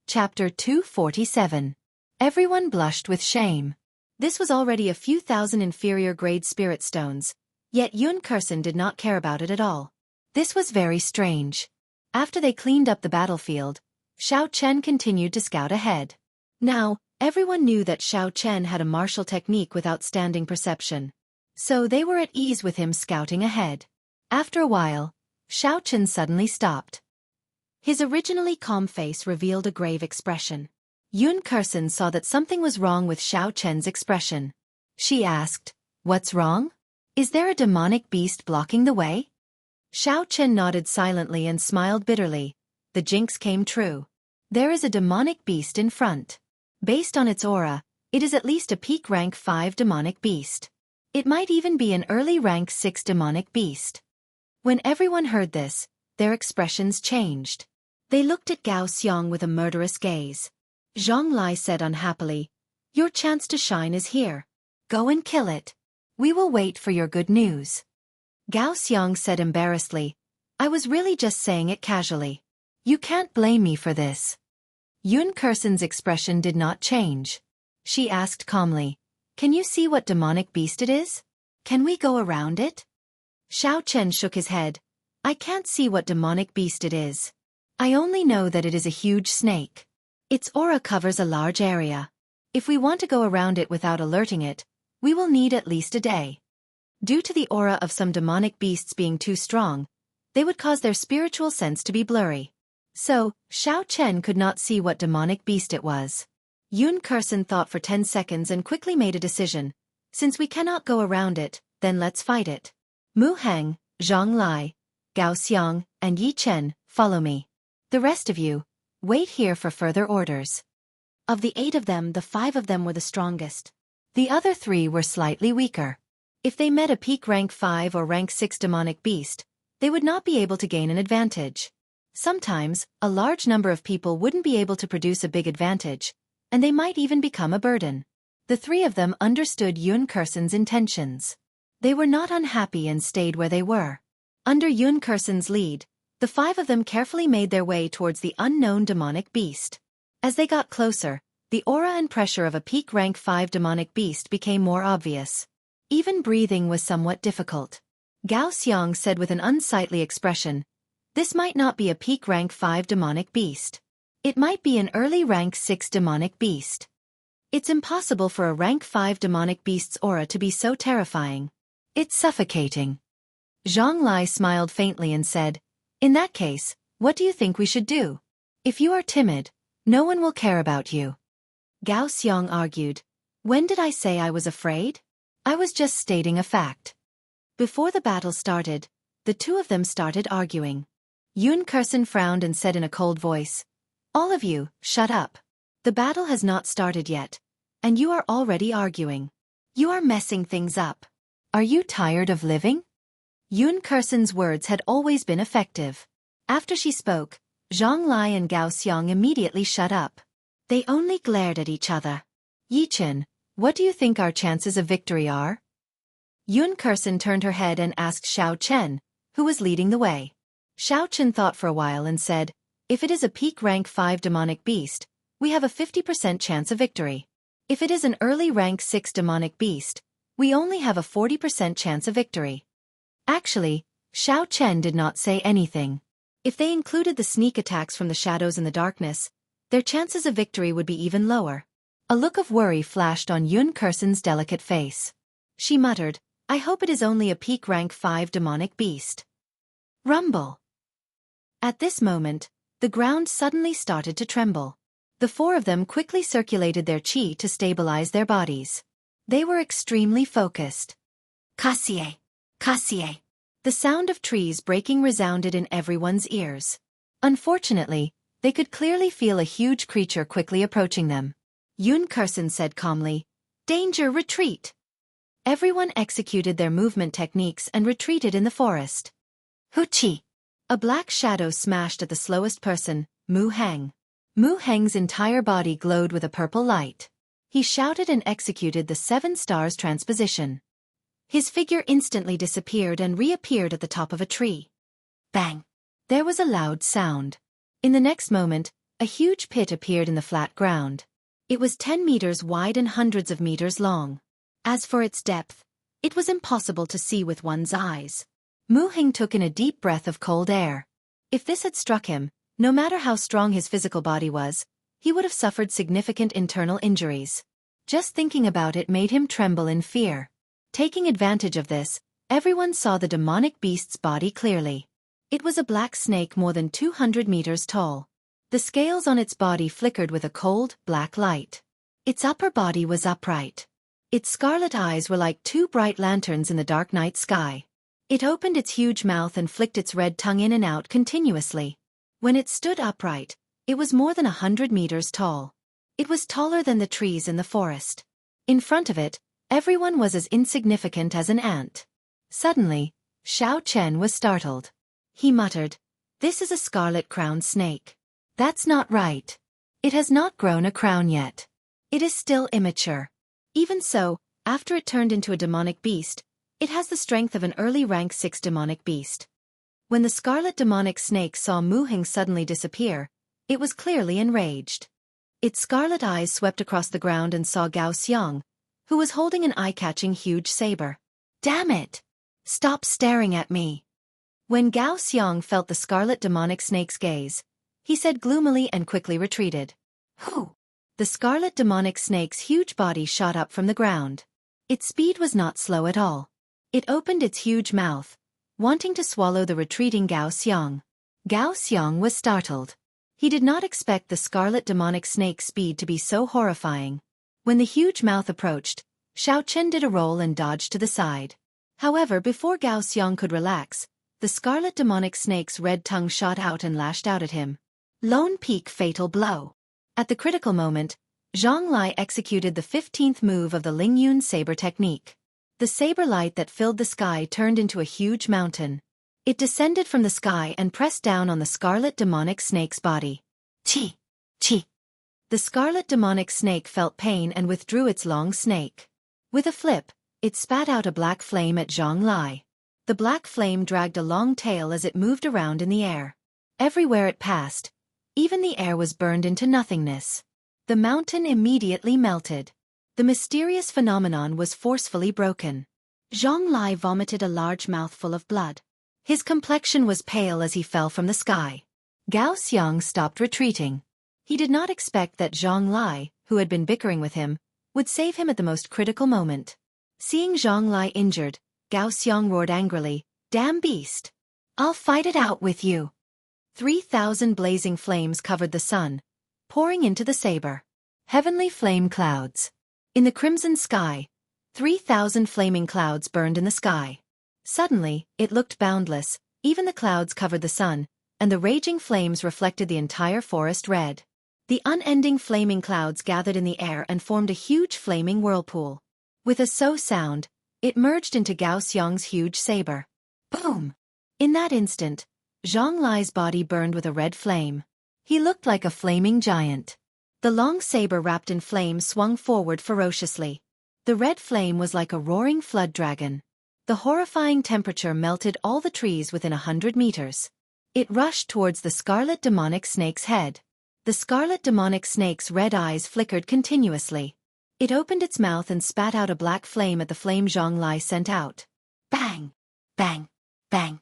Chapter 247. Everyone blushed with shame. This was already a few thousand inferior-grade spirit stones, yet Yun Kursen did not care about it at all. This was very strange. After they cleaned up the battlefield, Xiao Chen continued to scout ahead. Now, everyone knew that Xiao Chen had a martial technique with outstanding perception. So they were at ease with him scouting ahead. After a while, Xiao Chen suddenly stopped. His originally calm face revealed a grave expression. Yun Kursen saw that something was wrong with Xiao Chen's expression. She asked, "What's wrong? Is there a demonic beast blocking the way?" Xiao Chen nodded silently and smiled bitterly. The jinx came true. There is a demonic beast in front. Based on its aura, it is at least a peak rank 5 demonic beast. It might even be an early rank 6 demonic beast. When everyone heard this, their expressions changed. They looked at Gao Xiang with a murderous gaze. Zhang Lai said unhappily, "Your chance to shine is here. Go and kill it. We will wait for your good news." Gao Xiang said embarrassedly, "I was really just saying it casually. You can't blame me for this." Yun Kursen's expression did not change. She asked calmly, "Can you see what demonic beast it is? Can we go around it?" Xiao Chen shook his head. "I can't see what demonic beast it is. I only know that it is a huge snake. Its aura covers a large area. If we want to go around it without alerting it, we will need at least a day." Due to the aura of some demonic beasts being too strong, they would cause their spiritual sense to be blurry. So, Xiao Chen could not see what demonic beast it was. Yun Kursen thought for 10 seconds and quickly made a decision. "Since we cannot go around it, then let's fight it. Mu Heng, Zhang Lai, Gao Xiang, and Yi Chen, follow me. The rest of you, wait here for further orders." Of the 8 of them, the 5 of them were the strongest. The other 3 were slightly weaker. If they met a peak rank 5 or rank 6 demonic beast, they would not be able to gain an advantage. Sometimes, a large number of people wouldn't be able to produce a big advantage, and they might even become a burden. The 3 of them understood Yun Kursen's intentions. They were not unhappy and stayed where they were. Under Yun Kursen's lead, the 5 of them carefully made their way towards the unknown demonic beast. As they got closer, the aura and pressure of a peak rank 5 demonic beast became more obvious. Even breathing was somewhat difficult. Gao Xiang said with an unsightly expression, "This might not be a peak rank 5 demonic beast. It might be an early rank 6 demonic beast. It's impossible for a rank 5 demonic beast's aura to be so terrifying. It's suffocating." Zhang Lai smiled faintly and said, "In that case, what do you think we should do? If you are timid, no one will care about you." Gao Xiang argued, "When did I say I was afraid? I was just stating a fact." Before the battle started, the 2 of them started arguing. Yun Kursen frowned and said in a cold voice, "All of you, shut up. The battle has not started yet, and you are already arguing. You are messing things up. Are you tired of living?" Yun Kursen's words had always been effective. After she spoke, Zhang Lai and Gao Xiang immediately shut up. They only glared at each other. "Yi Chen, what do you think our chances of victory are?" Yun Kursen turned her head and asked Xiao Chen, who was leading the way. Xiao Chen thought for a while and said, "If it is a peak rank 5 demonic beast, we have a 50% chance of victory. If it is an early rank 6 demonic beast, we only have a 40% chance of victory." Actually, Xiao Chen did not say anything. If they included the sneak attacks from the shadows and the darkness, their chances of victory would be even lower. A look of worry flashed on Yun Kursen's delicate face. She muttered, "I hope it is only a peak rank 5 demonic beast." Rumble. At this moment, the ground suddenly started to tremble. The 4 of them quickly circulated their qi to stabilize their bodies. They were extremely focused. "Kasie! Kasie!" The sound of trees breaking resounded in everyone's ears. Unfortunately, they could clearly feel a huge creature quickly approaching them. Yun Kursen said calmly, "Danger, retreat!" Everyone executed their movement techniques and retreated in the forest. Huchi! A black shadow smashed at the slowest person, Mu Heng. Mu Heng's entire body glowed with a purple light. He shouted and executed the 7 stars transposition. His figure instantly disappeared and reappeared at the top of a tree. Bang! There was a loud sound. In the next moment, A huge pit appeared in the flat ground. It was 10 meters wide and hundreds of meters long. As for its depth, it was impossible to see with one's eyes. Mu Heng took in a deep breath of cold air. If this had struck him, no matter how strong his physical body was, he would have suffered significant internal injuries. Just thinking about it made him tremble in fear. Taking advantage of this, everyone saw the demonic beast's body clearly. It was a black snake more than 200 meters tall. The scales on its body flickered with a cold, black light. Its upper body was upright. Its scarlet eyes were like two bright lanterns in the dark night sky. It opened its huge mouth and flicked its red tongue in and out continuously. When it stood upright, it was more than 100 meters tall. It was taller than the trees in the forest. In front of it, everyone was as insignificant as an ant. Suddenly, Xiao Chen was startled. He muttered, "This is a scarlet-crowned snake. That's not right. It has not grown a crown yet. It is still immature. Even so, after it turned into a demonic beast, it has the strength of an early rank 6 demonic beast." When the scarlet demonic snake saw Mu Heng suddenly disappear, it was clearly enraged. Its scarlet eyes swept across the ground and saw Gao Xiang, who was holding an eye-catching huge saber. "Damn it! Stop staring at me!" When Gao Xiang felt the scarlet demonic snake's gaze, he said gloomily and quickly retreated. "Who?" The scarlet demonic snake's huge body shot up from the ground. Its speed was not slow at all. It opened its huge mouth, wanting to swallow the retreating Gao Xiang. Gao Xiang was startled. He did not expect the scarlet demonic snake's speed to be so horrifying. When the huge mouth approached, Xiao Chen did a roll and dodged to the side. However, before Gao Xiang could relax, the scarlet demonic snake's red tongue shot out and lashed out at him. Lone Peak fatal blow. At the critical moment, Zhang Lai executed the 15th move of the Lingyun saber technique. The saber light that filled the sky turned into a huge mountain. It descended from the sky and pressed down on the scarlet demonic snake's body. Chi! Chi! The scarlet demonic snake felt pain and withdrew its long snake. With a flip, it spat out a black flame at Zhang Lai. The black flame dragged a long tail as it moved around in the air. Everywhere it passed, even the air was burned into nothingness. The mountain immediately melted. The mysterious phenomenon was forcefully broken. Zhang Lai vomited a large mouthful of blood. His complexion was pale as he fell from the sky. Gao Xiang stopped retreating. He did not expect that Zhang Lai, who had been bickering with him, would save him at the most critical moment. Seeing Zhang Lai injured, Gao Xiang roared angrily, "Damn beast! I'll fight it out with you!" 3,000 blazing flames covered the sun, pouring into the saber. Heavenly flame clouds. In the crimson sky, 3,000 flaming clouds burned in the sky. Suddenly, it looked boundless, even the clouds covered the sun, and the raging flames reflected the entire forest red. The unending flaming clouds gathered in the air and formed a huge flaming whirlpool. With a so sound, it merged into Gao Xiang's huge saber. Boom! In that instant, Zhang Lai's body burned with a red flame. He looked like a flaming giant. The long saber wrapped in flame swung forward ferociously. The red flame was like a roaring flood dragon. The horrifying temperature melted all the trees within 100 meters. It rushed towards the scarlet demonic snake's head. The scarlet demonic snake's red eyes flickered continuously. It opened its mouth and spat out a black flame at the flame Zhang Lai sent out. Bang! Bang! Bang!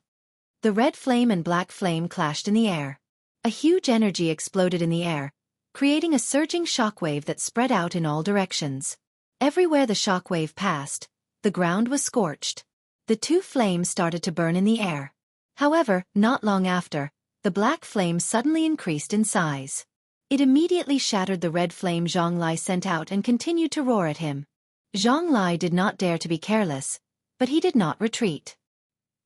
The red flame and black flame clashed in the air. A huge energy exploded in the air, creating a surging shockwave that spread out in all directions. Everywhere the shockwave passed, the ground was scorched. The two flames started to burn in the air. However, not long after, the black flame suddenly increased in size. It immediately shattered the red flame Zhang Lai sent out and continued to roar at him. Zhang Lai did not dare to be careless, but he did not retreat.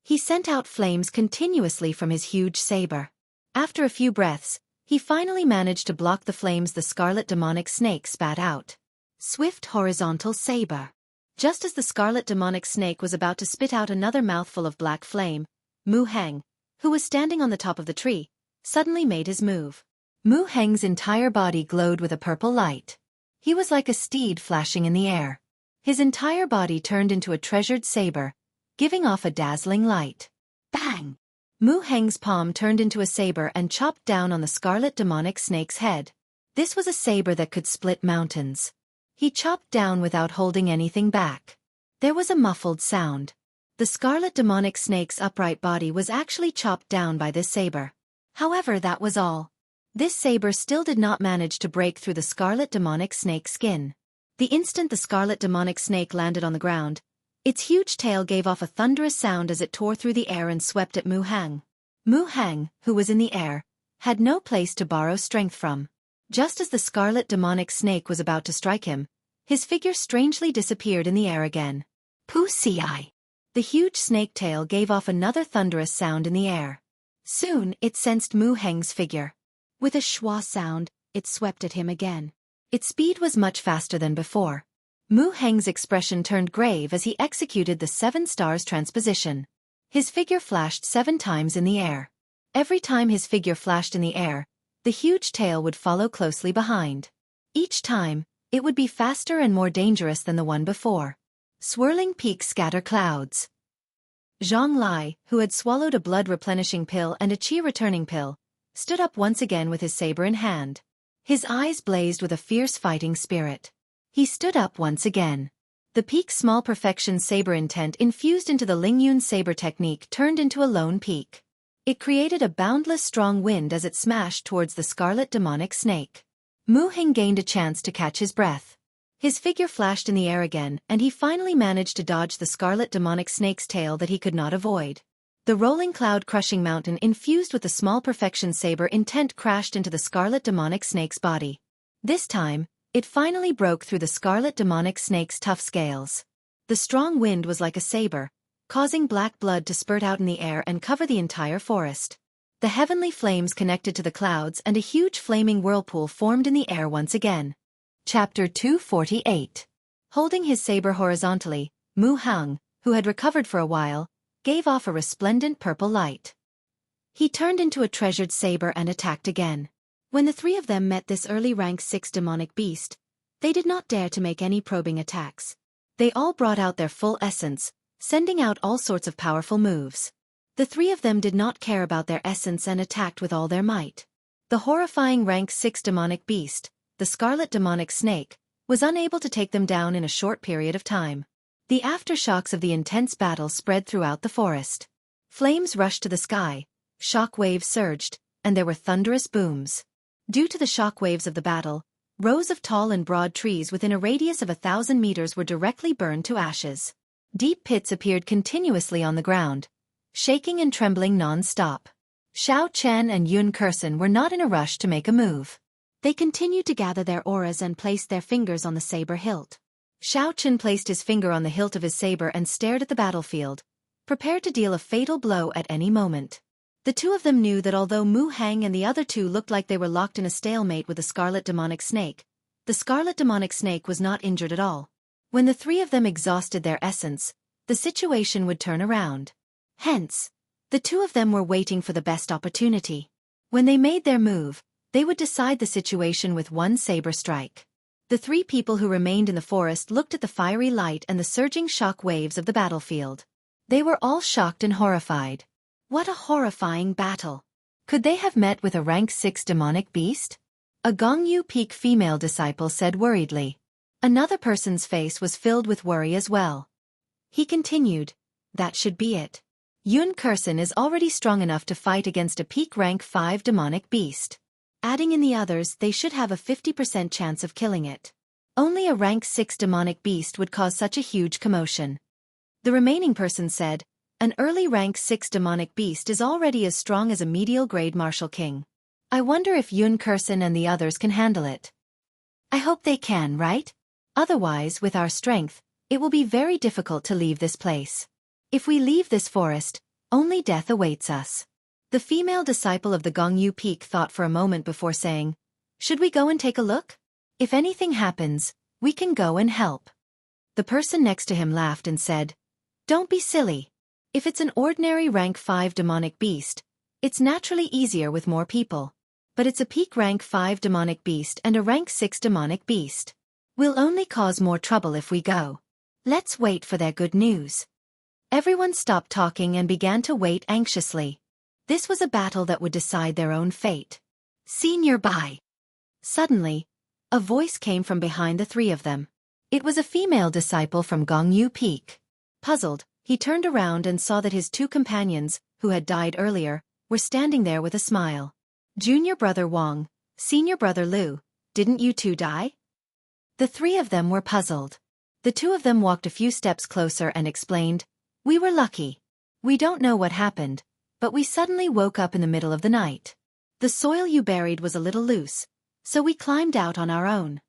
He sent out flames continuously from his huge saber. After a few breaths, he finally managed to block the flames the scarlet demonic snake spat out. Swift horizontal saber. Just as the scarlet demonic snake was about to spit out another mouthful of black flame, Mu Heng, who was standing on the top of the tree, suddenly made his move. Mu Heng's entire body glowed with a purple light. He was like a steed flashing in the air. His entire body turned into a treasured saber, giving off a dazzling light. Bang! Mu Heng's palm turned into a saber and chopped down on the scarlet demonic snake's head. This was a saber that could split mountains. He chopped down without holding anything back. There was a muffled sound. The scarlet demonic snake's upright body was actually chopped down by this saber. However, that was all. This saber still did not manage to break through the scarlet demonic snake's skin. The instant the scarlet demonic snake landed on the ground, its huge tail gave off a thunderous sound as it tore through the air and swept at Mu Heng. Mu Heng, who was in the air, had no place to borrow strength from. Just as the scarlet demonic snake was about to strike him, his figure strangely disappeared in the air again. Wuxia. The huge snake tail gave off another thunderous sound in the air. Soon, it sensed Mu Heng's figure. With a schwa sound, it swept at him again. Its speed was much faster than before. Mu Heng's expression turned grave as he executed the 7 stars transposition. His figure flashed 7 times in the air. Every time his figure flashed in the air, the huge tail would follow closely behind. Each time, it would be faster and more dangerous than the one before. Swirling peaks scatter clouds. Zhang Lai, who had swallowed a blood-replenishing pill and a qi-returning pill, stood up once again with his saber in hand. His eyes blazed with a fierce fighting spirit. He stood up once again. The peak small perfection saber intent infused into the Lingyun saber technique turned into a lone peak. It created a boundless strong wind as it smashed towards the scarlet demonic snake. Mu Heng gained a chance to catch his breath. His figure flashed in the air again and he finally managed to dodge the scarlet demonic snake's tail that he could not avoid. The rolling cloud-crushing mountain infused with the small perfection saber intent crashed into the scarlet demonic snake's body. This time, it finally broke through the scarlet demonic snake's tough scales. The strong wind was like a saber, causing black blood to spurt out in the air and cover the entire forest. The heavenly flames connected to the clouds and a huge flaming whirlpool formed in the air once again. Chapter 248. Holding his saber horizontally, Mu Heng, who had recovered for a while, gave off a resplendent purple light. He turned into a treasured saber and attacked again. When the 3 of them met this early rank 6 demonic beast, they did not dare to make any probing attacks. They all brought out their full essence, sending out all sorts of powerful moves. The 3 of them did not care about their essence and attacked with all their might. The horrifying rank 6 demonic beast, the scarlet demonic snake, was unable to take them down in a short period of time. The aftershocks of the intense battle spread throughout the forest. Flames rushed to the sky, shock waves surged, and there were thunderous booms. Due to the shock waves of the battle, rows of tall and broad trees within a radius of 1,000 meters were directly burned to ashes. Deep pits appeared continuously on the ground, shaking and trembling non-stop. Xiao Chen and Yun Kursen were not in a rush to make a move. They continued to gather their auras and placed their fingers on the saber hilt. Xiao Chen placed his finger on the hilt of his saber and stared at the battlefield, prepared to deal a fatal blow at any moment. The 2 of them knew that although Mu Heng and the other 2 looked like they were locked in a stalemate with the scarlet demonic snake, the scarlet demonic snake was not injured at all. When the 3 of them exhausted their essence, the situation would turn around. Hence, the 2 of them were waiting for the best opportunity. When they made their move, they would decide the situation with one saber strike. The 3 people who remained in the forest looked at the fiery light and the surging shock waves of the battlefield. They were all shocked and horrified. What a horrifying battle! Could they have met with a rank 6 demonic beast? A Gongyu Peak female disciple said worriedly. Another person's face was filled with worry as well. He continued, that should be it. Yun Kursen is already strong enough to fight against a peak rank 5 demonic beast. Adding in the others, they should have a 50% chance of killing it. Only a rank 6 demonic beast would cause such a huge commotion. The remaining person said, an early rank 6 demonic beast is already as strong as a medial grade martial king. I wonder if Yun Kursen and the others can handle it. I hope they can, right? Otherwise, with our strength, it will be very difficult to leave this place. If we leave this forest, only death awaits us. The female disciple of the Gongyu Peak thought for a moment before saying, should we go and take a look? If anything happens, we can go and help. The person next to him laughed and said, don't be silly. If it's an ordinary rank 5 demonic beast, it's naturally easier with more people. But it's a peak rank 5 demonic beast and a rank 6 demonic beast. We'll only cause more trouble if we go. Let's wait for their good news. Everyone stopped talking and began to wait anxiously. This was a battle that would decide their own fate. "Senior Bai." Suddenly, a voice came from behind the three of them. It was a female disciple from Gongyu Peak. Puzzled, he turned around and saw that his two companions, who had died earlier, were standing there with a smile. "Junior brother Wang, senior brother Liu, didn't you two die?" The three of them were puzzled. The two of them walked a few steps closer and explained, "We were lucky. We don't know what happened, but we suddenly woke up in the middle of the night. The soil you buried was a little loose, so we climbed out on our own.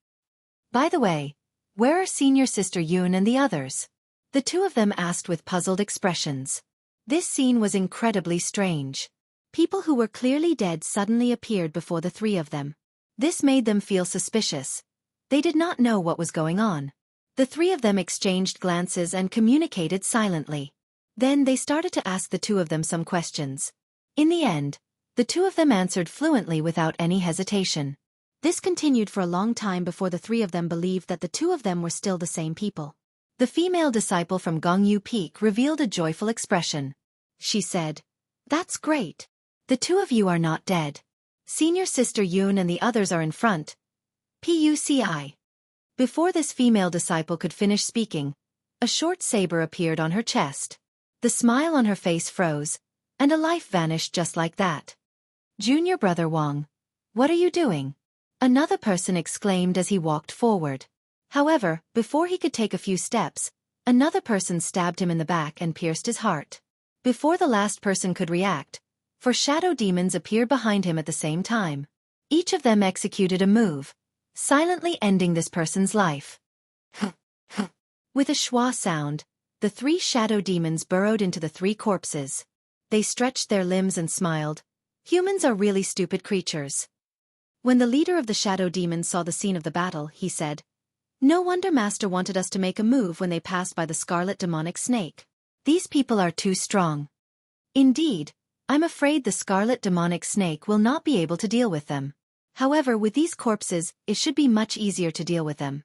By the way, where are senior sister Yun and the others?" The two of them asked with puzzled expressions. This scene was incredibly strange. People who were clearly dead suddenly appeared before the three of them. This made them feel suspicious. They did not know what was going on. The three of them exchanged glances and communicated silently. Then they started to ask the two of them some questions. In the end, the two of them answered fluently without any hesitation. This continued for a long time before the three of them believed that the two of them were still the same people. The female disciple from Gongyu Peak revealed a joyful expression. She said, "That's great. The two of you are not dead. Senior sister Yun and the others are in front. Puci." Before this female disciple could finish speaking, a short saber appeared on her chest. The smile on her face froze, and a life vanished just like that. "Junior brother Wang, what are you doing?" another person exclaimed as he walked forward. However, before he could take a few steps, another person stabbed him in the back and pierced his heart. Before the last person could react, 4 shadow demons appeared behind him at the same time. Each of them executed a move, silently ending this person's life. With a schwa sound, the 3 shadow demons burrowed into the 3 corpses. They stretched their limbs and smiled. "Humans are really stupid creatures." When the leader of the shadow demons saw the scene of the battle, he said, "No wonder Master wanted us to make a move when they passed by the scarlet demonic snake. These people are too strong. Indeed, I'm afraid the scarlet demonic snake will not be able to deal with them. However, with these corpses, it should be much easier to deal with them."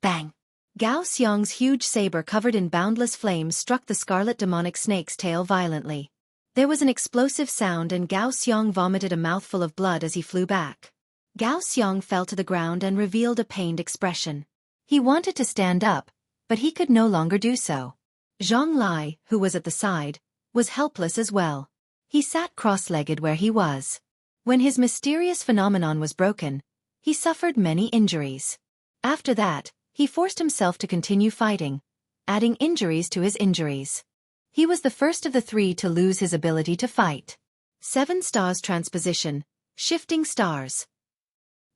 Bang! Gao Xiang's huge saber covered in boundless flames struck the scarlet demonic snake's tail violently. There was an explosive sound and Gao Xiang vomited a mouthful of blood as he flew back. Gao Xiang fell to the ground and revealed a pained expression. He wanted to stand up, but he could no longer do so. Zhang Lai, who was at the side, was helpless as well. He sat cross-legged where he was. When his mysterious phenomenon was broken, he suffered many injuries. After that, he forced himself to continue fighting, adding injuries to his injuries. He was the first of the 3 to lose his ability to fight. 7 stars transposition, shifting stars.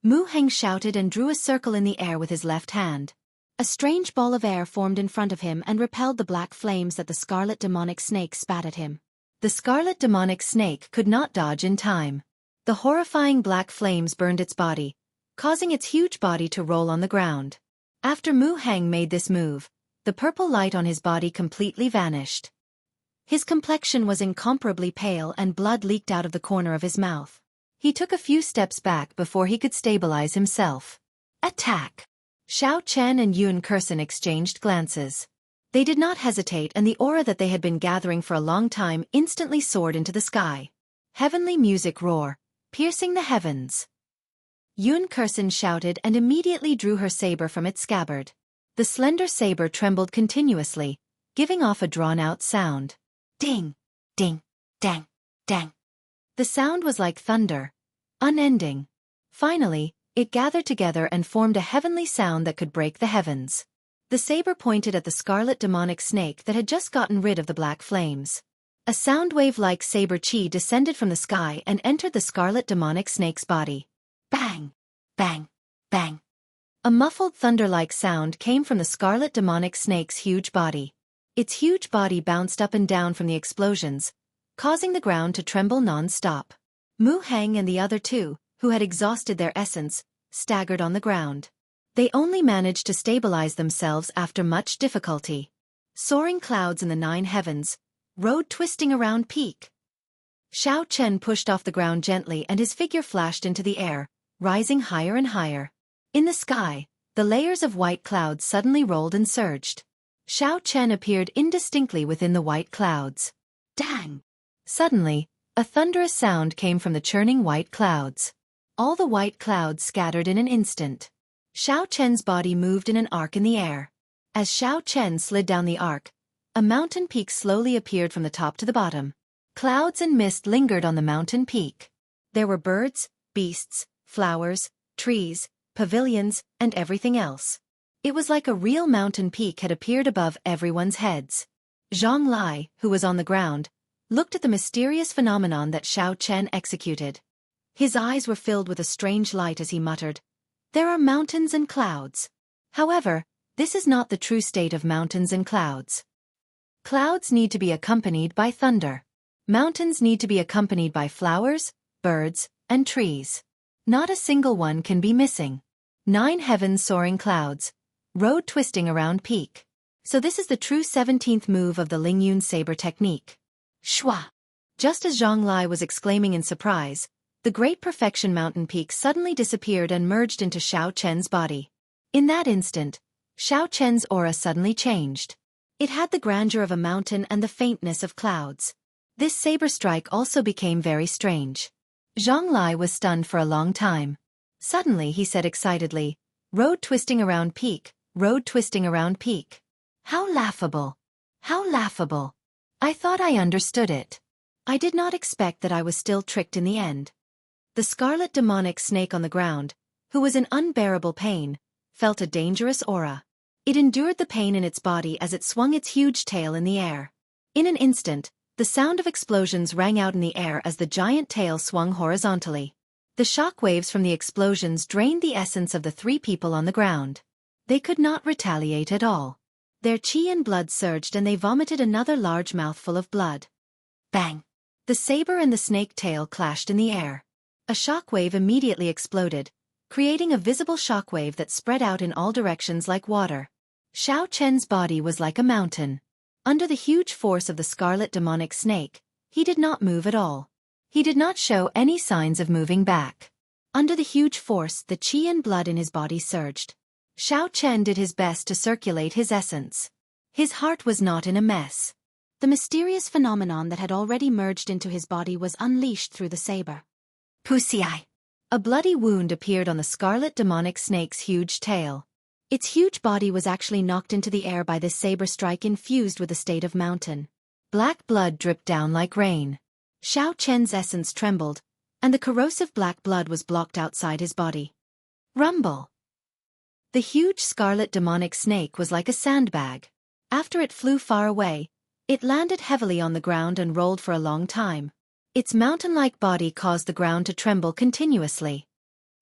Mu Heng shouted and drew a circle in the air with his left hand. A strange ball of air formed in front of him and repelled the black flames that the scarlet demonic snake spat at him. The scarlet demonic snake could not dodge in time. The horrifying black flames burned its body, causing its huge body to roll on the ground. After Mu Heng made this move, the purple light on his body completely vanished. His complexion was incomparably pale and blood leaked out of the corner of his mouth. He took a few steps back before he could stabilize himself. Attack! Xiao Chen and Yun Kursen exchanged glances. They did not hesitate and the aura that they had been gathering for a long time instantly soared into the sky. Heavenly music roar, piercing the heavens. Yun Kursen shouted and immediately drew her saber from its scabbard. The slender saber trembled continuously, giving off a drawn-out sound. Ding, ding, dang, dang. The sound was like thunder, unending. Finally, it gathered together and formed a heavenly sound that could break the heavens. The saber pointed at the scarlet demonic snake that had just gotten rid of the black flames. A sound wave-like saber chi descended from the sky and entered the scarlet demonic snake's body. Bang! Bang! Bang! A muffled thunder-like sound came from the scarlet demonic snake's huge body. Its huge body bounced up and down from the explosions, causing the ground to tremble non-stop. Mu Heng and the other 2, who had exhausted their essence, staggered on the ground. They only managed to stabilize themselves after much difficulty. Soaring clouds in the 9 heavens, road twisting around peak. Xiao Chen pushed off the ground gently and his figure flashed into the air, rising higher and higher. In the sky, the layers of white clouds suddenly rolled and surged. Xiao Chen appeared indistinctly within the white clouds. Dang! Suddenly, A thunderous sound came from the churning white clouds. All the white clouds scattered in an instant. Xiao Chen's body moved in an arc in the air. As Xiao Chen slid down the arc, a mountain peak slowly appeared from the top to the bottom. Clouds and mist lingered on the mountain peak. There were birds, beasts, flowers, trees, pavilions, and everything else. It was like a real mountain peak had appeared above everyone's heads. Zhang Lai, who was on the ground, looked at the mysterious phenomenon that Xiao Chen executed. His eyes were filled with a strange light as he muttered, "There are mountains and clouds. However, this is not the true state of mountains and clouds. Clouds need to be accompanied by thunder. Mountains need to be accompanied by flowers, birds, and trees. Not a single one can be missing. 9 heavens soaring clouds, road twisting around peak. So this is the true 17th move of the Lingyun saber technique." Shua! Just as Zhang Lai was exclaiming in surprise, the great perfection mountain peak suddenly disappeared and merged into Xiao Chen's body. In that instant, Xiao Chen's aura suddenly changed. It had the grandeur of a mountain and the faintness of clouds. This saber strike also became very strange. Zhang Lai was stunned for a long time. Suddenly he said excitedly, "Road twisting around peak, road twisting around peak. How laughable! How laughable! I thought I understood it. I did not expect that I was still tricked in the end." The scarlet demonic snake on the ground, who was in unbearable pain, felt a dangerous aura. It endured the pain in its body as it swung its huge tail in the air. In an instant, the sound of explosions rang out in the air as the giant tail swung horizontally. The shock waves from the explosions drained the essence of the 3 people on the ground. They could not retaliate at all. Their chi and blood surged and they vomited another large mouthful of blood. Bang! The saber and the snake tail clashed in the air. A shock wave immediately exploded, creating a visible shock wave that spread out in all directions like water. Xiao Chen's body was like a mountain. Under the huge force of the scarlet demonic snake, he did not move at all. He did not show any signs of moving back. Under the huge force, the chi and blood in his body surged. Xiao Chen did his best to circulate his essence. His heart was not in a mess. The mysterious phenomenon that had already merged into his body was unleashed through the saber. Pusiai! A bloody wound appeared on the scarlet demonic snake's huge tail. Its huge body was actually knocked into the air by this saber strike infused with a state of mountain. Black blood dripped down like rain. Xiao Chen's essence trembled, and the corrosive black blood was blocked outside his body. Rumble! The huge scarlet demonic snake was like a sandbag. After it flew far away, it landed heavily on the ground and rolled for a long time. Its mountain-like body caused the ground to tremble continuously.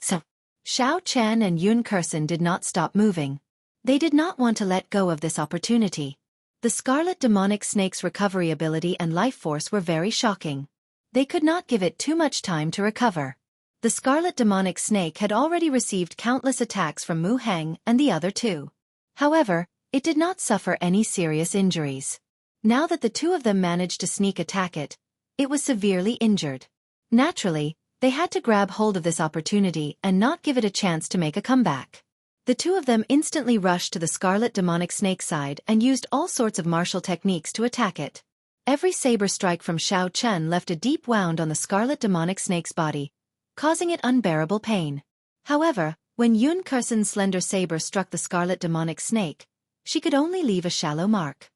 So, Xiao Chen and Yun Kursen did not stop moving. They did not want to let go of this opportunity. The scarlet demonic snake's recovery ability and life force were very shocking. They could not give it too much time to recover. The scarlet demonic snake had already received countless attacks from Mu Heng and the other 2. However, it did not suffer any serious injuries. Now that the 2 of them managed to sneak attack it, it was severely injured. Naturally, they had to grab hold of this opportunity and not give it a chance to make a comeback. The 2 of them instantly rushed to the scarlet demonic snake side and used all sorts of martial techniques to attack it. Every saber strike from Xiao Chen left a deep wound on the scarlet demonic snake's body, causing it unbearable pain. However, when Yun Kursen's slender saber struck the scarlet demonic snake, she could only leave a shallow mark.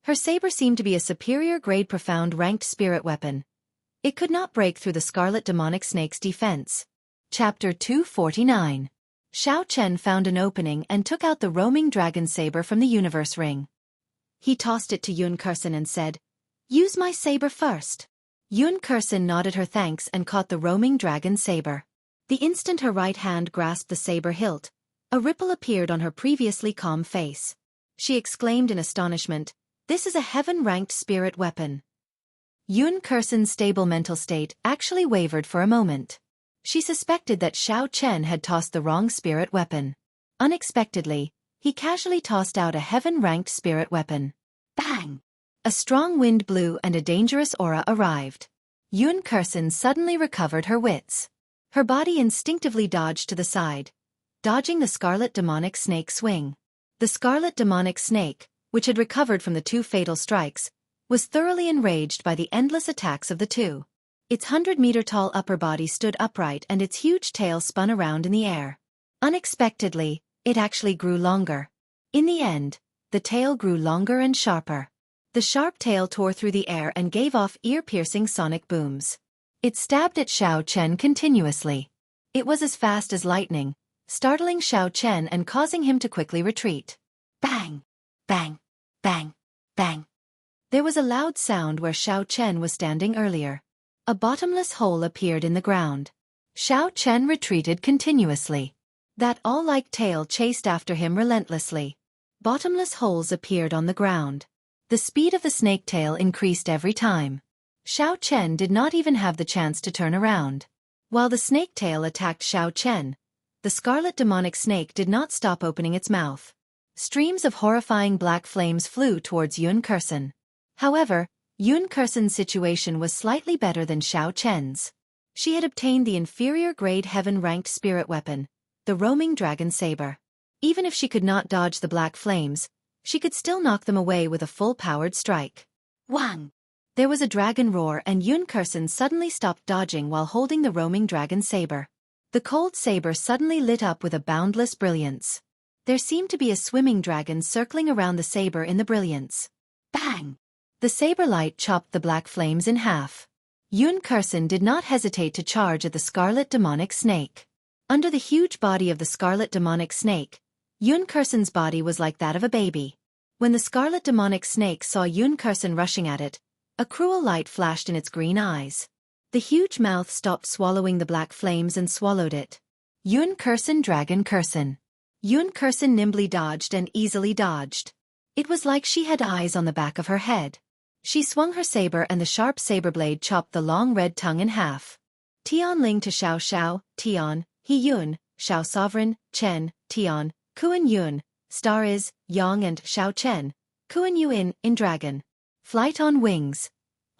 Her saber seemed to be a superior grade profound ranked spirit weapon. It could not break through the scarlet demonic snake's defense. Chapter 249. Xiao Chen found an opening and took out the roaming dragon saber from the universe ring. He tossed it to Yun Kursen and said, "Use my saber first." Yun Kursen nodded her thanks and caught the roaming dragon saber. The instant her right hand grasped the saber hilt, a ripple appeared on her previously calm face. She exclaimed in astonishment, "This is a heaven-ranked spirit weapon." Yun Kursen's stable mental state actually wavered for a moment. She suspected that Xiao Chen had tossed the wrong spirit weapon. Unexpectedly, he casually tossed out a heaven-ranked spirit weapon. Bang! A strong wind blew and a dangerous aura arrived. Yun Kursen suddenly recovered her wits. Her body instinctively dodged to the side, dodging the scarlet demonic snake swing. The scarlet demonic snake, which had recovered from the 2 fatal strikes, was thoroughly enraged by the endless attacks of the 2. Its 100-meter-tall upper body stood upright and its huge tail spun around in the air. Unexpectedly, it actually grew longer. In the end, the tail grew longer and sharper. The sharp tail tore through the air and gave off ear-piercing sonic booms. It stabbed at Xiao Chen continuously. It was as fast as lightning, startling Xiao Chen and causing him to quickly retreat. Bang! Bang! Bang! Bang! There was a loud sound where Xiao Chen was standing earlier. A bottomless hole appeared in the ground. Xiao Chen retreated continuously. That awl-like tail chased after him relentlessly. Bottomless holes appeared on the ground. The speed of the snake tail increased every time. Xiao Chen did not even have the chance to turn around. While the snake tail attacked Xiao Chen, the scarlet demonic snake did not stop opening its mouth. Streams of horrifying black flames flew towards Yun Kursen. However, Yun Kursen's situation was slightly better than Xiao Chen's. She had obtained the inferior-grade heaven-ranked spirit weapon, the roaming dragon saber. Even if she could not dodge the black flames, she could still knock them away with a full-powered strike. Wang! There was a dragon roar and Yun Kursen suddenly stopped dodging while holding the roaming dragon saber. The cold saber suddenly lit up with a boundless brilliance. There seemed to be a swimming dragon circling around the saber in the brilliance. Bang! The saber light chopped the black flames in half. Yun Kursen did not hesitate to charge at the scarlet demonic snake. Under the huge body of the scarlet demonic snake, Yun Kursen's body was like that of a baby. When the scarlet demonic snake saw Yun Kursen rushing at it, a cruel light flashed in its green eyes. The huge mouth stopped swallowing the black flames and swallowed it. Yun Kursen Dragon Kursen. Yun Kursen nimbly dodged and easily dodged. It was like she had eyes on the back of her head. She swung her saber and the sharp saber blade chopped the long red tongue in half. Tian Ling to Xiao Xiao, Tian, He Yun, Xiao Sovereign, Chen, Tian, Kuan Yun, Star is, Yang and Xiao Chen, Kuan Yuan in Dragon. Flight on wings.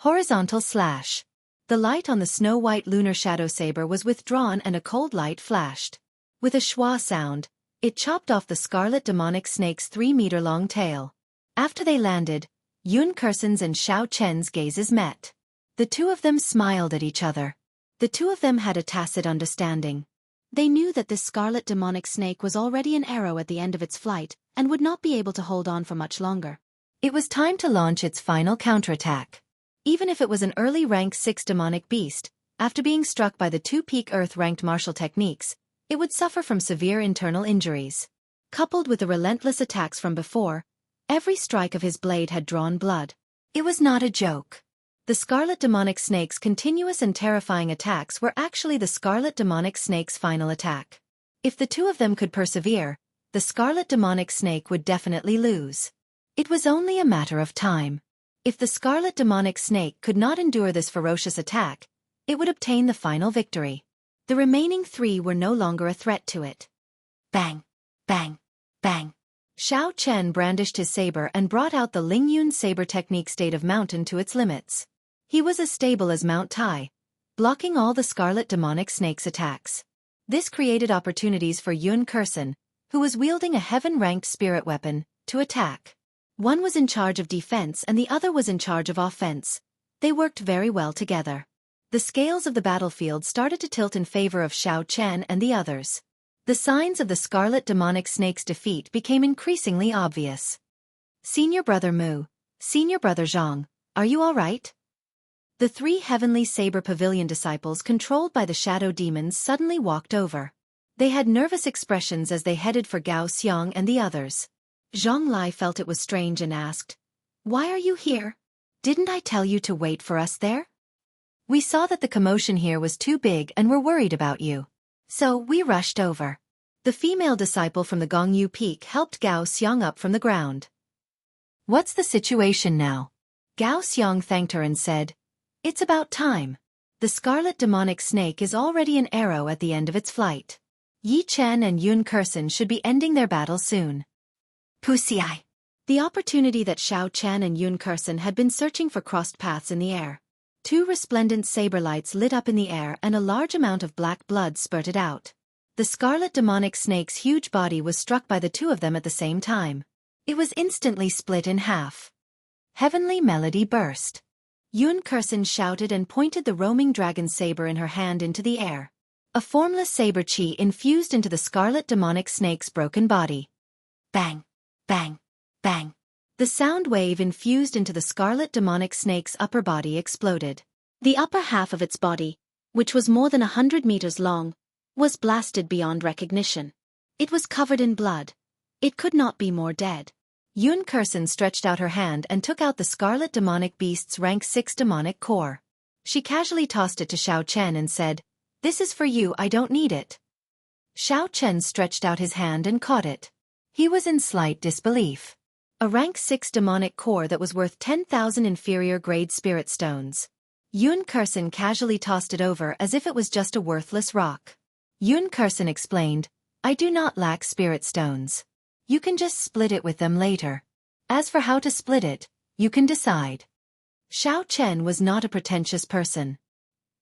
Horizontal slash. The light on the snow-white lunar shadow saber was withdrawn and a cold light flashed. With a schwa sound, it chopped off the scarlet demonic snake's 3-meter-long tail. After they landed, Yun Kursen's and Xiao Chen's gazes met. The two of them smiled at each other. The two of them had a tacit understanding. They knew that this scarlet demonic snake was already an arrow at the end of its flight, and would not be able to hold on for much longer. It was time to launch its final counterattack. Even if it was an early rank 6 demonic beast, after being struck by the 2 peak Earth-ranked martial techniques, it would suffer from severe internal injuries. Coupled with the relentless attacks from before, every strike of his blade had drawn blood. It was not a joke. The scarlet demonic snake's continuous and terrifying attacks were actually the scarlet demonic snake's final attack. If the two of them could persevere, the scarlet demonic snake would definitely lose. It was only a matter of time. If the scarlet demonic snake could not endure this ferocious attack, it would obtain the final victory. The remaining 3 were no longer a threat to it. Bang! Bang! Bang! Xiao Chen brandished his saber and brought out the Lingyun saber technique state of mountain to its limits. He was as stable as Mount Tai, blocking all the scarlet demonic snake's attacks. This created opportunities for Yun Kursen, who was wielding a heaven-ranked spirit weapon, to attack. One was in charge of defense and the other was in charge of offense. They worked very well together. The scales of the battlefield started to tilt in favor of Xiao Chen and the others. The signs of the scarlet demonic snake's defeat became increasingly obvious. Senior Brother Mu, Senior Brother Zhang, are you all right? The 3 heavenly saber pavilion disciples controlled by the shadow demons suddenly walked over. They had nervous expressions as they headed for Gao Xiang and the others. Zhang Lai felt it was strange and asked, "Why are you here? Didn't I tell you to wait for us there? We saw that the commotion here was too big and were worried about you. So we rushed over." The female disciple from the Gongyu Peak helped Gao Xiang up from the ground. "What's the situation now?" Gao Xiang thanked her and said, "It's about time. The scarlet demonic snake is already an arrow at the end of its flight. Yi Chen and Yun Kursen should be ending their battle soon." Pusiai. The opportunity that Xiao Chen and Yun Kursen had been searching for crossed paths in the air. 2 resplendent saber lights lit up in the air and a large amount of black blood spurted out. The scarlet demonic snake's huge body was struck by the 2 of them at the same time. It was instantly split in half. Heavenly melody burst. Yun Kursen shouted and pointed the roaming dragon saber in her hand into the air. A formless saber chi infused into the scarlet demonic snake's broken body. Bang! Bang! Bang! The sound wave infused into the scarlet demonic snake's upper body exploded. The upper half of its body, which was more than 100 meters long, was blasted beyond recognition. It was covered in blood. It could not be more dead. Yun Kursen stretched out her hand and took out the scarlet demonic beast's rank 6 demonic core. She casually tossed it to Xiao Chen and said, "This is for you, I don't need it." Xiao Chen stretched out his hand and caught it. He was in slight disbelief. A rank 6 demonic core that was worth 10,000 inferior grade spirit stones. Yun Kursen casually tossed it over as if it was just a worthless rock. Yun Kursen explained, "I do not lack spirit stones. You can just split it with them later. As for how to split it, you can decide." Xiao Chen was not a pretentious person.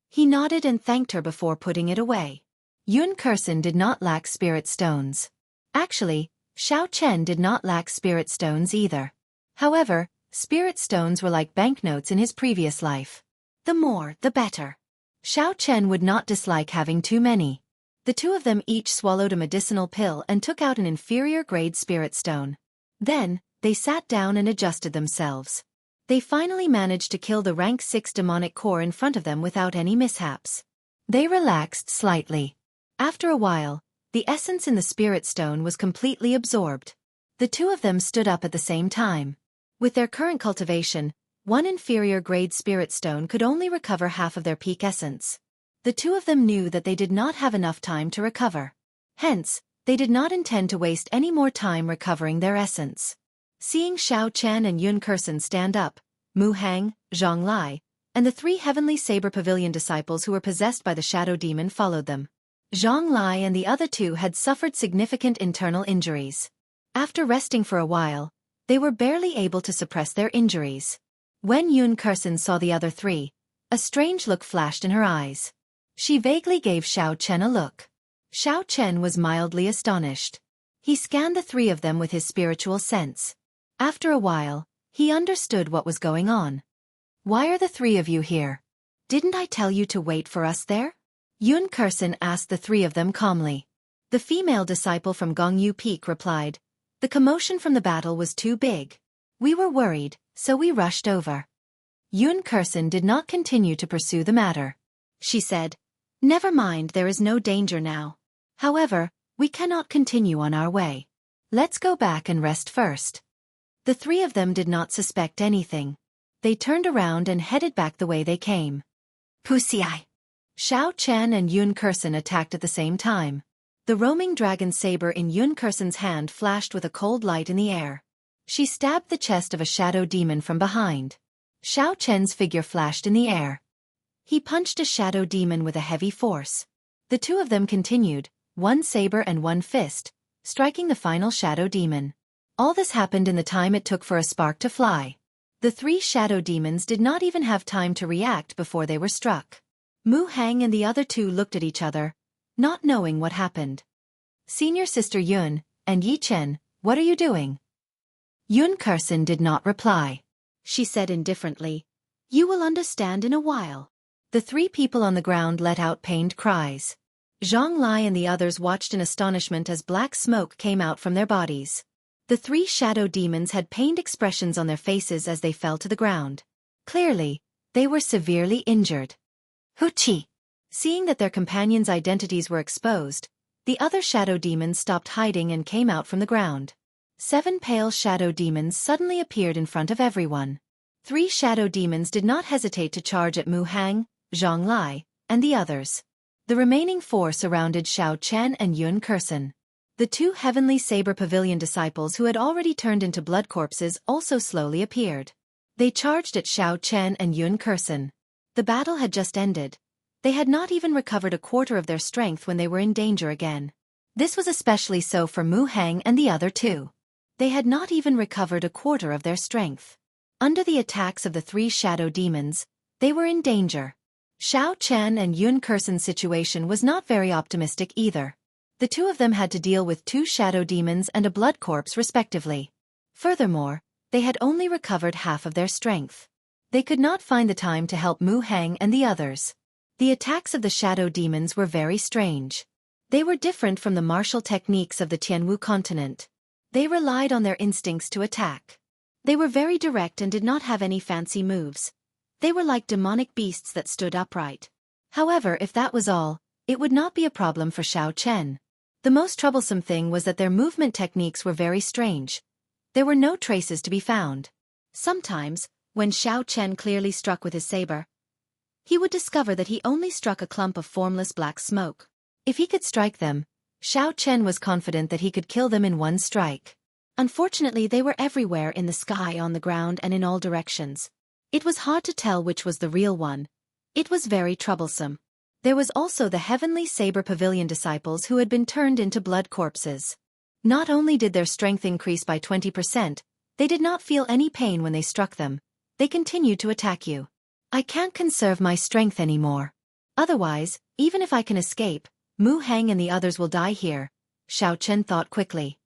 He nodded and thanked her before putting it away. Yun Kursen did not lack spirit stones. Actually, Xiao Chen did not lack spirit stones either. However, spirit stones were like banknotes in his previous life. The more, the better. Xiao Chen would not dislike having too many. The two of them each swallowed a medicinal pill and took out an inferior grade spirit stone. Then, they sat down and adjusted themselves. They finally managed to kill the rank 6 demonic core in front of them without any mishaps. They relaxed slightly. After a while, the essence in the spirit stone was completely absorbed. The two of them stood up at the same time. With their current cultivation, one inferior grade spirit stone could only recover half of their peak essence. The two of them knew that they did not have enough time to recover. Hence, they did not intend to waste any more time recovering their essence. Seeing Xiao Chen and Yun Kursen stand up, Mu Hang, Zhang Lai, and the 3 heavenly saber pavilion disciples who were possessed by the shadow demon followed them. Zhang Lai and the other 2 had suffered significant internal injuries. After resting for a while, they were barely able to suppress their injuries. When Yun Kursen saw the other 3, a strange look flashed in her eyes. She vaguely gave Xiao Chen a look. Xiao Chen was mildly astonished. He scanned the 3 of them with his spiritual sense. After a while, he understood what was going on. "Why are the 3 of you here? Didn't I tell you to wait for us there?" Yun Kursen asked the 3 of them calmly. The female disciple from Gongyu Peak replied, "The commotion from the battle was too big. We were worried, so we rushed over." Yun Kursen did not continue to pursue the matter. She said, "Never mind, there is no danger now. However, we cannot continue on our way. Let's go back and rest first." The 3 of them did not suspect anything. They turned around and headed back the way they came. Pusiai. Xiao Chen and Yun Kursen attacked at the same time. The roaming dragon saber in Yun Kursen's hand flashed with a cold light in the air. She stabbed the chest of a shadow demon from behind. Xiao Chen's figure flashed in the air. He punched a shadow demon with a heavy force. The 2 of them continued, one saber and one fist, striking the final shadow demon. All this happened in the time it took for a spark to fly. The 3 shadow demons did not even have time to react before they were struck. Mu Hang and the other 2 looked at each other, not knowing what happened. "Senior Sister Yun, and Yi Chen, what are you doing?" Yun Kursen did not reply. She said indifferently, "You will understand in a while." The 3 people on the ground let out pained cries. Zhang Lai and the others watched in astonishment as black smoke came out from their bodies. The 3 shadow demons had pained expressions on their faces as they fell to the ground. Clearly, they were severely injured. Huchi! Seeing that their companions' identities were exposed, the other shadow demons stopped hiding and came out from the ground. 7 pale shadow demons suddenly appeared in front of everyone. 3 shadow demons did not hesitate to charge at Mu Hang, Zhang Lai, and the others. The remaining 4 surrounded Xiao Chen and Yun Kursen. The 2 heavenly saber pavilion disciples who had already turned into blood corpses also slowly appeared. They charged at Xiao Chen and Yun Kursen. The battle had just ended. They had not even recovered a quarter of their strength when they were in danger again. This was especially so for Mu Hang and the other 2. They had not even recovered a quarter of their strength. Under the attacks of the 3 shadow demons, they were in danger. Xiao Chen and Yun Kursen's situation was not very optimistic either. The 2 of them had to deal with 2 shadow demons and a blood corpse respectively. Furthermore, they had only recovered half of their strength. They could not find the time to help Mu Hang and the others. The attacks of the shadow demons were very strange. They were different from the martial techniques of the Tianwu continent. They relied on their instincts to attack. They were very direct and did not have any fancy moves. They were like demonic beasts that stood upright. However, if that was all, it would not be a problem for Xiao Chen. The most troublesome thing was that their movement techniques were very strange. There were no traces to be found. Sometimes, when Xiao Chen clearly struck with his saber, he would discover that he only struck a clump of formless black smoke. If he could strike them, Xiao Chen was confident that he could kill them in one strike. Unfortunately, they were everywhere in the sky, on the ground, and in all directions. It was hard to tell which was the real one. It was very troublesome. There was also the Heavenly Saber Pavilion disciples who had been turned into blood corpses. Not only did their strength increase by 20%, they did not feel any pain when they struck them. They continued to attack you. I can't conserve my strength anymore. Otherwise, even if I can escape, Mu Hang and the others will die here, Xiao Chen thought quickly.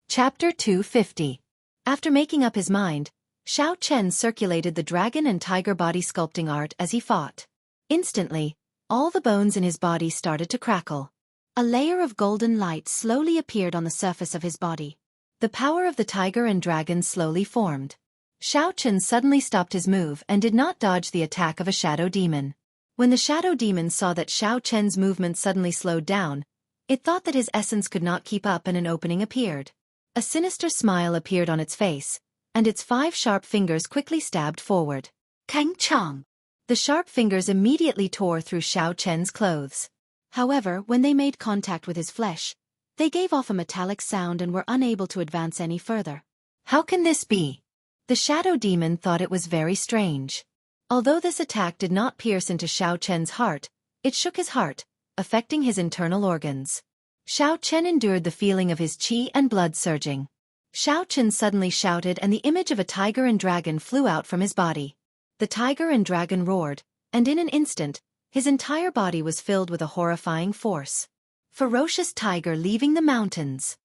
Chapter 250. After making up his mind, Xiao Chen circulated the dragon and tiger body sculpting art as he fought. Instantly, all the bones in his body started to crackle. A layer of golden light slowly appeared on the surface of his body. The power of the tiger and dragon slowly formed. Xiao Chen suddenly stopped his move and did not dodge the attack of a shadow demon. When the shadow demon saw that Xiao Chen's movement suddenly slowed down, it thought that his essence could not keep up and an opening appeared. A sinister smile appeared on its face, and its 5 sharp fingers quickly stabbed forward. Kang Chang! The sharp fingers immediately tore through Xiao Chen's clothes. However, when they made contact with his flesh, they gave off a metallic sound and were unable to advance any further. How can this be? The shadow demon thought it was very strange. Although this attack did not pierce into Xiao Chen's heart, it shook his heart, affecting his internal organs. Xiao Chen endured the feeling of his qi and blood surging. Xiao Chen suddenly shouted and the image of a tiger and dragon flew out from his body. The tiger and dragon roared, and in an instant, his entire body was filled with a horrifying force. Ferocious tiger leaving the mountains.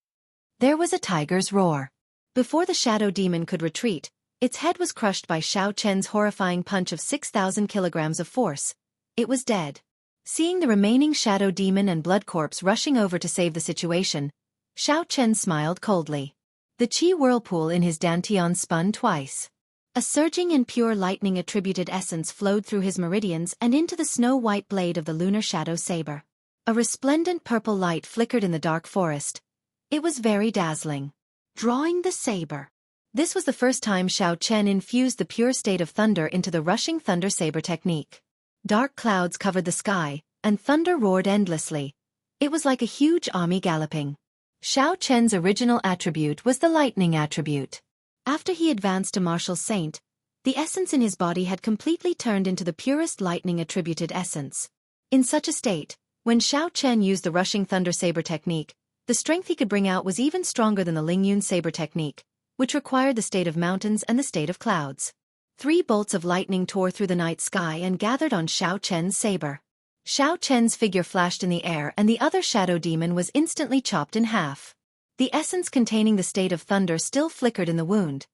There was a tiger's roar. Before the shadow demon could retreat, its head was crushed by Xiao Chen's horrifying punch of 6,000 kilograms of force. It was dead. Seeing the remaining shadow demon and blood corpse rushing over to save the situation, Xiao Chen smiled coldly. The qi whirlpool in his dantian spun twice. A surging and pure lightning-attributed essence flowed through his meridians and into the snow-white blade of the lunar shadow saber. A resplendent purple light flickered in the dark forest. It was very dazzling. Drawing the saber. This was the first time Xiao Chen infused the pure state of thunder into the rushing thunder saber technique. Dark clouds covered the sky, and thunder roared endlessly. It was like a huge army galloping. Xiao Chen's original attribute was the lightning attribute. After he advanced to martial saint, the essence in his body had completely turned into the purest lightning-attributed essence. In such a state, when Xiao Chen used the rushing thunder saber technique, the strength he could bring out was even stronger than the Lingyun saber technique, which required the state of mountains and the state of clouds. 3 bolts of lightning tore through the night sky and gathered on Xiao Chen's saber. Xiao Chen's figure flashed in the air and the other shadow demon was instantly chopped in half. The essence containing the state of thunder still flickered in the wound,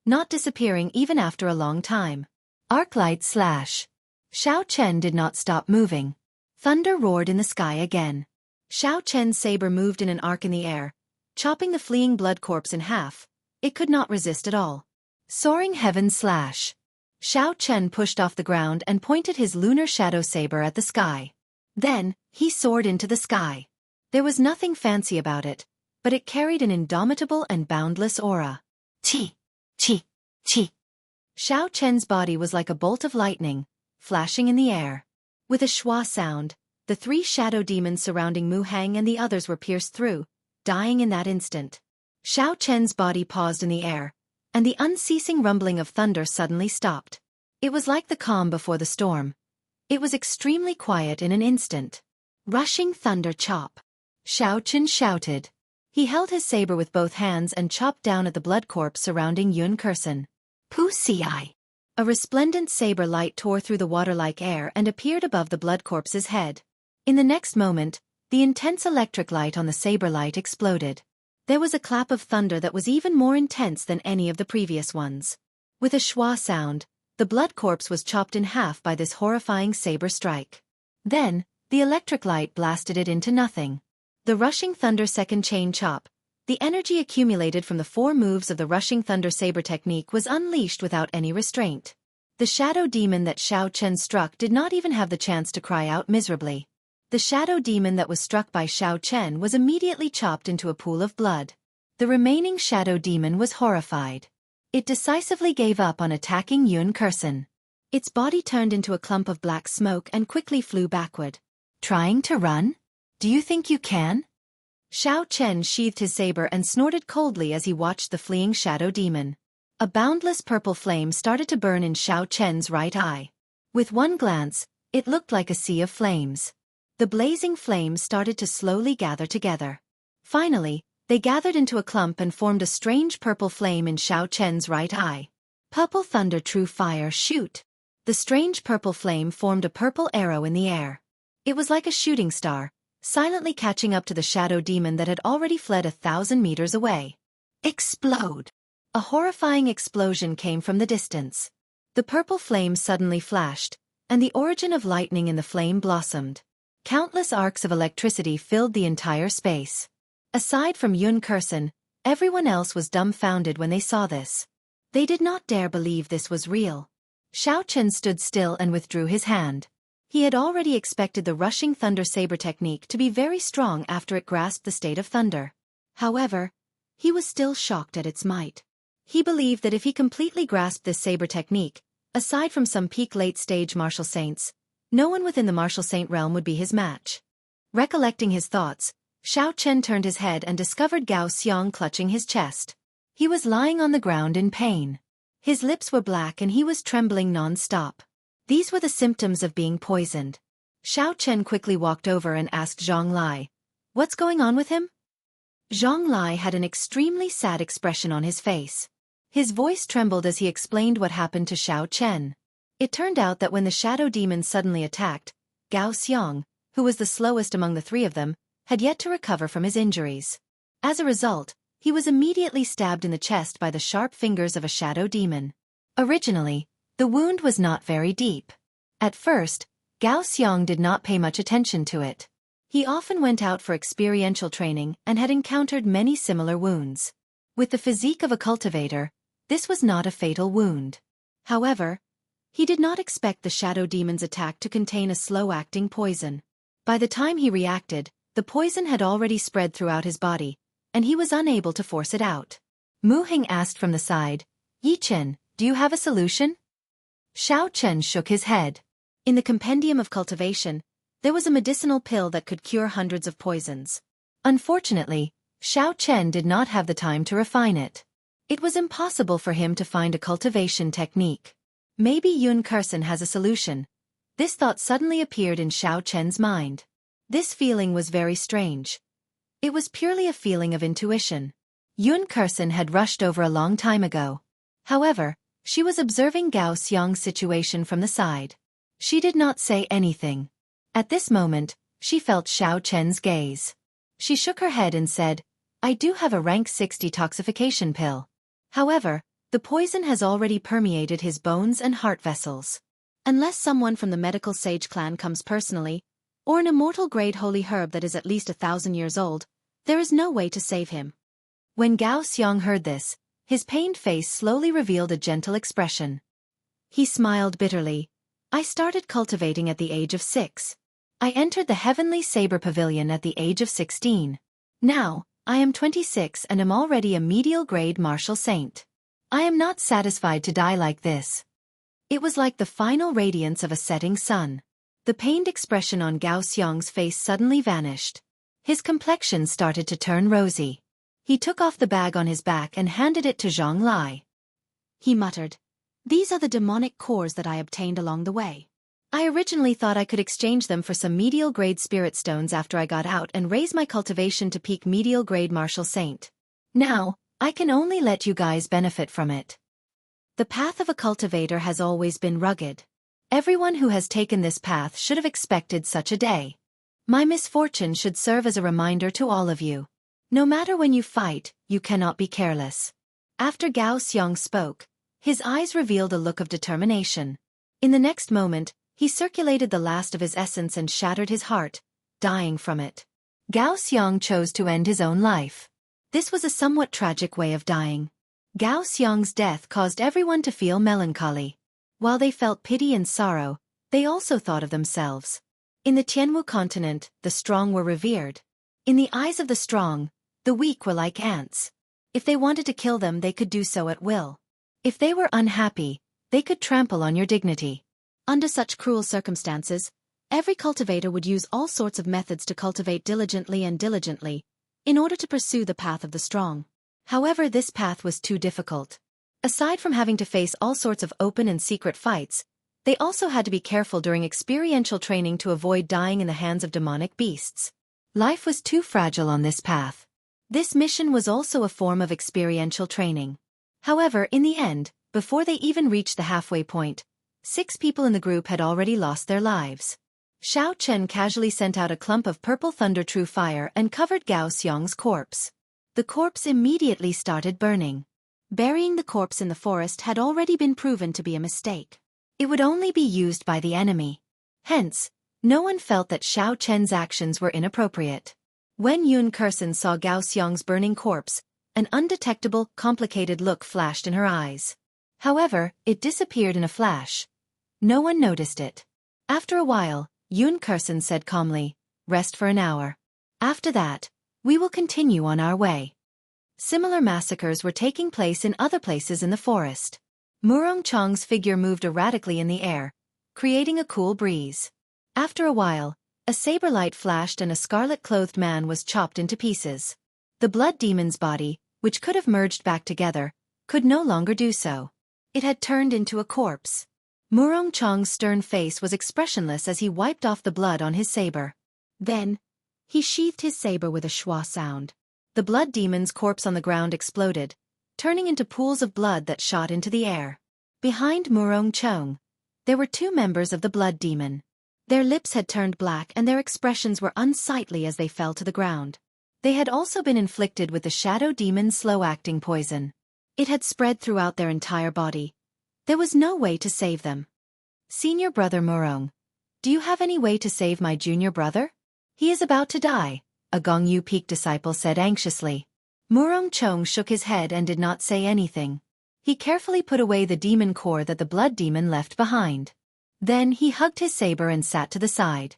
not disappearing even after a long time. Arclight slash. Xiao Chen did not stop moving. Thunder roared in the sky again. Xiao Chen's saber moved in an arc in the air, chopping the fleeing blood corpse in half. It could not resist at all. Soaring heaven slash. Xiao Chen pushed off the ground and pointed his lunar shadow saber at the sky. Then, he soared into the sky. There was nothing fancy about it, but it carried an indomitable and boundless aura. Chi, chi, chi. Xiao Chen's body was like a bolt of lightning, flashing in the air. With a schwa sound, the 3 shadow demons surrounding Mu Hang and the others were pierced through, dying in that instant. Xiao Chen's body paused in the air, and the unceasing rumbling of thunder suddenly stopped. It was like the calm before the storm. It was extremely quiet in an instant. Rushing thunder chop. Xiao Chen shouted. He held his saber with both hands and chopped down at the blood corpse surrounding Yun Kursen. Pu Ci. A resplendent saber light tore through the water-like air and appeared above the blood corpse's head. In the next moment, the intense electric light on the saber light exploded. There was a clap of thunder that was even more intense than any of the previous ones. With a schwa sound, The blood corpse was chopped in half by this horrifying saber strike. Then, the electric light blasted it into nothing. The rushing thunder second chain chop. The energy accumulated from the 4 moves of the rushing thunder saber technique was unleashed without any restraint. The shadow demon that Xiao Chen struck did not even have the chance to cry out miserably. The shadow demon that was struck by Xiao Chen was immediately chopped into a pool of blood. The remaining shadow demon was horrified. It decisively gave up on attacking Yun Kursen. Its body turned into a clump of black smoke and quickly flew backward. Trying to run? Do you think you can? Xiao Chen sheathed his saber and snorted coldly as he watched the fleeing shadow demon. A boundless purple flame started to burn in Xiao Chen's right eye. With one glance, it looked like a sea of flames. The blazing flames started to slowly gather together. Finally, they gathered into a clump and formed a strange purple flame in Xiao Chen's right eye. Purple thunder true fire shoot. The strange purple flame formed a purple arrow in the air. It was like a shooting star, silently catching up to the shadow demon that had already fled 1,000 meters away. Explode! A horrifying explosion came from the distance. The purple flame suddenly flashed, and the origin of lightning in the flame blossomed. Countless arcs of electricity filled the entire space. Aside from Yun Kursen, everyone else was dumbfounded when they saw this. They did not dare believe this was real. Xiao Chen stood still and withdrew his hand. He had already expected the rushing thunder saber technique to be very strong after it grasped the state of thunder. However, he was still shocked at its might. He believed that if he completely grasped this saber technique, aside from some peak late-stage martial saints, no one within the martial saint realm would be his match. Recollecting his thoughts, Xiao Chen turned his head and discovered Gao Xiang clutching his chest. He was lying on the ground in pain. His lips were black and he was trembling non-stop. These were the symptoms of being poisoned. Xiao Chen quickly walked over and asked Zhang Lai, "What's going on with him?" Zhang Lai had an extremely sad expression on his face. His voice trembled as he explained what happened to Xiao Chen. It turned out that when the shadow demon suddenly attacked, Gao Xiang, who was the slowest among the 3 of them, had yet to recover from his injuries. As a result, he was immediately stabbed in the chest by the sharp fingers of a shadow demon. Originally, the wound was not very deep. At first, Gao Xiang did not pay much attention to it. He often went out for experiential training and had encountered many similar wounds. With the physique of a cultivator, this was not a fatal wound. However, he did not expect the shadow demon's attack to contain a slow-acting poison. By the time he reacted, the poison had already spread throughout his body, and he was unable to force it out. Mu Hing asked from the side, "Yi Chen, do you have a solution?" Xiao Chen shook his head. In the Compendium of Cultivation, there was a medicinal pill that could cure hundreds of poisons. Unfortunately, Xiao Chen did not have the time to refine it. It was impossible for him to find a cultivation technique. Maybe Yun Kursen has a solution. This thought suddenly appeared in Xiao Chen's mind. This feeling was very strange. It was purely a feeling of intuition. Yun Kursen had rushed over a long time ago. However, she was observing Gao Xiang's situation from the side. She did not say anything. At this moment, she felt Xiao Chen's gaze. She shook her head and said, "I do have a rank 6 detoxification pill. However, the poison has already permeated his bones and heart vessels. Unless someone from the medical sage clan comes personally, or an immortal grade holy herb that is at least 1,000 years old, there is no way to save him." When Gao Xiang heard this, his pained face slowly revealed a gentle expression. He smiled bitterly. "I started cultivating at the age of 6. I entered the Heavenly Saber Pavilion at the age of 16. Now, I am 26 and am already a medial grade martial saint. I am not satisfied to die like this." It was like the final radiance of a setting sun. The pained expression on Gao Xiang's face suddenly vanished. His complexion started to turn rosy. He took off the bag on his back and handed it to Zhang Lai. He muttered, "These are the demonic cores that I obtained along the way. I originally thought I could exchange them for some medial grade spirit stones after I got out and raise my cultivation to peak medial grade martial saint. Now, I can only let you guys benefit from it." The path of a cultivator has always been rugged. Everyone who has taken this path should have expected such a day. My misfortune should serve as a reminder to all of you. No matter when you fight, you cannot be careless. After Gao Xiang spoke, His eyes revealed a look of determination. In the next moment, he circulated the last of his essence and shattered his heart, dying from it. Gao Xiang chose to end his own life. This was a somewhat tragic way of dying. Gao Xiang's death caused everyone to feel melancholy. While they felt pity and sorrow, they also thought of themselves. In the Tianwu continent, the strong were revered. In the eyes of the strong, the weak were like ants. If they wanted to kill them, they could do so at will. If they were unhappy, they could trample on your dignity. Under such cruel circumstances, every cultivator would use all sorts of methods to cultivate diligently in order to pursue the path of the strong. However, this path was too difficult. Aside from having to face all sorts of open and secret fights, they also had to be careful during experiential training to avoid dying in the hands of demonic beasts. Life was too fragile on this path. This mission was also a form of experiential training. However, in the end, before they even reached the halfway point, 6 people in the group had already lost their lives. Xiao Chen casually sent out a clump of purple thunder true fire and covered Gao Xiang's corpse. The corpse immediately started burning. Burying the corpse in the forest had already been proven to be a mistake. It would only be used by the enemy. Hence, no one felt that Xiao Chen's actions were inappropriate. When Yun Kursen saw Gao Xiang's burning corpse, an undetectable, complicated look flashed in her eyes. However, it disappeared in a flash. No one noticed it. After a while, Yun Kursen said calmly, "Rest for an hour. After that, we will continue on our way." Similar massacres were taking place in other places in the forest. Murong Chong's figure moved erratically in the air, creating a cool breeze. After a while, a saber light flashed and a scarlet-clothed man was chopped into pieces. The blood demon's body, which could have merged back together, could no longer do so. It had turned into a corpse. Murong Chong's stern face was expressionless as he wiped off the blood on his saber. Then, he sheathed his saber with a schwa sound. The blood demon's corpse on the ground exploded, turning into pools of blood that shot into the air. Behind Murong Chong, there were 2 members of the blood demon. Their lips had turned black and their expressions were unsightly as they fell to the ground. They had also been inflicted with the shadow demon's slow-acting poison. It had spread throughout their entire body. There was no way to save them. "Senior brother Murong, do you have any way to save my junior brother? He is about to die," a Gongyu Peak disciple said anxiously. Murong Chong shook his head and did not say anything. He carefully put away the demon core that the blood demon left behind. Then he hugged his saber and sat to the side.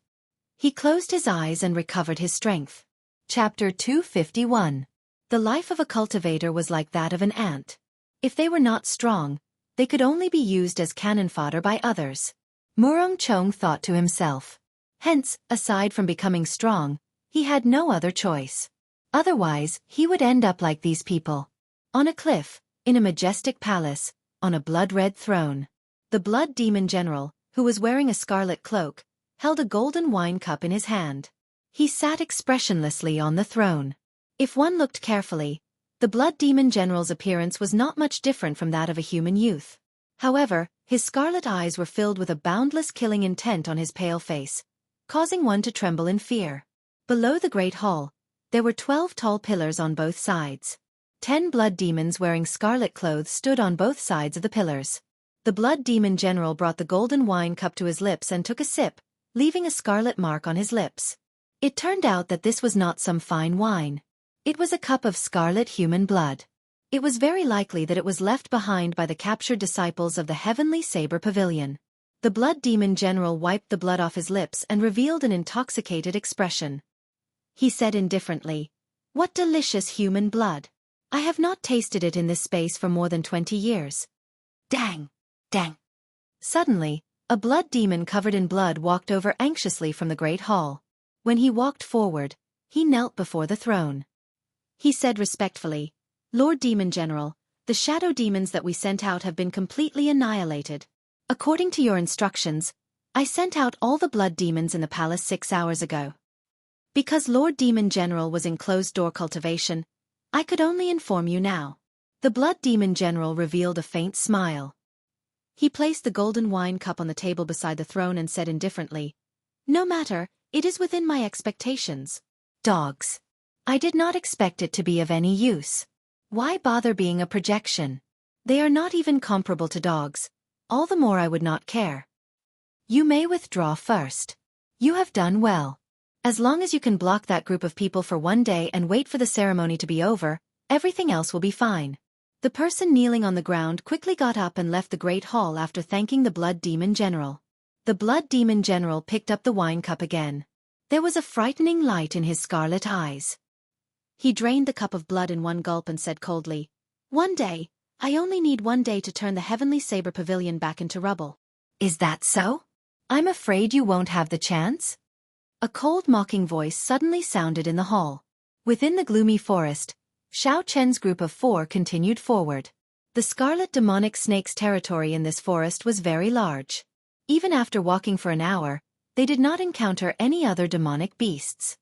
He closed his eyes and recovered his strength. Chapter 251. The life of a cultivator was like that of an ant. If they were not strong, they could only be used as cannon fodder by others. Murong Chong thought to himself. Hence, aside from becoming strong, he had no other choice. Otherwise, he would end up like these people. On a cliff, in a majestic palace, on a blood-red throne. The blood demon general, who was wearing a scarlet cloak, held a golden wine cup in his hand. He sat expressionlessly on the throne. If one looked carefully, the blood demon general's appearance was not much different from that of a human youth. However, his scarlet eyes were filled with a boundless killing intent on his pale face, causing one to tremble in fear. Below the great hall, there were 12 tall pillars on both sides. 10 blood demons wearing scarlet clothes stood on both sides of the pillars. The blood demon general brought the golden wine cup to his lips and took a sip, leaving a scarlet mark on his lips. It turned out that this was not some fine wine. It was a cup of scarlet human blood. It was very likely that it was left behind by the captured disciples of the Heavenly Saber Pavilion. The blood demon general wiped the blood off his lips and revealed an intoxicated expression. He said indifferently, "What delicious human blood. I have not tasted it in this space for more than 20 years. Dang! Dang!" Suddenly, a blood demon covered in blood walked over anxiously from the great hall. When he walked forward, he knelt before the throne. He said respectfully, "Lord Demon General, the shadow demons that we sent out have been completely annihilated. According to your instructions, I sent out all the blood demons in the palace 6 hours ago. Because Lord Demon General was in closed-door cultivation, I could only inform you now." The blood demon general revealed a faint smile. He placed the golden wine cup on the table beside the throne and said indifferently, "No matter, it is within my expectations. Dogs. I did not expect it to be of any use. Why bother being a projection? They are not even comparable to dogs. All the more I would not care. You may withdraw first. You have done well. As long as you can block that group of people for one day and wait for the ceremony to be over, everything else will be fine. The person kneeling on the ground quickly got up and left the Great Hall after thanking the Blood Demon General. The Blood Demon General picked up the wine cup again. There was a frightening light in his scarlet eyes. He drained the cup of blood in one gulp and said coldly, "One day, I only need one day to turn the Heavenly Saber Pavilion back into rubble." "Is that so? I'm afraid you won't have the chance." A cold mocking voice suddenly sounded in the hall. Within the gloomy forest, Xiao Chen's group of 4 continued forward. The scarlet demonic snake's territory in this forest was very large. Even after walking for an hour, they did not encounter any other demonic beasts.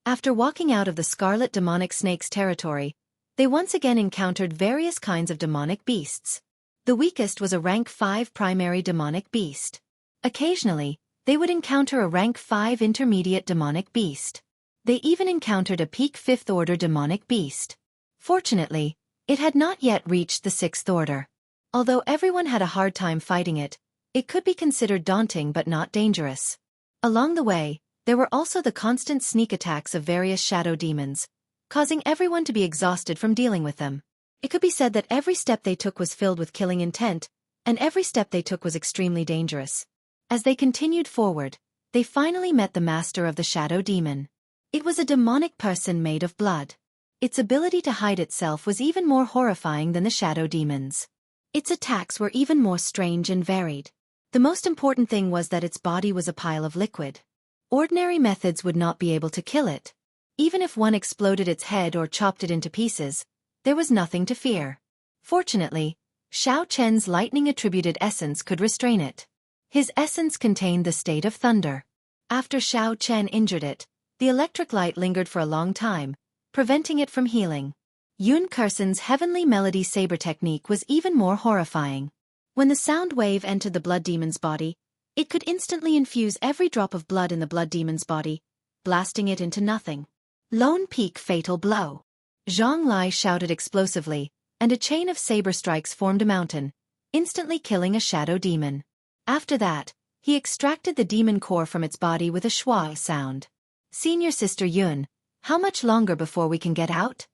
After walking out of the scarlet demonic snake's territory, they once again encountered various kinds of demonic beasts. The weakest was a rank 5 primary demonic beast. Occasionally, they would encounter a rank 5 intermediate demonic beast. They even encountered a peak 5th order demonic beast. Fortunately, it had not yet reached the 6th order. Although everyone had a hard time fighting it, it could be considered daunting but not dangerous. Along the way, there were also the constant sneak attacks of various shadow demons, causing everyone to be exhausted from dealing with them. It could be said that every step they took was filled with killing intent, and every step they took was extremely dangerous. As they continued forward, they finally met the master of the shadow demon. It was a demonic person made of blood. Its ability to hide itself was even more horrifying than the shadow demons. Its attacks were even more strange and varied. The most important thing was that its body was a pile of liquid. Ordinary methods would not be able to kill it. Even if one exploded its head or chopped it into pieces, there was nothing to fear. Fortunately, Xiao Chen's lightning-attributed essence could restrain it. His essence contained the state of thunder. After Xiao Chen injured it, the electric light lingered for a long time, preventing it from healing. Yun Kursen's heavenly melody saber technique was even more horrifying. When the sound wave entered the blood demon's body, it could instantly infuse every drop of blood in the blood demon's body, blasting it into nothing. Lone Peak fatal blow. Zhang Lai shouted explosively, and a chain of saber strikes formed a mountain, instantly killing a shadow demon. After that, he extracted the demon core from its body with a schwa sound. "Senior Sister Yun, how much longer before we can get out?"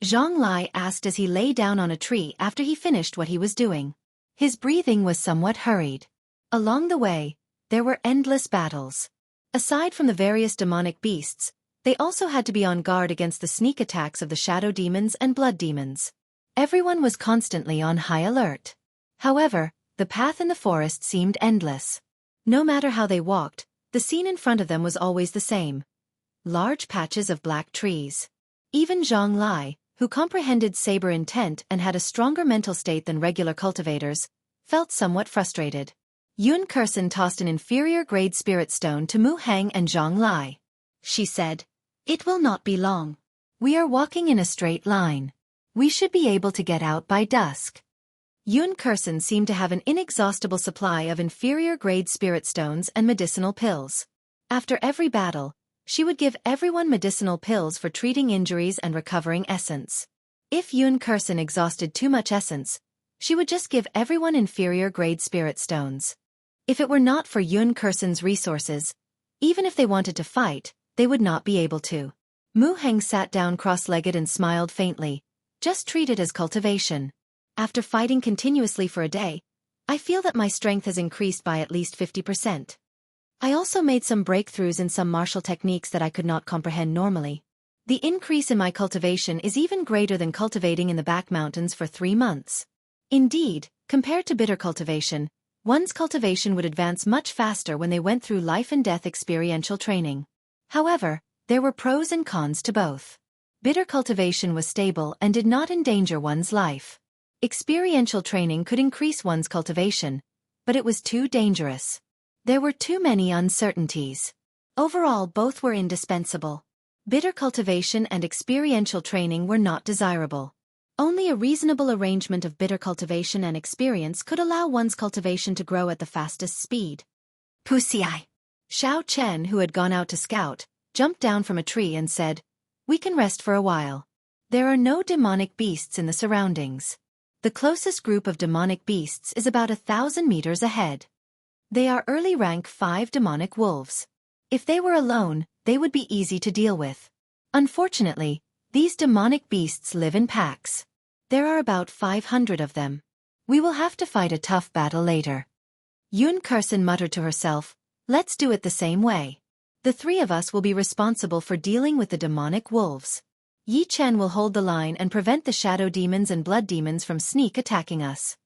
Zhang Lai asked as he lay down on a tree after he finished what he was doing. His breathing was somewhat hurried. Along the way, there were endless battles. Aside from the various demonic beasts, they also had to be on guard against the sneak attacks of the shadow demons and blood demons. Everyone was constantly on high alert. However, the path in the forest seemed endless. No matter how they walked, the scene in front of them was always the same. Large patches of black trees. Even Zhang Lai, who comprehended saber intent and had a stronger mental state than regular cultivators, felt somewhat frustrated. Yun Kursen tossed an inferior-grade spirit stone to Mu Heng and Zhang Lai. She said, "It will not be long. We are walking in a straight line. We should be able to get out by dusk." Yun Kursen seemed to have an inexhaustible supply of inferior-grade spirit stones and medicinal pills. After every battle, she would give everyone medicinal pills for treating injuries and recovering essence. If Yun Kursen exhausted too much essence, she would just give everyone inferior-grade spirit stones. If it were not for Yun Kursen's resources, even if they wanted to fight, they would not be able to. Mu Heng sat down cross-legged and smiled faintly. "Just treat it as cultivation. After fighting continuously for a day, I feel that my strength has increased by at least 50%. I also made some breakthroughs in some martial techniques that I could not comprehend normally. The increase in my cultivation is even greater than cultivating in the back mountains for 3 months. Indeed, compared to bitter cultivation, one's cultivation would advance much faster when they went through life and death experiential training. However, there were pros and cons to both. Bitter cultivation was stable and did not endanger one's life. Experiential training could increase one's cultivation, but it was too dangerous. There were too many uncertainties. Overall, both were indispensable. Bitter cultivation and experiential training were not desirable. Only a reasonable arrangement of bitter cultivation and experience could allow one's cultivation to grow at the fastest speed. "Pusiai." Xiao Chen, who had gone out to scout, jumped down from a tree and said, "We can rest for a while. There are no demonic beasts in the surroundings." The closest group of demonic beasts is about 1,000 meters ahead. They are early rank 5 demonic wolves. If they were alone, they would be easy to deal with. Unfortunately, these demonic beasts live in packs. There are about 500 of them. We will have to fight a tough battle later. Yun Kursen muttered to herself, let's do it the same way. The 3 of us will be responsible for dealing with the demonic wolves. Yi Chen will hold the line and prevent the shadow demons and blood demons from sneak attacking us.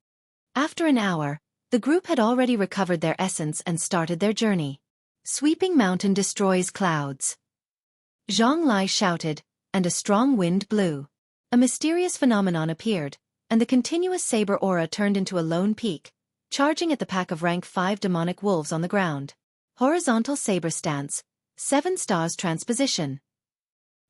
After an hour, the group had already recovered their essence and started their journey. Sweeping mountain destroys clouds. Zhang Lai shouted, and a strong wind blew. A mysterious phenomenon appeared, and the continuous saber aura turned into a lone peak, charging at the pack of rank 5 demonic wolves on the ground. Horizontal saber stance, 7 stars transposition.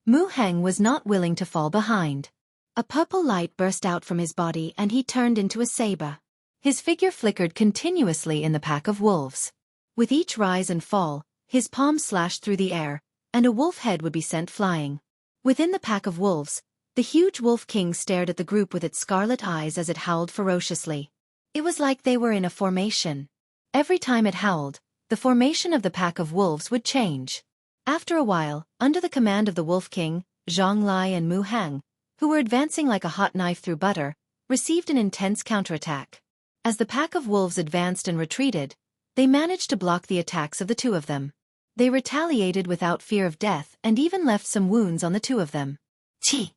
Mu Heng was not willing to fall behind. A purple light burst out from his body and he turned into a saber. His figure flickered continuously in the pack of wolves. With each rise and fall, his palm slashed through the air, and a wolf head would be sent flying. Within the pack of wolves, the huge wolf king stared at the group with its scarlet eyes as it howled ferociously. It was like they were in a formation. Every time it howled, the formation of the pack of wolves would change. After a while, under the command of the Wolf King, Zhang Lai and Mu Heng, who were advancing like a hot knife through butter, received an intense counterattack. As the pack of wolves advanced and retreated, they managed to block the attacks of the 2 of them. They retaliated without fear of death and even left some wounds on the 2 of them. Chi!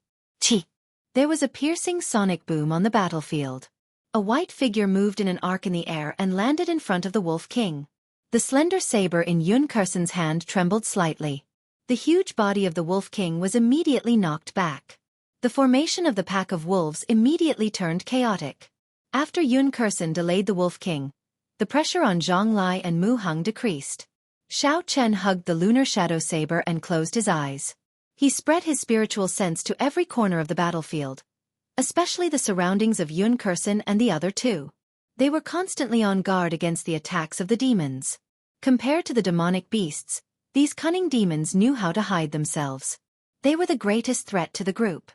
Chi! There was a piercing sonic boom on the battlefield. A white figure moved in an arc in the air and landed in front of the Wolf King. The slender saber in Yun Kursen's hand trembled slightly. The huge body of the Wolf King was immediately knocked back. The formation of the pack of wolves immediately turned chaotic. After Yun Kursen delayed the Wolf King, the pressure on Zhang Lai and Mu Heng decreased. Xiao Chen hugged the lunar shadow saber and closed his eyes. He spread his spiritual sense to every corner of the battlefield, especially the surroundings of Yun Kursen and the other 2. They were constantly on guard against the attacks of the demons. Compared to the demonic beasts, these cunning demons knew how to hide themselves. They were the greatest threat to the group.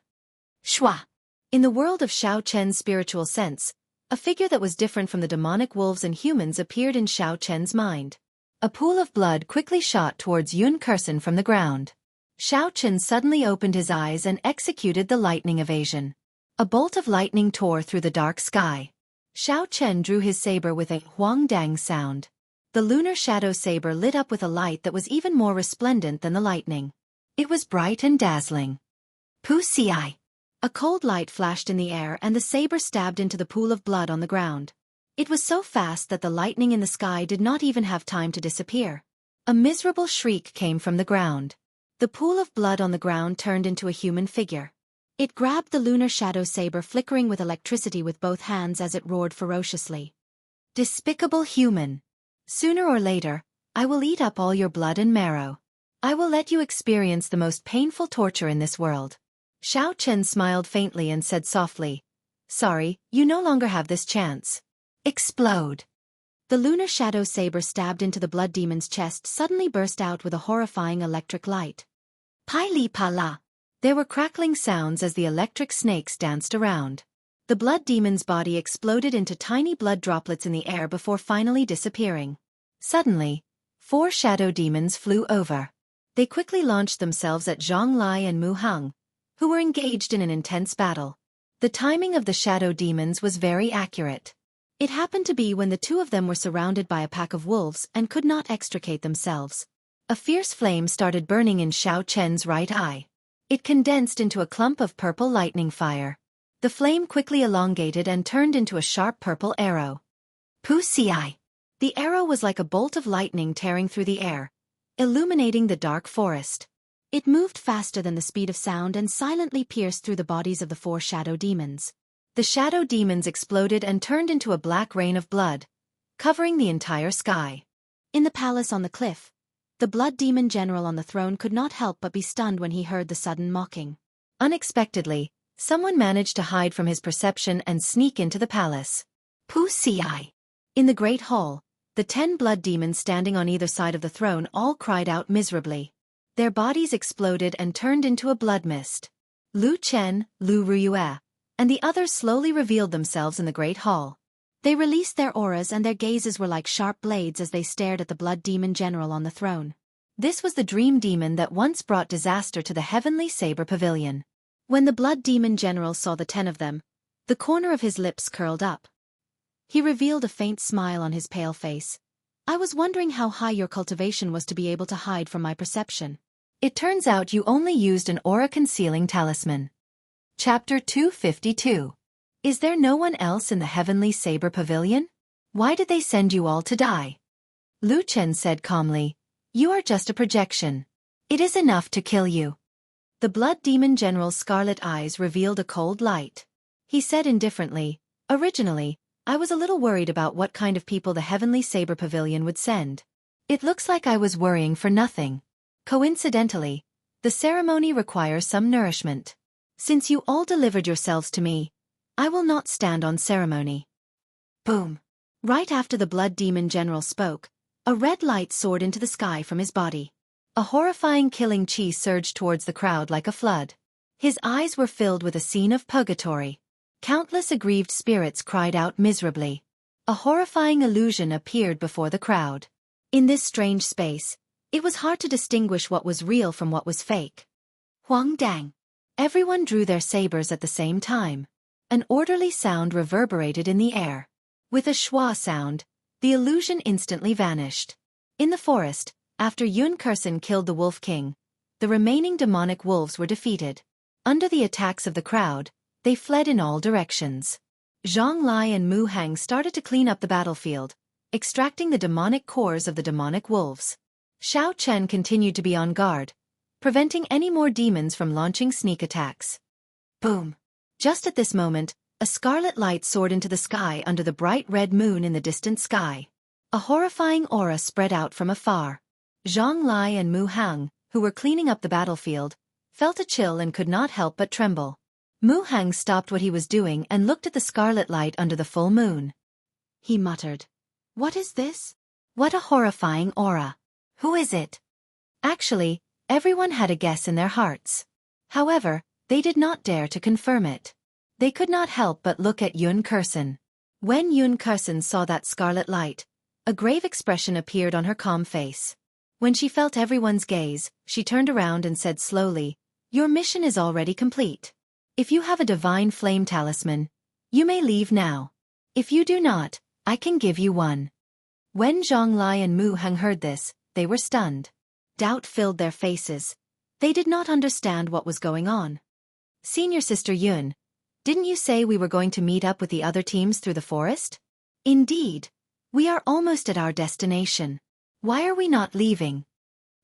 Shua! In the world of Xiao Chen's spiritual sense, a figure that was different from the demonic wolves and humans appeared in Xiao Chen's mind. A pool of blood quickly shot towards Yun Kursen from the ground. Xiao Chen suddenly opened his eyes and executed the lightning evasion. A bolt of lightning tore through the dark sky. Xiao Chen drew his saber with a huang-dang sound. The lunar shadow saber lit up with a light that was even more resplendent than the lightning. It was bright and dazzling. Pu-ci! A cold light flashed in the air and the saber stabbed into the pool of blood on the ground. It was so fast that the lightning in the sky did not even have time to disappear. A miserable shriek came from the ground. The pool of blood on the ground turned into a human figure. It grabbed the lunar shadow saber flickering with electricity with both hands as it roared ferociously. Despicable human! Sooner or later, I will eat up all your blood and marrow. I will let you experience the most painful torture in this world. Xiao Chen smiled faintly and said softly, sorry, you no longer have this chance. Explode! The lunar shadow saber stabbed into the blood demon's chest suddenly burst out with a horrifying electric light. Pai li pa la! There were crackling sounds as the electric snakes danced around. The blood demon's body exploded into tiny blood droplets in the air before finally disappearing. Suddenly, 4 shadow demons flew over. They quickly launched themselves at Zhang Lai and Mu Heng, who were engaged in an intense battle. The timing of the shadow demons was very accurate. It happened to be when the 2 of them were surrounded by a pack of wolves and could not extricate themselves. A fierce flame started burning in Xiao Chen's right eye. It condensed into a clump of purple lightning fire. The flame quickly elongated and turned into a sharp purple arrow. Pu-ci! The arrow was like a bolt of lightning tearing through the air, illuminating the dark forest. It moved faster than the speed of sound and silently pierced through the bodies of the 4 shadow demons. The shadow demons exploded and turned into a black rain of blood, covering the entire sky. In the palace on the cliff, the blood demon general on the throne could not help but be stunned when he heard the sudden mocking. Unexpectedly, someone managed to hide from his perception and sneak into the palace. Pu-ci! In the great hall, the 10 blood demons standing on either side of the throne all cried out miserably. Their bodies exploded and turned into a blood mist. Lu Chen, Lu Ruyue, and the others slowly revealed themselves in the great hall. They released their auras and their gazes were like sharp blades as they stared at the blood demon general on the throne. This was the dream demon that once brought disaster to the heavenly saber pavilion. When the blood demon general saw the 10 of them, the corner of his lips curled up. He revealed a faint smile on his pale face. I was wondering how high your cultivation was to be able to hide from my perception. It turns out you only used an aura-concealing talisman. Chapter 252. Is there no one else in the heavenly saber pavilion? Why did they send you all to die? Lu Chen said calmly, you are just a projection. It is enough to kill you. The blood demon general's scarlet eyes revealed a cold light. He said indifferently, originally, I was a little worried about what kind of people the heavenly saber pavilion would send. It looks like I was worrying for nothing. Coincidentally, the ceremony requires some nourishment. Since you all delivered yourselves to me, I will not stand on ceremony. Boom. Right after the blood demon general spoke, a red light soared into the sky from his body. A horrifying killing chi surged towards the crowd like a flood. His eyes were filled with a scene of purgatory. Countless aggrieved spirits cried out miserably. A horrifying illusion appeared before the crowd. In this strange space, it was hard to distinguish what was real from what was fake. Huang Dang. Everyone drew their sabers at the same time. An orderly sound reverberated in the air. With a schwa sound, the illusion instantly vanished. In the forest, after Yun Kursen killed the Wolf King, the remaining demonic wolves were defeated. Under the attacks of the crowd, they fled in all directions. Zhang Lai and Mu Hang started to clean up the battlefield, extracting the demonic cores of the demonic wolves. Xiao Chen continued to be on guard, preventing any more demons from launching sneak attacks. Boom! Just at this moment, a scarlet light soared into the sky under the bright red moon in the distant sky. A horrifying aura spread out from afar. Zhang Lai and Mu Hang, who were cleaning up the battlefield, felt a chill and could not help but tremble. Mu Hang stopped what he was doing and looked at the scarlet light under the full moon. He muttered, "What is this? What a horrifying aura. Who is it?" Actually, everyone had a guess in their hearts. However, they did not dare to confirm it. They could not help but look at Yun Kursen. When Yun Kursen saw that scarlet light, a grave expression appeared on her calm face. When she felt everyone's gaze, she turned around and said slowly, "Your mission is already complete. If you have a divine flame talisman, you may leave now. If you do not, I can give you one." When Zhang Lai and Mu Hang heard this, they were stunned. Doubt filled their faces. They did not understand what was going on. "Senior Sister Yun, didn't you say we were going to meet up with the other teams through the forest?" "Indeed. We are almost at our destination. Why are we not leaving?"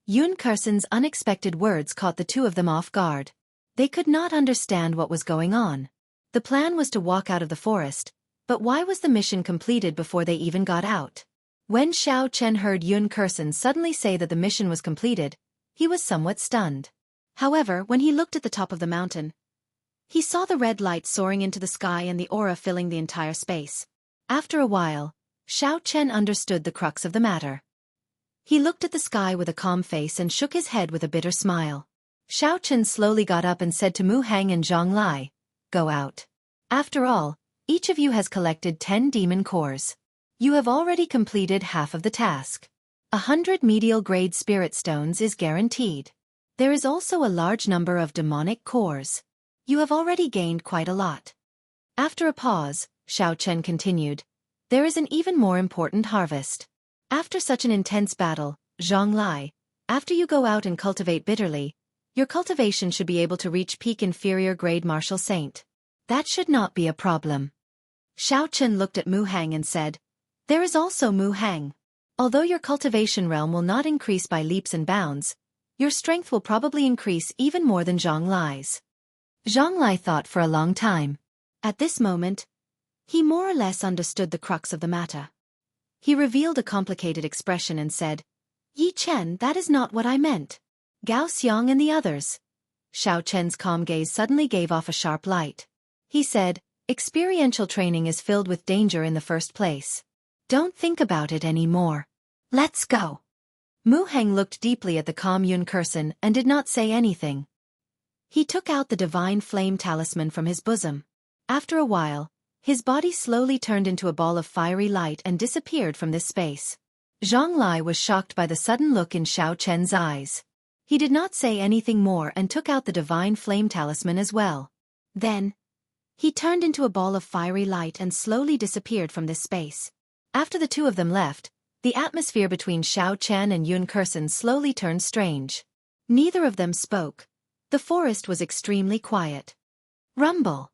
Yun Kursen's unexpected words caught the two of them off guard. They could not understand what was going on. The plan was to walk out of the forest, but why was the mission completed before they even got out? When Xiao Chen heard Yun Kursen suddenly say that the mission was completed, he was somewhat stunned. However, when he looked at the top of the mountain, he saw the red light soaring into the sky and the aura filling the entire space. After a while, Xiao Chen understood the crux of the matter. He looked at the sky with a calm face and shook his head with a bitter smile. Xiao Chen slowly got up and said to Mu Hang and Zhang Lai, "Go out. After all, each of you has collected 10 demon cores. You have already completed half of the task. 100 medial grade spirit stones is guaranteed. There is also a large number of demonic cores. You have already gained quite a lot." After a pause, Xiao Chen continued, "There is an even more important harvest. After such an intense battle, Zhang Lai, after you go out and cultivate bitterly, your cultivation should be able to reach peak inferior grade martial saint. That should not be a problem." Xiao Chen looked at Mu Hang and said, "There is also Mu Hang. Although your cultivation realm will not increase by leaps and bounds, your strength will probably increase even more than Zhang Lai's." Zhang Lai thought for a long time. At this moment, he more or less understood the crux of the matter. He revealed a complicated expression and said, "Yi Chen, that is not what I meant. Gao Xiang and the others." Xiao Chen's calm gaze suddenly gave off a sharp light. He said, "Experiential training is filled with danger in the first place. Don't think about it anymore. Let's go." Mu Hang looked deeply at the calm Yun Kursen and did not say anything. He took out the divine flame talisman from his bosom. After a while, his body slowly turned into a ball of fiery light and disappeared from this space. Zhang Lai was shocked by the sudden look in Xiao Chen's eyes. He did not say anything more and took out the divine flame talisman as well. Then, he turned into a ball of fiery light and slowly disappeared from this space. After the two of them left, the atmosphere between Xiao Chen and Yun Kursen slowly turned strange. Neither of them spoke. The forest was extremely quiet. Rumble.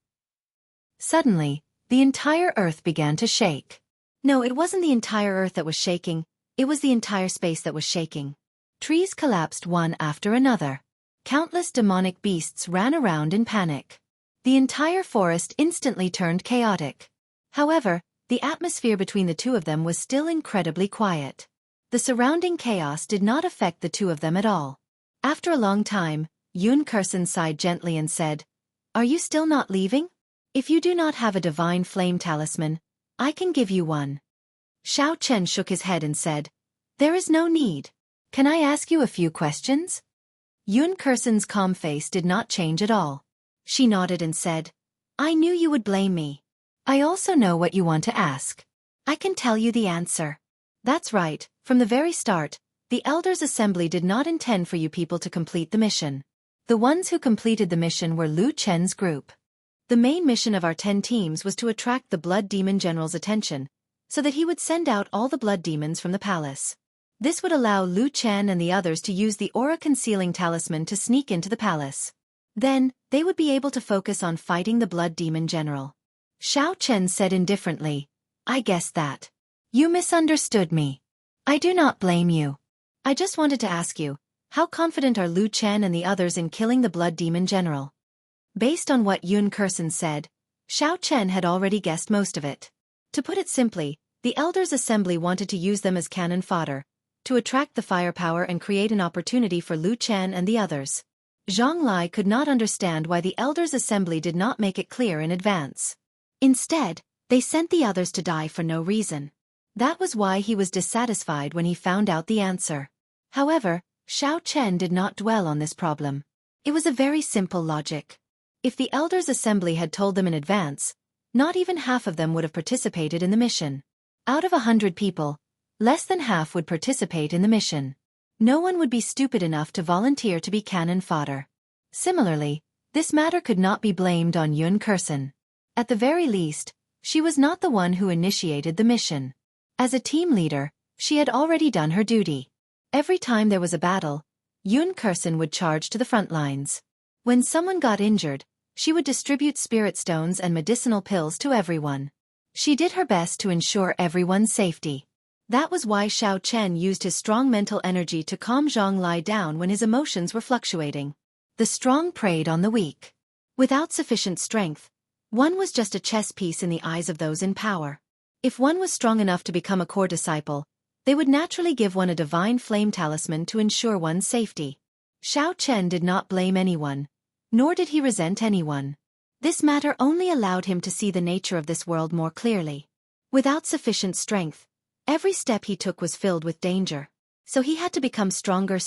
Suddenly, the entire earth began to shake. No, it wasn't the entire earth that was shaking, it was the entire space that was shaking. Trees collapsed one after another. Countless demonic beasts ran around in panic. The entire forest instantly turned chaotic. However, the atmosphere between the two of them was still incredibly quiet. The surrounding chaos did not affect the two of them at all. After a long time, Yun Kursen sighed gently and said, "Are you still not leaving? If you do not have a divine flame talisman, I can give you one." Xiao Chen shook his head and said, "There is no need. Can I ask you a few questions?" Yun Kursen's calm face did not change at all. She nodded and said, "I knew you would blame me. I also know what you want to ask. I can tell you the answer." "That's right, from the very start, the Elders' Assembly did not intend for you people to complete the mission. The ones who completed the mission were Lu Chen's group. The main mission of our 10 teams was to attract the Blood Demon General's attention, so that he would send out all the blood demons from the palace. This would allow Lu Chen and the others to use the aura concealing talisman to sneak into the palace. Then, they would be able to focus on fighting the Blood Demon General." Xiao Chen said indifferently, "I guessed that. You misunderstood me. I do not blame you. I just wanted to ask you, how confident are Lu Chen and the others in killing the Blood Demon General?" Based on what Yun Kursen said, Xiao Chen had already guessed most of it. To put it simply, the Elders' Assembly wanted to use them as cannon fodder, to attract the firepower and create an opportunity for Lu Chen and the others. Zhang Lai could not understand why the Elders' Assembly did not make it clear in advance. Instead, they sent the others to die for no reason. That was why he was dissatisfied when he found out the answer. However, Xiao Chen did not dwell on this problem. It was a very simple logic. If the Elders' Assembly had told them in advance, not even half of them would have participated in the mission. Out of 100 people, less than half would participate in the mission. No one would be stupid enough to volunteer to be cannon fodder. Similarly, this matter could not be blamed on Yun Kursen. At the very least, she was not the one who initiated the mission. As a team leader, she had already done her duty. Every time there was a battle, Yun Kursen would charge to the front lines. When someone got injured, she would distribute spirit stones and medicinal pills to everyone. She did her best to ensure everyone's safety. That was why Xiao Chen used his strong mental energy to calm Zhang Lai down when his emotions were fluctuating. The strong preyed on the weak. Without sufficient strength, one was just a chess piece in the eyes of those in power. If one was strong enough to become a core disciple, they would naturally give one a divine flame talisman to ensure one's safety. Xiao Chen did not blame anyone, nor did he resent anyone. This matter only allowed him to see the nature of this world more clearly. Without sufficient strength, every step he took was filled with danger. So he had to become stronger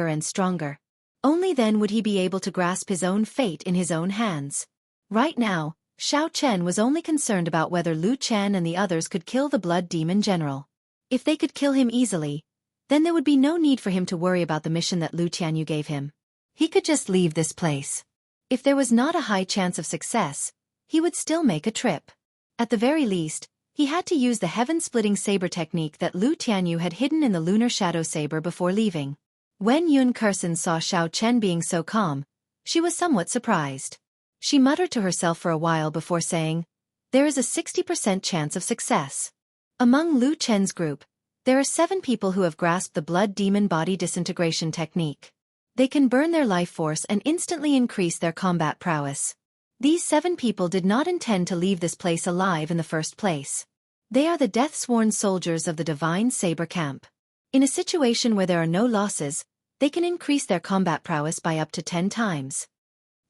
and stronger. Only then would he be able to grasp his own fate in his own hands. Right now, Xiao Chen was only concerned about whether Lu Chen and the others could kill the Blood Demon General. If they could kill him easily, then there would be no need for him to worry about the mission that Lu Tianyu gave him. He could just leave this place. If there was not a high chance of success, he would still make a trip. At the very least, he had to use the heaven-splitting saber technique that Lu Tianyu had hidden in the lunar shadow saber before leaving. When Yun Kursen saw Xiao Chen being so calm, she was somewhat surprised. She muttered to herself for a while before saying, "There is a 60% chance of success." Among Lu Chen's group, there are 7 people who have grasped the blood demon body disintegration technique. They can burn their life force and instantly increase their combat prowess. These 7 people did not intend to leave this place alive in the first place. They are the death-sworn soldiers of the Divine Saber Camp. In a situation where there are no losses, they can increase their combat prowess by up to 10 times.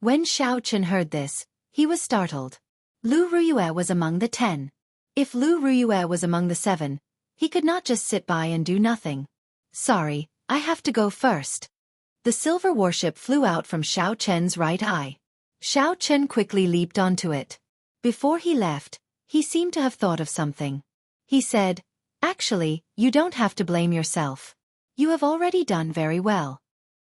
When Xiao Chen heard this, he was startled. Lu Ruyue was among the 10. If Lu Ruyue was among the 7, he could not just sit by and do nothing. "Sorry, I have to go first." The silver warship flew out from Xiao Chen's right eye. Xiao Chen quickly leaped onto it. Before he left, he seemed to have thought of something. He said, "Actually, you don't have to blame yourself. You have already done very well."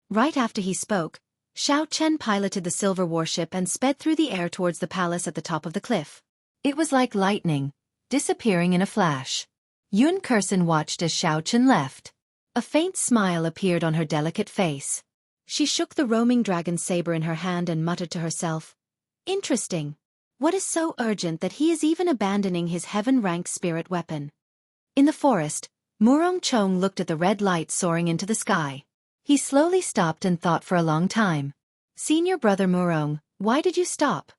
Right after he spoke, Xiao Chen piloted the silver warship and sped through the air towards the palace at the top of the cliff. It was like lightning, disappearing in a flash. Yun Kursin watched as Xiao Chen left. A faint smile appeared on her delicate face. She shook the roaming dragon saber in her hand and muttered to herself, "Interesting. What is so urgent that he is even abandoning his heaven-ranked spirit weapon?" In the forest, Murong Chong looked at the red light soaring into the sky. He slowly stopped and thought for a long time. "Senior brother Murong, why did you stop?"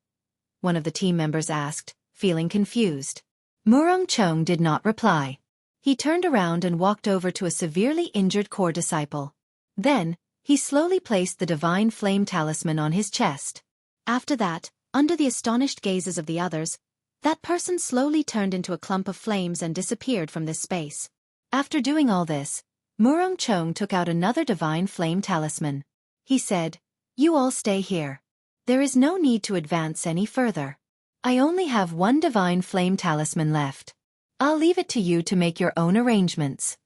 one of the team members asked, feeling confused. Murong Chong did not reply. He turned around and walked over to a severely injured core disciple. Then, he slowly placed the divine flame talisman on his chest. After that, under the astonished gazes of the others, that person slowly turned into a clump of flames and disappeared from this space. After doing all this, Murong Chong took out another divine flame talisman. He said, "You all stay here. There is no need to advance any further. I only have one divine flame talisman left. I'll leave it to you to make your own arrangements."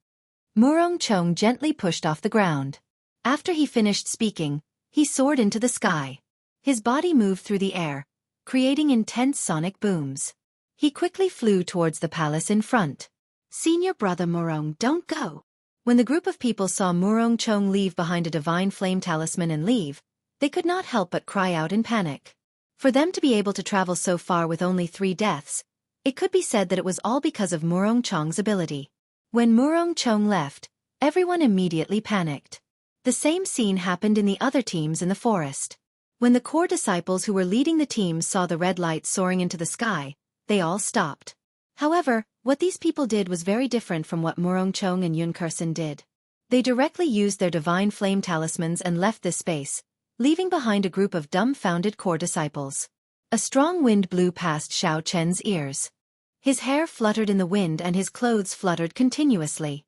Murong Chong gently pushed off the ground. After he finished speaking, he soared into the sky. His body moved through the air, creating intense sonic booms. He quickly flew towards the palace in front. "Senior brother Murong, don't go." When the group of people saw Murong Chong leave behind a divine flame talisman and leave, they could not help but cry out in panic. For them to be able to travel so far with only 3 deaths, it could be said that it was all because of Murong Chong's ability. When Murong Chong left, everyone immediately panicked. The same scene happened in the other teams in the forest. When the core disciples who were leading the teams saw the red light soaring into the sky, they all stopped. However, what these people did was very different from what Murong Chong and Yun Kursin did. They directly used their divine flame talismans and left this space, leaving behind a group of dumbfounded core disciples. A strong wind blew past Xiao Chen's ears. His hair fluttered in the wind and his clothes fluttered continuously.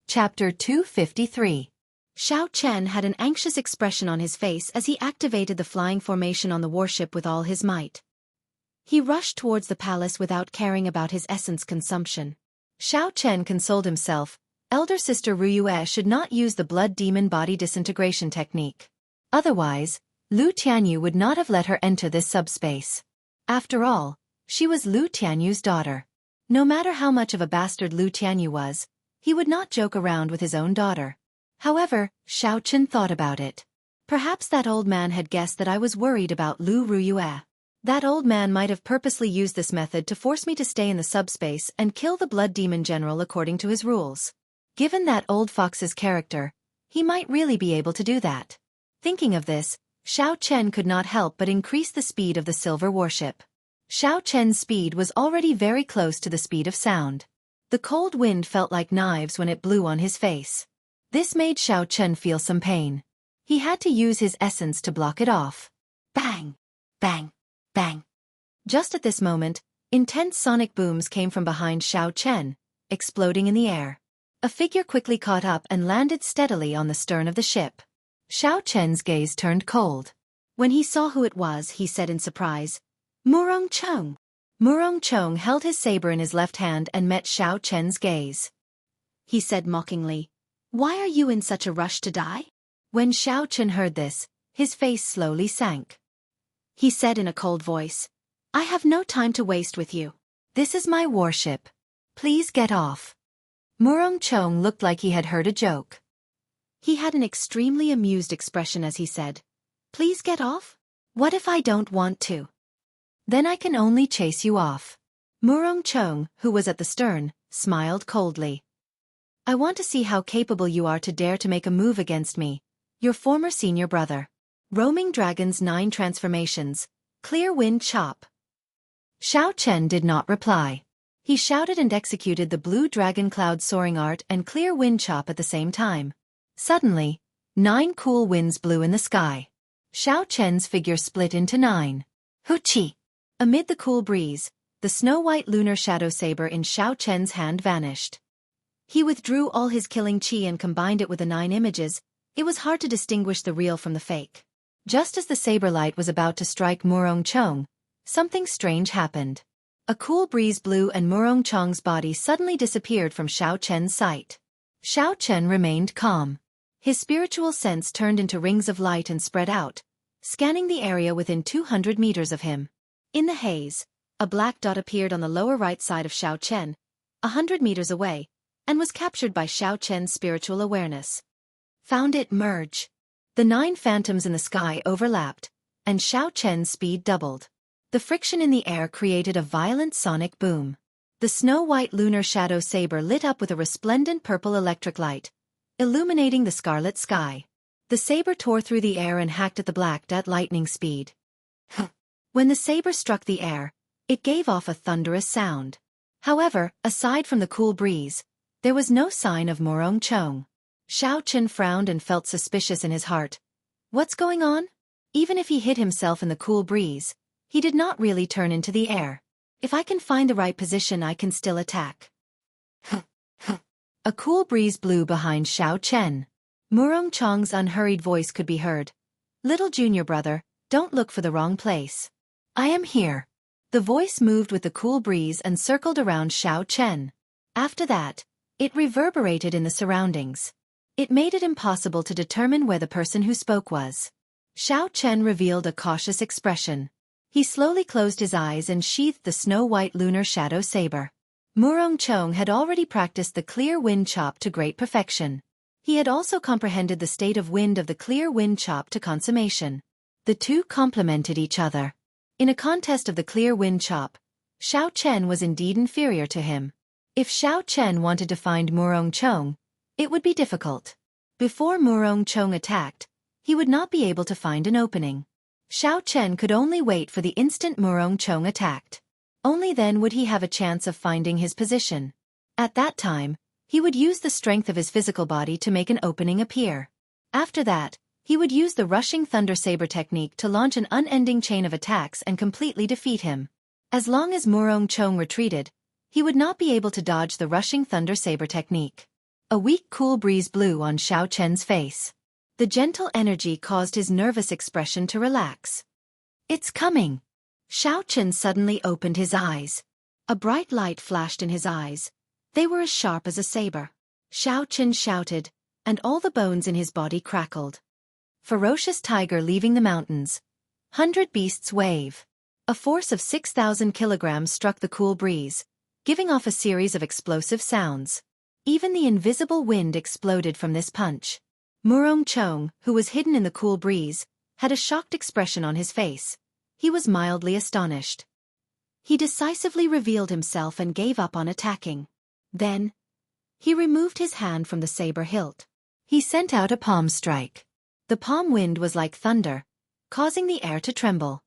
Chapter 253. Xiao Chen had an anxious expression on his face as he activated the flying formation on the warship with all his might. He rushed towards the palace without caring about his essence consumption. Xiao Chen consoled himself, elder sister Ruyue should not use the blood demon body disintegration technique. Otherwise, Lu Tianyu would not have let her enter this subspace. After all, she was Lu Tianyu's daughter. No matter how much of a bastard Lu Tianyu was, he would not joke around with his own daughter. However, Xiao Chen thought about it. Perhaps that old man had guessed that I was worried about Lu Ruyue. That old man might have purposely used this method to force me to stay in the subspace and kill the blood demon general according to his rules. Given that old fox's character, he might really be able to do that. Thinking of this, Xiao Chen could not help but increase the speed of the silver warship. Xiao Chen's speed was already very close to the speed of sound. The cold wind felt like knives when it blew on his face. This made Xiao Chen feel some pain. He had to use his essence to block it off. Bang! Bang! Bang! Just at this moment, intense sonic booms came from behind Xiao Chen, exploding in the air. A figure quickly caught up and landed steadily on the stern of the ship. Xiao Chen's gaze turned cold. When he saw who it was, he said in surprise, "Murong Chong." Murong Chong held his saber in his left hand and met Xiao Chen's gaze. He said mockingly, "Why are you in such a rush to die?" When Xiao Chen heard this, his face slowly sank. He said in a cold voice, "I have no time to waste with you. This is my warship. Please get off." Murong Chong looked like he had heard a joke. He had an extremely amused expression as he said, "Please get off? What if I don't want to? Then I can only chase you off." Murong Chong, who was at the stern, smiled coldly. "I want to see how capable you are to dare to make a move against me, your former senior brother." Roaming Dragon's 9 transformations. Clear Wind Chop. Xiao Chen did not reply. He shouted and executed the blue dragon cloud soaring art and clear wind chop at the same time. Suddenly, 9 cool winds blew in the sky. Xiao Chen's figure split into 9. Hoochie! Amid the cool breeze, the snow-white lunar shadow saber in Xiao Chen's hand vanished. He withdrew all his killing chi and combined it with the 9 images. It was hard to distinguish the real from the fake. Just as the saber light was about to strike Murong Chong, something strange happened. A cool breeze blew and Murong Chong's body suddenly disappeared from Xiao Chen's sight. Xiao Chen remained calm. His spiritual sense turned into rings of light and spread out, scanning the area within 200 meters of him. In the haze, a black dot appeared on the lower right side of Xiao Chen, 100 meters away, and was captured by Xiao Chen's spiritual awareness. Found it merge. The 9 phantoms in the sky overlapped, and Xiao Chen's speed doubled. The friction in the air created a violent sonic boom. The snow-white lunar shadow saber lit up with a resplendent purple electric light, illuminating the scarlet sky. The saber tore through the air and hacked at the black at lightning speed. When the saber struck the air, it gave off a thunderous sound. However, aside from the cool breeze, there was no sign of Murong Chong. Xiao Chen frowned and felt suspicious in his heart. What's going on? Even if he hid himself in the cool breeze, he did not really turn into the air. If I can find the right position, I can still attack. A cool breeze blew behind Xiao Chen. Murong Chong's unhurried voice could be heard. Little junior brother, don't look for the wrong place. I am here. The voice moved with the cool breeze and circled around Xiao Chen. After that, it reverberated in the surroundings. It made it impossible to determine where the person who spoke was. Xiao Chen revealed a cautious expression. He slowly closed his eyes and sheathed the snow-white lunar shadow saber. Murong Chong had already practiced the clear wind chop to great perfection. He had also comprehended the state of wind of the clear wind chop to consummation. The two complemented each other. In a contest of the clear wind chop, Xiao Chen was indeed inferior to him. If Xiao Chen wanted to find Murong Chong, it would be difficult. Before Murong Chong attacked, he would not be able to find an opening. Xiao Chen could only wait for the instant Murong Chong attacked. Only then would he have a chance of finding his position. At that time, he would use the strength of his physical body to make an opening appear. After that, he would use the rushing thunder saber technique to launch an unending chain of attacks and completely defeat him. As long as Murong Chong retreated, he would not be able to dodge the rushing thunder saber technique. A weak cool breeze blew on Xiao Chen's face. The gentle energy caused his nervous expression to relax. It's coming. Xiao Chen suddenly opened his eyes. A bright light flashed in his eyes. They were as sharp as a saber. Xiao Chen shouted, and all the bones in his body crackled. Ferocious tiger leaving the mountains. 100 beasts wave. A force of 6,000 kilograms struck the cool breeze, giving off a series of explosive sounds. Even the invisible wind exploded from this punch. Murong Chong, who was hidden in the cool breeze, had a shocked expression on his face. He was mildly astonished. He decisively revealed himself and gave up on attacking. Then, he removed his hand from the saber hilt. He sent out a palm strike. The palm wind was like thunder, causing the air to tremble.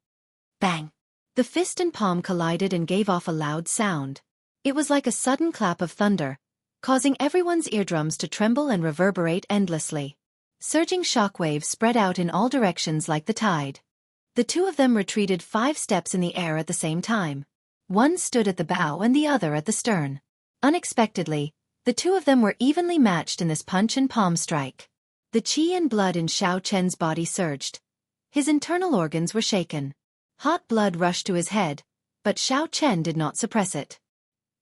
Bang! The fist and palm collided and gave off a loud sound. It was like a sudden clap of thunder, causing everyone's eardrums to tremble and reverberate endlessly. Surging shockwaves spread out in all directions like the tide. The two of them retreated 5 steps in the air at the same time. One stood at the bow and the other at the stern. Unexpectedly, the two of them were evenly matched in this punch and palm strike. The qi and blood in Xiao Chen's body surged. His internal organs were shaken. Hot blood rushed to his head, but Xiao Chen did not suppress it.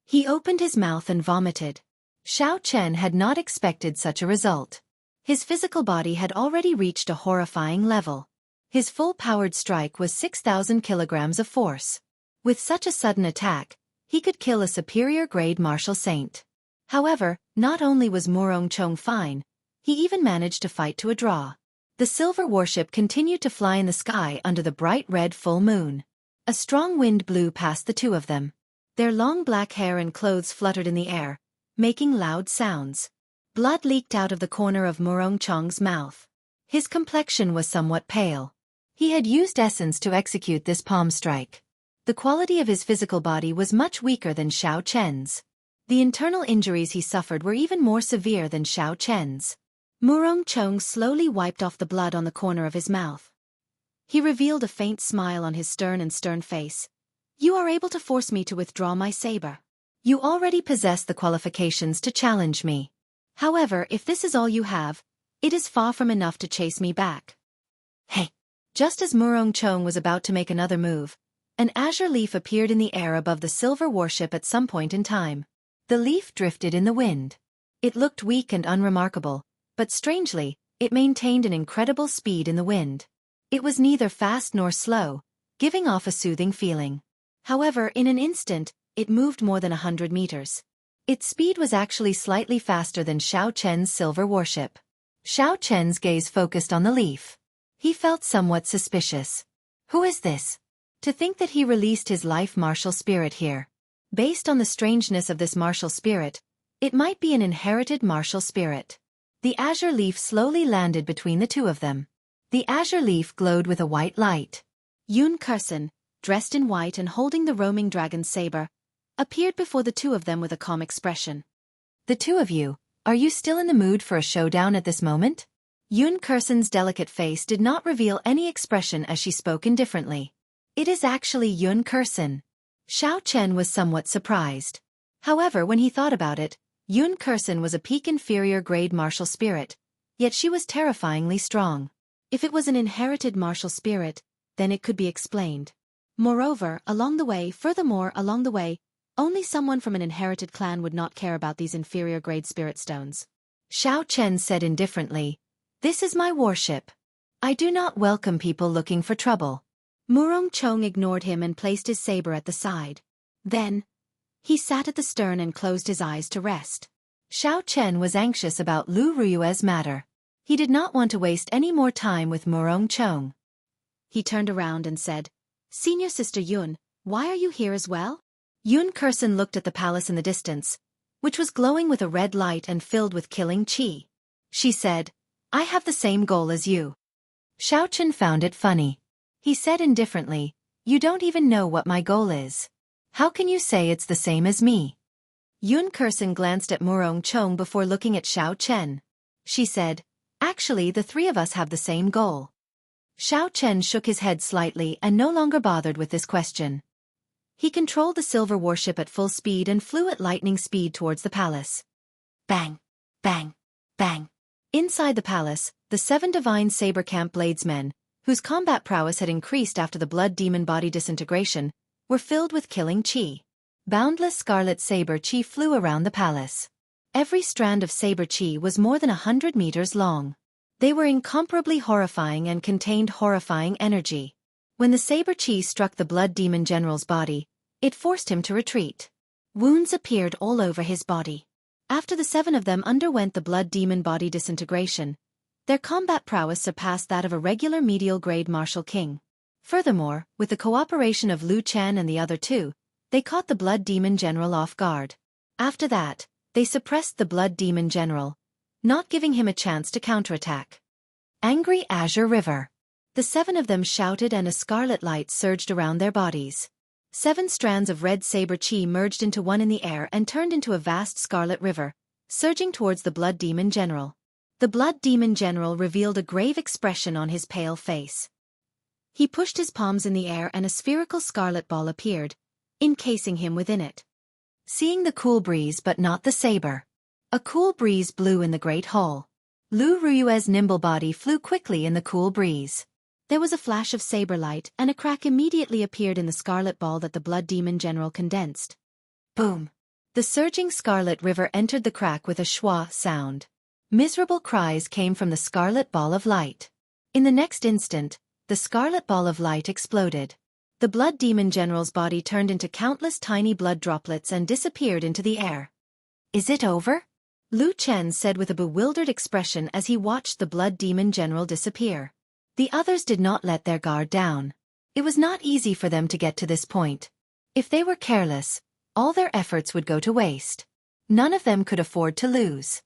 He opened his mouth and vomited. Xiao Chen had not expected such a result. His physical body had already reached a horrifying level. His full-powered strike was 6,000 kilograms of force. With such a sudden attack, he could kill a superior-grade martial saint. However, not only was Murong Chong fine, he even managed to fight to a draw. The silver warship continued to fly in the sky under the bright red full moon. A strong wind blew past the two of them. Their long black hair and clothes fluttered in the air, making loud sounds. Blood leaked out of the corner of Murong Chong's mouth. His complexion was somewhat pale. He had used essence to execute this palm strike. The quality of his physical body was much weaker than Xiao Chen's. The internal injuries he suffered were even more severe than Xiao Chen's. Murong Chong slowly wiped off the blood on the corner of his mouth. He revealed a faint smile on his stern face. You are able to force me to withdraw my saber. You already possess the qualifications to challenge me. However, if this is all you have, it is far from enough to chase me back. Hey! Just as Murong Chong was about to make another move, An azure leaf appeared in the air above the silver warship at some point in time. The leaf drifted in the wind. It looked weak and unremarkable, but strangely, it maintained an incredible speed in the wind. It was neither fast nor slow, giving off a soothing feeling. However, in an instant, it moved more than 100 meters. Its speed was actually slightly faster than Xiao Chen's silver warship. Xiao Chen's gaze focused on the leaf. He felt somewhat suspicious. Who is this? To think that he released his life martial spirit here. Based on the strangeness of this martial spirit, it might be an inherited martial spirit. The azure leaf slowly landed between the two of them. The azure leaf glowed with a white light. Yun Kursen, dressed in white and holding the roaming dragon's saber, appeared before the two of them with a calm expression. The two of you, are you still in the mood for a showdown at this moment? Yun Kursen's delicate face did not reveal any expression as she spoke indifferently. It is actually Yun Kursen. Xiao Chen was somewhat surprised. However, when he thought about it, Yun Kursen was a peak inferior grade martial spirit, yet she was terrifyingly strong. If it was an inherited martial spirit, then it could be explained. Furthermore, along the way, only someone from an inherited clan would not care about these inferior grade spirit stones. Xiao Chen said indifferently, "This is my warship. I do not welcome people looking for trouble." Murong Chong ignored him and placed his saber at the side. Then, he sat at the stern and closed his eyes to rest. Xiao Chen was anxious about Lu Ruyue's matter. He did not want to waste any more time with Murong Chong. He turned around and said, "Senior Sister Yun, why are you here as well?" Yun Kursen looked at the palace in the distance, which was glowing with a red light and filled with killing qi. She said, "I have the same goal as you." Xiao Chen found it funny. He said indifferently, "You don't even know what my goal is. How can you say it's the same as me?" Yun Kursen glanced at Murong Chong before looking at Xiao Chen. She said, "Actually, the three of us have the same goal." Xiao Chen shook his head slightly and no longer bothered with this question. He controlled the silver warship at full speed and flew at lightning speed towards the palace. Bang! Bang! Bang! Inside the palace, the 7 divine saber camp bladesmen, whose combat prowess had increased after the blood demon body disintegration, were filled with killing qi. Boundless scarlet saber qi flew around the palace. Every strand of saber qi was more than 100 meters long. They were incomparably horrifying and contained horrifying energy. When the saber qi struck the blood demon general's body, it forced him to retreat. Wounds appeared all over his body. After the 7 of them underwent the blood demon body disintegration, their combat prowess surpassed that of a regular medial grade martial king. Furthermore, with the cooperation of Lu Chen and the other 2, they caught the blood demon general off guard. After that, they suppressed the blood demon general, not giving him a chance to counterattack. Angry Azure River. The 7 of them shouted and a scarlet light surged around their bodies. 7 strands of red saber qi merged into one in the air and turned into a vast scarlet river, surging towards the blood demon general. The blood demon general revealed a grave expression on his pale face. He pushed his palms in the air and a spherical scarlet ball appeared, encasing him within it. Seeing the cool breeze but not the saber. A cool breeze blew in the great hall. Lu Ruyue's nimble body flew quickly in the cool breeze. There was a flash of saber light and a crack immediately appeared in the scarlet ball that the blood demon general condensed. Boom! The surging scarlet river entered the crack with a schwa sound. Miserable cries came from the scarlet ball of light. In the next instant, the scarlet ball of light exploded. The blood demon general's body turned into countless tiny blood droplets and disappeared into the air. "Is it over?" Lu Chen said with a bewildered expression as he watched the blood demon general disappear. The others did not let their guard down. It was not easy for them to get to this point. If they were careless, all their efforts would go to waste. None of them could afford to lose.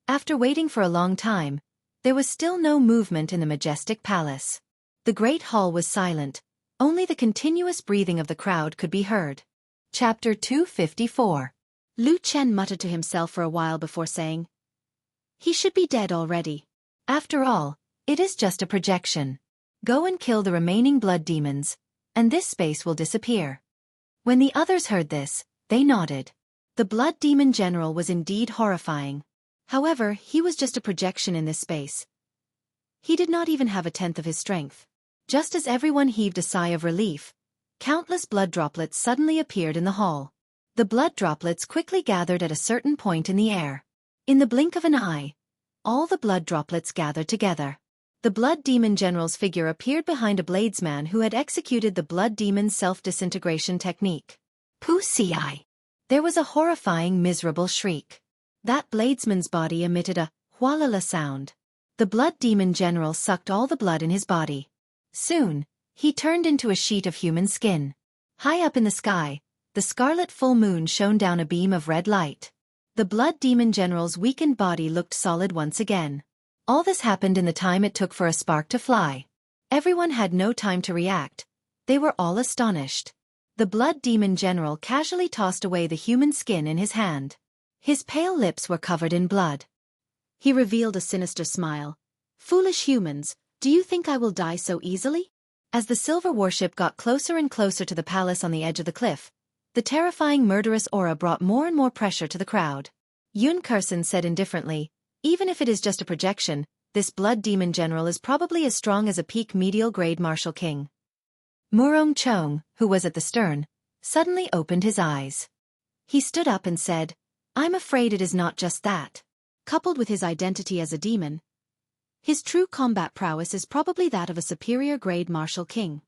After waiting for a long time, there was still no movement in the majestic palace. The great hall was silent, only the continuous breathing of the crowd could be heard. Chapter 254. Lu Chen muttered to himself for a while before saying, "He should be dead already. After all, it is just a projection. Go and kill the remaining blood demons, and this space will disappear." When the others heard this, they nodded. The blood demon general was indeed horrifying. However, he was just a projection in this space. He did not even have a tenth of his strength. Just as everyone heaved a sigh of relief, countless blood droplets suddenly appeared in the hall. The blood droplets quickly gathered at a certain point in the air. In the blink of an eye, all the blood droplets gathered together. The Blood Demon General's figure appeared behind a bladesman who had executed the Blood Demon's self-disintegration technique. Wuxia! There was a horrifying, miserable shriek. That bladesman's body emitted a "whalala" sound. The Blood Demon General sucked all the blood in his body. Soon, he turned into a sheet of human skin. High up in the sky, the scarlet full moon shone down a beam of red light. The Blood Demon General's weakened body looked solid once again. All this happened in the time it took for a spark to fly. Everyone had no time to react. They were all astonished. The Blood Demon General casually tossed away the human skin in his hand. His pale lips were covered in blood. He revealed a sinister smile. "Foolish humans, do you think I will die so easily?" As the silver warship got closer and closer to the palace on the edge of the cliff, the terrifying murderous aura brought more and more pressure to the crowd. Yun-Kursen said indifferently, "Even if it is just a projection, this Blood Demon General is probably as strong as a peak medial grade martial king." Murong Chong, who was at the stern, suddenly opened his eyes. He stood up and said, "I'm afraid it is not just that." Coupled with his identity as a demon, his true combat prowess is probably that of a superior grade martial king.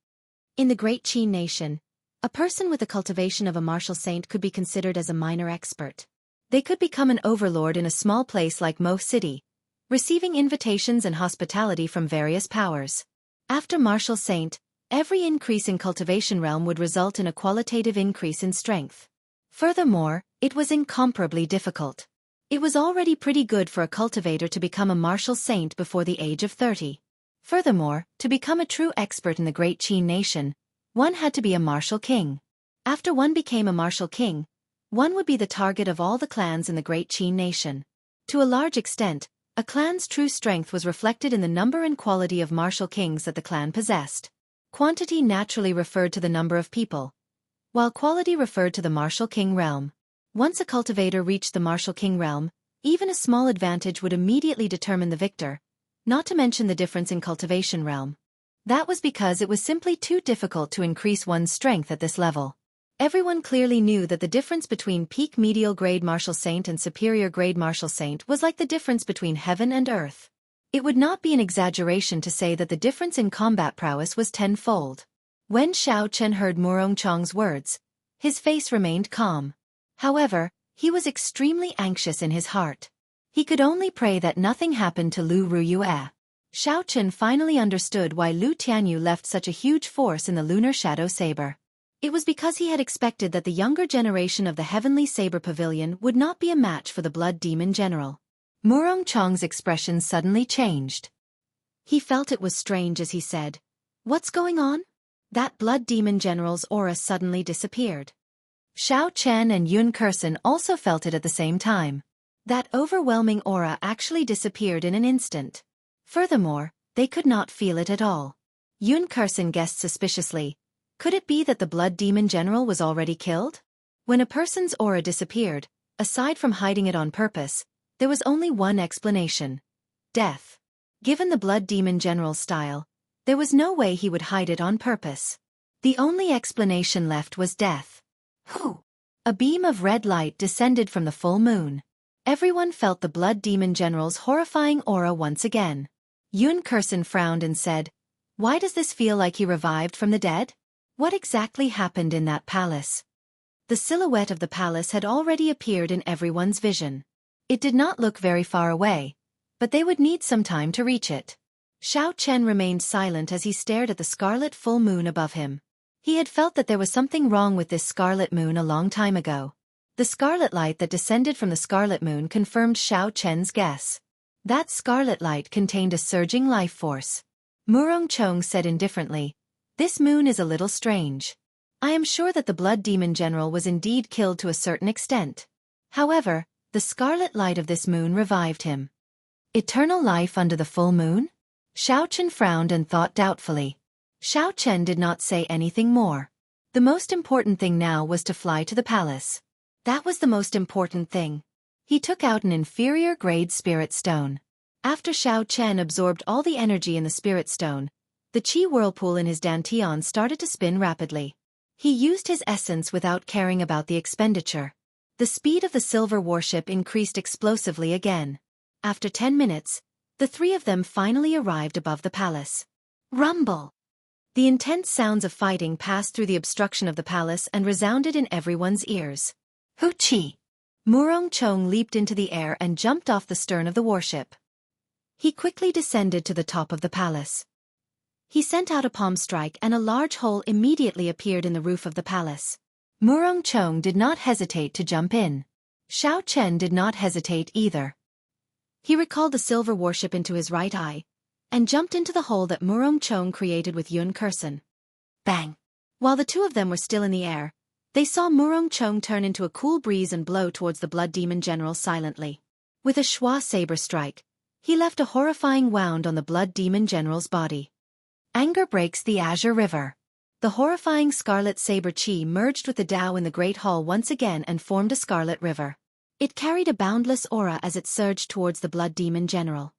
In the Great Qin nation, a person with the cultivation of a martial saint could be considered as a minor expert. They could become an overlord in a small place like Mo City, receiving invitations and hospitality from various powers. After martial saint, every increase in cultivation realm would result in a qualitative increase in strength. Furthermore, it was incomparably difficult. It was already pretty good for a cultivator to become a martial saint before the age of 30. Furthermore, to become a true expert in the Great Qin nation, one had to be a martial king. After one became a martial king, one would be the target of all the clans in the Great Qin nation. To a large extent, a clan's true strength was reflected in the number and quality of martial kings that the clan possessed. Quantity naturally referred to the number of people, while quality referred to the martial king realm. Once a cultivator reached the martial king realm, even a small advantage would immediately determine the victor, not to mention the difference in cultivation realm. That was because it was simply too difficult to increase one's strength at this level. Everyone clearly knew that the difference between peak medial grade martial saint and superior grade martial saint was like the difference between heaven and earth. It would not be an exaggeration to say that the difference in combat prowess was tenfold. When Xiao Chen heard Murong Chong's words, his face remained calm. However, he was extremely anxious in his heart. He could only pray that nothing happened to Lu Ruyue. Xiao Chen finally understood why Lu Tianyu left such a huge force in the Lunar Shadow Saber. It was because he had expected that the younger generation of the Heavenly Saber Pavilion would not be a match for the Blood Demon General. Murong Chong's expression suddenly changed. He felt it was strange as he said, "What's going on?" That Blood Demon General's aura suddenly disappeared. Xiao Chen and Yun-Kursen also felt it at the same time. That overwhelming aura actually disappeared in an instant. Furthermore, they could not feel it at all. Yun-Kursen guessed suspiciously, could it be that the Blood Demon General was already killed? When a person's aura disappeared, aside from hiding it on purpose, there was only one explanation: death. Given the Blood Demon General's style, there was no way he would hide it on purpose. The only explanation left was death. Whew! A beam of red light descended from the full moon. Everyone felt the Blood Demon General's horrifying aura once again. Yun-Kursen frowned and said, "Why does this feel like he revived from the dead? What exactly happened in that palace?" The silhouette of the palace had already appeared in everyone's vision. It did not look very far away, but they would need some time to reach it. Xiao Chen remained silent as he stared at the scarlet full moon above him. He had felt that there was something wrong with this scarlet moon a long time ago. The scarlet light that descended from the scarlet moon confirmed Xiao Chen's guess. That scarlet light contained a surging life force. Murong Chong said indifferently, "This moon is a little strange. I am sure that the Blood Demon General was indeed killed to a certain extent. However, the scarlet light of this moon revived him." Eternal life under the full moon? Xiao Chen frowned and thought doubtfully. Xiao Chen did not say anything more. The most important thing now was to fly to the palace. That was the most important thing. He took out an inferior grade spirit stone. After Xiao Chen absorbed all the energy in the spirit stone, the qi whirlpool in his dantian started to spin rapidly. He used his essence without caring about the expenditure. The speed of the silver warship increased explosively again. After 10 minutes, the three of them finally arrived above the palace. Rumble! The intense sounds of fighting passed through the obstruction of the palace and resounded in everyone's ears. Hoochie! Murong Chong leaped into the air and jumped off the stern of the warship. He quickly descended to the top of the palace. He sent out a palm strike and a large hole immediately appeared in the roof of the palace. Murong Chong did not hesitate to jump in. Xiao Chen did not hesitate either. He recalled the silver warship into his right eye, and jumped into the hole that Murong Chong created with Yun Kursen. Bang! While the two of them were still in the air, they saw Murong Chong turn into a cool breeze and blow towards the Blood Demon General silently. With a schwa saber strike, he left a horrifying wound on the Blood Demon General's body. Anger breaks the Azure River. The horrifying scarlet saber chi merged with the Tao in the Great Hall once again and formed a scarlet river. It carried a boundless aura as it surged towards the Blood Demon General.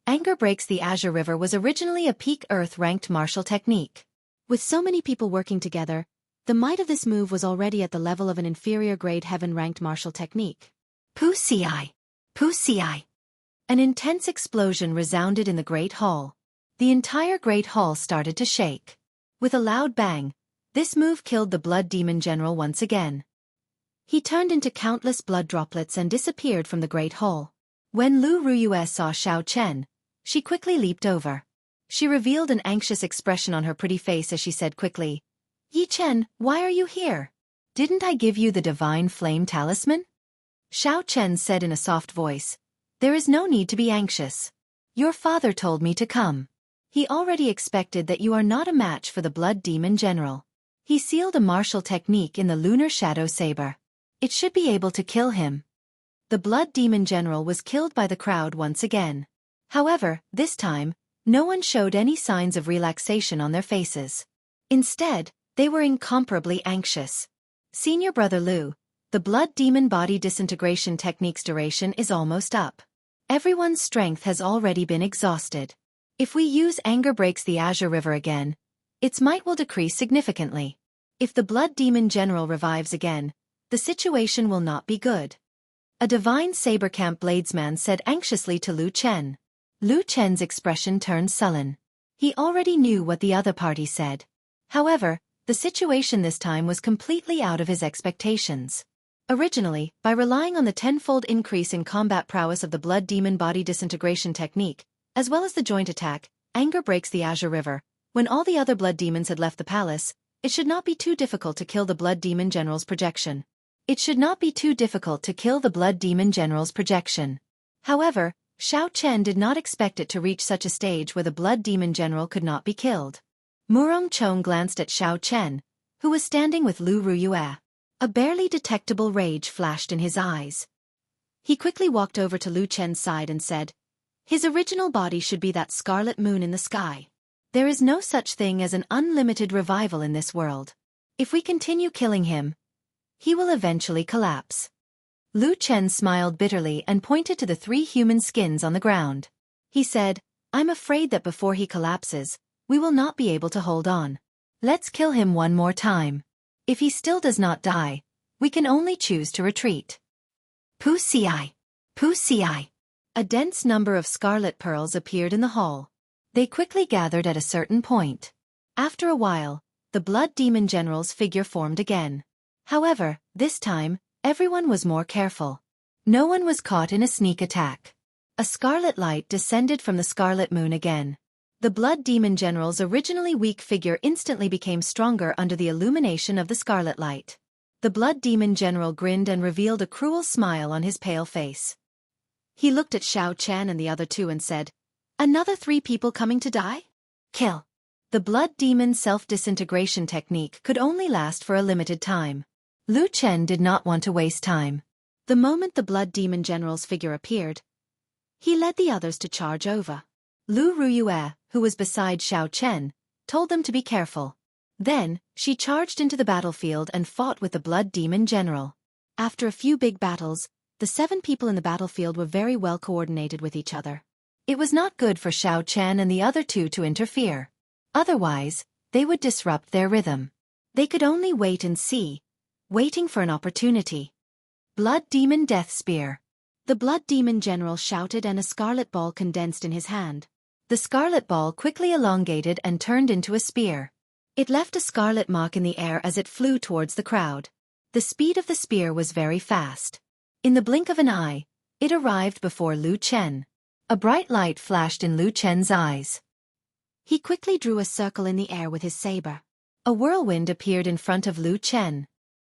Anger Breaks the Azure River was originally a peak Earth-ranked martial technique. With so many people working together, the might of this move was already at the level of an inferior-grade heaven-ranked martial technique. Puxi! Puxi! An intense explosion resounded in the Great Hall. The entire Great Hall started to shake. With a loud bang, this move killed the Blood Demon General once again. He turned into countless blood droplets and disappeared from the Great Hall. When Lu Ruyue saw Xiao Chen, she quickly leaped over. She revealed an anxious expression on her pretty face as she said quickly, "Yi Chen, why are you here? Didn't I give you the divine flame talisman?" Xiao Chen said in a soft voice, "There is no need to be anxious. Your father told me to come. He already expected that you are not a match for the Blood Demon General. He sealed a martial technique in the Lunar Shadow Saber. It should be able to kill him." The Blood Demon General was killed by the crowd once again. However, this time, no one showed any signs of relaxation on their faces. Instead, they were incomparably anxious. Senior Brother Lu, the Blood Demon Body Disintegration Technique's duration is almost up. Everyone's strength has already been exhausted. If we use Anger Breaks the Azure River again, its might will decrease significantly. If the Blood Demon General revives again, the situation will not be good. A divine saber-camp bladesman said anxiously to Lu Chen. Lu Chen's expression turned sullen. He already knew what the other party said. However, the situation this time was completely out of his expectations. Originally, by relying on the tenfold increase in combat prowess of the Blood Demon Body Disintegration Technique, as well as the joint attack, Anger Breaks the Azure River, when all the other blood demons had left the palace, it should not be too difficult to kill the Blood Demon General's projection. However, Xiao Chen did not expect it to reach such a stage where the Blood Demon General could not be killed. Murong Chong glanced at Xiao Chen, who was standing with Lu Ruyue. A barely detectable rage flashed in his eyes. He quickly walked over to Lu Chen's side and said, "His original body should be that scarlet moon in the sky. There is no such thing as an unlimited revival in this world. If we continue killing him, he will eventually collapse." Lu Chen smiled bitterly and pointed to the 3 human skins on the ground. He said, "I'm afraid that before he collapses, we will not be able to hold on. Let's kill him one more time. If he still does not die, we can only choose to retreat." Puxi! Puxi! A dense number of scarlet pearls appeared in the hall. They quickly gathered at a certain point. After a while, the Blood Demon General's figure formed again. However, this time, everyone was more careful. No one was caught in a sneak attack. A scarlet light descended from the scarlet moon again. The Blood Demon General's originally weak figure instantly became stronger under the illumination of the scarlet light. The Blood Demon General grinned and revealed a cruel smile on his pale face. He looked at Xiao Chen and the other 2 and said, "Another 3 people coming to die? Kill." The Blood Demon self-disintegration technique could only last for a limited time. Lu Chen did not want to waste time. The moment the Blood Demon General's figure appeared, he led the others to charge over. Lu Ruyue, who was beside Xiao Chen, told them to be careful. Then, she charged into the battlefield and fought with the Blood Demon General. After a few big battles, the 7 people in the battlefield were very well coordinated with each other. It was not good for Xiao Chen and the other 2 to interfere. Otherwise, they would disrupt their rhythm. They could only wait and see, waiting for an opportunity. Blood Demon Death Spear. The Blood Demon General shouted, and a scarlet ball condensed in his hand. The scarlet ball quickly elongated and turned into a spear. It left a scarlet mark in the air as it flew towards the crowd. The speed of the spear was very fast. In the blink of an eye, it arrived before Lu Chen. A bright light flashed in Lu Chen's eyes. He quickly drew a circle in the air with his saber. A whirlwind appeared in front of Lu Chen.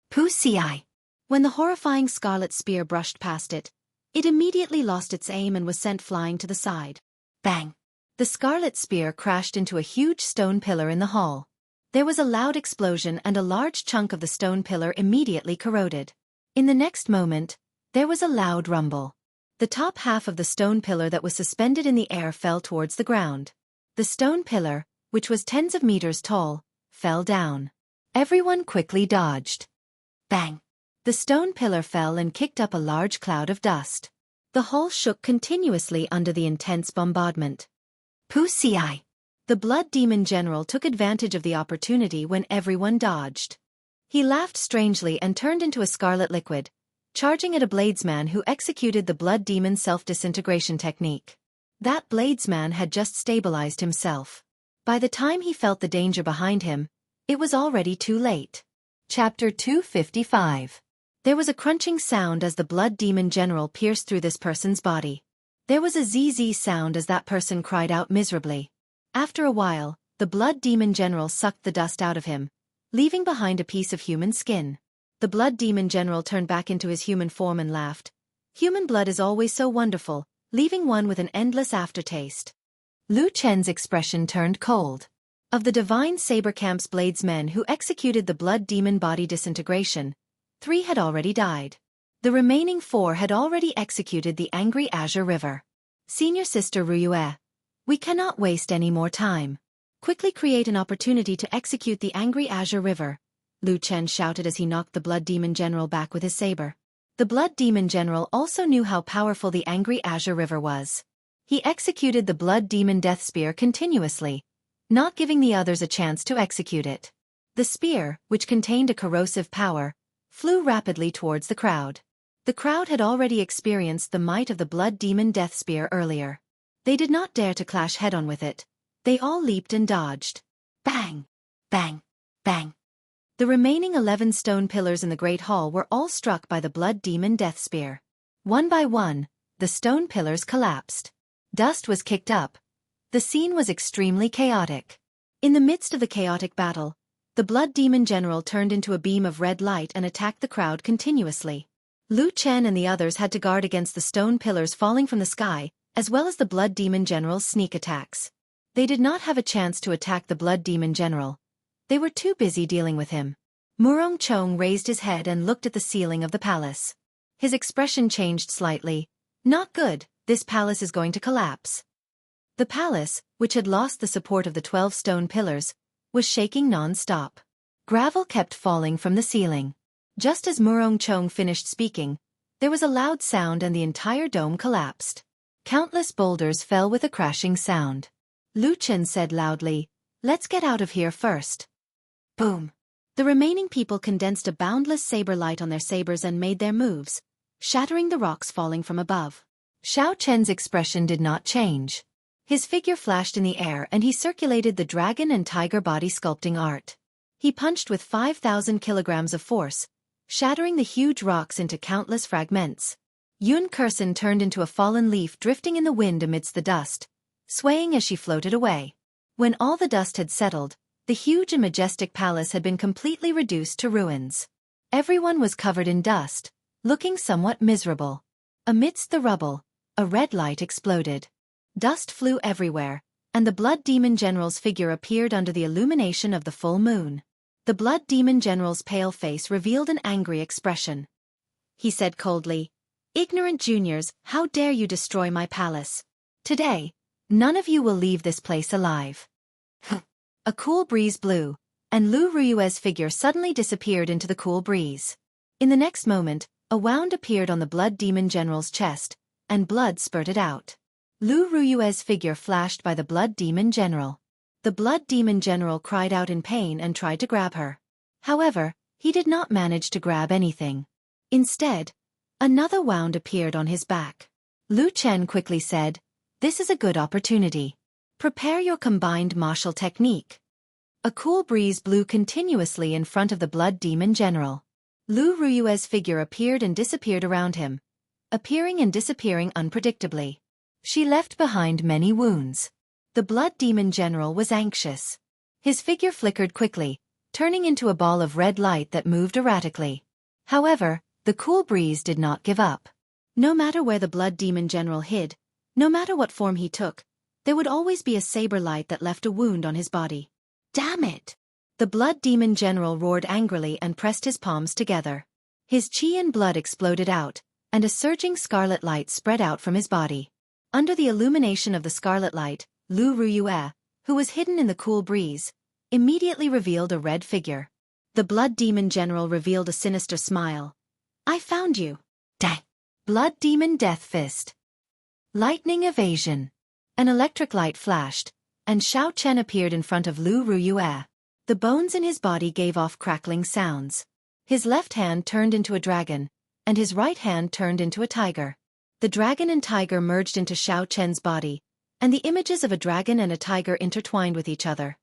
Wuxia. When the horrifying scarlet spear brushed past it, it immediately lost its aim and was sent flying to the side. Bang! The scarlet spear crashed into a huge stone pillar in the hall. There was a loud explosion and a large chunk of the stone pillar immediately corroded. In the next moment, there was a loud rumble. The top half of the stone pillar that was suspended in the air fell towards the ground. The stone pillar, which was tens of meters tall, fell down. Everyone quickly dodged. Bang! The stone pillar fell and kicked up a large cloud of dust. The hall shook continuously under the intense bombardment. Wuxia. The Blood Demon General took advantage of the opportunity when everyone dodged. He laughed strangely and turned into a scarlet liquid, charging at a bladesman who executed the Blood Demon self-disintegration technique. That bladesman had just stabilized himself. By the time he felt the danger behind him, it was already too late. Chapter 255. There was a crunching sound as the Blood Demon General pierced through this person's body. There was a zzz sound as that person cried out miserably. After a while, the Blood Demon General sucked the dust out of him, leaving behind a piece of human skin. The Blood Demon General turned back into his human form and laughed. Human blood is always so wonderful, leaving one with an endless aftertaste. Lu Chen's expression turned cold. Of the Divine Saber Camp's bladesmen who executed the Blood Demon body disintegration, 3 had already died. The remaining 4 had already executed the Angry Azure River. Senior Sister Ruyue, we cannot waste any more time. Quickly create an opportunity to execute the Angry Azure River, Lu Chen shouted as he knocked the Blood Demon General back with his saber. The Blood Demon General also knew how powerful the Angry Azure River was. He executed the Blood Demon Death Spear continuously, not giving the others a chance to execute it. The spear, which contained a corrosive power, flew rapidly towards the crowd. The crowd had already experienced the might of the Blood Demon Death Spear earlier. They did not dare to clash head-on with it. They all leaped and dodged. Bang! Bang! Bang! The remaining 11 stone pillars in the Great Hall were all struck by the Blood Demon Death Spear. One by one, the stone pillars collapsed. Dust was kicked up. The scene was extremely chaotic. In the midst of the chaotic battle, the Blood Demon General turned into a beam of red light and attacked the crowd continuously. Lu Chen and the others had to guard against the stone pillars falling from the sky, as well as the Blood Demon General's sneak attacks. They did not have a chance to attack the Blood Demon General. They were too busy dealing with him. Murong Chong raised his head and looked at the ceiling of the palace. His expression changed slightly. Not good, this palace is going to collapse. The palace, which had lost the support of the 12 stone pillars, was shaking non-stop. Gravel kept falling from the ceiling. Just as Murong Chong finished speaking, there was a loud sound and the entire dome collapsed. Countless boulders fell with a crashing sound. Lu Chen said loudly, "Let's get out of here first." Boom! The remaining people condensed a boundless saber light on their sabers and made their moves, shattering the rocks falling from above. Xiao Chen's expression did not change. His figure flashed in the air and he circulated the dragon and tiger body sculpting art. He punched with 5,000 kilograms of force, shattering the huge rocks into countless fragments. Yun Kursen turned into a fallen leaf drifting in the wind amidst the dust, swaying as she floated away. When all the dust had settled, the huge and majestic palace had been completely reduced to ruins. Everyone was covered in dust, looking somewhat miserable. Amidst the rubble, a red light exploded. Dust flew everywhere, and the Blood Demon General's figure appeared under the illumination of the full moon. The Blood Demon General's pale face revealed an angry expression. He said coldly, "Ignorant juniors, how dare you destroy my palace? Today, none of you will leave this place alive." A cool breeze blew, and Lu Ruyue's figure suddenly disappeared into the cool breeze. In the next moment, a wound appeared on the Blood Demon General's chest, and blood spurted out. Lu Ruyue's figure flashed by the Blood Demon General. The Blood Demon General cried out in pain and tried to grab her. However, he did not manage to grab anything. Instead, another wound appeared on his back. Lu Chen quickly said, "This is a good opportunity. Prepare your combined martial technique." A cool breeze blew continuously in front of the Blood Demon General. Lu Ruyue's figure appeared and disappeared around him, appearing and disappearing unpredictably. She left behind many wounds. The Blood Demon General was anxious. His figure flickered quickly, turning into a ball of red light that moved erratically. However, the cool breeze did not give up. No matter where the Blood Demon General hid, no matter what form he took, there would always be a saber light that left a wound on his body. Damn it! The Blood Demon General roared angrily and pressed his palms together. His chi and blood exploded out, and a surging scarlet light spread out from his body. Under the illumination of the scarlet light, Lu Ruyue, who was hidden in the cool breeze, immediately revealed a red figure. The Blood Demon General revealed a sinister smile. "I found you." Dang! Blood Demon Death Fist. Lightning Evasion. An electric light flashed, and Xiao Chen appeared in front of Lu Ruyue. The bones in his body gave off crackling sounds. His left hand turned into a dragon, and his right hand turned into a tiger. The dragon and tiger merged into Xiao Chen's body, and the images of a dragon and a tiger intertwined with each other.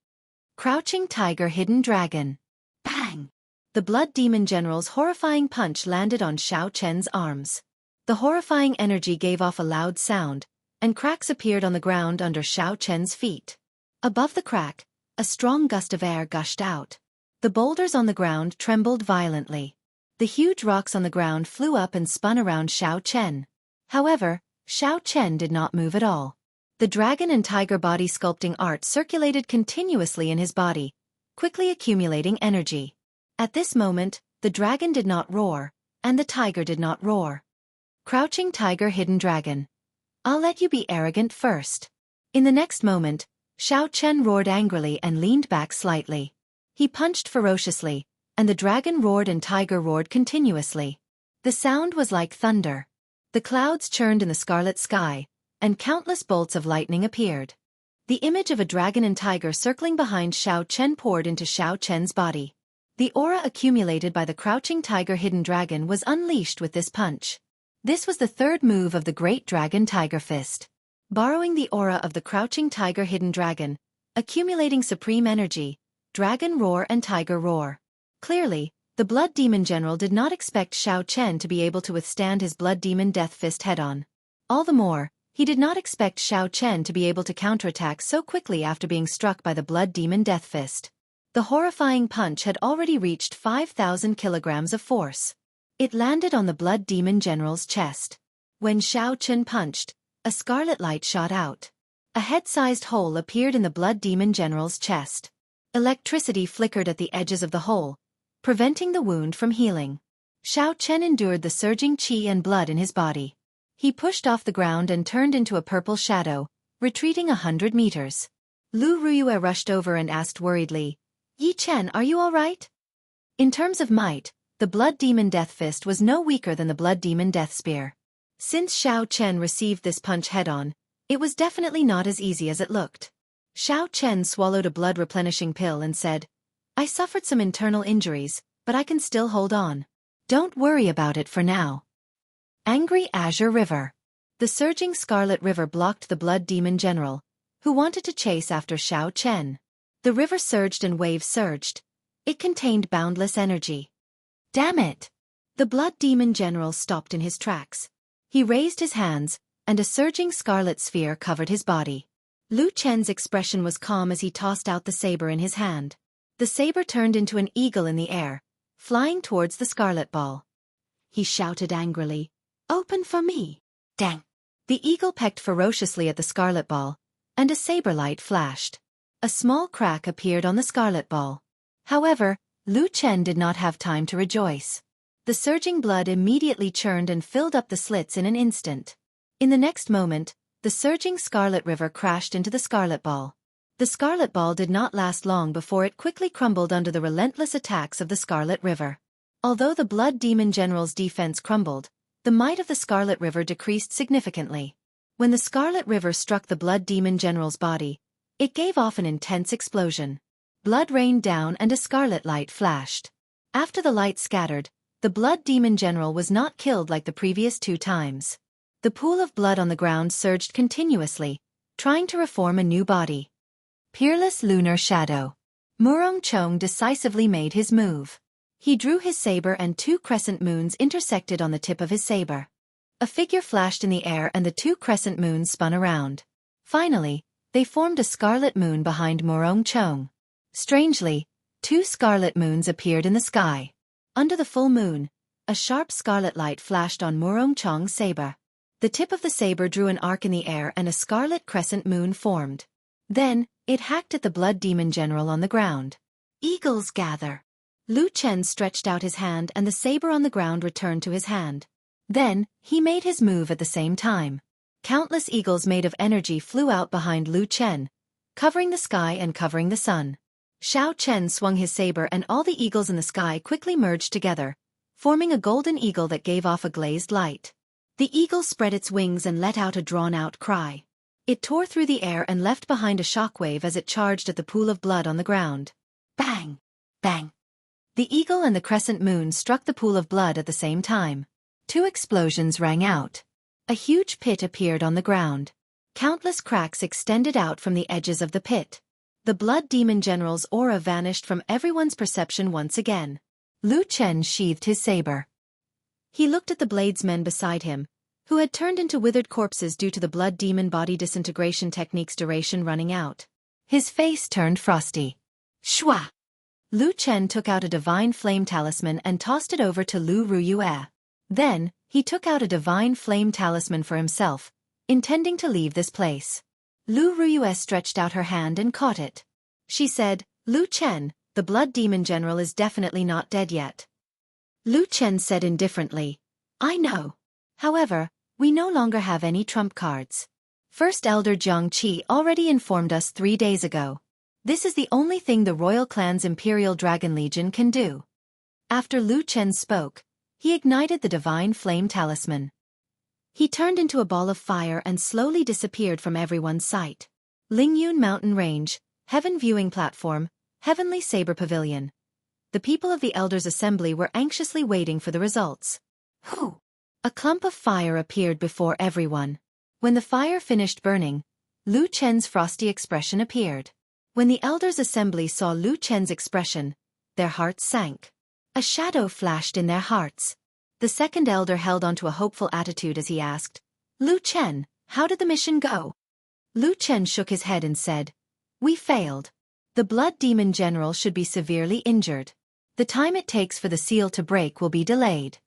Crouching Tiger Hidden Dragon. Bang! The Blood Demon General's horrifying punch landed on Xiao Chen's arms. The horrifying energy gave off a loud sound, and cracks appeared on the ground under Xiao Chen's feet. Above the crack, a strong gust of air gushed out. The boulders on the ground trembled violently. The huge rocks on the ground flew up and spun around Xiao Chen. However, Xiao Chen did not move at all. The dragon and tiger body sculpting art circulated continuously in his body, quickly accumulating energy. At this moment, the dragon did not roar, and the tiger did not roar. Crouching Tiger Hidden Dragon. "I'll let you be arrogant first." In the next moment, Xiao Chen roared angrily and leaned back slightly. He punched ferociously, and the dragon roared and tiger roared continuously. The sound was like thunder. The clouds churned in the scarlet sky, and countless bolts of lightning appeared. The image of a dragon and tiger circling behind Xiao Chen poured into Xiao Chen's body. The aura accumulated by the Crouching Tiger Hidden Dragon was unleashed with this punch. This was the third move of the Great Dragon Tiger Fist. Borrowing the aura of the Crouching Tiger Hidden Dragon, accumulating supreme energy, Dragon Roar and Tiger Roar. Clearly, the Blood Demon General did not expect Xiao Chen to be able to withstand his Blood Demon Death Fist head-on. All the more, he did not expect Xiao Chen to be able to counterattack so quickly after being struck by the Blood Demon Death Fist. The horrifying punch had already reached 5,000 kilograms of force. It landed on the Blood Demon General's chest. When Xiao Chen punched, a scarlet light shot out. A head-sized hole appeared in the Blood Demon General's chest. Electricity flickered at the edges of the hole, preventing the wound from healing. Xiao Chen endured the surging qi and blood in his body. He pushed off the ground and turned into a purple shadow, retreating 100 meters. Lu Ruyue rushed over and asked worriedly, "Yi Chen, are you all right?" In terms of might, the Blood Demon Death Fist was no weaker than the Blood Demon Death Spear. Since Xiao Chen received this punch head-on, it was definitely not as easy as it looked. Xiao Chen swallowed a blood-replenishing pill and said, "I suffered some internal injuries, but I can still hold on. Don't worry about it for now." Angry Azure River. The surging Scarlet River blocked the Blood Demon General, who wanted to chase after Xiao Chen. The river surged and waves surged. It contained boundless energy. Damn it! The Blood Demon General stopped in his tracks. He raised his hands, and a surging scarlet sphere covered his body. Lu Chen's expression was calm as he tossed out the saber in his hand. The saber turned into an eagle in the air, flying towards the scarlet ball. He shouted angrily, "Open for me!" Dang! The eagle pecked ferociously at the scarlet ball, and a saber light flashed. A small crack appeared on the scarlet ball. However, Lu Chen did not have time to rejoice. The surging blood immediately churned and filled up the slits in an instant. In the next moment, the surging scarlet river crashed into the scarlet ball. The scarlet ball did not last long before it quickly crumbled under the relentless attacks of the scarlet river. Although the Blood Demon General's defense crumbled, the might of the scarlet river decreased significantly. When the scarlet river struck the Blood Demon General's body, it gave off an intense explosion. Blood rained down and a scarlet light flashed. After the light scattered, the blood demon general was not killed like the previous 2 times. The pool of blood on the ground surged continuously, trying to reform a new body. Peerless lunar shadow. Murong Chong decisively made his move. He drew his saber and 2 crescent moons intersected on the tip of his saber. A figure flashed in the air and the 2 crescent moons spun around. Finally, they formed a scarlet moon behind Murong Chong. Strangely, 2 scarlet moons appeared in the sky. Under the full moon, a sharp scarlet light flashed on Murong Chong's saber. The tip of the saber drew an arc in the air and a scarlet crescent moon formed. Then, it hacked at the blood demon general on the ground. Eagles gather. Lu Chen stretched out his hand and the saber on the ground returned to his hand. Then, he made his move at the same time. Countless eagles made of energy flew out behind Lu Chen, covering the sky and covering the sun. Xiao Chen swung his saber and all the eagles in the sky quickly merged together, forming a golden eagle that gave off a glazed light. The eagle spread its wings and let out a drawn-out cry. It tore through the air and left behind a shockwave as it charged at the pool of blood on the ground. Bang! Bang! The eagle and the crescent moon struck the pool of blood at the same time. 2 explosions rang out. A huge pit appeared on the ground. Countless cracks extended out from the edges of the pit. The blood demon general's aura vanished from everyone's perception once again. Lu Chen sheathed his saber. He looked at the bladesmen beside him, who had turned into withered corpses due to the blood demon body disintegration technique's duration running out. His face turned frosty. Shwa! Lu Chen took out a divine flame talisman and tossed it over to Lu Ruyue. Then, he took out a divine flame talisman for himself, intending to leave this place. Lu Ruyue stretched out her hand and caught it. She said, Lu Chen, the blood demon general is definitely not dead yet. Lu Chen said indifferently, I know. However, we no longer have any trump cards. First Elder Jianghu already informed us 3 days ago. This is the only thing the royal clan's Imperial Dragon Legion can do. After Lu Chen spoke, he ignited the divine flame talisman. He turned into a ball of fire and slowly disappeared from everyone's sight. Lingyun Mountain Range, Heaven Viewing Platform, Heavenly Saber Pavilion. The people of the Elders' Assembly were anxiously waiting for the results. Whew! A clump of fire appeared before everyone. When the fire finished burning, Lu Chen's frosty expression appeared. When the Elders' Assembly saw Lu Chen's expression, their hearts sank. A shadow flashed in their hearts. The second elder held onto a hopeful attitude as he asked, Lu Chen, how did the mission go? Lu Chen shook his head and said, We failed. The blood demon general should be severely injured. The time it takes for the seal to break will be delayed.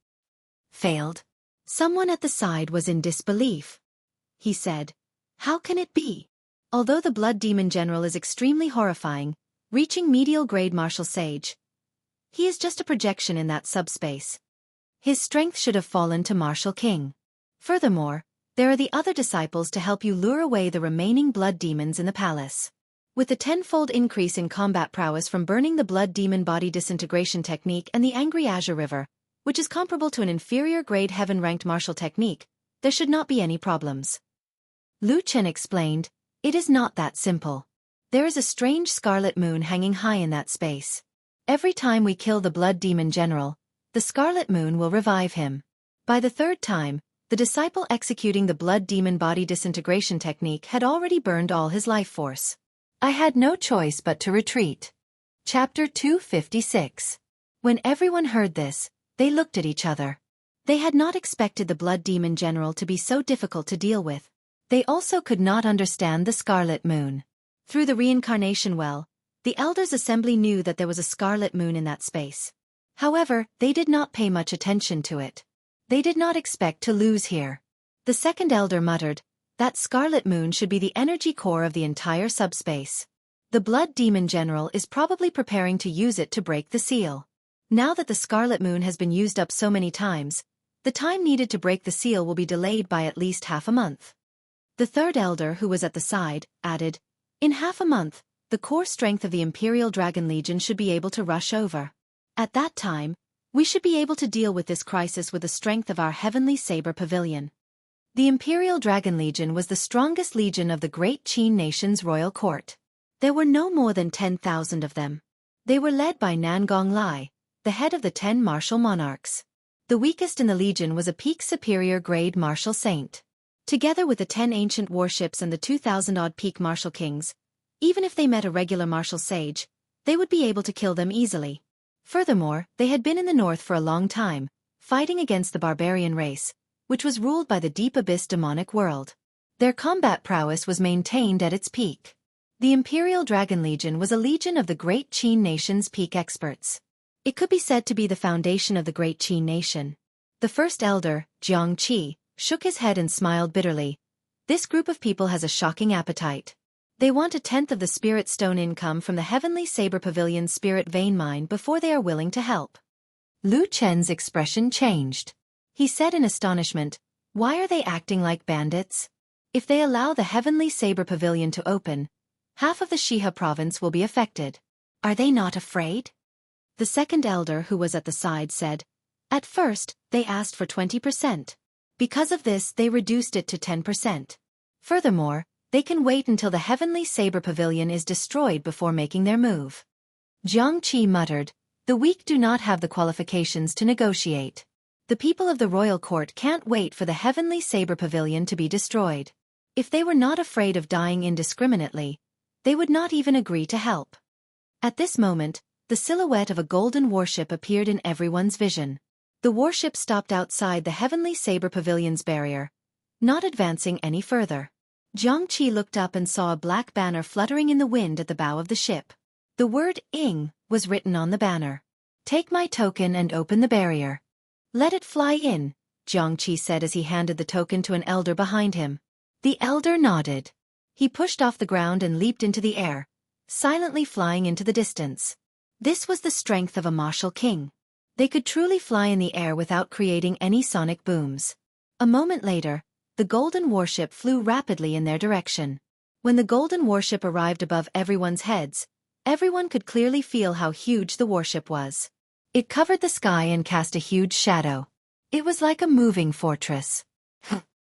Failed? Someone at the side was in disbelief. He said, How can it be? Although the blood demon general is extremely horrifying, reaching medial grade martial sage, he is just a projection in that subspace. His strength should have fallen to Martial King. Furthermore, there are the other disciples to help you lure away the remaining blood demons in the palace. With the 10-fold increase in combat prowess from burning the blood demon body disintegration technique and the Angry Azure River, which is comparable to an inferior grade heaven-ranked martial technique, there should not be any problems. Lu Chen explained, It is not that simple. There is a strange scarlet moon hanging high in that space. Every time we kill the blood demon general, the scarlet moon will revive him. By the 3rd time, the disciple executing the blood demon body disintegration technique had already burned all his life force. I had no choice but to retreat. Chapter 256. When everyone heard this, they looked at each other. They had not expected the blood demon general to be so difficult to deal with. They also could not understand the scarlet moon. Through the reincarnation well, the Elders' Assembly knew that there was a scarlet moon in that space. However, they did not pay much attention to it. They did not expect to lose here. The second elder muttered, That scarlet moon should be the energy core of the entire subspace. The blood demon general is probably preparing to use it to break the seal. Now that the scarlet moon has been used up so many times, the time needed to break the seal will be delayed by at least half a month. The third elder, who was at the side, added, In half a month, the core strength of the Imperial Dragon Legion should be able to rush over. At that time, we should be able to deal with this crisis with the strength of our Heavenly Saber Pavilion. The Imperial Dragon Legion was the strongest legion of the great Qin nation's royal court. There were no more than 10,000 of them. They were led by Nangong Lai, the head of the 10 martial monarchs. The weakest in the legion was a peak superior grade martial saint. Together with the 10 ancient warships and the 2,000-odd peak martial kings, even if they met a regular martial sage, they would be able to kill them easily. Furthermore, they had been in the north for a long time, fighting against the barbarian race, which was ruled by the deep abyss demonic world. Their combat prowess was maintained at its peak. The Imperial Dragon Legion was a legion of the Great Qin Nation's peak experts. It could be said to be the foundation of the Great Qin Nation. The first elder, Xianxia, shook his head and smiled bitterly. This group of people has a shocking appetite. They want 1/10 of the Spirit Stone income from the Heavenly Saber Pavilion's Spirit Vein Mine before they are willing to help. Lu Chen's expression changed. He said in astonishment, "Why are they acting like bandits? If they allow the Heavenly Saber Pavilion to open, half of the Shiha province will be affected. Are they not afraid?" The second elder who was at the side said, "At first, they asked for 20%. Because of this they reduced it to 10%. Furthermore, they can wait until the Heavenly Saber Pavilion is destroyed before making their move." Jianghu muttered, "The weak do not have the qualifications to negotiate. The people of the royal court can't wait for the Heavenly Saber Pavilion to be destroyed. If they were not afraid of dying indiscriminately, they would not even agree to help." At this moment, the silhouette of a golden warship appeared in everyone's vision. The warship stopped outside the Heavenly Saber Pavilion's barrier, not advancing any further. Jianghu looked up and saw a black banner fluttering in the wind at the bow of the ship. The word "Ing" was written on the banner. "Take my token and open the barrier." "Let it fly in," Jianghu said as he handed the token to an elder behind him. The elder nodded. He pushed off the ground and leaped into the air, silently flying into the distance. This was the strength of a martial king. They could truly fly in the air without creating any sonic booms. A moment later, the golden warship flew rapidly in their direction. When the golden warship arrived above everyone's heads, everyone could clearly feel how huge the warship was. It covered the sky and cast a huge shadow. It was like a moving fortress.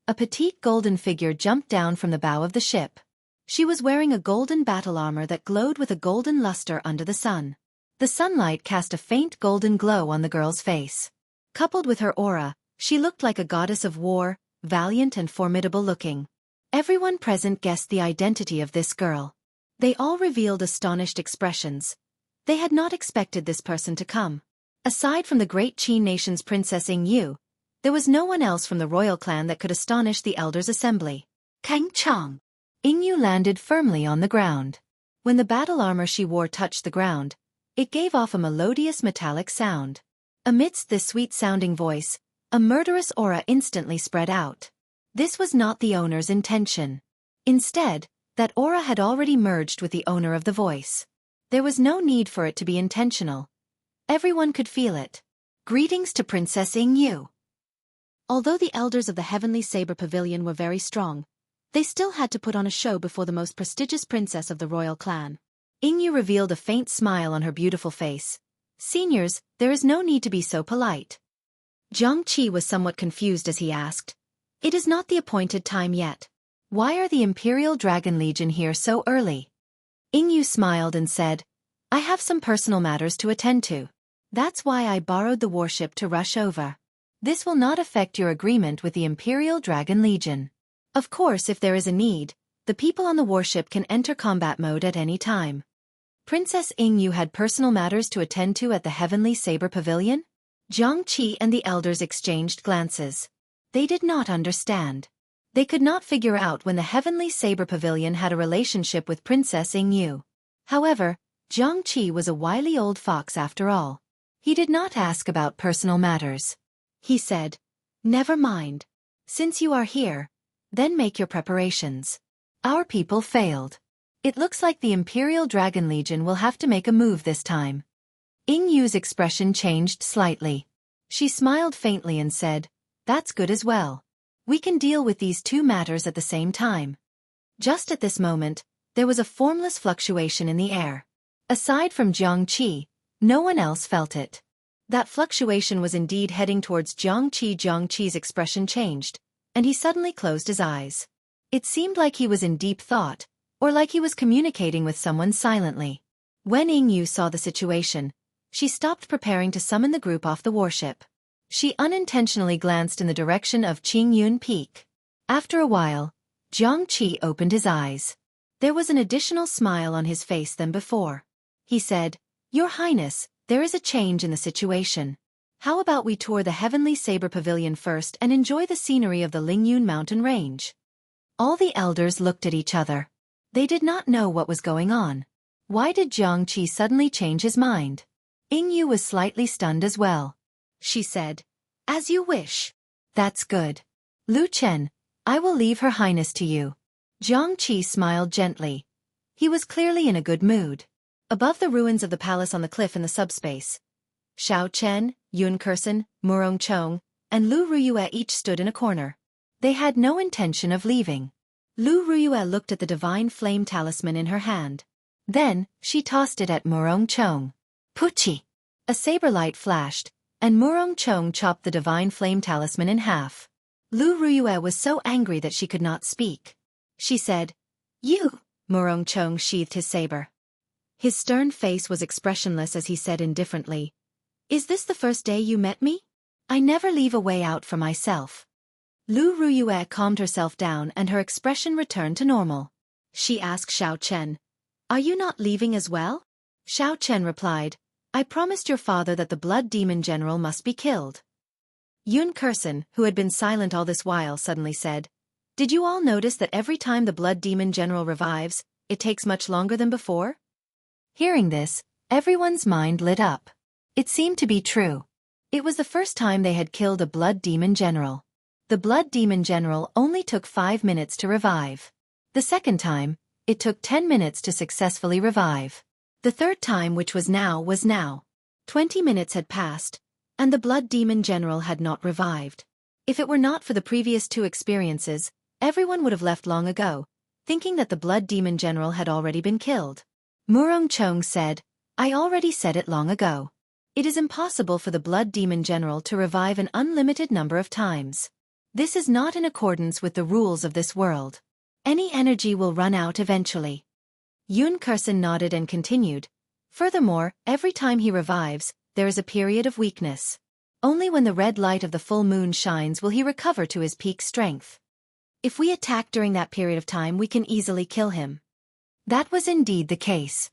A petite golden figure jumped down from the bow of the ship. She was wearing a golden battle armor that glowed with a golden luster under the sun. The sunlight cast a faint golden glow on the girl's face. Coupled with her aura, she looked like a goddess of war, valiant and formidable looking. Everyone present guessed the identity of this girl. They all revealed astonished expressions. They had not expected this person to come. Aside from the Great Qin Nation's Princess Yingyu, there was no one else from the royal clan that could astonish the elders' assembly. Kang Chang. Yingyu landed firmly on the ground. When the battle armor she wore touched the ground, it gave off a melodious metallic sound. Amidst this sweet-sounding voice, a murderous aura instantly spread out. This was not the owner's intention. Instead, that aura had already merged with the owner of the voice. There was no need for it to be intentional. Everyone could feel it. Greetings to Princess Yingyu. Although the elders of the Heavenly Saber Pavilion were very strong, they still had to put on a show before the most prestigious princess of the royal clan. Yingyu revealed a faint smile on her beautiful face. "Seniors, there is no need to be so polite." Jianghu was somewhat confused as he asked, "It is not the appointed time yet. Why are the Imperial Dragon Legion here so early?" Yingyu smiled and said, "I have some personal matters to attend to. That's why I borrowed the warship to rush over. This will not affect your agreement with the Imperial Dragon Legion. Of course, if there is a need, the people on the warship can enter combat mode at any time." Princess Yingyu had personal matters to attend to at the Heavenly Saber Pavilion? Jianghu and the elders exchanged glances. They did not understand. They could not figure out when the Heavenly Saber Pavilion had a relationship with Princess Yingyu. However, Jianghu was a wily old fox after all. He did not ask about personal matters. He said, "Never mind. Since you are here, then make your preparations. Our people failed. It looks like the Imperial Dragon Legion will have to make a move this time." Yingyu's expression changed slightly. She smiled faintly and said, "That's good as well. We can deal with these two matters at the same time." Just at this moment, there was a formless fluctuation in the air. Aside from Jianghu, no one else felt it. That fluctuation was indeed heading towards Jianghu. Jianghu's expression changed, and he suddenly closed his eyes. It seemed like he was in deep thought, or like he was communicating with someone silently. When Yingyu saw the situation, she stopped preparing to summon the group off the warship. She unintentionally glanced in the direction of Qingyun Peak. After a while, Jiangqi opened his eyes. There was an additional smile on his face than before. He said, "Your Highness, there is a change in the situation. How about we tour the Heavenly Saber Pavilion first and enjoy the scenery of the Lingyun mountain range?" All the elders looked at each other. They did not know what was going on. Why did Jiangqi suddenly change his mind? Yingyu was slightly stunned as well. She said, "As you wish." "That's good. Lu Chen, I will leave Her Highness to you." Jiangqi smiled gently. He was clearly in a good mood. Above the ruins of the palace on the cliff in the subspace, Xiao Chen, Yun Kursen, Murong Chong, and Lu Ruyue each stood in a corner. They had no intention of leaving. Lu Ruyue looked at the divine flame talisman in her hand. Then, she tossed it at Murong Chong. Puchi! A saber light flashed, and Murong Chong chopped the divine flame talisman in half. Lu Ruyue was so angry that she could not speak. She said, "You!" Murong Chong sheathed his saber. His stern face was expressionless as he said indifferently, "Is this the first day you met me? I never leave a way out for myself." Lu Ruyue calmed herself down and her expression returned to normal. She asked Xiao Chen, "Are you not leaving as well?" Xiao Chen replied, "I promised your father that the Blood Demon General must be killed." Yun Kursen, who had been silent all this while, suddenly said, "Did you all notice that every time the Blood Demon General revives, it takes much longer than before?" Hearing this, everyone's mind lit up. It seemed to be true. It was the first time they had killed a Blood Demon General. The Blood Demon General only took 5 minutes to revive. The second time, it took 10 minutes to successfully revive. The third time, which was now. 20 minutes had passed, and the Blood Demon General had not revived. If it were not for the previous 2 experiences, everyone would have left long ago, thinking that the Blood Demon General had already been killed. Murong Chong said, "I already said it long ago. It is impossible for the Blood Demon General to revive an unlimited number of times. This is not in accordance with the rules of this world. Any energy will run out eventually." Yun Kursen nodded and continued, "Furthermore, every time he revives, there is a period of weakness. Only when the red light of the full moon shines will he recover to his peak strength. If we attack during that period of time, we can easily kill him." That was indeed the case.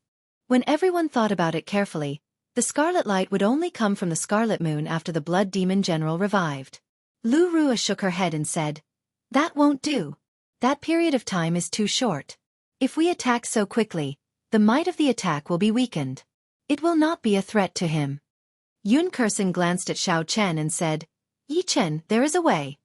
When everyone thought about it carefully, the scarlet light would only come from the scarlet moon after the Blood Demon General revived. Lu Rua shook her head and said, "That won't do. That period of time is too short. If we attack so quickly, the might of the attack will be weakened. It will not be a threat to him." Yun Kursen glanced at Xiao Chen and said, "Yi Chen, there is a way."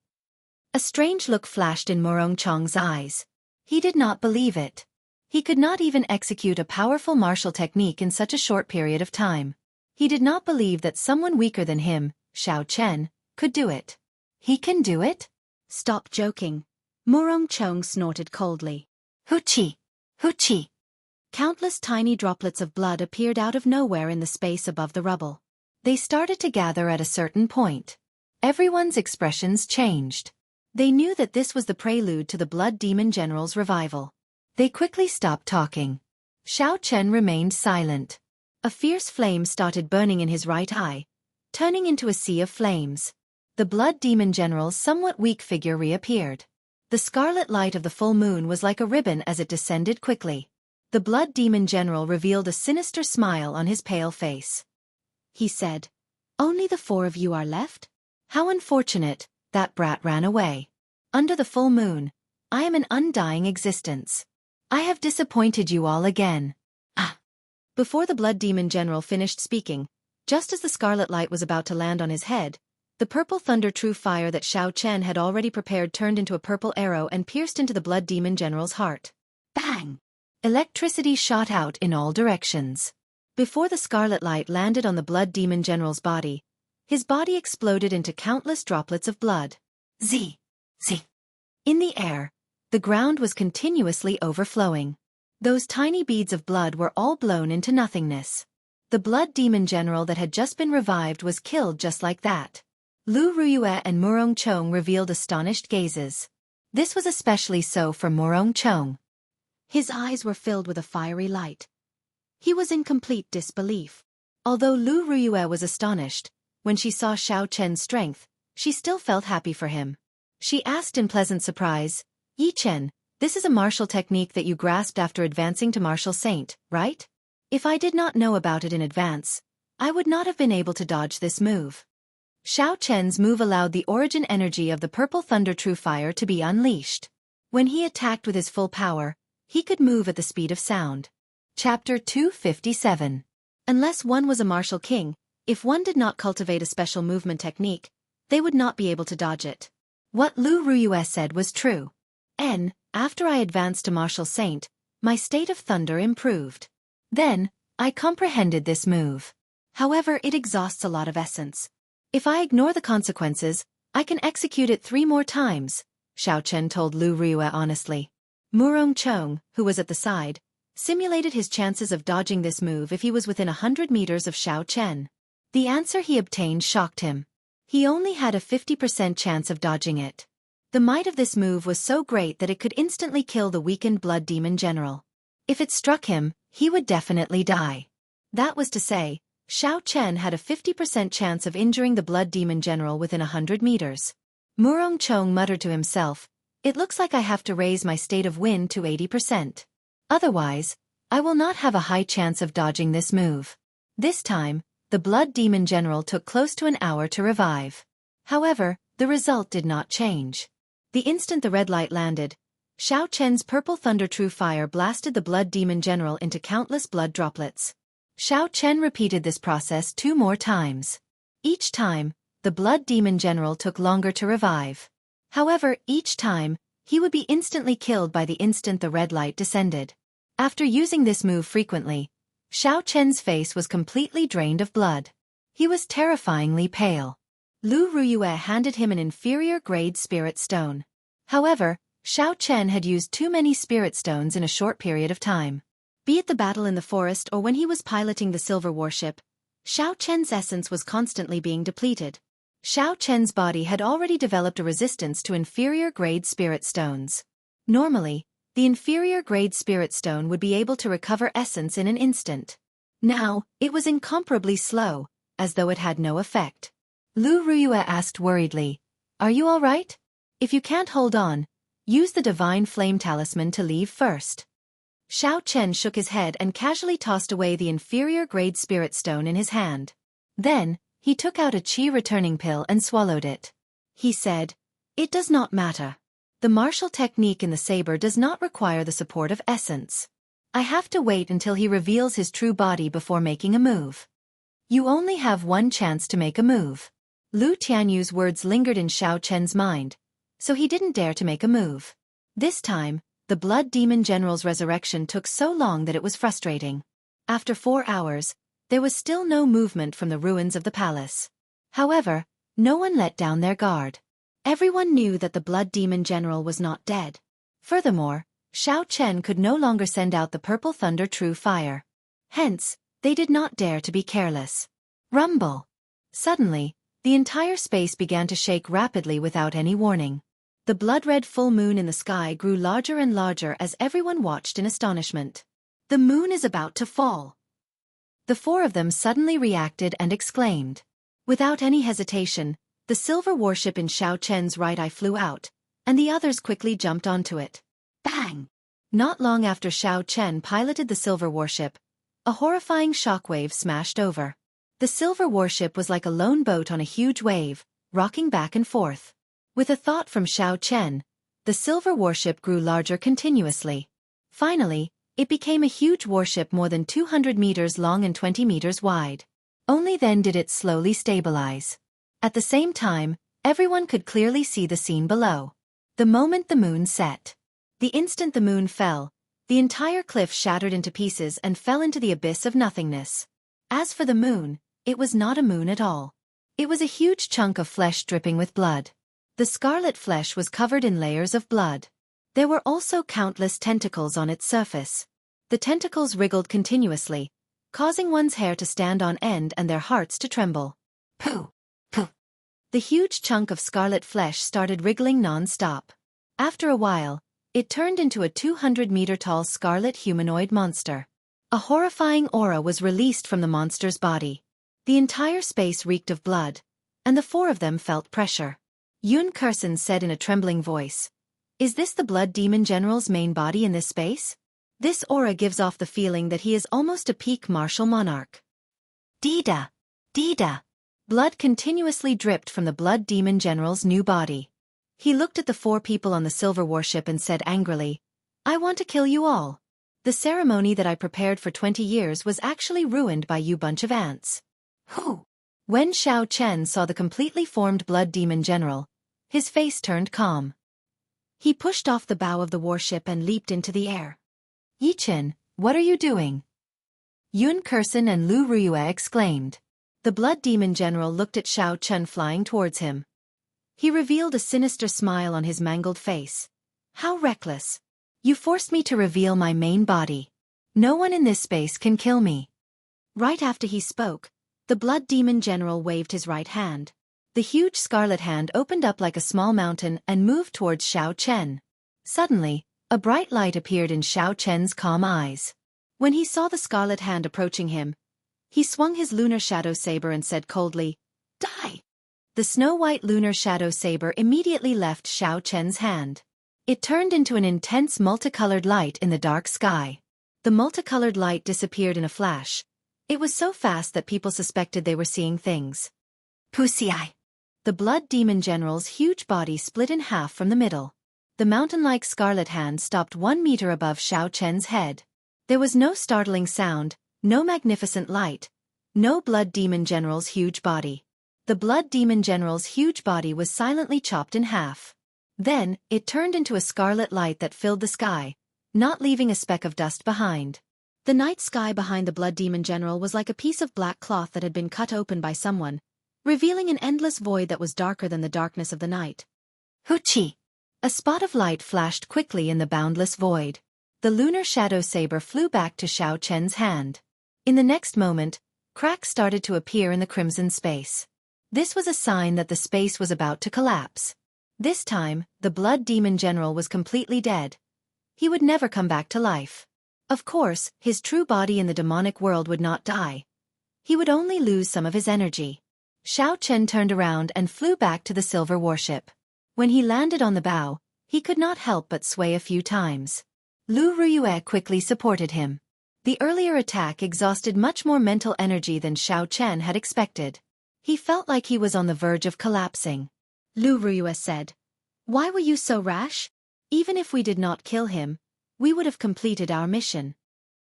A strange look flashed in Murong Chong's eyes. He did not believe it. He could not even execute a powerful martial technique in such a short period of time. He did not believe that someone weaker than him, Xiao Chen, could do it. "He can do it?" "Stop joking." Murong Chong snorted coldly. "Huchi! Huchi!" Countless tiny droplets of blood appeared out of nowhere in the space above the rubble. They started to gather at a certain point. Everyone's expressions changed. They knew that this was the prelude to the Blood Demon General's revival. They quickly stopped talking. Xiao Chen remained silent. A fierce flame started burning in his right eye, turning into a sea of flames. The Blood Demon General's somewhat weak figure reappeared. The scarlet light of the full moon was like a ribbon as it descended quickly. The Blood Demon General revealed a sinister smile on his pale face. He said, "Only the 4 of you are left? How unfortunate, that brat ran away. Under the full moon, I am an undying existence. I have disappointed you all again." Ah! Before the Blood Demon General finished speaking, just as the scarlet light was about to land on his head, the purple thunder true fire that Xiao Chen had already prepared turned into a purple arrow and pierced into the Blood Demon General's heart. Bang! Electricity shot out in all directions. Before the scarlet light landed on the Blood Demon General's body, his body exploded into countless droplets of blood. Z! Z! In the air, the ground was continuously overflowing. Those tiny beads of blood were all blown into nothingness. The Blood Demon General that had just been revived was killed just like that. Lu Ruyue and Murong Chong revealed astonished gazes. This was especially so for Murong Chong. His eyes were filled with a fiery light. He was in complete disbelief. Although Lu Ruyue was astonished, when she saw Xiao Chen's strength, she still felt happy for him. She asked in pleasant surprise, "Yi Chen, this is a martial technique that you grasped after advancing to martial saint, right? If I did not know about it in advance, I would not have been able to dodge this move." Xiao Chen's move allowed the origin energy of the purple thunder true fire to be unleashed. When he attacked with his full power, he could move at the speed of sound. Chapter 257. Unless one was a martial king, if one did not cultivate a special movement technique, they would not be able to dodge it. What Lu Ruyue said was true. After I advanced to martial saint, my state of thunder improved. Then, I comprehended this move. However, it exhausts a lot of essence. If I ignore the consequences, I can execute it 3 more times, Xiao Chen told Lu Ruyue honestly. Murong Chong, who was at the side, simulated his chances of dodging this move if he was within 100 meters of Xiao Chen. The answer he obtained shocked him. He only had a 50% chance of dodging it. The might of this move was so great that it could instantly kill the weakened blood demon general. If it struck him, he would definitely die. That was to say, Xiao Chen had a 50% chance of injuring the blood demon general within 100 meters. Murong Chong muttered to himself, "It looks like I have to raise my state of wind to 80%. Otherwise, I will not have a high chance of dodging this move." This time, the blood demon general took close to an hour to revive. However, the result did not change. The instant the red light landed, Xiao Chen's purple thunder true fire blasted the blood demon general into countless blood droplets. Xiao Chen repeated this process 2 more times. Each time, the blood demon general took longer to revive. However, each time, he would be instantly killed by the instant the red light descended. After using this move frequently, Xiao Chen's face was completely drained of blood. He was terrifyingly pale. Lu Ruyue handed him an inferior grade spirit stone. However, Xiao Chen had used too many spirit stones in a short period of time. Be it the battle in the forest or when he was piloting the silver warship, Xiao Chen's essence was constantly being depleted. Xiao Chen's body had already developed a resistance to inferior-grade spirit stones. Normally, the inferior-grade spirit stone would be able to recover essence in an instant. Now, it was incomparably slow, as though it had no effect. Lu Ruyue asked worriedly, "Are you all right? If you can't hold on, use the divine flame talisman to leave first." Xiao Chen shook his head and casually tossed away the inferior-grade spirit stone in his hand. Then, he took out a qi returning pill and swallowed it. He said, "It does not matter. The martial technique in the saber does not require the support of essence. I have to wait until he reveals his true body before making a move. You only have 1 chance to make a move." Lu Tianyu's words lingered in Xiao Chen's mind, so he didn't dare to make a move. This time, the blood demon general's resurrection took so long that it was frustrating. After 4 hours, there was still no movement from the ruins of the palace. However, no one let down their guard. Everyone knew that the blood demon general was not dead. Furthermore, Xiao Chen could no longer send out the purple thunder true fire. Hence, they did not dare to be careless. Rumble! Suddenly, the entire space began to shake rapidly without any warning. The blood-red full moon in the sky grew larger and larger as everyone watched in astonishment. "The moon is about to fall." The 4 of them suddenly reacted and exclaimed. Without any hesitation, the silver warship in Xiao Chen's right eye flew out, and the others quickly jumped onto it. Bang! Not long after Xiao Chen piloted the silver warship, a horrifying shockwave smashed over. The silver warship was like a lone boat on a huge wave, rocking back and forth. With a thought from Xiao Chen, the silver warship grew larger continuously. Finally, it became a huge warship more than 200 meters long and 20 meters wide. Only then did it slowly stabilize. At the same time, everyone could clearly see the scene below. The moment the moon set. The instant the moon fell, the entire cliff shattered into pieces and fell into the abyss of nothingness. As for the moon, it was not a moon at all. It was a huge chunk of flesh dripping with blood. The scarlet flesh was covered in layers of blood. There were also countless tentacles on its surface. The tentacles wriggled continuously, causing one's hair to stand on end and their hearts to tremble. Pooh! Pooh! The huge chunk of scarlet flesh started wriggling non-stop. After a while, It turned into a 200-meter-tall scarlet humanoid monster. A horrifying aura was released from the monster's body. The entire space reeked of blood, and the four of them felt pressure. Yun-Kursen said in a trembling voice, "Is this the Blood Demon General's main body in this space? This aura gives off the feeling that he is almost a peak martial monarch." Dida! Dida! Blood continuously dripped from the Blood Demon General's new body. He looked at the four people on the silver warship and said angrily, "I want to kill you all. The ceremony that I prepared for 20 years was actually ruined by you bunch of ants." Who? When Xiao Chen saw the completely formed Blood Demon General, his face turned calm. He pushed off the bow of the warship and leaped into the air. "Yichen, what are you doing?" Yun-Kursen and Lu Ruyue exclaimed. The Blood Demon General looked at Xiao Chen flying towards him. He revealed a sinister smile on his mangled face. "How reckless. You forced me to reveal my main body. No one in this space can kill me." Right after he spoke, the Blood Demon General waved his right hand. The huge scarlet hand opened up like a small mountain and moved towards Xiao Chen. Suddenly, a bright light appeared in Xiao Chen's calm eyes. When he saw the scarlet hand approaching him, he swung his lunar shadow saber and said coldly, "Die!" The snow-white lunar shadow saber immediately left Xiao Chen's hand. It turned into an intense multicolored light in the dark sky. The multicolored light disappeared in a flash. It was so fast that people suspected they were seeing things. Wuxia! The Blood Demon General's huge body split in half from the middle. The mountain-like scarlet hand stopped 1 meter above Xiao Chen's head. There was no startling sound, no magnificent light, no Blood Demon General's huge body. The Blood Demon General's huge body was silently chopped in half. Then, it turned into a scarlet light that filled the sky, not leaving a speck of dust behind. The night sky behind the Blood Demon General was like a piece of black cloth that had been cut open by someone, revealing an endless void that was darker than the darkness of the night. Huchi! A spot of light flashed quickly in the boundless void. The lunar shadow saber flew back to Xiao Chen's hand. In the next moment, cracks started to appear in the crimson space. This was a sign that the space was about to collapse. This time, the Blood Demon General was completely dead. He would never come back to life. Of course, his true body in the demonic world would not die. He would only lose some of his energy. Xiao Chen turned around and flew back to the silver warship. When he landed on the bow, he could not help but sway a few times. Lu Ruyue quickly supported him. The earlier attack exhausted much more mental energy than Xiao Chen had expected. He felt like he was on the verge of collapsing. Lu Ruyue said, "Why were you so rash? Even if we did not kill him, we would have completed our mission."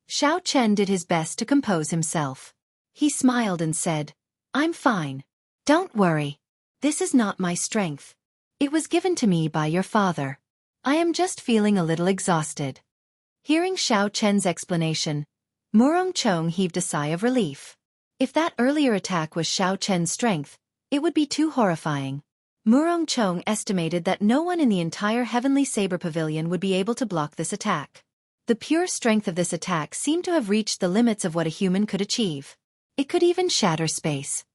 Xiao Chen did his best to compose himself. He smiled and said, "I'm fine. Don't worry. This is not my strength. It was given to me by your father. I am just feeling a little exhausted." Hearing Xiao Chen's explanation, Murong Chong heaved a sigh of relief. If that earlier attack was Xiao Chen's strength, it would be too horrifying. Murong Chong estimated that no one in the entire Heavenly Saber Pavilion would be able to block this attack. The pure strength of this attack seemed to have reached the limits of what a human could achieve. It could even shatter space.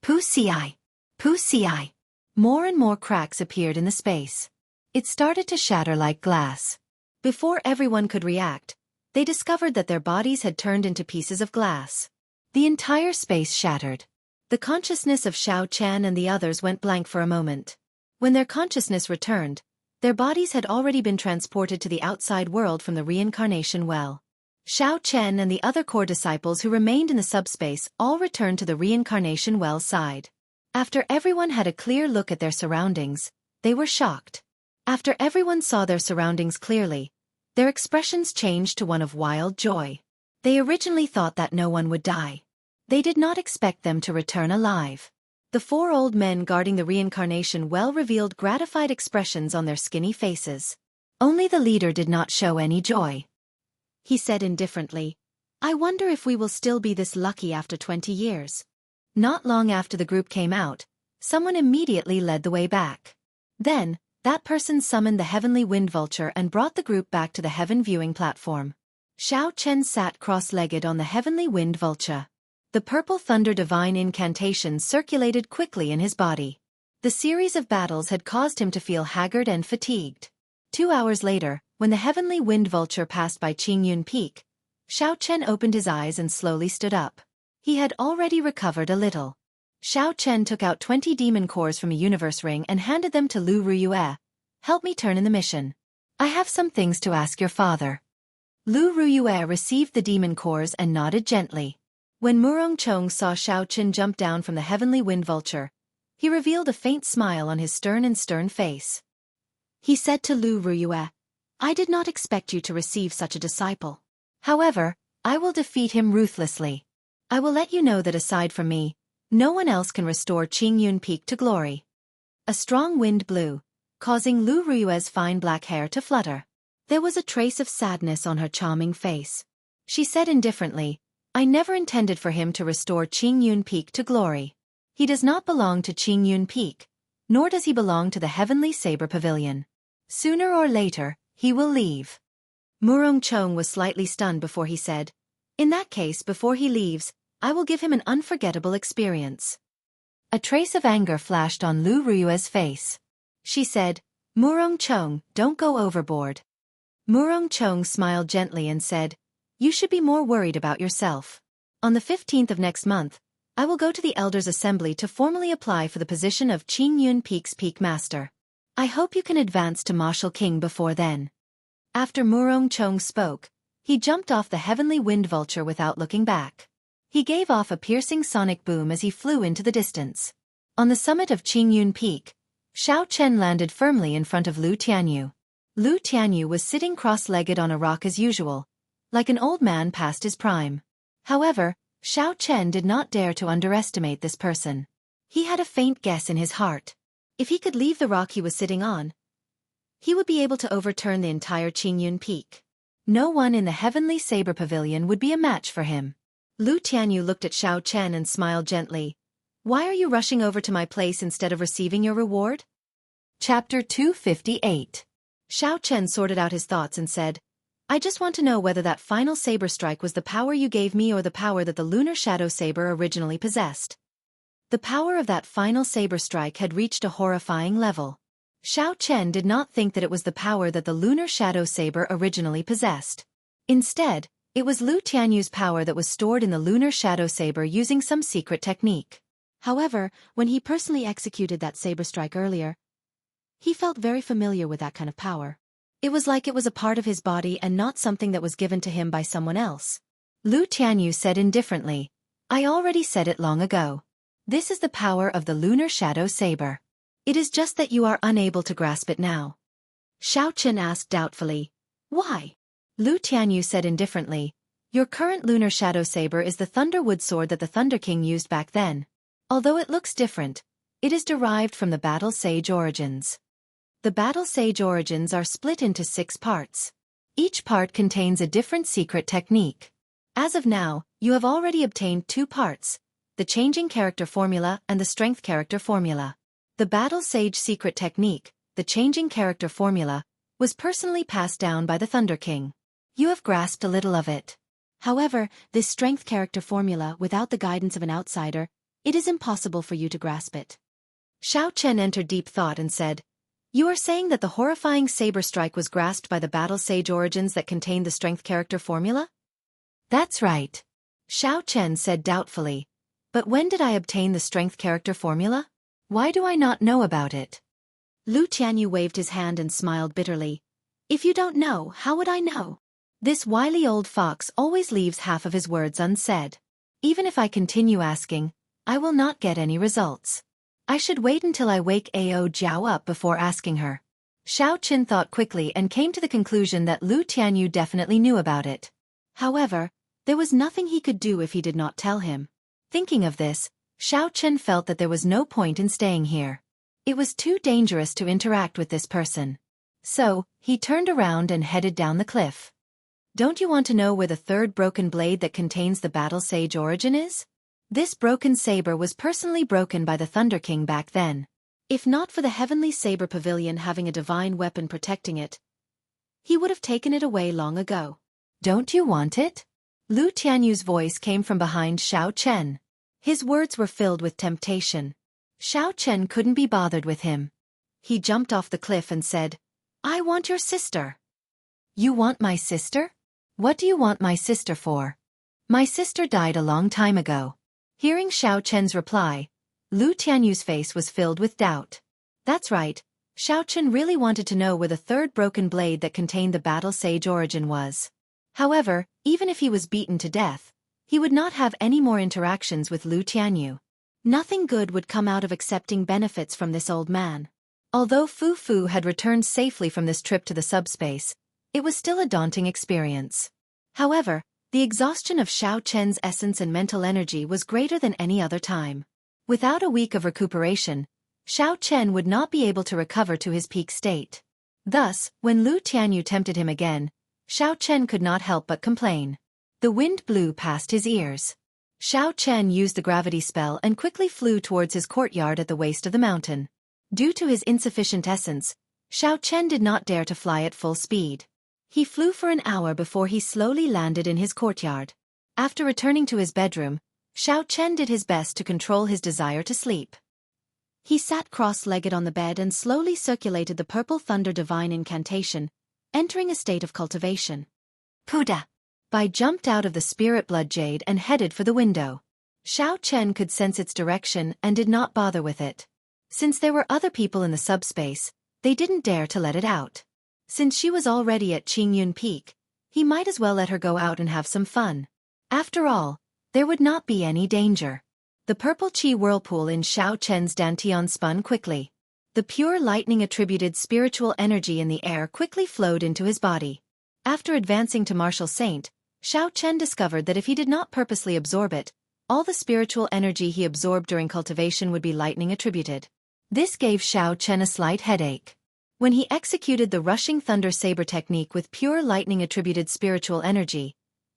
Wuxia! Wuxia! More and more cracks appeared in the space. It started to shatter like glass. Before everyone could react, they discovered that their bodies had turned into pieces of glass. The entire space shattered. The consciousness of Xiao Chen and the others went blank for a moment. When their consciousness returned, their bodies had already been transported to the outside world from the reincarnation well. Xiao Chen and the other core disciples who remained in the subspace all returned to the reincarnation well side. After everyone had a clear look at their surroundings, they were shocked. After everyone saw their surroundings clearly, their expressions changed to one of wild joy. They originally thought that no one would die. They did not expect them to return alive. The four old men guarding the reincarnation well revealed gratified expressions on their skinny faces. Only the leader did not show any joy. He said indifferently, "I wonder if we will still be this lucky after 20 years. Not long after the group came out, someone immediately led the way back. Then, that person summoned the heavenly wind vulture and brought the group back to the heaven viewing platform. Xiao Chen sat cross-legged on the heavenly wind vulture. The purple thunder divine incantation circulated quickly in his body. The series of battles had caused him to feel haggard and fatigued. 2 hours later, When the heavenly wind vulture passed by Qingyun Peak, Xiao Chen opened his eyes and slowly stood up. He had already recovered a little. Xiao Chen took out 20 demon cores from a universe ring and handed them to Lu Ruyue. Help me turn in the mission. I have some things to ask your father. Lu Ruyue received the demon cores and nodded gently. When Murong Chong saw Xiao Chen jump down from the heavenly wind vulture, he revealed a faint smile on his stern face. He said to Lu Ruyue, I did not expect you to receive such a disciple. However, I will defeat him ruthlessly. I will let you know that aside from me, no one else can restore Qingyun Peak to glory. A strong wind blew, causing Lu Ruyue's fine black hair to flutter. There was a trace of sadness on her charming face. She said indifferently, I never intended for him to restore Qingyun Peak to glory. He does not belong to Qingyun Peak, nor does he belong to the Heavenly Saber Pavilion. Sooner or later, he will leave. Murong Chong was slightly stunned before he said, In that case, before he leaves, I will give him an unforgettable experience. A trace of anger flashed on Lu Ruyue's face. She said, Murong Chong, don't go overboard. Murong Chong smiled gently and said, You should be more worried about yourself. On the 15th of next month, I will go to the Elders' Assembly to formally apply for the position of Qingyun Peak's Peak Master. I hope you can advance to Martial King before then. After Murong Chong spoke, he jumped off the heavenly wind vulture without looking back. He gave off a piercing sonic boom as he flew into the distance. On the summit of Qingyun Peak, Xiao Chen landed firmly in front of Lu Tianyu. Lu Tianyu was sitting cross-legged on a rock as usual, like an old man past his prime. However, Xiao Chen did not dare to underestimate this person. He had a faint guess in his heart. If he could leave the rock he was sitting on, he would be able to overturn the entire Qingyun Peak. No one in the Heavenly Saber Pavilion would be a match for him. Lu Tianyu looked at Xiao Chen and smiled gently. Why are you rushing over to my place instead of receiving your reward? Chapter 258. Xiao Chen sorted out his thoughts and said, I just want to know whether that final saber strike was the power you gave me or the power that the lunar shadow saber originally possessed. The power of that final saber strike had reached a horrifying level. Xiao Chen did not think that it was the power that the lunar shadow saber originally possessed. Instead, it was Lu Tianyu's power that was stored in the lunar shadow saber using some secret technique. However, when he personally executed that saber strike earlier, he felt very familiar with that kind of power. It was like it was a part of his body and not something that was given to him by someone else. Lu Tianyu said indifferently, I already said it long ago. This is the power of the lunar shadow saber. It is just that you are unable to grasp it now. Xiao Chen asked doubtfully, Why? Lu Tianyu said indifferently, Your current lunar shadow saber is the Thunderwood sword that the Thunder King used back then. Although it looks different, it is derived from the Battle Sage origins. The Battle Sage origins are split into 6 parts. Each part contains a different secret technique. As of now, you have already obtained 2 parts, the Changing Character Formula and the Strength Character Formula. The Battle Sage secret technique, the Changing Character Formula, was personally passed down by the Thunder King. You have grasped a little of it. However, this Strength Character Formula, without the guidance of an outsider, it is impossible for you to grasp it. Xiao Chen entered deep thought and said, You are saying that the horrifying saber strike was grasped by the Battle Sage origins that contain the Strength Character Formula? That's right. Xiao Chen said doubtfully. But when did I obtain the Strength Character Formula? Why do I not know about it? Lu Tianyu waved his hand and smiled bitterly. If you don't know, how would I know? This wily old fox always leaves half of his words unsaid. Even if I continue asking, I will not get any results. I should wait until I wake Ao Jiao up before asking her. Xiao Chen thought quickly and came to the conclusion that Lu Tianyu definitely knew about it. However, there was nothing he could do if he did not tell him. Thinking of this, Xiao Chen felt that there was no point in staying here. It was too dangerous to interact with this person. So, he turned around and headed down the cliff. Don't you want to know where the 3rd broken blade that contains the Battle Sage origin is? This broken saber was personally broken by the Thunder King back then. If not for the Heavenly Saber Pavilion having a divine weapon protecting it, he would have taken it away long ago. Don't you want it? Lu Tianyu's voice came from behind Xiao Chen. His words were filled with temptation. Xiao Chen couldn't be bothered with him. He jumped off the cliff and said, I want your sister. You want my sister? What do you want my sister for? My sister died a long time ago. Hearing Xiao Chen's reply, Lu Tianyu's face was filled with doubt. That's right, Xiao Chen really wanted to know where the third broken blade that contained the battle sage origin was. However, even if he was beaten to death, he would not have any more interactions with Lu Tianyu. Nothing good would come out of accepting benefits from this old man. Although Fu Fu had returned safely from this trip to the subspace, it was still a daunting experience. However, the exhaustion of Xiao Chen's essence and mental energy was greater than any other time. Without a week of recuperation, Xiao Chen would not be able to recover to his peak state. Thus, when Lu Tianyu tempted him again, Xiao Chen could not help but complain. The wind blew past his ears. Xiao Chen used the gravity spell and quickly flew towards his courtyard at the waist of the mountain. Due to his insufficient essence, Xiao Chen did not dare to fly at full speed. He flew for an hour before he slowly landed in his courtyard. After returning to his bedroom, Xiao Chen did his best to control his desire to sleep. He sat cross-legged on the bed and slowly circulated the Purple Thunder Divine Incantation, entering a state of cultivation. Puda! Bai jumped out of the Spirit Blood Jade and headed for the window. Xiao Chen could sense its direction and did not bother with it. Since there were other people in the subspace, they didn't dare to let it out. Since she was already at Qingyun Peak, he might as well let her go out and have some fun. After all, there would not be any danger. The purple qi whirlpool in Xiao Chen's dantian spun quickly. The pure lightning-attributed spiritual energy in the air quickly flowed into his body. After advancing to Martial Saint, Xiao Chen discovered that if he did not purposely absorb it, all the spiritual energy he absorbed during cultivation would be lightning-attributed. This gave Xiao Chen a slight headache. When he executed the Rushing Thunder Saber technique with pure lightning-attributed spiritual energy,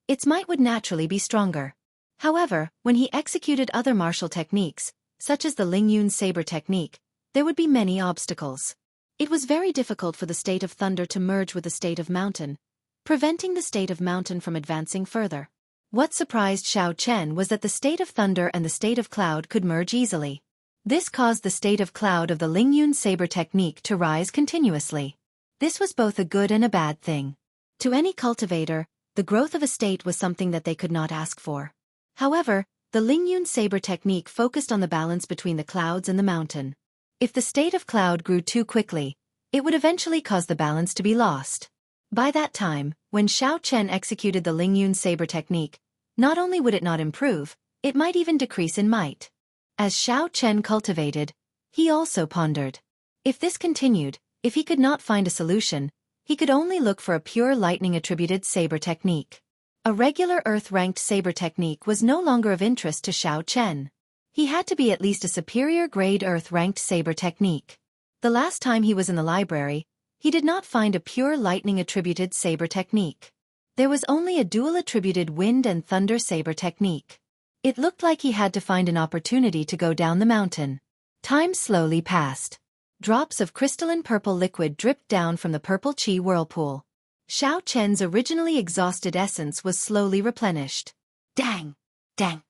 its might would naturally be stronger. However, when he executed other martial techniques, such as the Lingyun Saber technique, there would be many obstacles. It was very difficult for the state of thunder to merge with the state of mountain, preventing the state of mountain from advancing further. What surprised Xiao Chen was that the state of thunder and the state of cloud could merge easily. This caused the state of cloud of the Lingyun Saber technique to rise continuously. This was both a good and a bad thing. To any cultivator, the growth of a state was something that they could not ask for. However, the Lingyun Saber technique focused on the balance between the clouds and the mountain. If the state of cloud grew too quickly, it would eventually cause the balance to be lost. By that time, when Xiao Chen executed the Lingyun Saber technique, not only would it not improve, it might even decrease in might. As Xiao Chen cultivated, he also pondered. If this continued, if he could not find a solution, he could only look for a pure lightning-attributed saber technique. A regular earth-ranked saber technique was no longer of interest to Xiao Chen. He had to be at least a superior grade earth-ranked saber technique. The last time he was in the library, he did not find a pure lightning-attributed saber technique. There was only a dual-attributed wind and thunder saber technique. It looked like he had to find an opportunity to go down the mountain. Time slowly passed. Drops of crystalline purple liquid dripped down from the purple qi whirlpool. Xiao Chen's originally exhausted essence was slowly replenished. Dang! Dang!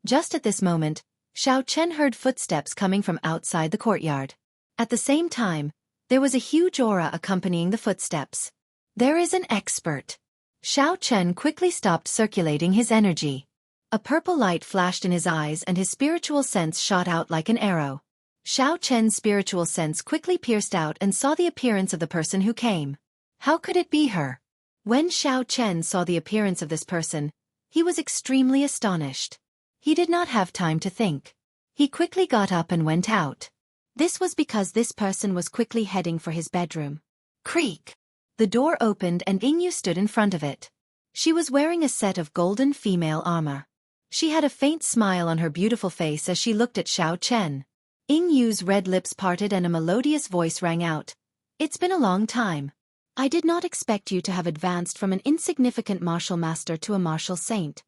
Just at this moment, Xiao Chen heard footsteps coming from outside the courtyard. At the same time, there was a huge aura accompanying the footsteps. There is an expert. Xiao Chen quickly stopped circulating his energy. A purple light flashed in his eyes and his spiritual sense shot out like an arrow. Xiao Chen's spiritual sense quickly pierced out and saw the appearance of the person who came. How could it be her? When Xiao Chen saw the appearance of this person, he was extremely astonished. He did not have time to think. He quickly got up and went out. This was because this person was quickly heading for his bedroom. Creak! The door opened and Yingyu stood in front of it. She was wearing a set of golden female armor. She had a faint smile on her beautiful face as she looked at Xiao Chen. Yingyu's red lips parted and a melodious voice rang out. It's been a long time. I did not expect you to have advanced from an insignificant martial master to a martial saint.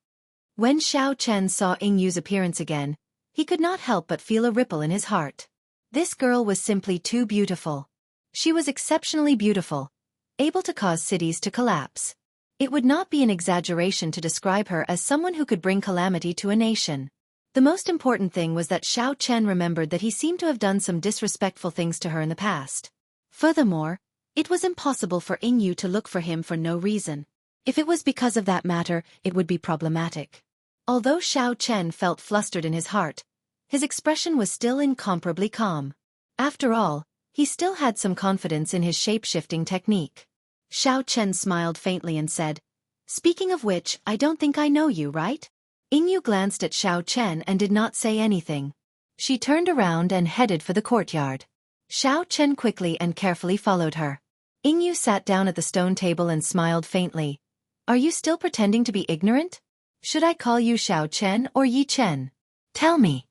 When Xiao Chen saw Yingyu's appearance again, he could not help but feel a ripple in his heart. This girl was simply too beautiful. She was exceptionally beautiful, able to cause cities to collapse. It would not be an exaggeration to describe her as someone who could bring calamity to a nation. The most important thing was that Xiao Chen remembered that he seemed to have done some disrespectful things to her in the past. Furthermore, It was impossible for Yingyu to look for him for no reason. If it was because of that matter, it would be problematic. Although Xiao Chen felt flustered in his heart, his expression was still incomparably calm. After all, he still had some confidence in his shape-shifting technique. Xiao Chen smiled faintly and said, "Speaking of which, I don't think I know you, right?" Yingyu glanced at Xiao Chen and did not say anything. She turned around and headed for the courtyard. Xiao Chen quickly and carefully followed her. Yingyu sat down at the stone table and smiled faintly. "Are you still pretending to be ignorant? Should I call you Xiao Chen or Yi Chen? Tell me."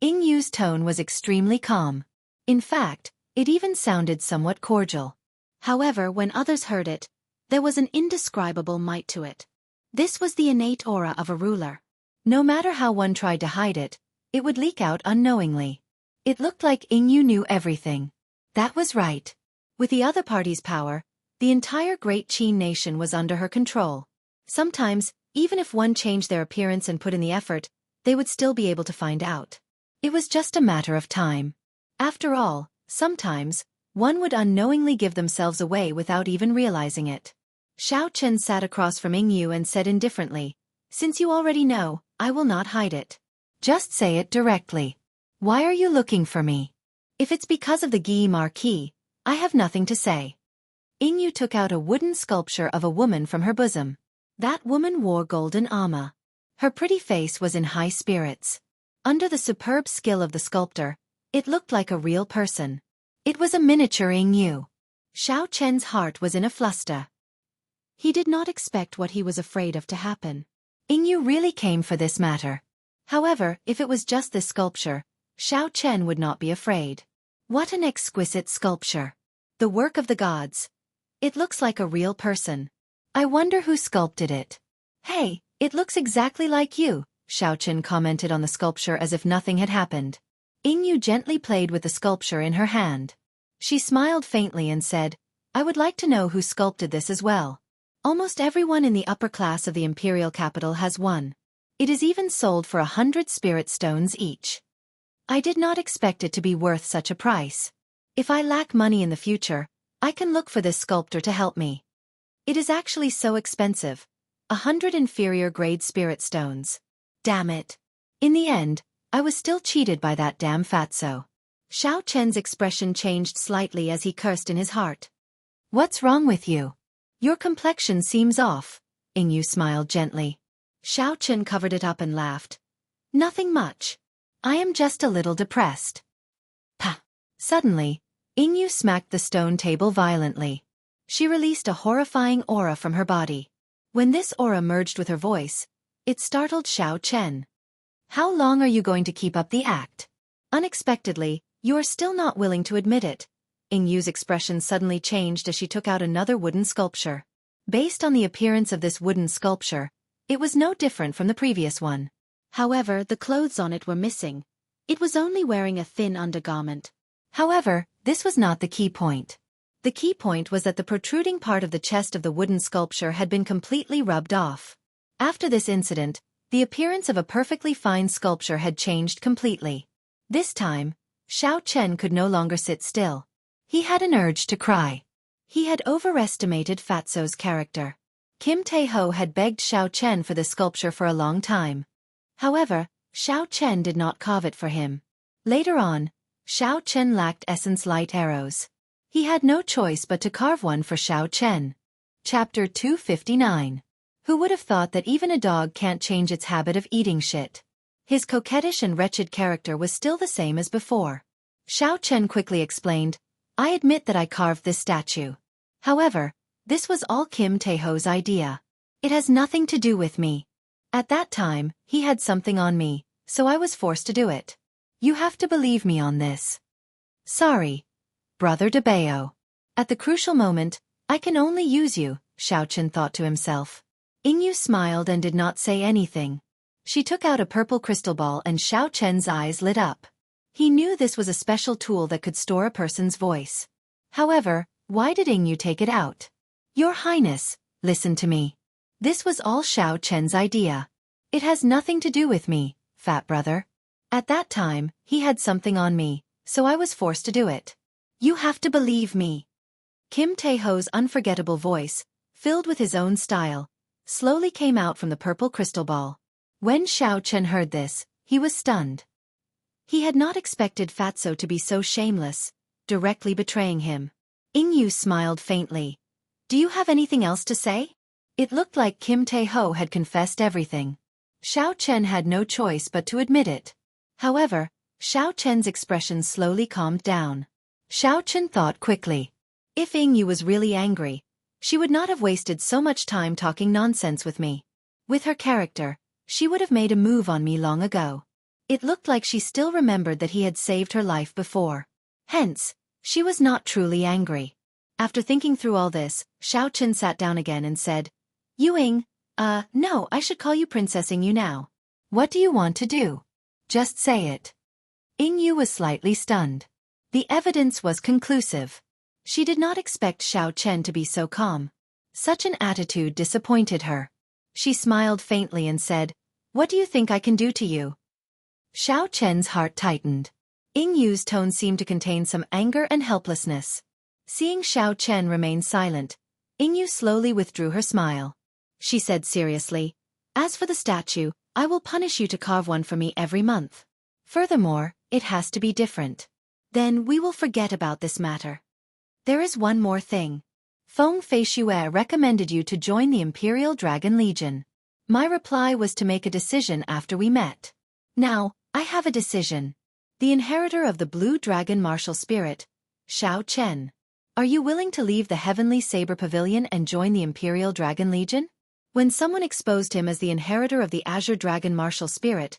Yingyu's tone was extremely calm. In fact, it even sounded somewhat cordial. However, when others heard it, there was an indescribable might to it. This was the innate aura of a ruler. No matter how one tried to hide it, it would leak out unknowingly. It looked like Yingyu knew everything. That was right. With the other party's power, the entire Great Qin nation was under her control. Sometimes, even if one changed their appearance and put in the effort, they would still be able to find out. It was just a matter of time. After all, sometimes, one would unknowingly give themselves away without even realizing it. Xiao Chen sat across from Yingyu and said indifferently, "Since you already know, I will not hide it. Just say it directly. Why are you looking for me? If it's because of the Guy Marquis, I have nothing to say." Yingyu took out a wooden sculpture of a woman from her bosom. That woman wore golden armor. Her pretty face was in high spirits. Under the superb skill of the sculptor, it looked like a real person. It was a miniature Yingyu. Xiao Chen's heart was in a fluster. He did not expect what he was afraid of to happen. Yingyu really came for this matter. However, if it was just this sculpture, Xiao Chen would not be afraid. What an exquisite sculpture. The work of the gods. It looks like a real person. I wonder who sculpted it. Hey, it looks exactly like you, Xiao Chen commented on the sculpture as if nothing had happened. Yingyu gently played with the sculpture in her hand. She smiled faintly and said, "I would like to know who sculpted this as well. Almost everyone in the upper class of the imperial capital has one. It is even sold for 100 spirit stones each. I did not expect it to be worth such a price. If I lack money in the future, I can look for this sculptor to help me. It is actually so expensive. 100 inferior grade spirit stones. Damn it. In the end, I was still cheated by that damn fatso." Xiao Chen's expression changed slightly as he cursed in his heart. "What's wrong with you? Your complexion seems off," Yingyu smiled gently. Xiao Chen covered it up and laughed. "Nothing much. I am just a little depressed." Pah! Suddenly, Yingyu smacked the stone table violently. She released a horrifying aura from her body. When this aura merged with her voice, it startled Xiao Chen. "How long are you going to keep up the act? Unexpectedly, you are still not willing to admit it." Yingyu's expression suddenly changed as she took out another wooden sculpture. Based on the appearance of this wooden sculpture, it was no different from the previous one. However, the clothes on it were missing. It was only wearing a thin undergarment. However, this was not the key point. The key point was that the protruding part of the chest of the wooden sculpture had been completely rubbed off. After this incident, the appearance of a perfectly fine sculpture had changed completely. This time, Xiao Chen could no longer sit still. He had an urge to cry. He had overestimated Fatso's character. Kim Tae-ho had begged Xiao Chen for this sculpture for a long time. However, Xiao Chen did not carve it for him. Later on, Xiao Chen lacked essence light arrows. He had no choice but to carve one for Xiao Chen. Chapter 259. Who would have thought that even a dog can't change its habit of eating shit? His coquettish and wretched character was still the same as before. Xiao Chen quickly explained, "I admit that I carved this statue. However, this was all Kim Tae-ho's idea. It has nothing to do with me. At that time, he had something on me, so I was forced to do it. You have to believe me on this." "Sorry, Brother De Bao. At the crucial moment, I can only use you," Xiao Chen thought to himself. Yingyu smiled and did not say anything. She took out a purple crystal ball and Xiao Chen's eyes lit up. He knew this was a special tool that could store a person's voice. However, why did Yingyu take it out? "Your Highness, listen to me. This was all Xiao Chen's idea. It has nothing to do with me, fat brother. At that time, he had something on me, so I was forced to do it. You have to believe me." Kim Tae-ho's unforgettable voice, filled with his own style, slowly came out from the purple crystal ball. When Xiao Chen heard this, he was stunned. He had not expected Fatso to be so shameless, directly betraying him. Yingyu smiled faintly. Do you have anything else to say? It looked like Kim Tae-ho had confessed everything. Xiao Chen had no choice but to admit it. However, Xiao Chen's expression slowly calmed down. Xiao Chen thought quickly. If Yingyu was really angry, she would not have wasted so much time talking nonsense with me. With her character, she would have made a move on me long ago. It looked like she still remembered that he had saved her life before. Hence, she was not truly angry. After thinking through all this, Xiao Chen sat down again and said, Ying, no, I should call you Princess Yingyu now. What do you want to do? Just say it. Yingyu was slightly stunned. The evidence was conclusive. She did not expect Xiao Chen to be so calm. Such an attitude disappointed her. She smiled faintly and said, What do you think I can do to you? Xiao Chen's heart tightened. Yingyu's tone seemed to contain some anger and helplessness. Seeing Xiao Chen remain silent, Yingyu slowly withdrew her smile. She said seriously, As for the statue, I will punish you to carve one for me every month. Furthermore, it has to be different. Then we will forget about this matter. There is one more thing. Feng Feishue recommended you to join the Imperial Dragon Legion. My reply was to make a decision after we met. Now, I have a decision. The inheritor of the Blue Dragon Martial Spirit, Xiao Chen. Are you willing to leave the Heavenly Saber Pavilion and join the Imperial Dragon Legion? When someone exposed him as the inheritor of the Azure Dragon Martial Spirit,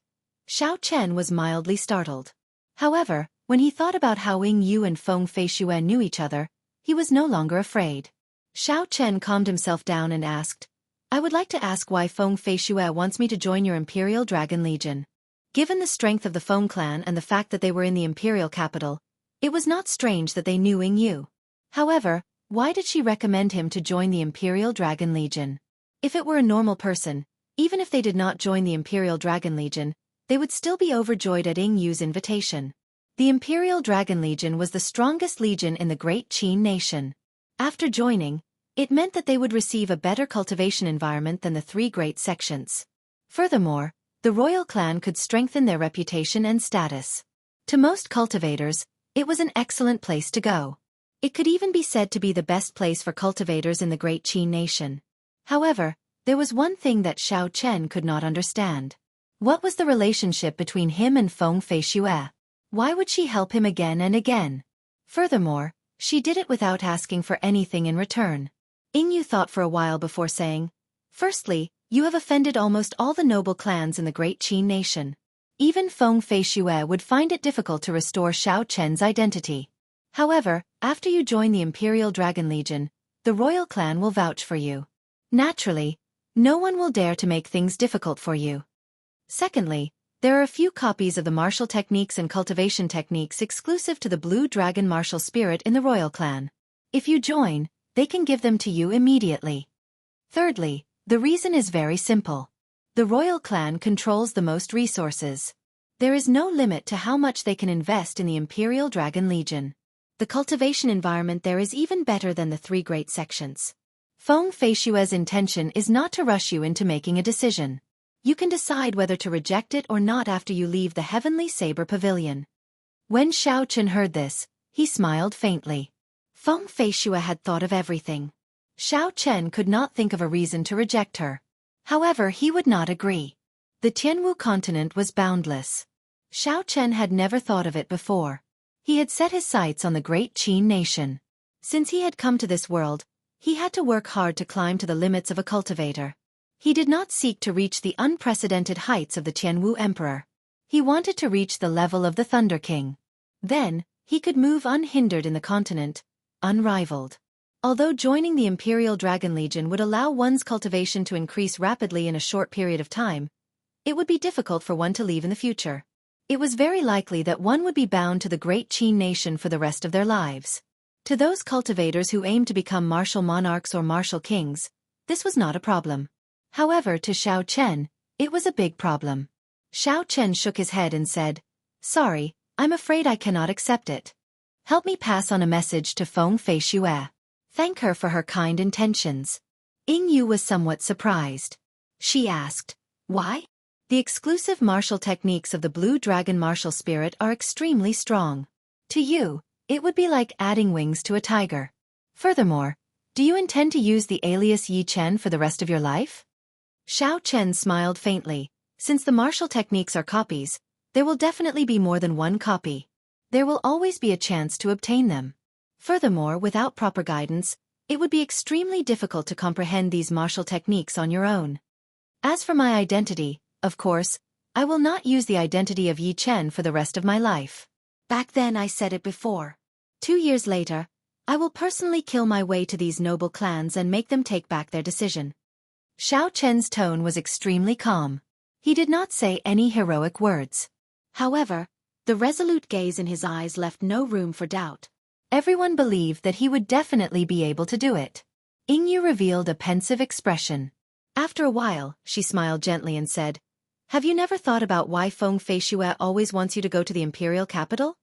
Xiao Chen was mildly startled. However, when he thought about how Yingyu and Feng Feishue knew each other, he was no longer afraid. Xiao Chen calmed himself down and asked, I would like to ask why Feng Feishue wants me to join your Imperial Dragon Legion. Given the strength of the Feng clan and the fact that they were in the Imperial capital, it was not strange that they knew Yingyu. However, why did she recommend him to join the Imperial Dragon Legion? If it were a normal person, even if they did not join the Imperial Dragon Legion, they would still be overjoyed at Yingyu's invitation. The Imperial Dragon Legion was the strongest legion in the Great Qin nation. After joining, it meant that they would receive a better cultivation environment than the three great sections. Furthermore, the royal clan could strengthen their reputation and status. To most cultivators, it was an excellent place to go. It could even be said to be the best place for cultivators in the Great Qin nation. However, there was one thing that Xiao Chen could not understand. What was the relationship between him and Feng Feishue? Why would she help him again and again? Furthermore, she did it without asking for anything in return. Yingyu thought for a while before saying, Firstly, you have offended almost all the noble clans in the Great Qin nation. Even Feng Feishue would find it difficult to restore Xiao Chen's identity. However, after you join the Imperial Dragon Legion, the royal clan will vouch for you. Naturally, no one will dare to make things difficult for you. Secondly, there are a few copies of the martial techniques and cultivation techniques exclusive to the Blue Dragon Martial Spirit in the royal clan. If you join, they can give them to you immediately. Thirdly, the reason is very simple. The royal clan controls the most resources. There is no limit to how much they can invest in the Imperial Dragon Legion. The cultivation environment there is even better than the three great sections. Feng Feishue's intention is not to rush you into making a decision. You can decide whether to reject it or not after you leave the Heavenly Saber Pavilion. When Xiao Chen heard this, he smiled faintly. Feng Feishue had thought of everything. Xiao Chen could not think of a reason to reject her. However, he would not agree. The Tianwu continent was boundless. Xiao Chen had never thought of it before. He had set his sights on the Great Qin nation. Since he had come to this world, he had to work hard to climb to the limits of a cultivator. He did not seek to reach the unprecedented heights of the Tianwu Emperor. He wanted to reach the level of the Thunder King. Then, he could move unhindered in the continent, unrivaled. Although joining the Imperial Dragon Legion would allow one's cultivation to increase rapidly in a short period of time, it would be difficult for one to leave in the future. It was very likely that one would be bound to the Great Qin nation for the rest of their lives. To those cultivators who aimed to become martial monarchs or martial kings, this was not a problem. However, to Xiao Chen, it was a big problem. Xiao Chen shook his head and said, Sorry, I'm afraid I cannot accept it. Help me pass on a message to Feng Feishue. Thank her for her kind intentions. Yingyu was somewhat surprised. She asked, "Why?" The exclusive martial techniques of the Blue Dragon martial spirit are extremely strong. To you, it would be like adding wings to a tiger. Furthermore, do you intend to use the alias Yi Chen for the rest of your life? Xiao Chen smiled faintly. Since the martial techniques are copies, there will definitely be more than one copy. There will always be a chance to obtain them. Furthermore, without proper guidance, it would be extremely difficult to comprehend these martial techniques on your own. As for my identity, of course, I will not use the identity of Yi Chen for the rest of my life. Back then I said it before. 2 years later, I will personally kill my way to these noble clans and make them take back their decision. Xiao Chen's tone was extremely calm. He did not say any heroic words. However, the resolute gaze in his eyes left no room for doubt. Everyone believed that he would definitely be able to do it. Yingyu revealed a pensive expression. After a while, she smiled gently and said, "Have you never thought about why Feng Feishue always wants you to go to the imperial capital?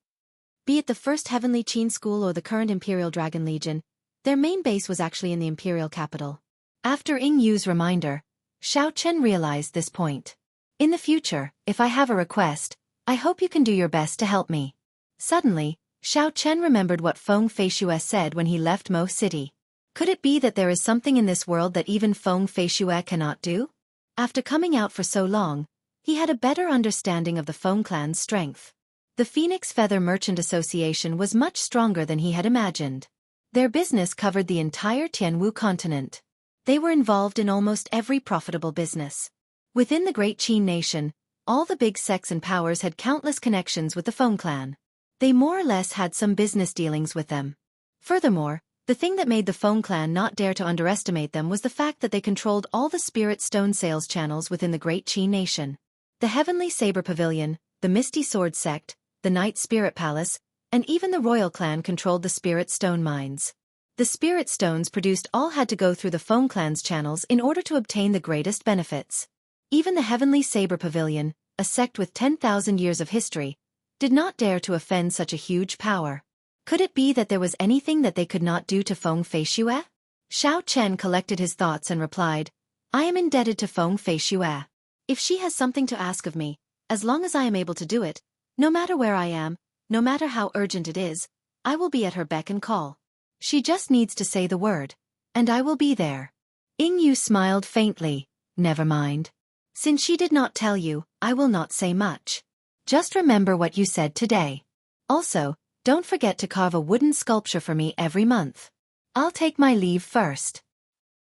Be it the first Heavenly Qin School or the current Imperial Dragon Legion, their main base was actually in the imperial capital." After Yingyu's reminder, Xiao Chen realized this point. "In the future, if I have a request, I hope you can do your best to help me." Suddenly, Xiao Chen remembered what Feng Feishue said when he left Mo City. Could it be that there is something in this world that even Feng Feishue cannot do? After coming out for so long, he had a better understanding of the Feng clan's strength. The Phoenix Feather Merchant Association was much stronger than he had imagined. Their business covered the entire Tianwu continent. They were involved in almost every profitable business. Within the Great Qin nation, all the big sects and powers had countless connections with the Feng clan. They more or less had some business dealings with them. Furthermore, the thing that made the Feng clan not dare to underestimate them was the fact that they controlled all the spirit stone sales channels within the Great Qin nation. The Heavenly Saber Pavilion, the Misty Sword Sect, the Night Spirit Palace, and even the Royal Clan controlled the spirit stone mines. The spirit stones produced all had to go through the Feng clan's channels in order to obtain the greatest benefits. Even the Heavenly Saber Pavilion, a sect with 10,000 years of history, did not dare to offend such a huge power. Could it be that there was anything that they could not do to Feng Feishue? Xiao Chen collected his thoughts and replied, "I am indebted to Feng Feishue. If she has something to ask of me, as long as I am able to do it, no matter where I am, no matter how urgent it is, I will be at her beck and call. She just needs to say the word, and I will be there." Yingyu smiled faintly. "Never mind. Since she did not tell you, I will not say much. Just remember what you said today. Also, don't forget to carve a wooden sculpture for me every month. I'll take my leave first."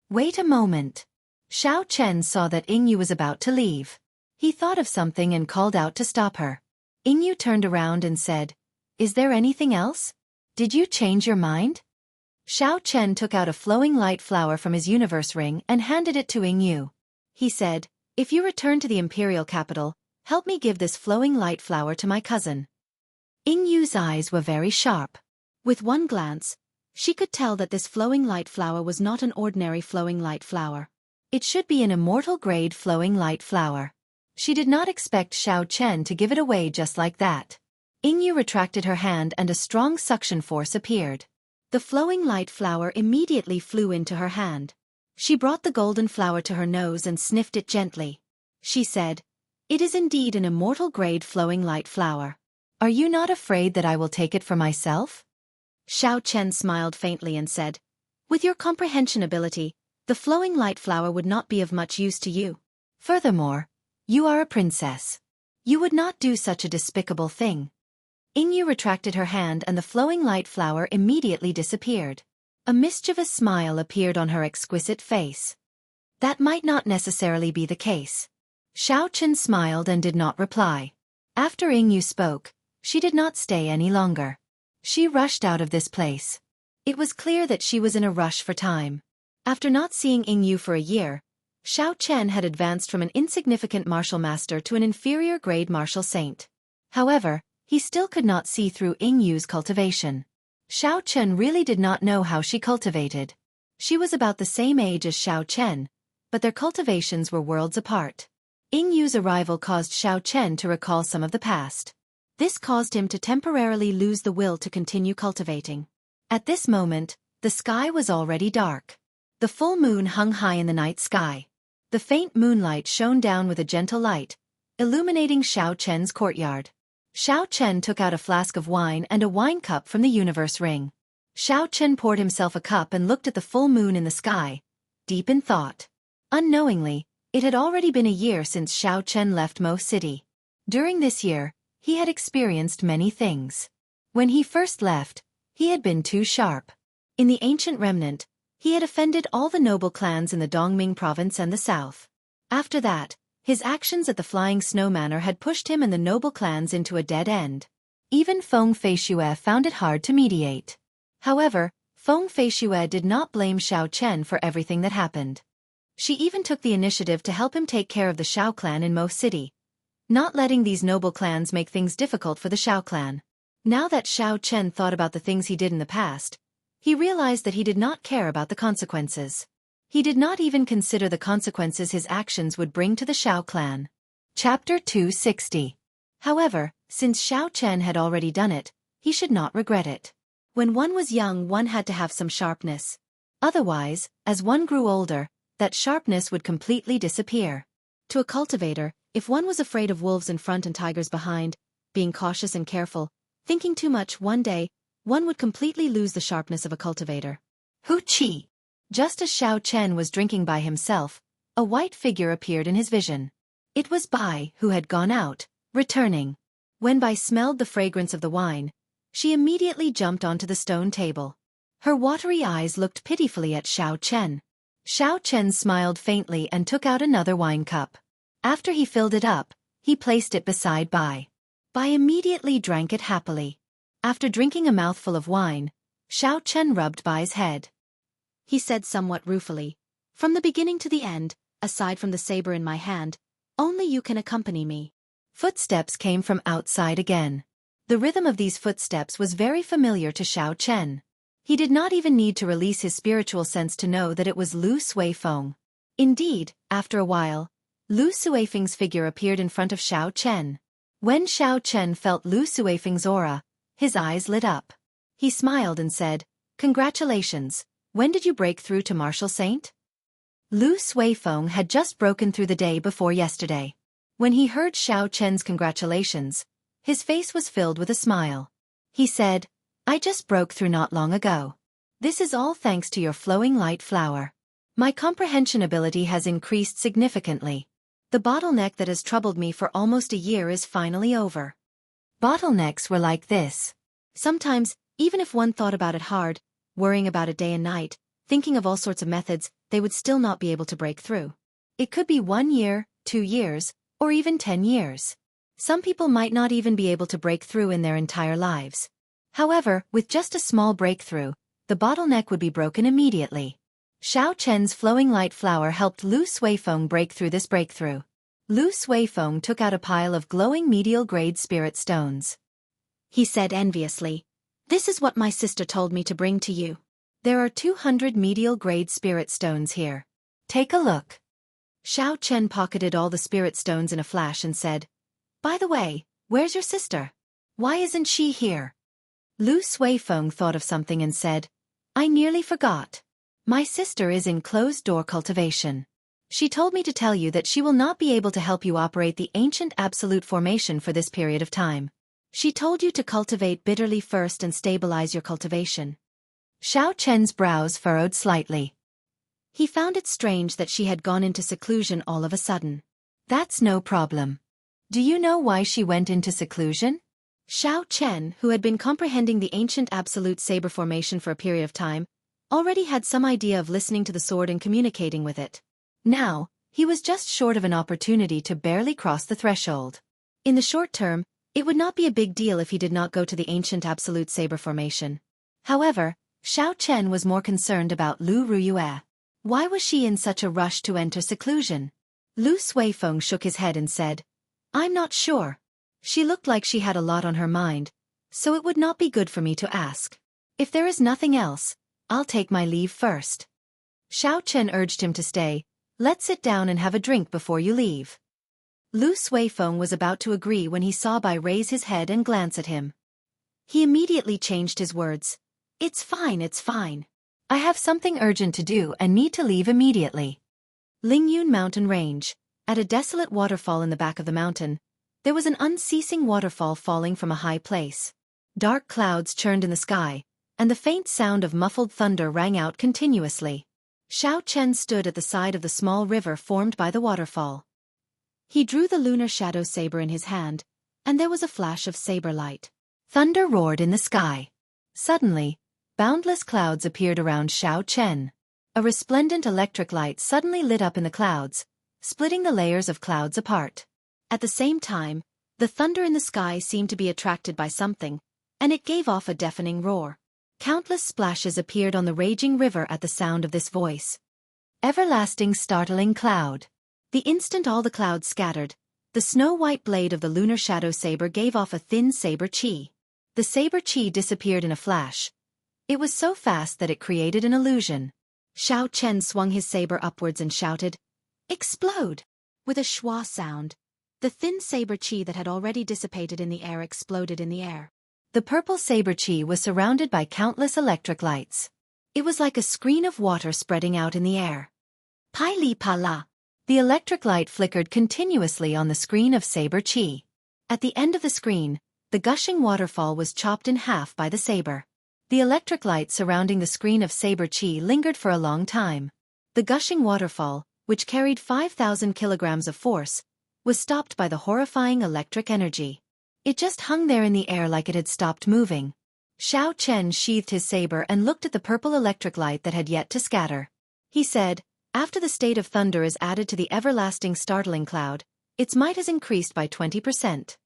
Wait a moment. Xiao Chen saw that Yingyu was about to leave. He thought of something and called out to stop her. Yingyu turned around and said, "Is there anything else? Did you change your mind?" Xiao Chen took out a flowing light flower from his universe ring and handed it to Yingyu. He said, "If you return to the imperial capital, help me give this flowing light flower to my cousin." Yingyu's eyes were very sharp. With one glance, she could tell that this flowing light flower was not an ordinary flowing light flower. It should be an immortal grade flowing light flower. She did not expect Xiao Chen to give it away just like that. Yingyu retracted her hand and a strong suction force appeared. The flowing light flower immediately flew into her hand. She brought the golden flower to her nose and sniffed it gently. She said, "It is indeed an immortal grade flowing light flower. Are you not afraid that I will take it for myself?" Xiao Chen smiled faintly and said, "With your comprehension ability, the flowing light flower would not be of much use to you. Furthermore, you are a princess. You would not do such a despicable thing." Yingyu retracted her hand and the flowing light flower immediately disappeared. A mischievous smile appeared on her exquisite face. That might not necessarily be the case. Xiao Chen smiled and did not reply. After Yingyu spoke, she did not stay any longer. She rushed out of this place. It was clear that she was in a rush for time. After not seeing Yingyu for a year, Xiao Chen had advanced from an insignificant martial master to an inferior grade martial saint. However, he still could not see through Yingyu's cultivation. Xiao Chen really did not know how she cultivated. She was about the same age as Xiao Chen, but their cultivations were worlds apart. Yingyu's arrival caused Xiao Chen to recall some of the past. This caused him to temporarily lose the will to continue cultivating. At this moment, the The sky was already dark. The full moon hung high in the night sky. The faint moonlight shone down with a gentle light, illuminating Xiao Chen's courtyard. Xiao Chen took out a flask of wine and a wine cup from the universe ring. Xiao Chen poured himself a cup and looked at the full moon in the sky, deep in thought. Unknowingly, it had already been a year since Xiao Chen left Mo City. During this year, he had experienced many things. When he first left, he had been too sharp. In the ancient remnant, he had offended all the noble clans in the Dongming province and the south. After that, his actions at the Flying Snow Manor had pushed him and the noble clans into a dead end. Even Feng Feishue found it hard to mediate. However, Feng Feishue did not blame Xiao Chen for everything that happened. She even took the initiative to help him take care of the Xiao clan in Mo City, not letting these noble clans make things difficult for the Xiao clan. Now that Xiao Chen thought about the things he did in the past, he realized that he did not care about the consequences. He did not even consider the consequences his actions would bring to the Xiao clan. Chapter 260. However, since Xiao Chen had already done it, he should not regret it. When one was young, one had to have some sharpness. Otherwise, as one grew older, that sharpness would completely disappear. To a cultivator, if one was afraid of wolves in front and tigers behind, being cautious and careful, thinking too much one day, one would completely lose the sharpness of a cultivator. Hu Qi. Just as Xiao Chen was drinking by himself, a white figure appeared in his vision. It was Bai, who had gone out, returning. When Bai smelled the fragrance of the wine, she immediately jumped onto the stone table. Her watery eyes looked pitifully at Xiao Chen. Xiao Chen smiled faintly and took out another wine cup. After he filled it up, he placed it beside Bai. Bai immediately drank it happily. After drinking a mouthful of wine, Xiao Chen rubbed Bai's head. He said somewhat ruefully, "From the beginning to the end, aside from the saber in my hand, only you can accompany me." Footsteps came from outside again. The rhythm of these footsteps was very familiar to Xiao Chen. He did not even need to release his spiritual sense to know that it was Lu Suifeng. Indeed, after a while, Lu Suifeng's figure appeared in front of Xiao Chen. When Xiao Chen felt Lu Suifeng's aura, his eyes lit up. He smiled and said, "Congratulations, when did you break through to Martial Saint?" Lu Suifeng had just broken through the day before yesterday. When he heard Xiao Chen's congratulations, his face was filled with a smile. He said, "I just broke through not long ago. This is all thanks to your flowing light flower. My comprehension ability has increased significantly. The bottleneck that has troubled me for almost a year is finally over." Bottlenecks were like this. Sometimes, even if one thought about it hard, worrying about it day and night, thinking of all sorts of methods, they would still not be able to break through. It could be 1 year, 2 years, or even 10 years. Some people might not even be able to break through in their entire lives. However, with just a small breakthrough, the bottleneck would be broken immediately. Xiao Chen's flowing light flower helped Lu Suifeng break through this breakthrough. Lu Suifeng took out a pile of glowing medial-grade spirit stones. He said enviously, "This is what my sister told me to bring to you. There are 200 medial-grade spirit stones here. Take a look." Xiao Chen pocketed all the spirit stones in a flash and said, "By the way, where's your sister? Why isn't she here?" Lu Suifeng thought of something and said, "I nearly forgot. My sister is in closed-door cultivation. She told me to tell you that she will not be able to help you operate the ancient absolute formation for this period of time. She told you to cultivate bitterly first and stabilize your cultivation." Xiao Chen's brows furrowed slightly. He found it strange that she had gone into seclusion all of a sudden. "That's no problem. Do you know why she went into seclusion?" Xiao Chen, who had been comprehending the ancient absolute saber formation for a period of time, already had some idea of listening to the sword and communicating with it. Now, he was just short of an opportunity to barely cross the threshold. In the short term, it would not be a big deal if he did not go to the ancient absolute saber formation. However, Xiao Chen was more concerned about Lu Ruyue. Why was she in such a rush to enter seclusion? Lu Suifeng shook his head and said, "I'm not sure. She looked like she had a lot on her mind, so it would not be good for me to ask. If there is nothing else, I'll take my leave first." Xiao Chen urged him to stay. "Let's sit down and have a drink before you leave." Lu Suifeng was about to agree when he saw Bai raise his head and glance at him. He immediately changed his words. It's fine. I have something urgent to do and need to leave immediately. Lingyun Mountain Range. At a desolate waterfall in the back of the mountain, there was an unceasing waterfall falling from a high place. Dark clouds churned in the sky, and the faint sound of muffled thunder rang out continuously. Xiao Chen stood at the side of the small river formed by the waterfall. He drew the lunar shadow saber in his hand, and there was a flash of saber light. Thunder roared in the sky. Suddenly, boundless clouds appeared around Xiao Chen. A resplendent electric light suddenly lit up in the clouds, splitting the layers of clouds apart. At the same time, the thunder in the sky seemed to be attracted by something, and it gave off a deafening roar. Countless splashes appeared on the raging river at the sound of this voice. Everlasting startling cloud. The instant all the clouds scattered, the snow-white blade of the lunar shadow saber gave off a thin saber chi. The saber chi disappeared in a flash. It was so fast that it created an illusion. Xiao Chen swung his saber upwards and shouted, "Explode!" With a schwa sound, the thin saber chi that had already dissipated in the air exploded in the air. The purple saber chi was surrounded by countless electric lights. It was like a screen of water spreading out in the air. Pai li pa la. The electric light flickered continuously on the screen of saber chi. At the end of the screen, the gushing waterfall was chopped in half by the saber. The electric light surrounding the screen of saber chi lingered for a long time. The gushing waterfall, which carried 5,000 kilograms of force, was stopped by the horrifying electric energy. It just hung there in the air like it had stopped moving. Xiao Chen sheathed his saber and looked at the purple electric light that had yet to scatter. He said, "After the state of thunder is added to the everlasting startling cloud, its might has increased by 20%.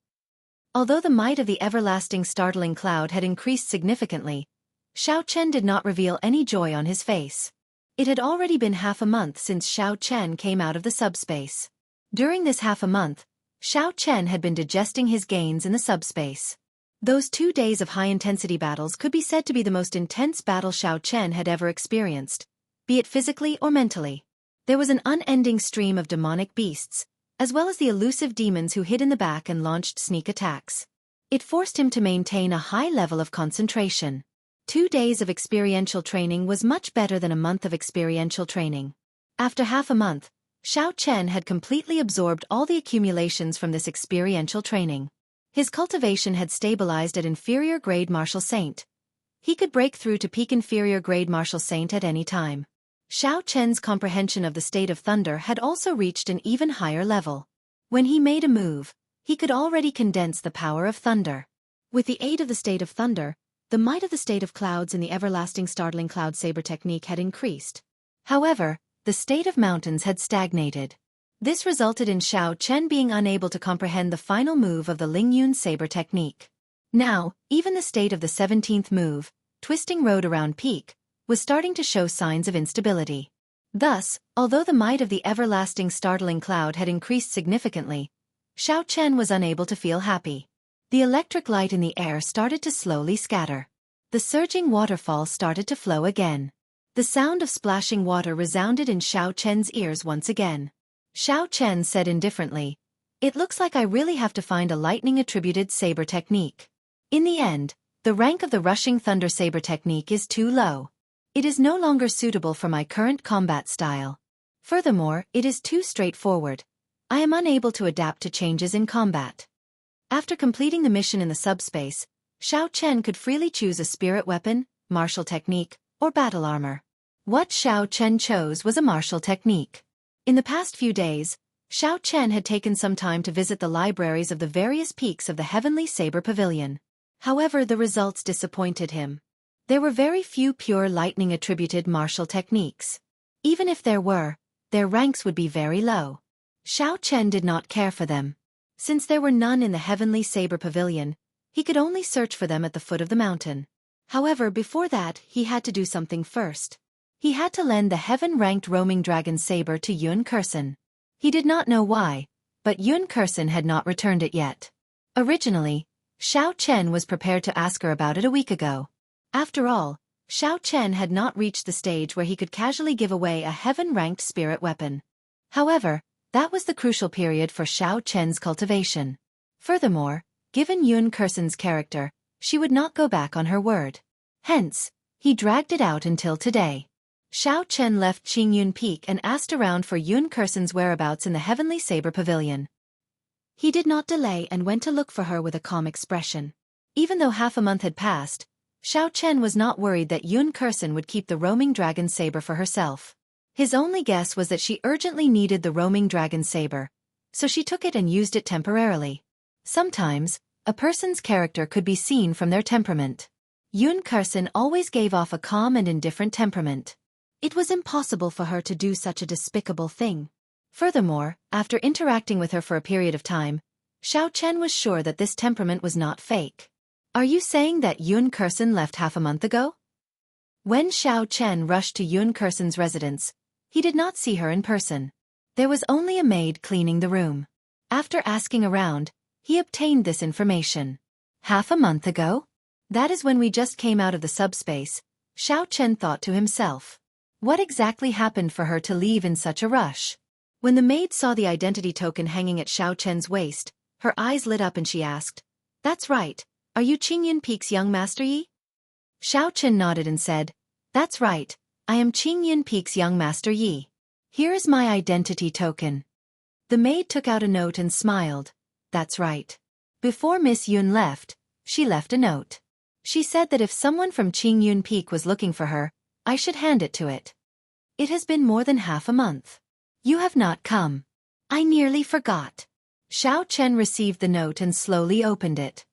Although the might of the everlasting startling cloud had increased significantly, Xiao Chen did not reveal any joy on his face. It had already been half a month since Xiao Chen came out of the subspace. During this half a month, Xiao Chen had been digesting his gains in the subspace. Those 2 days of high-intensity battles could be said to be the most intense battle Xiao Chen had ever experienced, be it physically or mentally. There was an unending stream of demonic beasts, as well as the elusive demons who hid in the back and launched sneak attacks. It forced him to maintain a high level of concentration. 2 days of experiential training was much better than a month of experiential training. After half a month, Xiao Chen had completely absorbed all the accumulations from this experiential training. His cultivation had stabilized at inferior grade martial saint. He could break through to peak inferior grade martial saint at any time. Xiao Chen's comprehension of the state of thunder had also reached an even higher level. When he made a move, he could already condense the power of thunder. With the aid of the state of thunder, the might of the state of clouds in the everlasting startling cloud saber technique had increased. However, the state of mountains had stagnated. This resulted in Xiao Chen being unable to comprehend the final move of the Lingyun saber technique. Now, even the state of the 17th move, twisting road around peak, was starting to show signs of instability. Thus, although the might of the everlasting startling cloud had increased significantly, Xiao Chen was unable to feel happy. The electric light in the air started to slowly scatter. The surging waterfall started to flow again. The sound of splashing water resounded in Xiao Chen's ears once again. Xiao Chen said indifferently, "It looks like I really have to find a lightning-attributed saber technique. In the end, the rank of the rushing thunder saber technique is too low. It is no longer suitable for my current combat style. Furthermore, it is too straightforward. I am unable to adapt to changes in combat." After completing the mission in the subspace, Xiao Chen could freely choose a spirit weapon, martial technique, or battle armor. What Xiao Chen chose was a martial technique. In the past few days, Xiao Chen had taken some time to visit the libraries of the various peaks of the Heavenly Saber Pavilion. However, the results disappointed him. There were very few pure lightning-attributed martial techniques. Even if there were, their ranks would be very low. Xiao Chen did not care for them. Since there were none in the Heavenly Saber Pavilion, he could only search for them at the foot of the mountain. However, before that, he had to do something first. He had to lend the heaven-ranked roaming dragon saber to Yun Kursen. He did not know why, but Yun Kursen had not returned it yet. Originally, Xiao Chen was prepared to ask her about it a week ago. After all, Xiao Chen had not reached the stage where he could casually give away a heaven-ranked spirit weapon. However, that was the crucial period for Xiao Chen's cultivation. Furthermore, given Yun Kursen's character, she would not go back on her word. Hence, He dragged it out until today. Xiao Chen left Qingyun Peak and asked around for Yun Kursen's whereabouts in the Heavenly Saber Pavilion. He did not delay and went to look for her with a calm expression. Even though half a month had passed, Xiao Chen was not worried that Yun Kursen would keep the roaming dragon saber for herself. His only guess was that she urgently needed the roaming dragon saber, so she took it and used it temporarily. Sometimes, a person's character could be seen from their temperament. Yun Kursen always gave off a calm and indifferent temperament. It was impossible for her to do such a despicable thing. Furthermore, after interacting with her for a period of time, Xiao Chen was sure that this temperament was not fake. Are you saying that Yun Kursen left half a month ago? When Xiao Chen rushed to Yun Kursen's residence, he did not see her in person. There was only a maid cleaning the room. After asking around, he obtained this information. Half a month ago? That is when we just came out of the subspace, Xiao Chen thought to himself. What exactly happened for her to leave in such a rush? When the maid saw the identity token hanging at Xiao Chen's waist, her eyes lit up and she asked, "That's right, are you Qingyun Peak's young master Yi?" Xiao Chen nodded and said, "That's right, I am Qingyun Peak's young master Yi. Here is my identity token." The maid took out a note and smiled. That's right. Before Miss Yun left, she left a note. She said that if someone from Qingyun Peak was looking for her, I should hand it to it. It has been more than half a month. You have not come. I nearly forgot. Xiao Chen received the note and slowly opened it.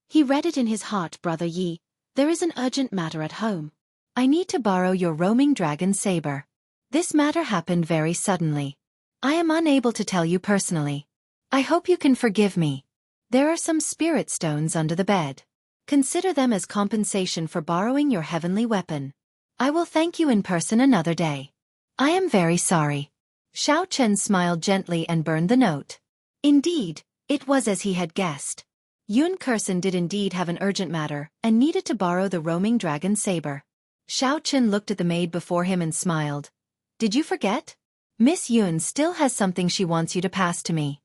He read it in his heart. Brother Yi, there is an urgent matter at home. I need to borrow your roaming dragon saber. This matter happened very suddenly. I am unable to tell you personally. I hope you can forgive me. There are some spirit stones under the bed. Consider them as compensation for borrowing your heavenly weapon. I will thank you in person another day. I am very sorry. Xiao Chen smiled gently and burned the note. Indeed, it was as he had guessed. Yun Kursen did indeed have an urgent matter and needed to borrow the roaming dragon saber. Xiao Chen looked at the maid before him and smiled. Did you forget? Miss Yun still has something she wants you to pass to me.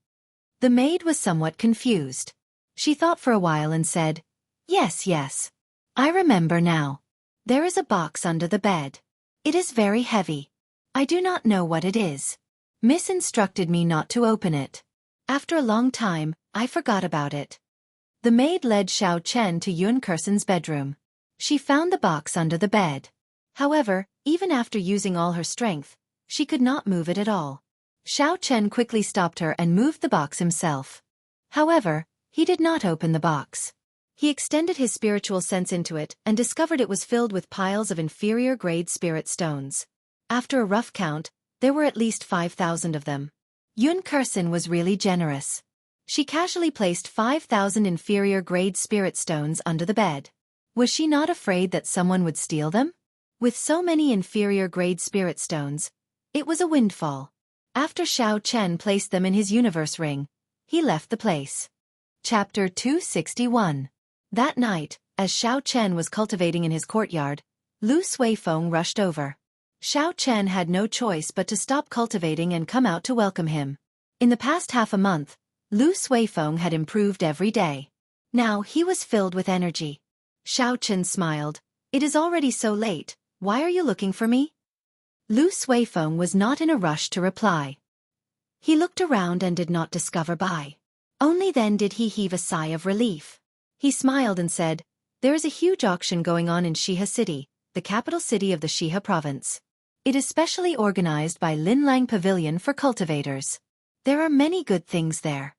The maid was somewhat confused. She thought for a while and said, Yes. I remember now. There is a box under the bed. It is very heavy. I do not know what it is. Miss instructed me not to open it. After a long time, I forgot about it. The maid led Xiao Chen to Yun Kursen's bedroom. She found the box under the bed. However, even after using all her strength, she could not move it at all. Xiao Chen quickly stopped her and moved the box himself. However, he did not open the box. He extended his spiritual sense into it and discovered it was filled with piles of inferior-grade spirit stones. After a rough count, there were at least 5,000 of them. Yun Kursen was really generous. She casually placed 5,000 inferior-grade spirit stones under the bed. Was she not afraid that someone would steal them? With so many inferior-grade spirit stones, it was a windfall. After Xiao Chen placed them in his universe ring, he left the place. Chapter 261. That night, as Xiao Chen was cultivating in his courtyard, Lu Suifeng rushed over. Xiao Chen had no choice but to stop cultivating and come out to welcome him. In the past half a month, Lu Suifeng had improved every day. Now he was filled with energy. Xiao Chen smiled. It is already so late, why are you looking for me? Lu Suifeng was not in a rush to reply. He looked around and did not discover Bai. Only then did he heave a sigh of relief. He smiled and said, There is a huge auction going on in Shihe City, the capital city of the Shihe province. It is specially organized by Linlang Pavilion for cultivators. There are many good things there.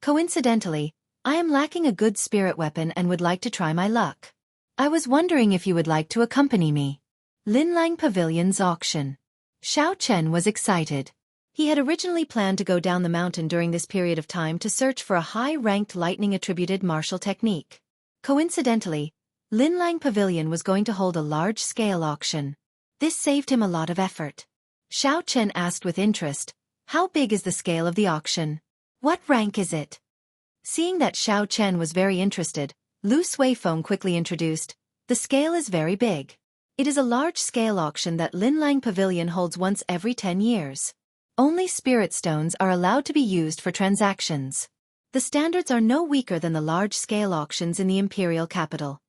Coincidentally, I am lacking a good spirit weapon and would like to try my luck. I was wondering if you would like to accompany me. Linlang Pavilion's auction. Xiao Chen was excited. He had originally planned to go down the mountain during this period of time to search for a high-ranked lightning-attributed martial technique. Coincidentally, Linlang Pavilion was going to hold a large-scale auction. This saved him a lot of effort. Xiao Chen asked with interest, How big is the scale of the auction? What rank is it? Seeing that Xiao Chen was very interested, Lu Suifeng quickly introduced, The scale is very big. It is a large-scale auction that Linlang Pavilion holds once every 10 years. Only spirit stones are allowed to be used for transactions. The standards are no weaker than the large-scale auctions in the imperial capital.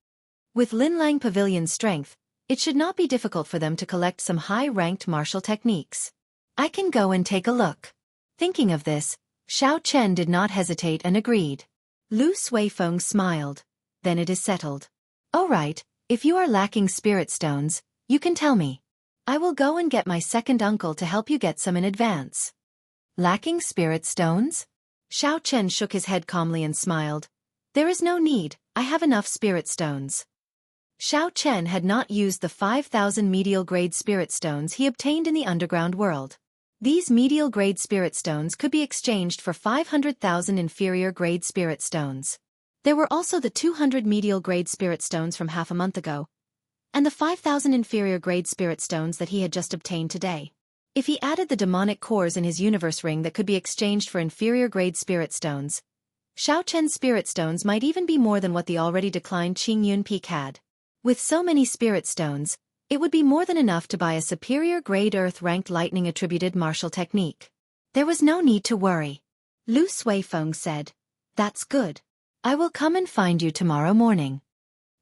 With Linlang Pavilion's strength, It should not be difficult for them to collect some high-ranked martial techniques. I can go and take a look. Thinking of this, Xiao Chen did not hesitate and agreed. Lu Suifeng smiled. Then it is settled. All right, if you are lacking spirit stones, you can tell me. I will go and get my second uncle to help you get some in advance. Lacking spirit stones? Xiao Chen shook his head calmly and smiled. There is no need, I have enough spirit stones. Xiao Chen had not used the 5,000 medial-grade spirit stones he obtained in the underground world. These medial-grade spirit stones could be exchanged for 500,000 inferior-grade spirit stones. There were also the 200 medial-grade spirit stones from half a month ago, and the 5,000 inferior-grade spirit stones that he had just obtained today. If he added the demonic cores in his universe ring that could be exchanged for inferior-grade spirit stones, Xiao Chen's spirit stones might even be more than what the already declined Qingyun Peak had. With so many spirit stones, it would be more than enough to buy a superior-grade Earth-ranked lightning-attributed martial technique. There was no need to worry. Lu Suifeng said, That's good. I will come and find you tomorrow morning.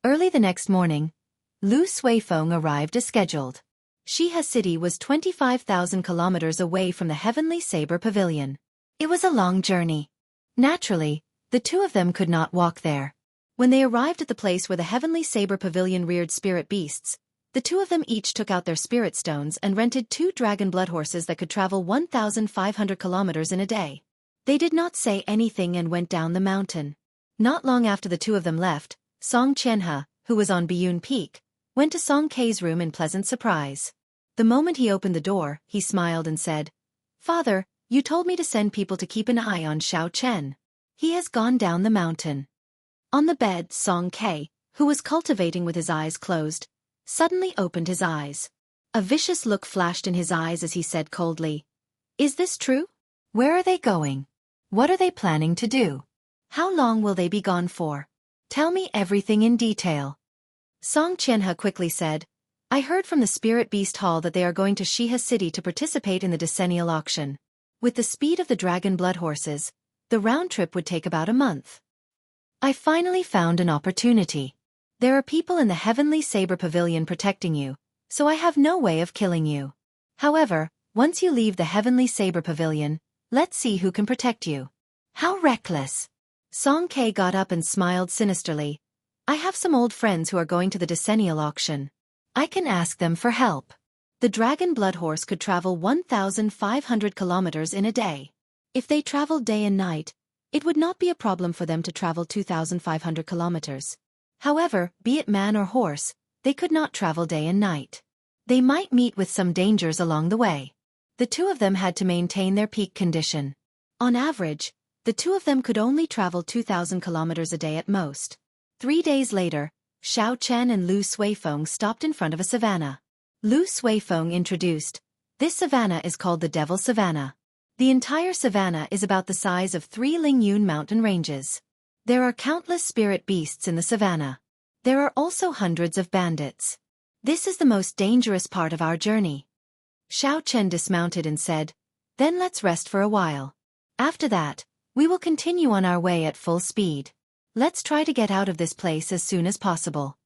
Early the next morning, Lu Suifeng arrived as scheduled. Xihe City was 25,000 kilometers away from the Heavenly Saber Pavilion. It was a long journey. Naturally, the two of them could not walk there. When they arrived at the place where the Heavenly Saber Pavilion reared spirit beasts, the two of them each took out their spirit stones and rented 2 dragon blood horses that could travel 1,500 kilometers in a day. They did not say anything and went down the mountain. Not long after the two of them left, Song Qianhe, who was on Biyun Peak, went to Song Kei's room in pleasant surprise. The moment he opened the door, he smiled and said, Father, you told me to send people to keep an eye on Xiao Chen. He has gone down the mountain. On the bed, Song Kei, who was cultivating with his eyes closed, suddenly opened his eyes. A vicious look flashed in his eyes as he said coldly, Is this true? Where are they going? What are they planning to do? How long will they be gone for? Tell me everything in detail. Song Qianhe quickly said, I heard from the Spirit Beast Hall that they are going to Xihe City to participate in the decennial auction. With the speed of the dragon blood horses, the round trip would take about a month. I finally found an opportunity. There are people in the Heavenly Saber Pavilion protecting you, so I have no way of killing you. However, once you leave the Heavenly Saber Pavilion, let's see who can protect you. How reckless! Song Kei got up and smiled sinisterly. I have some old friends who are going to the decennial auction. I can ask them for help. The dragon blood horse could travel 1,500 kilometers in a day. If they traveled day and night, it would not be a problem for them to travel 2,500 kilometers. However, be it man or horse, they could not travel day and night. They might meet with some dangers along the way. The two of them had to maintain their peak condition. On average, the two of them could only travel 2,000 kilometers a day at most. 3 days later, Xiao Chen and Lu Suifeng stopped in front of a savanna. Lu Suifeng introduced, This savanna is called the Devil Savanna. The entire savanna is about the size of 3 Lingyun mountain ranges. There are countless spirit beasts in the savanna. There are also hundreds of bandits. This is the most dangerous part of our journey. Xiao Chen dismounted and said, Then let's rest for a while. After that, we will continue on our way at full speed. Let's try to get out of this place as soon as possible.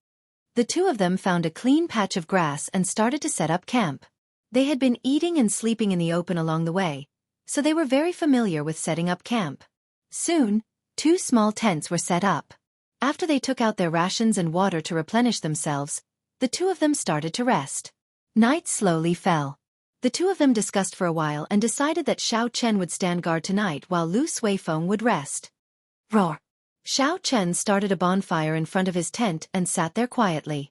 The two of them found a clean patch of grass and started to set up camp. They had been eating and sleeping in the open along the way, so they were very familiar with setting up camp. Soon, 2 small tents were set up. After they took out their rations and water to replenish themselves, the two of them started to rest. Night slowly fell. The two of them discussed for a while and decided that Xiao Chen would stand guard tonight while Lu Suifeng would rest. Roar! Xiao Chen started a bonfire in front of his tent and sat there quietly.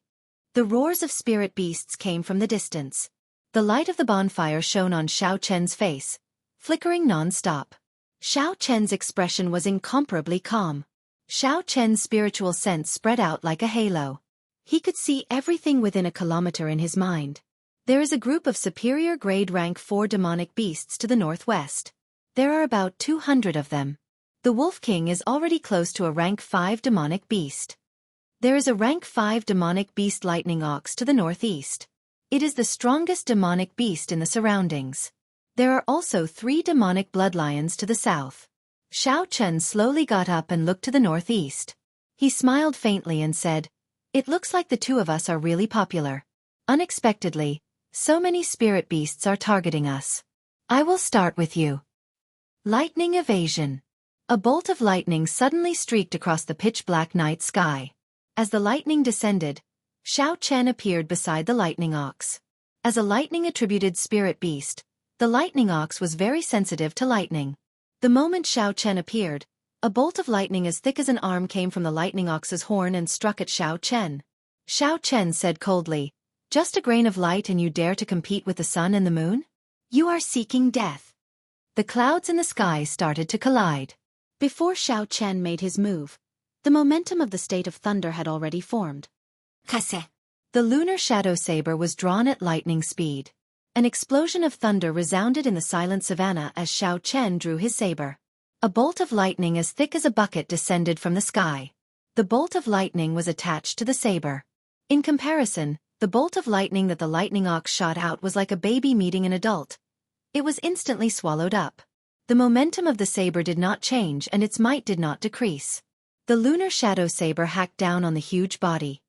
The roars of spirit beasts came from the distance. The light of the bonfire shone on Xiao Chen's face, flickering non-stop. Xiao Chen's expression was incomparably calm. Xiao Chen's spiritual sense spread out like a halo. He could see everything within a kilometer in his mind. There is a group of superior grade rank 4 demonic beasts to the northwest. There are about 200 of them. The Wolf King is already close to a rank 5 demonic beast. There is a rank 5 demonic beast lightning ox to the northeast. It is the strongest demonic beast in the surroundings. There are also 3 demonic bloodlions to the south. Xiao Chen slowly got up and looked to the northeast. He smiled faintly and said, It looks like the two of us are really popular. Unexpectedly, so many spirit beasts are targeting us. I will start with you. Lightning evasion. A bolt of lightning suddenly streaked across the pitch-black night sky. As the lightning descended, Xiao Chen appeared beside the lightning ox. As a lightning-attributed spirit beast, the lightning ox was very sensitive to lightning. The moment Xiao Chen appeared, a bolt of lightning as thick as an arm came from the lightning ox's horn and struck at Xiao Chen. Xiao Chen said coldly, "Just a grain of light and you dare to compete with the sun and the moon? You are seeking death." The clouds in the sky started to collide. Before Xiao Chen made his move, the momentum of the state of thunder had already formed. Kase. The lunar shadow saber was drawn at lightning speed. An explosion of thunder resounded in the silent savannah as Xiao Chen drew his saber. A bolt of lightning as thick as a bucket descended from the sky. The bolt of lightning was attached to the saber. In comparison, the bolt of lightning that the lightning ox shot out was like a baby meeting an adult. It was instantly swallowed up. The momentum of the saber did not change and its might did not decrease. The lunar shadow saber hacked down on the huge body.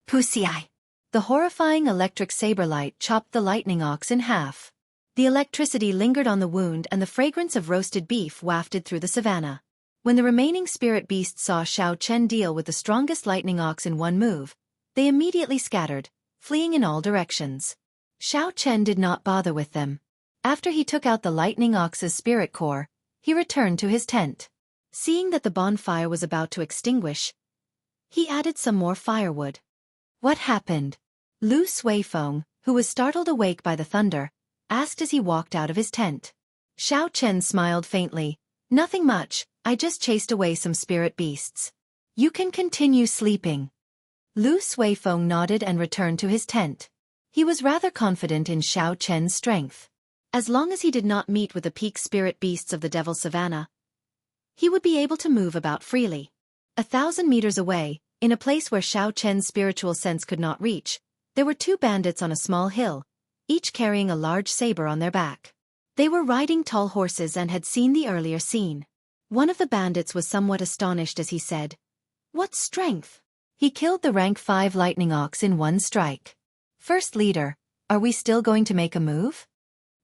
Wuxia. The horrifying electric saber light chopped the lightning ox in half. The electricity lingered on the wound and the fragrance of roasted beef wafted through the savannah. When the remaining spirit beasts saw Xiao Chen deal with the strongest lightning ox in one move, they immediately scattered, fleeing in all directions. Xiao Chen did not bother with them. After he took out the lightning ox's spirit core, he returned to his tent. Seeing that the bonfire was about to extinguish, he added some more firewood. What happened? Lu Suifeng, who was startled awake by the thunder, asked as he walked out of his tent. Xiao Chen smiled faintly. Nothing much, I just chased away some spirit beasts. You can continue sleeping. Lu Suifeng nodded and returned to his tent. He was rather confident in Xiao Chen's strength. As long as he did not meet with the peak spirit beasts of the Devil Savannah, he would be able to move about freely. 1,000 meters away, in a place where Xiao Chen's spiritual sense could not reach, there were 2 bandits on a small hill, each carrying a large saber on their back. They were riding tall horses and had seen the earlier scene. One of the bandits was somewhat astonished as he said, "What strength?" He killed the rank 5 lightning ox in one strike. First leader, are we still going to make a move?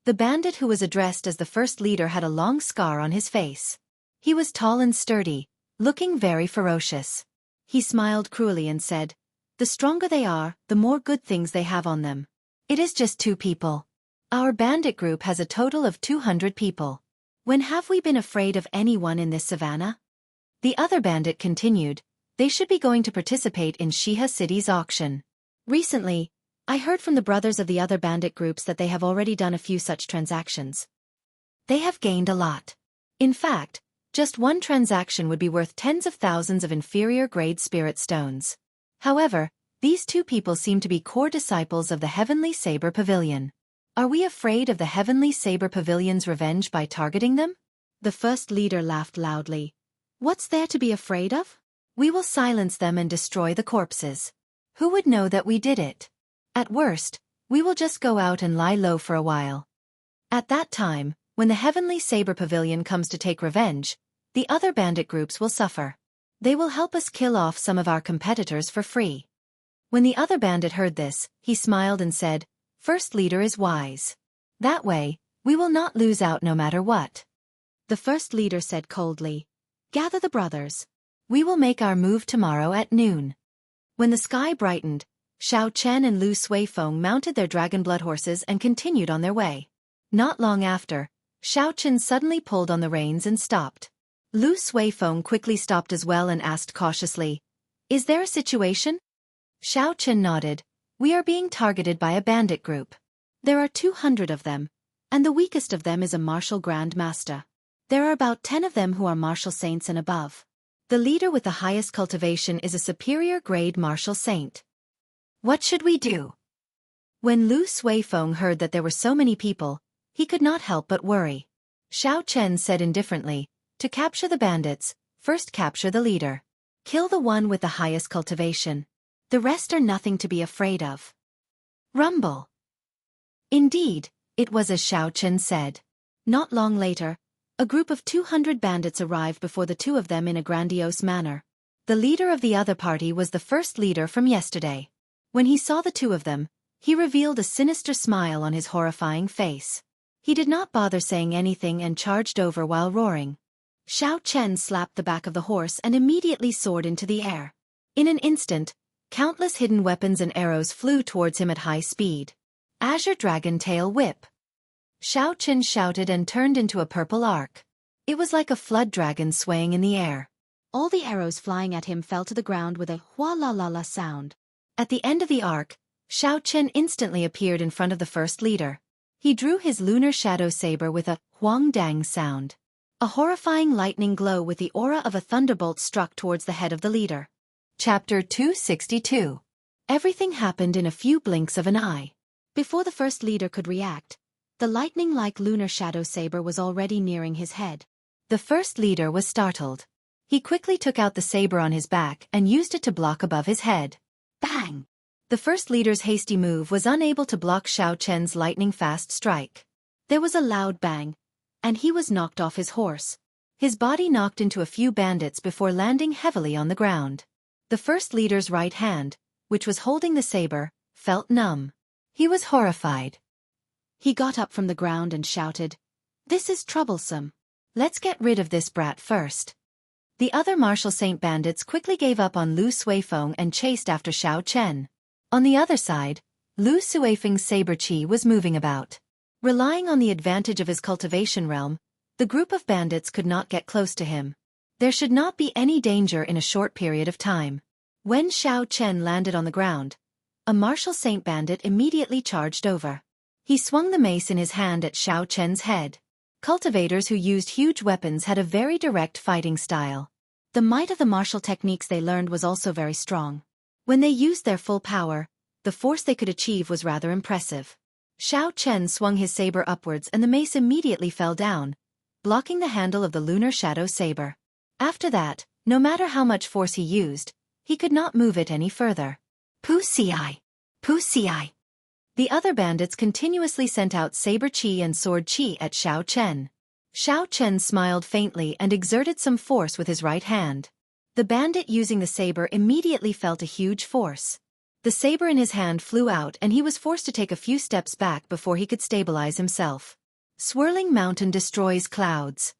The bandit who was addressed as the first leader had a long scar on his face. He was tall and sturdy, looking very ferocious. He smiled cruelly and said, "The stronger they are, the more good things they have on them. It is just 2 people. Our bandit group has a total of 200 people. When have we been afraid of anyone in this savannah?" The other bandit continued, "They should be going to participate in Shiha City's auction. Recently, I heard from the brothers of the other bandit groups that they have already done a few such transactions. They have gained a lot. In fact, just one transaction would be worth tens of thousands of inferior-grade spirit stones. However, these 2 people seem to be core disciples of the Heavenly Saber Pavilion. Are we afraid of the Heavenly Saber Pavilion's revenge by targeting them?" The first leader laughed loudly. "What's there to be afraid of? We will silence them and destroy the corpses. Who would know that we did it? At worst, we will just go out and lie low for a while. At that time, when the Heavenly Saber Pavilion comes to take revenge, the other bandit groups will suffer. They will help us kill off some of our competitors for free." When the other bandit heard this, he smiled and said, "First leader is wise. That way, we will not lose out no matter what." The first leader said coldly, "Gather the brothers. We will make our move tomorrow at noon." When the sky brightened, Xiao Chen and Lu Suifeng mounted their dragonblood horses and continued on their way. Not long after, Xiao Chen suddenly pulled on the reins and stopped. Lu Suifeng quickly stopped as well and asked cautiously, "Is there a situation?" Xiao Chen nodded. "We are being targeted by a bandit group. There are 200 of them, and the weakest of them is a martial Grand Master. There are about 10 of them who are martial saints and above. The leader with the highest cultivation is a superior grade martial saint. What should we do?" When Lu Suifeng heard that there were so many people, he could not help but worry. Xiao Chen said indifferently, "To capture the bandits, first capture the leader. Kill the one with the highest cultivation. The rest are nothing to be afraid of." Rumble. Indeed, it was as Xiao Chen said. Not long later, a group of 200 bandits arrived before the 2 of them in a grandiose manner. The leader of the other party was the first leader from yesterday. When he saw the 2 of them, He revealed a sinister smile on his horrifying face. He did not bother saying anything and charged over while roaring. Xiao Chen slapped the back of the horse and immediately soared into the air. In an instant, countless hidden weapons and arrows flew towards him at high speed. Azure Dragon Tail Whip. Xiao Chen shouted and turned into a purple arc. It was like a flood dragon swaying in the air. All the arrows flying at him fell to the ground with a hua-la-la-la sound. At the end of the arc, Xiao Chen instantly appeared in front of the first leader. He drew his lunar shadow saber with a huang-dang sound. A horrifying lightning glow with the aura of a thunderbolt struck towards the head of the leader. Chapter 262. Everything happened in a few blinks of an eye. Before the first leader could react, the lightning-like lunar shadow saber was already nearing his head. The first leader was startled. He quickly took out the saber on his back and used it to block above his head. Bang! The first leader's hasty move was unable to block Xiao Chen's lightning-fast strike. There was a loud bang, and he was knocked off his horse. His body knocked into a few bandits before landing heavily on the ground. The first leader's right hand, which was holding the saber, felt numb. He was horrified. He got up from the ground and shouted, "This is troublesome. Let's get rid of this brat first." The other martial saint bandits quickly gave up on Lu Suifeng and chased after Xiao Chen. On the other side, Lu Suifeng's saber chi was moving about. Relying on the advantage of his cultivation realm, the group of bandits could not get close to him. There should not be any danger in a short period of time. When Xiao Chen landed on the ground, a martial saint bandit immediately charged over. He swung the mace in his hand at Xiao Chen's head. Cultivators who used huge weapons had a very direct fighting style. The might of the martial techniques they learned was also very strong. When they used their full power, the force they could achieve was rather impressive. Xiao Chen swung his saber upwards and the mace immediately fell down, blocking the handle of the lunar shadow saber. After that, no matter how much force he used, he could not move it any further. Puxi! Puxi! The other bandits continuously sent out saber chi and sword chi at Xiao Chen. Xiao Chen smiled faintly and exerted some force with his right hand. The bandit using the saber immediately felt a huge force. The saber in his hand flew out and he was forced to take a few steps back before he could stabilize himself. Swirling mountain destroys clouds.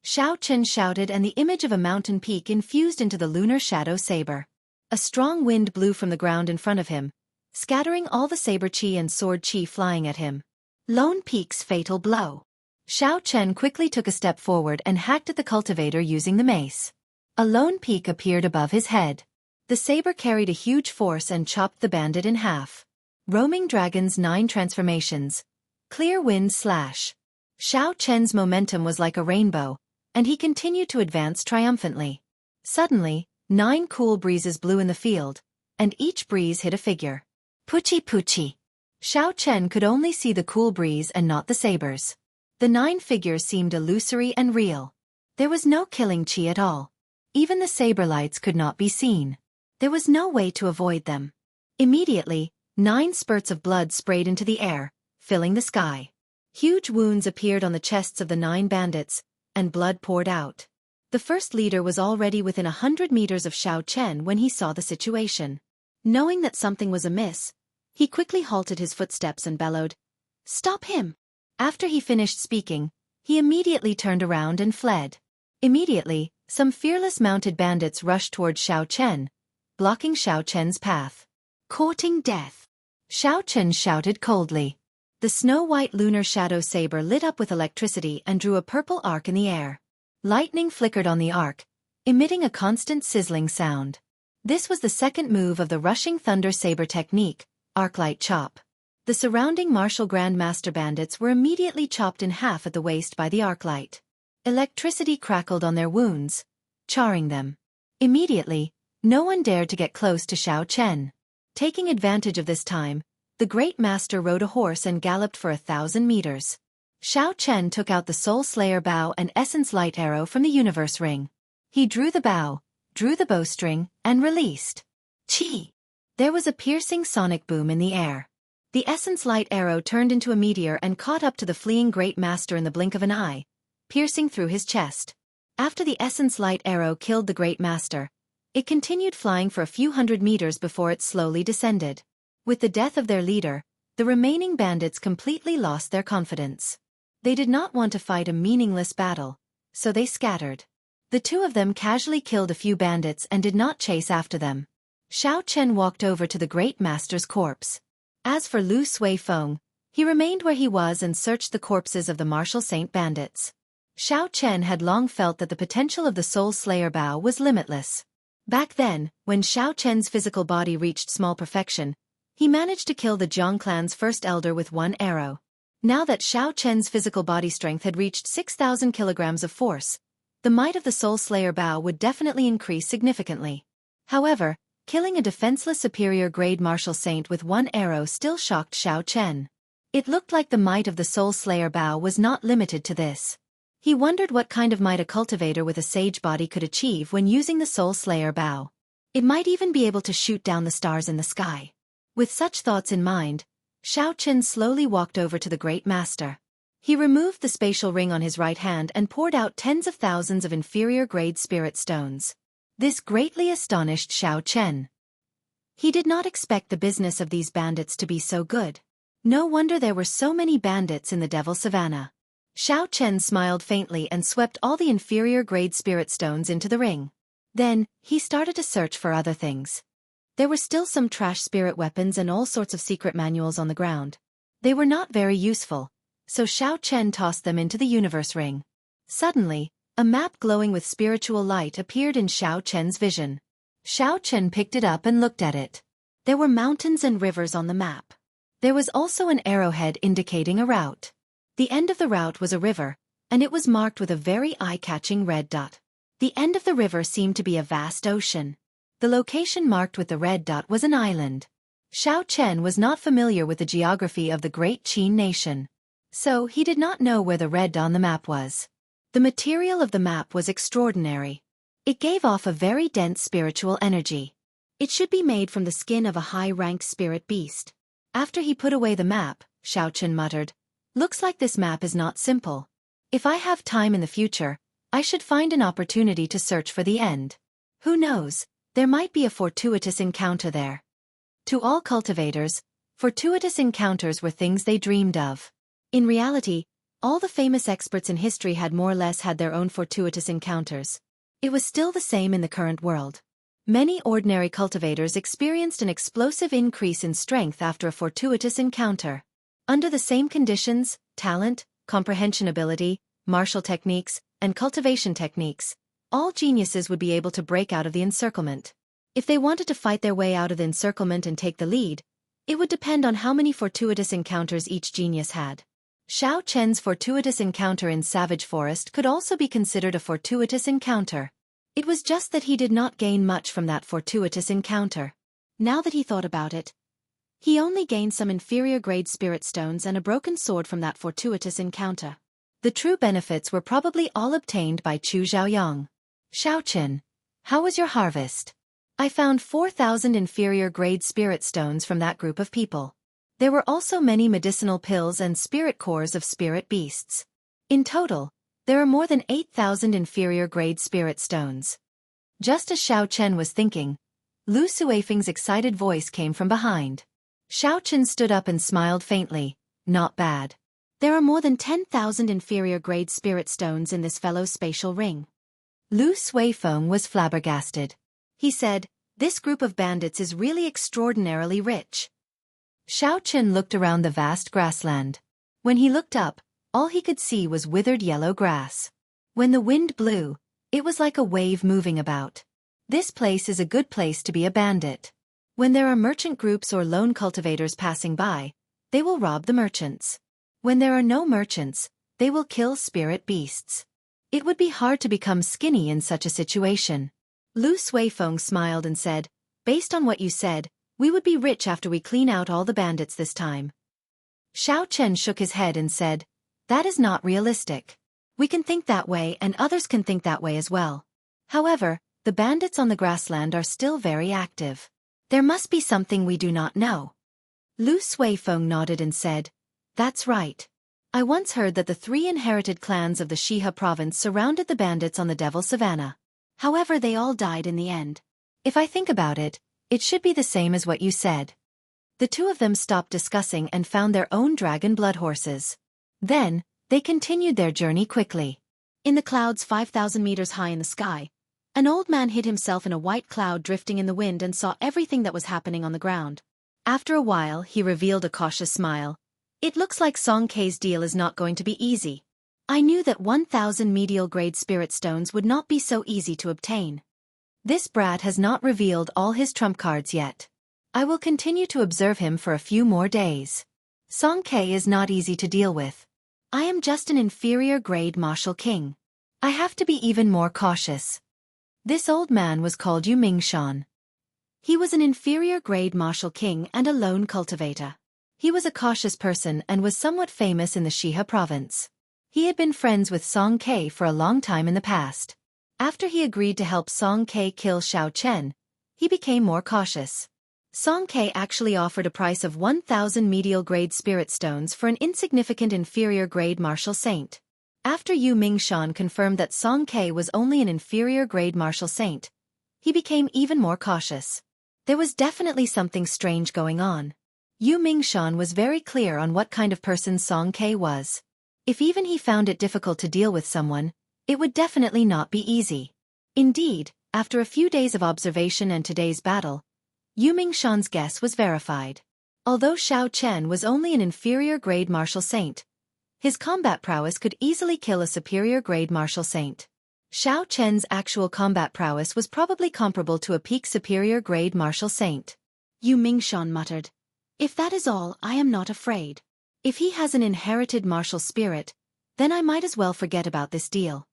Xiao Chen shouted and the image of a mountain peak infused into the lunar shadow saber. A strong wind blew from the ground in front of him, scattering all the saber chi and sword chi flying at him. Lone Peak's fatal blow. Xiao Chen quickly took a step forward and hacked at the cultivator using the mace. A lone peak appeared above his head. The saber carried a huge force and chopped the bandit in half. Roaming Dragon's 9 transformations. Clear Wind Slash. Xiao Chen's momentum was like a rainbow, and he continued to advance triumphantly. Suddenly, 9 cool breezes blew in the field, and each breeze hit a figure. Puchi Puchi. Xiao Chen could only see the cool breeze and not the sabers. The 9 figures seemed illusory and real. There was no killing chi at all. Even the saber lights could not be seen. There was no way to avoid them. Immediately, 9 spurts of blood sprayed into the air, filling the sky. Huge wounds appeared on the chests of the 9 bandits, and blood poured out. The first leader was already within 100 meters of Xiao Chen when he saw the situation. Knowing that something was amiss, he quickly halted his footsteps and bellowed, "Stop him!" After he finished speaking, he immediately turned around and fled. Immediately, some fearless mounted bandits rushed towards Xiao Chen, blocking Xiao Chen's path. Courting death. Xiao Chen shouted coldly. The snow-white lunar shadow saber lit up with electricity and drew a purple arc in the air. Lightning flickered on the arc, emitting a constant sizzling sound. This was the second move of the rushing thunder saber technique, Arclight Chop. The surrounding martial grandmaster bandits were immediately chopped in half at the waist by the arclight. Electricity crackled on their wounds, charring them. Immediately, no one dared to get close to Xiao Chen. Taking advantage of this time, the great master rode a horse and galloped for 1,000 meters. Xiao Chen took out the Soul Slayer bow and Essence Light arrow from the universe ring. He drew the bow, drew the bowstring, and released. Chi! There was a piercing sonic boom in the air. The Essence Light arrow turned into a meteor and caught up to the fleeing great master in the blink of an eye, piercing through his chest. After the Essence Light arrow killed the great master, it continued flying for a few hundred meters before it slowly descended. With the death of their leader, the remaining bandits completely lost their confidence. They did not want to fight a meaningless battle, so they scattered. The two of them casually killed a few bandits and did not chase after them. Xiao Chen walked over to the great master's corpse. As for Lu Suifeng, he remained where he was and searched the corpses of the martial saint bandits. Xiao Chen had long felt that the potential of the Soul Slayer Bao was limitless. Back then, when Xiao Chen's physical body reached small perfection, he managed to kill the Jiang clan's first elder with one arrow. Now that Xiao Chen's physical body strength had reached 6,000 kilograms of force, the might of the Soul Slayer Bao would definitely increase significantly. However, killing a defenseless superior-grade martial saint with one arrow still shocked Xiao Chen. It looked like the might of the Soul Slayer Bao was not limited to this. He wondered what kind of might a cultivator with a sage body could achieve when using the Soul Slayer Bao. It might even be able to shoot down the stars in the sky. With such thoughts in mind, Xiao Chen slowly walked over to the great master. He removed the spatial ring on his right hand and poured out tens of thousands of inferior-grade spirit stones. This greatly astonished Xiao Chen. He did not expect the business of these bandits to be so good. No wonder there were so many bandits in the Devil Savannah. Xiao Chen smiled faintly and swept all the inferior-grade spirit stones into the ring. Then, he started to search for other things. There were still some trash spirit weapons and all sorts of secret manuals on the ground. They were not very useful, so Xiao Chen tossed them into the universe ring. Suddenly, a map glowing with spiritual light appeared in Xiao Chen's vision. Xiao Chen picked it up and looked at it. There were mountains and rivers on the map. There was also an arrowhead indicating a route. The end of the route was a river, and it was marked with a very eye-catching red dot. The end of the river seemed to be a vast ocean. The location marked with the red dot was an island. Xiao Chen was not familiar with the geography of the Great Qin nation, so he did not know where the red dot on the map was. The material of the map was extraordinary. It gave off a very dense spiritual energy. It should be made from the skin of a high-ranked spirit beast. After he put away the map, Xiao Chen muttered, "Looks like this map is not simple. If I have time in the future, I should find an opportunity to search for the end. Who knows, there might be a fortuitous encounter there." To all cultivators, fortuitous encounters were things they dreamed of. In reality, all the famous experts in history had more or less had their own fortuitous encounters. It was still the same in the current world. Many ordinary cultivators experienced an explosive increase in strength after a fortuitous encounter. Under the same conditions, talent, comprehension ability, martial techniques, and cultivation techniques, all geniuses would be able to break out of the encirclement. If they wanted to fight their way out of the encirclement and take the lead, it would depend on how many fortuitous encounters each genius had. Xiao Chen's fortuitous encounter in Savage Forest could also be considered a fortuitous encounter. It was just that he did not gain much from that fortuitous encounter. Now that he thought about it, he only gained some inferior-grade spirit stones and a broken sword from that fortuitous encounter. The true benefits were probably all obtained by Chu Xiaoyang. "Xiao Chen, how was your harvest?" "I found 4,000 inferior-grade spirit stones from that group of people. There were also many medicinal pills and spirit cores of spirit beasts. In total, there are more than 8,000 inferior-grade spirit stones." Just as Xiao Chen was thinking, Lu Suifeng's excited voice came from behind. Xiao Chen stood up and smiled faintly. "Not bad. There are more than 10,000 inferior-grade spirit stones in this fellow's spatial ring." Lu Suifeng was flabbergasted. He said, "This group of bandits is really extraordinarily rich." Xiao Chen looked around the vast grassland. When he looked up, all he could see was withered yellow grass. When the wind blew, it was like a wave moving about. This place is a good place to be a bandit. When there are merchant groups or lone cultivators passing by, they will rob the merchants. When there are no merchants, they will kill spirit beasts. It would be hard to become skinny in such a situation. Lu Suifeng smiled and said, "Based on what you said, we would be rich after we clean out all the bandits this time." Xiao Chen shook his head and said, "That is not realistic. We can think that way and others can think that way as well. However, the bandits on the grassland are still very active. There must be something we do not know." Lu Suifeng nodded and said, "That's right. I once heard that the 3 inherited clans of the Shihe province surrounded the bandits on the Devil Savannah. However, they all died in the end. If I think about it, it should be the same as what you said." The two of them stopped discussing and found their own dragon blood horses. Then, they continued their journey quickly. In the clouds 5,000 meters high in the sky, an old man hid himself in a white cloud drifting in the wind and saw everything that was happening on the ground. After a while, he revealed a cautious smile. It looks like Song Kei's deal is not going to be easy. I knew that 1,000 medial grade spirit stones would not be so easy to obtain. This brat has not revealed all his trump cards yet. I will continue to observe him for a few more days. Song Kei is not easy to deal with. I am just an inferior grade martial king. I have to be even more cautious. This old man was called Yu Mingshan. He was an inferior grade martial king and a lone cultivator. He was a cautious person and was somewhat famous in the Shihe province. He had been friends with Song Kei for a long time in the past. After he agreed to help Song Kei kill Xiao Chen, he became more cautious. Song Kei actually offered a price of 1,000 medial grade spirit stones for an insignificant inferior grade martial saint. After Yu Mingshan confirmed that Song Kei was only an inferior grade martial saint, he became even more cautious. There was definitely something strange going on. Yu Mingshan was very clear on what kind of person Song Kei was. If even he found it difficult to deal with someone, it would definitely not be easy. Indeed, after a few days of observation and today's battle, Yu Mingshan's guess was verified. Although Xiao Chen was only an inferior grade martial saint, his combat prowess could easily kill a superior grade martial saint. Xiao Chen's actual combat prowess was probably comparable to a peak superior grade martial saint. Yu Mingshan muttered, "If that is all, I am not afraid. If he has an inherited martial spirit, then I might as well forget about this deal."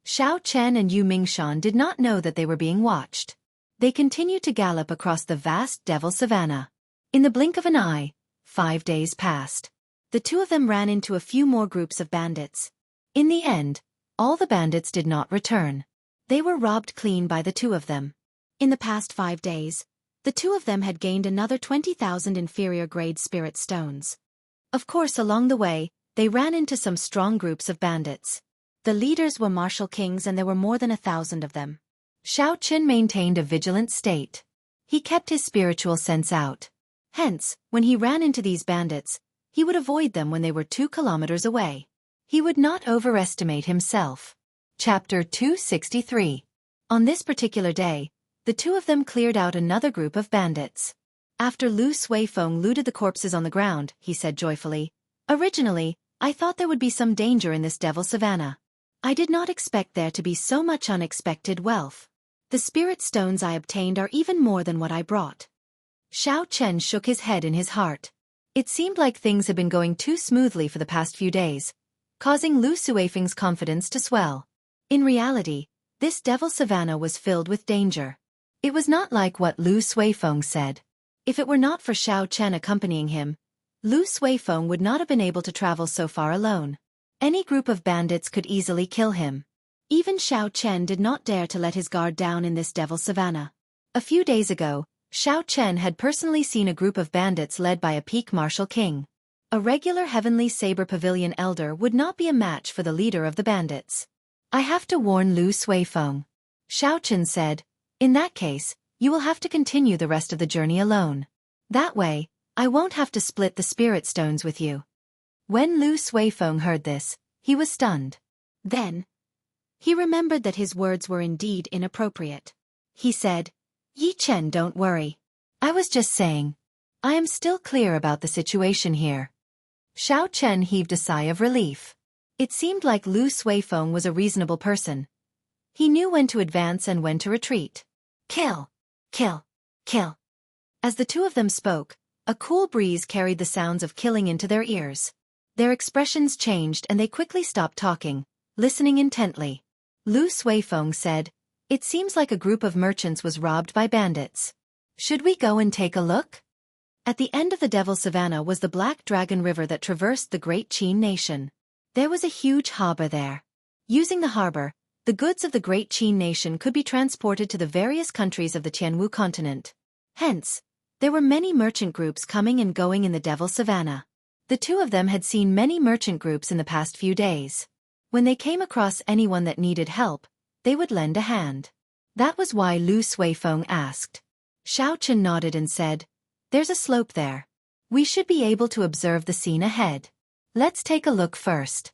Xiao Chen and Yu Mingshan did not know that they were being watched. They continued to gallop across the vast devil savanna. In the blink of an eye, 5 days passed. The two of them ran into a few more groups of bandits. In the end, all the bandits did not return. They were robbed clean by the two of them. In the past 5 days, the two of them had gained another 20,000 inferior grade spirit stones. Of course, along the way, they ran into some strong groups of bandits. The leaders were martial kings and there were more than 1,000 of them. Xiao Chen maintained a vigilant state. He kept his spiritual sense out. Hence, when he ran into these bandits, he would avoid them when they were 2 kilometers away. He would not overestimate himself. Chapter 263. On this particular day, the two of them cleared out another group of bandits. After Lu Suifeng looted the corpses on the ground, he said joyfully, "Originally, I thought there would be some danger in this devil savanna. I did not expect there to be so much unexpected wealth. The spirit stones I obtained are even more than what I brought." Xiao Chen shook his head in his heart. It seemed like things had been going too smoothly for the past few days, causing Lu Suifeng's confidence to swell. In reality, this devil savanna was filled with danger. It was not like what Lu Suifeng said. If it were not for Xiao Chen accompanying him, Lu Suifeng would not have been able to travel so far alone. Any group of bandits could easily kill him. Even Xiao Chen did not dare to let his guard down in this devil savanna. A few days ago, Xiao Chen had personally seen a group of bandits led by a peak martial king. A regular heavenly saber pavilion elder would not be a match for the leader of the bandits. "I have to warn Lu Suifeng," Xiao Chen said. "In that case, you will have to continue the rest of the journey alone. That way, I won't have to split the spirit stones with you." When Lu Suifeng heard this, he was stunned. Then, he remembered that his words were indeed inappropriate. He said, "Yi Chen, don't worry. I was just saying. I am still clear about the situation here." Xiao Chen heaved a sigh of relief. It seemed like Lu Suifeng was a reasonable person. He knew when to advance and when to retreat. Kill! Kill! Kill! As the two of them spoke, a cool breeze carried the sounds of killing into their ears. Their expressions changed and they quickly stopped talking, listening intently. Lu Suifeng said, "It seems like a group of merchants was robbed by bandits. Should we go and take a look?" At the end of the Devil Savannah was the Black Dragon River that traversed the Great Qin Nation. There was a huge harbor there. Using the harbor, the goods of the Great Qin Nation could be transported to the various countries of the Tianwu continent. Hence, there were many merchant groups coming and going in the Devil Savannah. The two of them had seen many merchant groups in the past few days. When they came across anyone that needed help, they would lend a hand. That was why Lu Suifeng asked. Xiao Chen nodded and said, There's a slope there. We should be able to observe the scene ahead. Let's take a look first.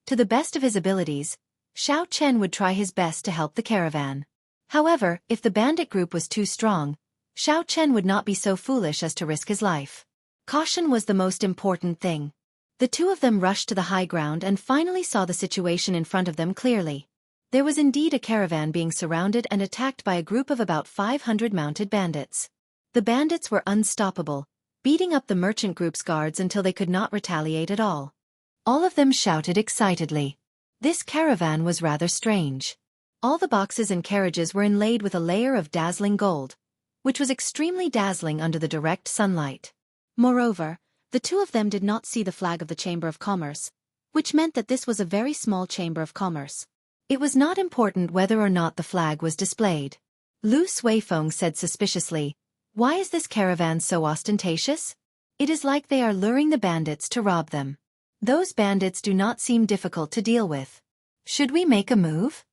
To the best of his abilities, Xiao Chen would try his best to help the caravan. However, if the bandit group was too strong, Xiao Chen would not be so foolish as to risk his life. Caution was the most important thing. The two of them rushed to the high ground and finally saw the situation in front of them clearly. There was indeed a caravan being surrounded and attacked by a group of about 500 mounted bandits. The bandits were unstoppable, beating up the merchant group's guards until they could not retaliate at all. All of them shouted excitedly. This caravan was rather strange. All the boxes and carriages were inlaid with a layer of dazzling gold, which was extremely dazzling under the direct sunlight. Moreover, the two of them did not see the flag of the Chamber of Commerce, which meant that this was a very small chamber of commerce. It was not important whether or not the flag was displayed. Lu Suifeng said suspiciously, "Why is this caravan so ostentatious? It is like they are luring the bandits to rob them. Those bandits do not seem difficult to deal with. Should we make a move?"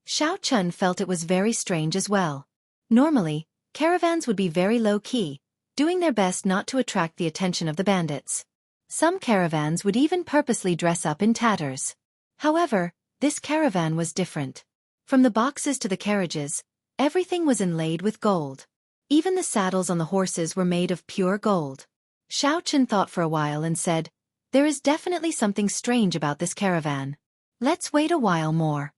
Xiao Chen felt it was very strange as well. Normally, caravans would be very low-key, doing their best not to attract the attention of the bandits. Some caravans would even purposely dress up in tatters. However, this caravan was different. From the boxes to the carriages, everything was inlaid with gold. Even the saddles on the horses were made of pure gold. Xiao Chen thought for a while and said, "There is definitely something strange about this caravan. Let's wait a while more."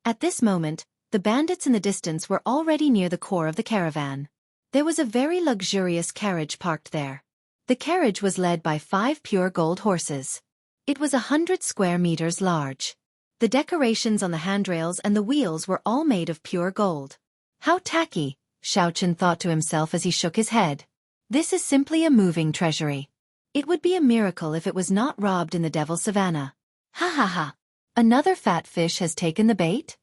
At this moment, the bandits in the distance were already near the core of the caravan. There was a very luxurious carriage parked there. The carriage was led by 5 pure gold horses. It was 100 square meters large. The decorations on the handrails and the wheels were all made of pure gold. How tacky, Xiao Chen thought to himself as he shook his head. This is simply a moving treasury. It would be a miracle if it was not robbed in the Devil Savannah. Ha ha ha! Another fat fish has taken the bait?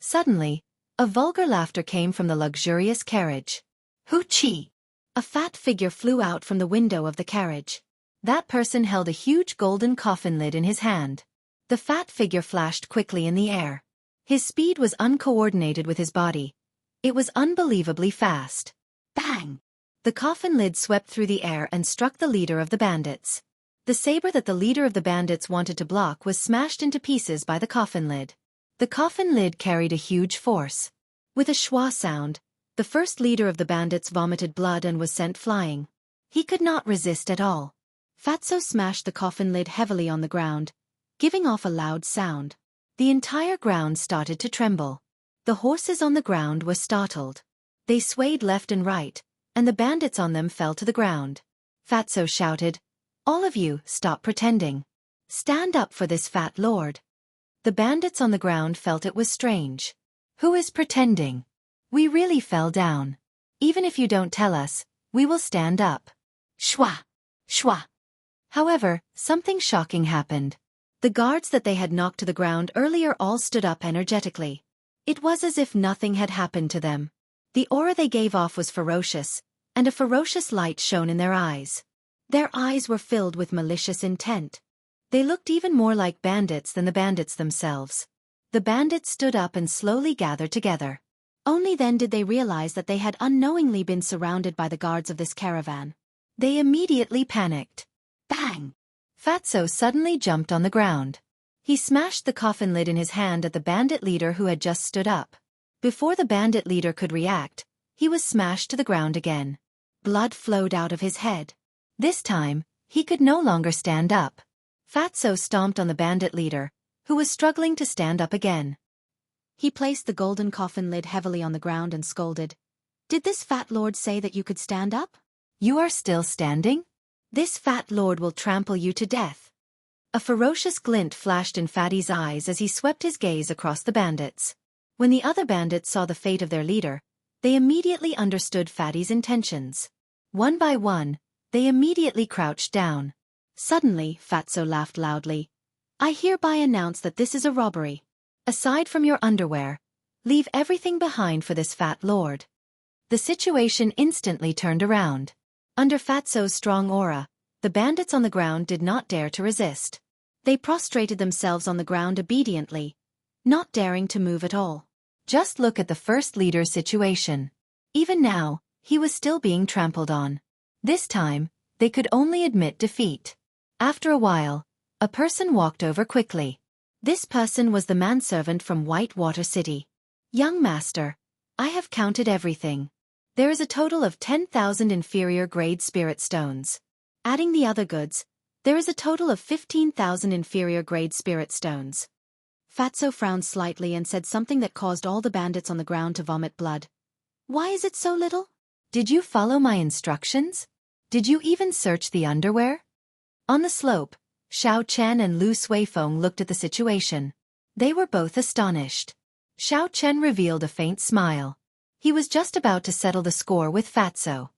Suddenly, a vulgar laughter came from the luxurious carriage. Hoo-chee! A fat figure flew out from the window of the carriage. That person held a huge golden coffin lid in his hand. The fat figure flashed quickly in the air. His speed was uncoordinated with his body. It was unbelievably fast. Bang! The coffin lid swept through the air and struck the leader of the bandits. The saber that the leader of the bandits wanted to block was smashed into pieces by the coffin lid. The coffin lid carried a huge force. With a schwa sound, the first leader of the bandits vomited blood and was sent flying. He could not resist at all. Fatso smashed the coffin lid heavily on the ground, giving off a loud sound. The entire ground started to tremble. The horses on the ground were startled. They swayed left and right, and the bandits on them fell to the ground. Fatso shouted, "All of you, stop pretending. Stand up for this fat lord." The bandits on the ground felt it was strange. Who is pretending? We really fell down. Even if you don't tell us, we will stand up. Shwa! Shwa! However, something shocking happened. The guards that they had knocked to the ground earlier all stood up energetically. It was as if nothing had happened to them. The aura they gave off was ferocious, and a ferocious light shone in their eyes. Their eyes were filled with malicious intent. They looked even more like bandits than the bandits themselves. The bandits stood up and slowly gathered together. Only then did they realize that they had unknowingly been surrounded by the guards of this caravan. They immediately panicked. Bang! Fatso suddenly jumped on the ground. He smashed the coffin lid in his hand at the bandit leader who had just stood up. Before the bandit leader could react, he was smashed to the ground again. Blood flowed out of his head. This time, he could no longer stand up. Fatso stomped on the bandit leader, who was struggling to stand up again. He placed the golden coffin lid heavily on the ground and scolded. "Did this fat lord say that you could stand up? You are still standing? This fat lord will trample you to death." A ferocious glint flashed in Fatty's eyes as he swept his gaze across the bandits. When the other bandits saw the fate of their leader, they immediately understood Fatty's intentions. One by one, they immediately crouched down. Suddenly, Fatso laughed loudly. "I hereby announce that this is a robbery. Aside from your underwear, leave everything behind for this fat lord." The situation instantly turned around. Under Fatso's strong aura, the bandits on the ground did not dare to resist. They prostrated themselves on the ground obediently, not daring to move at all. Just look at the first leader's situation. Even now, he was still being trampled on. This time, they could only admit defeat. After a while, a person walked over quickly. This person was the manservant from Whitewater City. Young master, I have counted everything. There is a total of 10,000 inferior grade spirit stones. Adding the other goods, there is a total of 15,000 inferior grade spirit stones. Fatso frowned slightly and said something that caused all the bandits on the ground to vomit blood. Why is it so little? Did you follow my instructions? Did you even search the underwear? On the slope, Xiao Chen and Lu Suifeng looked at the situation. They were both astonished. Xiao Chen revealed a faint smile. He was just about to settle the score with Fatso.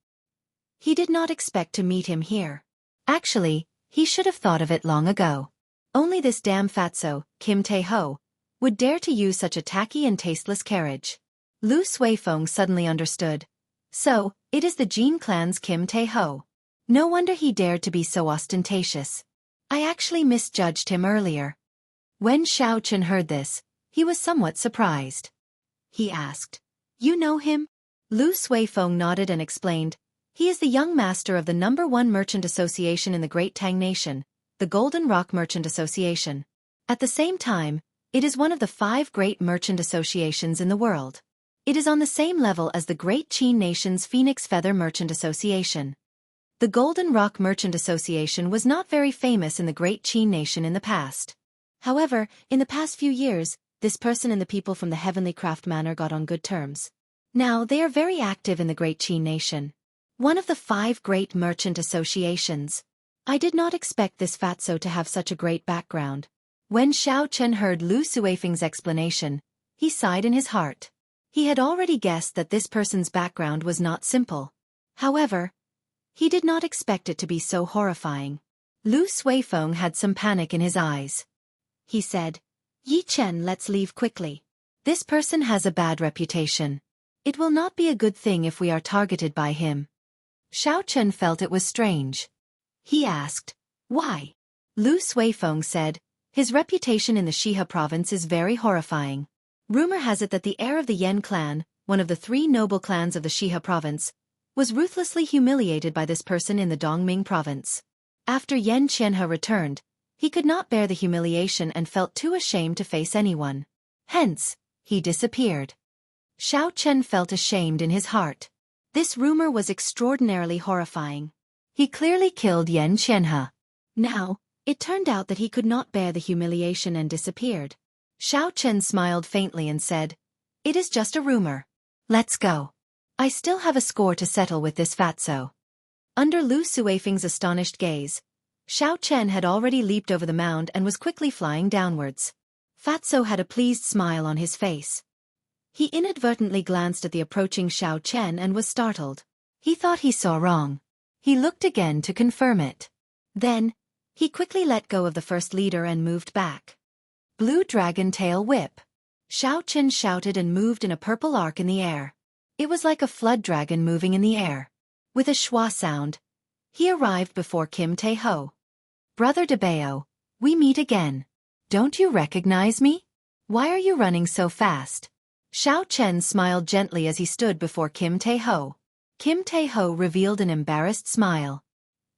He did not expect to meet him here. Actually, he should have thought of it long ago. Only this damn Fatso, Kim Tae-ho, would dare to use such a tacky and tasteless carriage. Lu Suifeng suddenly understood. So, it is the Jin clan's Kim Tae-ho. No wonder he dared to be so ostentatious. I actually misjudged him earlier. When Xiao Chen heard this, he was somewhat surprised. He asked, You know him? Lu Suifeng nodded and explained, He is the young master of the #1 merchant association in the Great Tang Nation, the Golden Rock Merchant Association. At the same time, it is one of the 5 great merchant associations in the world. It is on the same level as the Great Qin Nation's Phoenix Feather Merchant Association. The Golden Rock Merchant Association was not very famous in the Great Qin Nation in the past. However, in the past few years, this person and the people from the Heavenly Craft Manor got on good terms. Now they are very active in the Great Qin Nation. One of the 5 great merchant associations. I did not expect this Fatso to have such a great background. When Xiao Chen heard Lu Suifeng's explanation, he sighed in his heart. He had already guessed that this person's background was not simple. However, he did not expect it to be so horrifying. Lu Suifeng had some panic in his eyes. He said, Yi Chen, let's leave quickly. This person has a bad reputation. It will not be a good thing if we are targeted by him. Xiao Chen felt it was strange. He asked, Why? Lu Suifeng said, His reputation in the Shihe province is very horrifying. Rumor has it that the heir of the Yan clan, one of the 3 noble clans of the Shihe province, was ruthlessly humiliated by this person in the Dongming province. After Yan Qianhe returned, he could not bear the humiliation and felt too ashamed to face anyone. Hence, he disappeared. Xiao Chen felt ashamed in his heart. This rumor was extraordinarily horrifying. He clearly killed Yan Qianhe. Now, it turned out that he could not bear the humiliation and disappeared. Xiao Chen smiled faintly and said, It is just a rumor. Let's go. I still have a score to settle with this Fatso. Under Lu Suifeng's astonished gaze, Xiao Chen had already leaped over the mound and was quickly flying downwards. Fatso had a pleased smile on his face. He inadvertently glanced at the approaching Xiao Chen and was startled. He thought he saw wrong. He looked again to confirm it. Then, he quickly let go of the first leader and moved back. Blue Dragon Tail Whip. Xiao Chen shouted and moved in a purple arc in the air. It was like a flood dragon moving in the air. With a schwa sound, he arrived before Kim Tae-ho. Brother Debao, we meet again. Don't you recognize me? Why are you running so fast? Xiao Chen smiled gently as he stood before Kim Tae-ho. Kim Tae-ho revealed an embarrassed smile.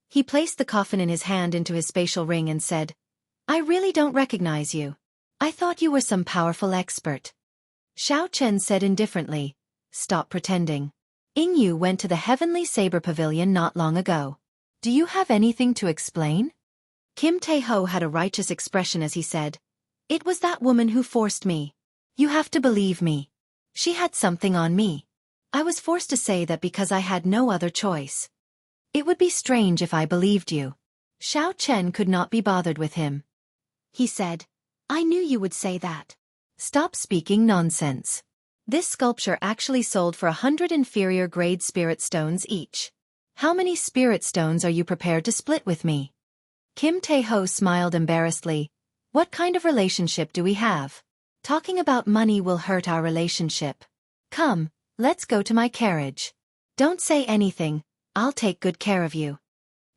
He placed the coffin in his hand into his spatial ring and said, I really don't recognize you. I thought you were some powerful expert. Xiao Chen said indifferently, Stop pretending. Yingyu went to the Heavenly Saber Pavilion not long ago. Do you have anything to explain? Kim Tae-ho had a righteous expression as he said, It was that woman who forced me. You have to believe me. She had something on me. I was forced to say that because I had no other choice. It would be strange if I believed you. Xiao Chen could not be bothered with him. He said, I knew you would say that. Stop speaking nonsense. This sculpture actually sold for 100 inferior grade spirit stones each. How many spirit stones are you prepared to split with me? Kim Tae-ho smiled embarrassedly. What kind of relationship do we have? Talking about money will hurt our relationship. Come, let's go to my carriage. Don't say anything, I'll take good care of you.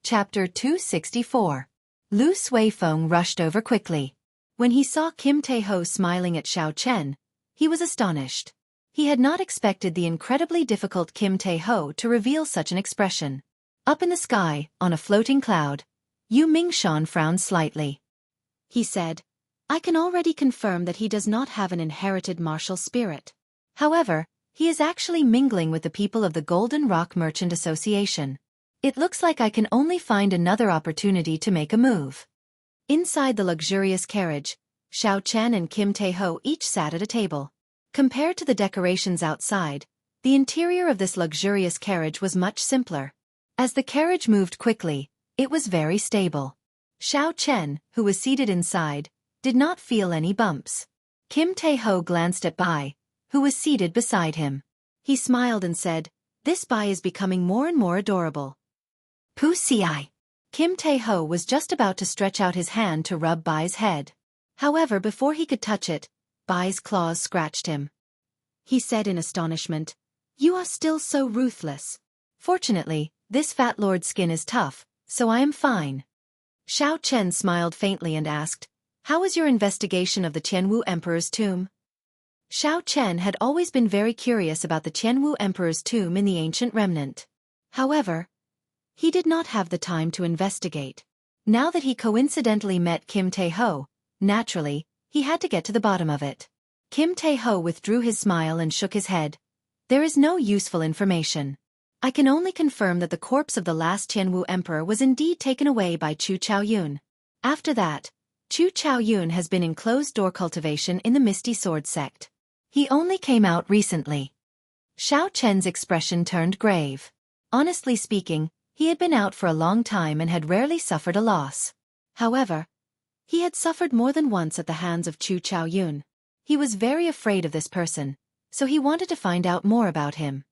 Chapter 264. Lu Suifeng rushed over quickly. When he saw Kim Tae-ho smiling at Xiao Chen, he was astonished. He had not expected the incredibly difficult Kim Tae-ho to reveal such an expression. Up in the sky, on a floating cloud, Yu Mingshan frowned slightly. He said, I can already confirm that he does not have an inherited martial spirit. However, he is actually mingling with the people of the Golden Rock Merchant Association. It looks like I can only find another opportunity to make a move. Inside the luxurious carriage, Xiao Chen and Kim Tae-ho each sat at a table. Compared to the decorations outside, the interior of this luxurious carriage was much simpler. As the carriage moved quickly, it was very stable. Xiao Chen, who was seated inside, did not feel any bumps. Kim Tae-ho glanced at Bai, who was seated beside him. He smiled and said, This Bai is becoming more and more adorable. Pussy. Kim Tae-ho was just about to stretch out his hand to rub Bai's head. However, before he could touch it, Bai's claws scratched him. He said in astonishment, You are still so ruthless. Fortunately, this fat lord's skin is tough, so I am fine. Xiao Chen smiled faintly and asked, How was your investigation of the Jianghu Emperor's tomb? Xiao Chen had always been very curious about the Jianghu Emperor's tomb in the ancient remnant. However, he did not have the time to investigate. Now that he coincidentally met Kim Tae-ho, naturally, he had to get to the bottom of it. Kim Tae-ho withdrew his smile and shook his head. There is no useful information. I can only confirm that the corpse of the last Jianghu Emperor was indeed taken away by Chu Chaoyun. After that, Chu Chaoyun has been in closed-door cultivation in the Misty Sword sect. He only came out recently. Xiao Chen's expression turned grave. Honestly speaking, he had been out for a long time and had rarely suffered a loss. However, he had suffered more than once at the hands of Chu Chaoyun. He was very afraid of this person, so he wanted to find out more about him.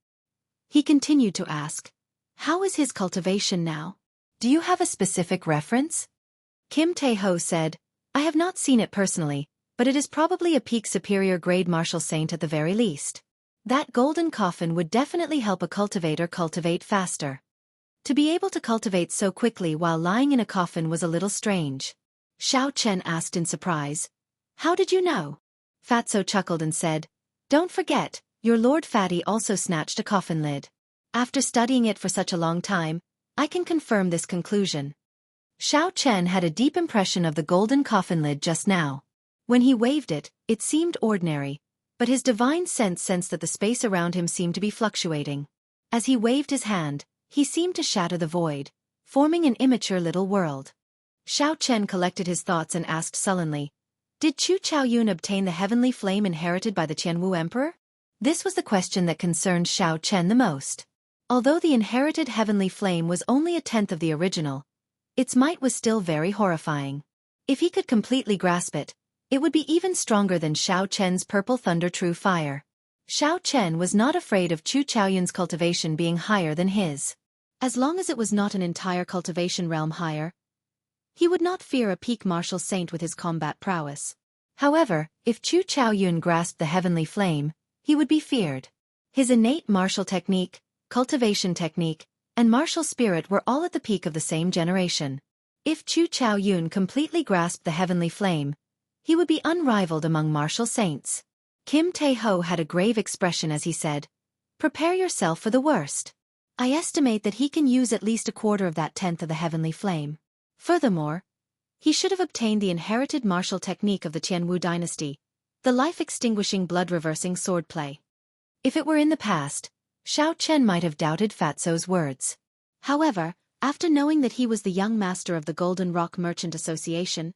He continued to ask, How is his cultivation now? Do you have a specific reference? Kim Tae-ho said, I have not seen it personally, but it is probably a peak superior grade martial saint at the very least. That golden coffin would definitely help a cultivator cultivate faster. To be able to cultivate so quickly while lying in a coffin was a little strange. Xiao Chen asked in surprise, How did you know? Fatso chuckled and said, Don't forget, your Lord Fatty also snatched a coffin lid. After studying it for such a long time, I can confirm this conclusion. Xiao Chen had a deep impression of the golden coffin lid just now. When he waved it, it seemed ordinary, but his divine sense sensed that the space around him seemed to be fluctuating. As he waved his hand, he seemed to shatter the void, forming an immature little world. Xiao Chen collected his thoughts and asked sullenly, Did Chu Chaoyun obtain the heavenly flame inherited by the Jianghu Emperor? This was the question that concerned Xiao Chen the most. Although the inherited heavenly flame was only a tenth of the original, its might was still very horrifying. If he could completely grasp it, it would be even stronger than Xiao Chen's purple thunder true fire. Xiao Chen was not afraid of Chu Chaoyun's cultivation being higher than his. As long as it was not an entire cultivation realm higher, he would not fear a peak martial saint with his combat prowess. However, if Chu Chaoyun grasped the heavenly flame, he would be feared. His innate martial technique, cultivation technique, and martial spirit were all at the peak of the same generation. If Chu Chaoyun completely grasped the heavenly flame, he would be unrivaled among martial saints. Kim Tae-ho had a grave expression as he said, Prepare yourself for the worst. I estimate that he can use at least a quarter of that tenth of the heavenly flame. Furthermore, he should have obtained the inherited martial technique of the Jianghu dynasty, the life-extinguishing blood-reversing swordplay. If it were in the past, Xiao Chen might have doubted Fatso's words. However, after knowing that he was the young master of the Golden Rock Merchant Association,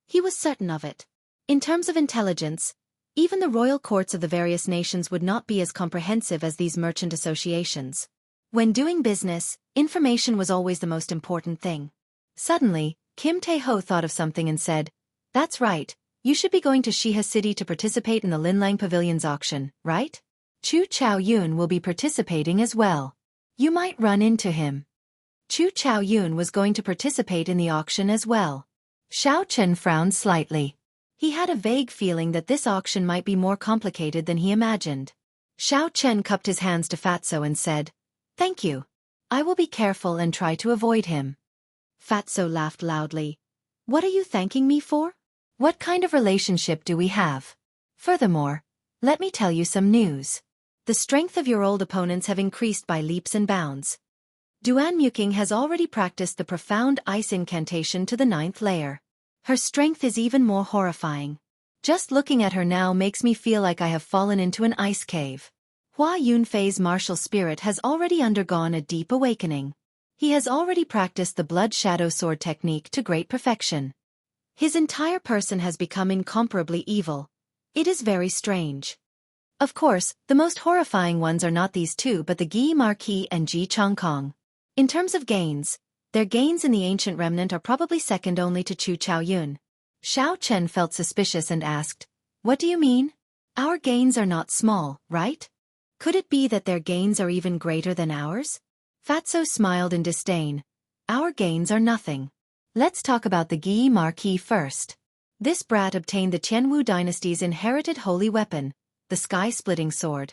he was certain of it. In terms of intelligence, even the royal courts of the various nations would not be as comprehensive as these merchant associations. When doing business, information was always the most important thing. Suddenly, Kim Tae-ho thought of something and said, That's right, you should be going to Shiha City to participate in the Linlang Pavilion's auction, right? Chu Chaoyun will be participating as well. You might run into him. Chu Chaoyun was going to participate in the auction as well. Xiao Chen frowned slightly. He had a vague feeling that this auction might be more complicated than he imagined. Xiao Chen cupped his hands to Fatso and said, Thank you. I will be careful and try to avoid him. Fatso laughed loudly. What are you thanking me for? What kind of relationship do we have? Furthermore, let me tell you some news. The strength of your old opponents have increased by leaps and bounds. Duan Muking has already practiced the profound ice incantation to the 9th layer. Her strength is even more horrifying. Just looking at her now makes me feel like I have fallen into an ice cave. Hua Yunfei's martial spirit has already undergone a deep awakening. He has already practiced the blood shadow sword technique to great perfection. His entire person has become incomparably evil. It is very strange. Of course, the most horrifying ones are not these two but the Gi Marquis and Ji Chongkong. In terms of gains, their gains in the ancient remnant are probably second only to Chu Chaoyun. Xiao Chen felt suspicious and asked, "What do you mean? Our gains are not small, right? Could it be that their gains are even greater than ours?" Fatso smiled in disdain. "Our gains are nothing. Let's talk about the Gi Marquis first. This brat obtained the Tianwu dynasty's inherited holy weapon, the sky-splitting sword.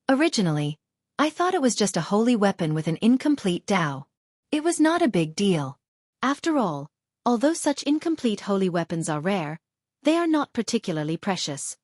Originally, I thought it was just a holy weapon with an incomplete Dao. It was not a big deal. After all, although such incomplete holy weapons are rare, they are not particularly precious.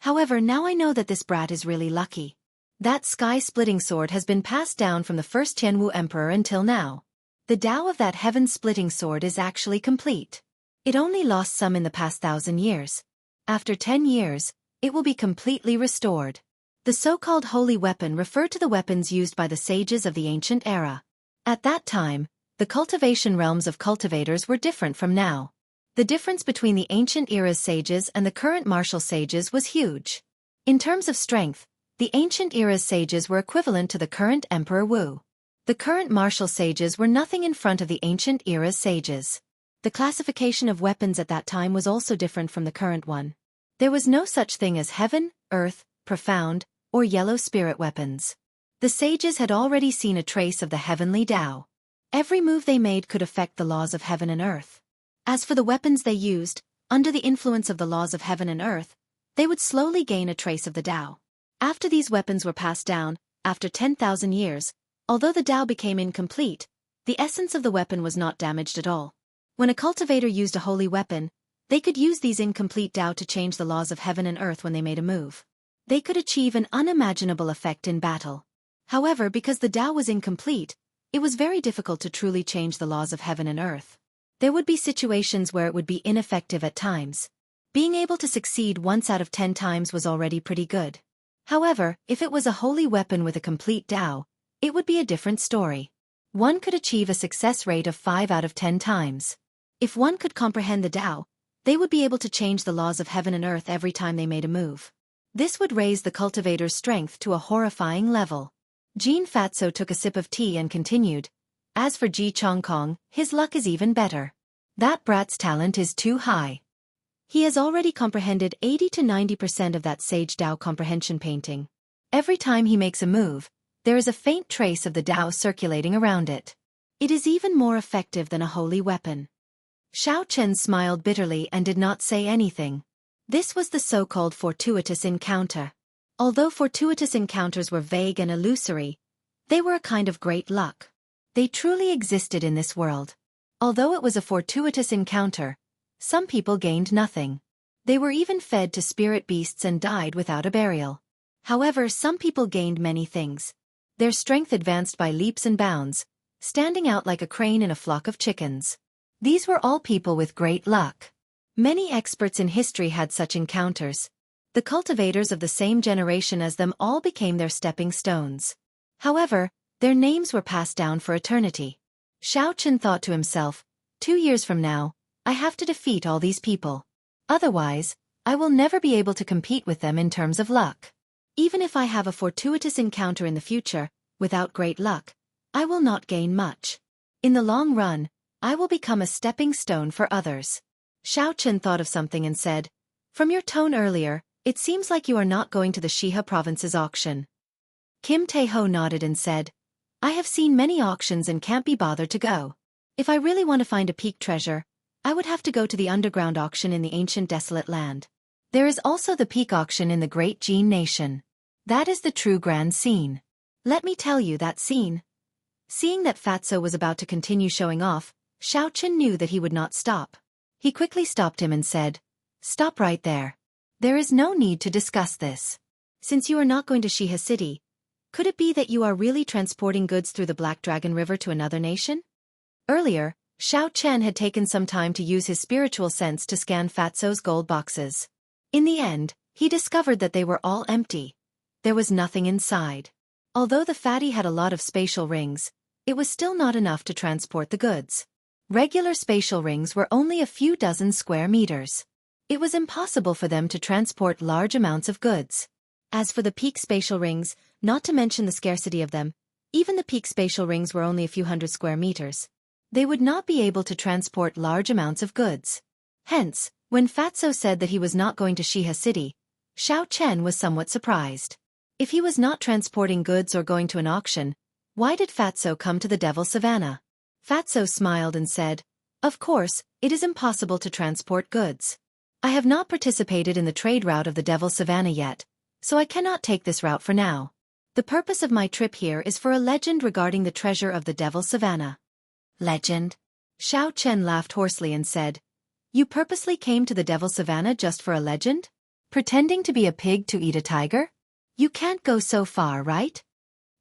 However, now I know that this brat is really lucky. That sky-splitting sword has been passed down from the first Tianwu emperor until now. The Dao of that heaven-splitting sword is actually complete. It only lost some in the past 1,000 years. After 10 years, it will be completely restored." The so-called holy weapon referred to the weapons used by the sages of the ancient era. At that time, the cultivation realms of cultivators were different from now. The difference between the ancient era's sages and the current martial sages was huge. In terms of strength, the ancient era's sages were equivalent to the current Emperor Wu. The current martial sages were nothing in front of the ancient era's sages. The classification of weapons at that time was also different from the current one. There was no such thing as heaven, earth, profound, or yellow spirit weapons. The sages had already seen a trace of the heavenly Tao. Every move they made could affect the laws of heaven and earth. As for the weapons they used, under the influence of the laws of heaven and earth, they would slowly gain a trace of the Tao. After these weapons were passed down, after 10,000 years, although the Tao became incomplete, the essence of the weapon was not damaged at all. When a cultivator used a holy weapon, they could use these incomplete Tao to change the laws of heaven and earth when they made a move. They could achieve an unimaginable effect in battle. However, because the Tao was incomplete, it was very difficult to truly change the laws of heaven and earth. There would be situations where it would be ineffective at times. Being able to succeed once out of 10 times was already pretty good. However, if it was a holy weapon with a complete Tao, it would be a different story. One could achieve a success rate of 5 out of 10 times. If one could comprehend the Tao, they would be able to change the laws of heaven and earth every time they made a move. This would raise the cultivator's strength to a horrifying level. Jean Fatso took a sip of tea and continued, "As for Ji Chongkong, his luck is even better. That brat's talent is too high. He has already comprehended 80 to 90% of that sage Tao comprehension painting. Every time he makes a move, there is a faint trace of the Tao circulating around it. It is even more effective than a holy weapon." Xiao Chen smiled bitterly and did not say anything. This was the so-called fortuitous encounter. Although fortuitous encounters were vague and illusory, they were a kind of great luck. They truly existed in this world. Although it was a fortuitous encounter, some people gained nothing. They were even fed to spirit beasts and died without a burial. However, some people gained many things. Their strength advanced by leaps and bounds, standing out like a crane in a flock of chickens. These were all people with great luck. Many experts in history had such encounters. The cultivators of the same generation as them all became their stepping stones. However, their names were passed down for eternity. Xiao Chen thought to himself, 2 years from now, I have to defeat all these people. Otherwise, I will never be able to compete with them in terms of luck. Even if I have a fortuitous encounter in the future, without great luck, I will not gain much. In the long run, I will become a stepping stone for others. Xiao Chen thought of something and said, "From your tone earlier, it seems like you are not going to the Shihe province's auction." Kim Tae-ho nodded and said, "I have seen many auctions and can't be bothered to go. If I really want to find a peak treasure, I would have to go to the underground auction in the ancient desolate land. There is also the peak auction in the great Jin nation. That is the true grand scene. Let me tell you that scene." Seeing that Fatso was about to continue showing off, Xiao Chen knew that he would not stop. He quickly stopped him and said, "Stop right there. There is no need to discuss this. Since you are not going to Shihe City, Could it be that you are really transporting goods through the Black Dragon River to another nation? Earlier, Xiao Chen had taken some time to use his spiritual sense to scan Fatso's gold boxes. In the end, he discovered that they were all empty. There was nothing inside. Although the fatty had a lot of spatial rings, it was still not enough to transport the goods. Regular spatial rings were only a few dozen square meters. It was impossible for them to transport large amounts of goods. As for the peak spatial rings, not to mention the scarcity of them, even the peak spatial rings were only a few hundred square meters. They would not be able to transport large amounts of goods. Hence, when Fatso said that he was not going to Shiha City, Xiao Chen was somewhat surprised. If he was not transporting goods or going to an auction, why did Fatso come to the Devil Savannah? Fatso smiled and said, "Of course, it is impossible to transport goods. I have not participated in the trade route of the Devil Savannah yet, so I cannot take this route for now. The purpose of my trip here is for a legend regarding the treasure of the Devil Savannah." Legend? Xiao Chen laughed hoarsely and said, "You purposely came to the Devil Savannah just for a legend? Pretending to be a pig to eat a tiger? You can't go so far, right?"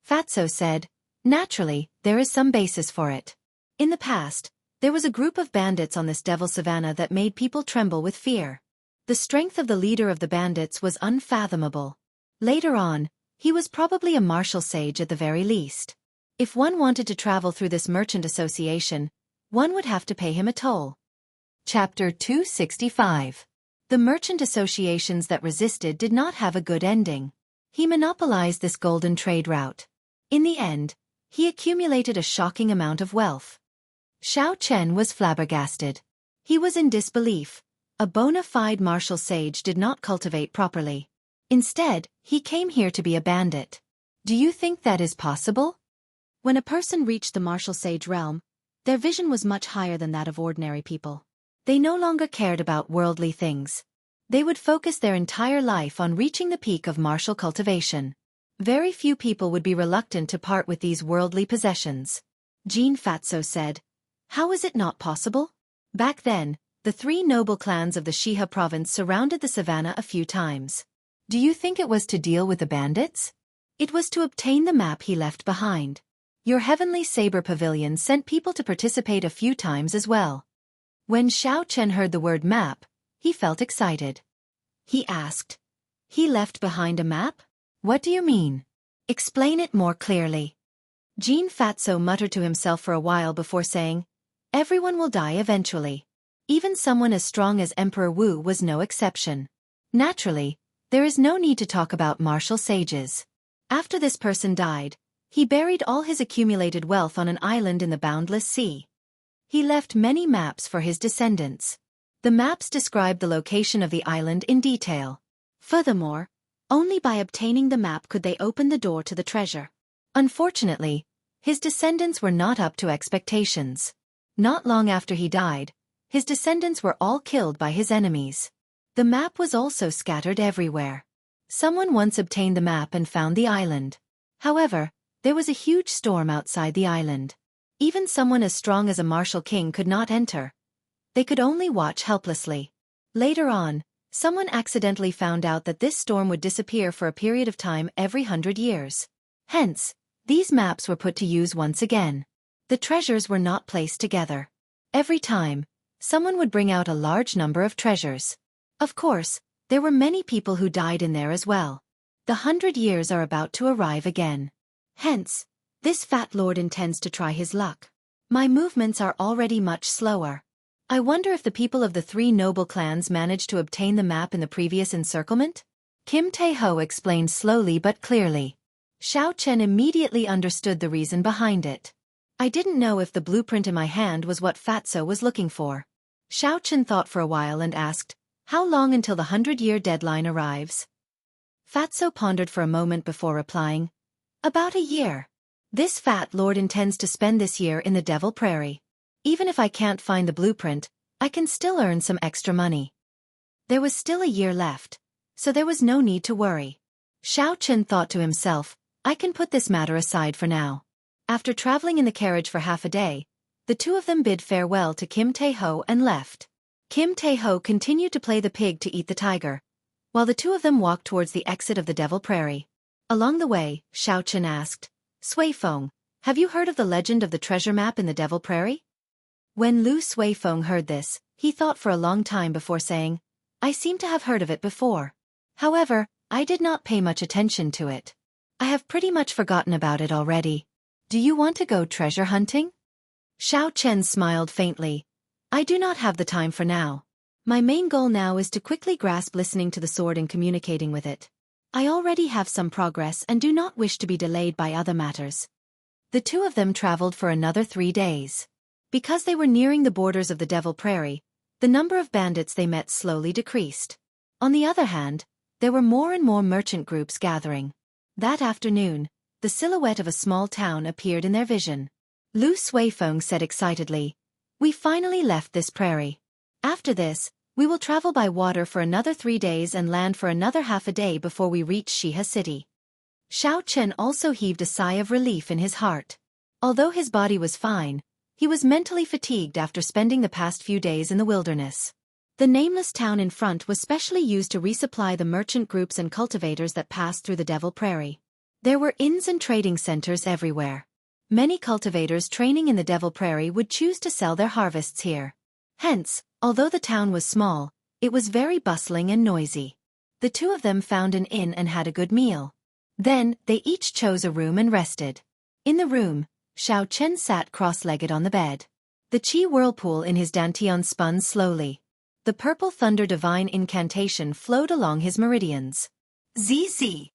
Fatso said, "Naturally, there is some basis for it. In the past, there was a group of bandits on this Devil Savannah that made people tremble with fear. The strength of the leader of the bandits was unfathomable. Later on, he was probably a martial sage at the very least. If one wanted to travel through this merchant association, one would have to pay him a toll." Chapter 265. The merchant associations that resisted did not have a good ending. He monopolized this golden trade route. In the end, he accumulated a shocking amount of wealth. Xiao Chen was flabbergasted. He was in disbelief. A bona fide martial sage did not cultivate properly. Instead, he came here to be a bandit. Do you think that is possible? When a person reached the martial sage realm, their vision was much higher than that of ordinary people. They no longer cared about worldly things. They would focus their entire life on reaching the peak of martial cultivation. Very few people would be reluctant to part with these worldly possessions. Jean Fatso said, "How is it not possible?" Back then, the three noble clans of the Shiha province surrounded the savannah a few times. Do you think it was to deal with the bandits? It was to obtain the map he left behind. Your heavenly saber pavilion sent people to participate a few times as well. When Xiao Chen heard the word map, he felt excited. He asked, "He left behind a map? What do you mean? Explain it more clearly." Jean Fatso muttered to himself for a while before saying, "Everyone will die eventually. Even someone as strong as Emperor Wu was no exception. Naturally, there is no need to talk about martial sages. After this person died, he buried all his accumulated wealth on an island in the boundless sea. He left many maps for his descendants. The maps described the location of the island in detail. Furthermore, only by obtaining the map could they open the door to the treasure. Unfortunately, his descendants were not up to expectations. Not long after he died, his descendants were all killed by his enemies. The map was also scattered everywhere. Someone once obtained the map and found the island. However, there was a huge storm outside the island. Even someone as strong as a martial king could not enter. They could only watch helplessly. Later on, someone accidentally found out that this storm would disappear for a period of time every 100 years. Hence, these maps were put to use once again. The treasures were not placed together. Every time, someone would bring out a large number of treasures. Of course, there were many people who died in there as well. The 100 years are about to arrive again. Hence, this fat lord intends to try his luck. My movements are already much slower. I wonder if the people of the three noble clans managed to obtain the map in the previous encirclement? Kim Tae-ho explained slowly but clearly. Xiao Chen immediately understood the reason behind it. I didn't know if the blueprint in my hand was what Fatso was looking for. Xiao Chen thought for a while and asked, "How long until the 100-year deadline arrives?" Fatso pondered for a moment before replying, "About a year. This fat lord intends to spend this year in the Devil Prairie. Even if I can't find the blueprint, I can still earn some extra money." There was still a year left, so there was no need to worry. Xiao Chen thought to himself, "I can put this matter aside for now." After traveling in the carriage for half a day, the two of them bid farewell to Kim Tae-ho and left. Kim Tae-ho continued to play the pig to eat the tiger, while the two of them walked towards the exit of the Devil Prairie. Along the way, Xiaochen asked, Suifeng, have you heard of the legend of the treasure map in the Devil Prairie? When Lu Suifeng heard this, he thought for a long time before saying, I seem to have heard of it before. However, I did not pay much attention to it. I have pretty much forgotten about it already. Do you want to go treasure hunting? Xiaochen smiled faintly. I do not have the time for now. My main goal now is to quickly grasp listening to the sword and communicating with it. I already have some progress and do not wish to be delayed by other matters. The two of them traveled for another 3 days. Because they were nearing the borders of the Devil Prairie, the number of bandits they met slowly decreased. On the other hand, there were more and more merchant groups gathering. That afternoon, the silhouette of a small town appeared in their vision. Lu Suifeng said excitedly, We finally left this prairie. After this, we will travel by water for another 3 days and land for another half a day before we reach Xihe City. Xiaochen also heaved a sigh of relief in his heart. Although his body was fine, he was mentally fatigued after spending the past few days in the wilderness. The nameless town in front was specially used to resupply the merchant groups and cultivators that passed through the Devil Prairie. There were inns and trading centers everywhere. Many cultivators training in the Devil Prairie would choose to sell their harvests here. Hence, although the town was small, it was very bustling and noisy. The two of them found an inn and had a good meal. Then, they each chose a room and rested. In the room, Xiaochen sat cross-legged on the bed. The qi whirlpool in his dantian spun slowly. The purple thunder divine incantation flowed along his meridians. ZZ.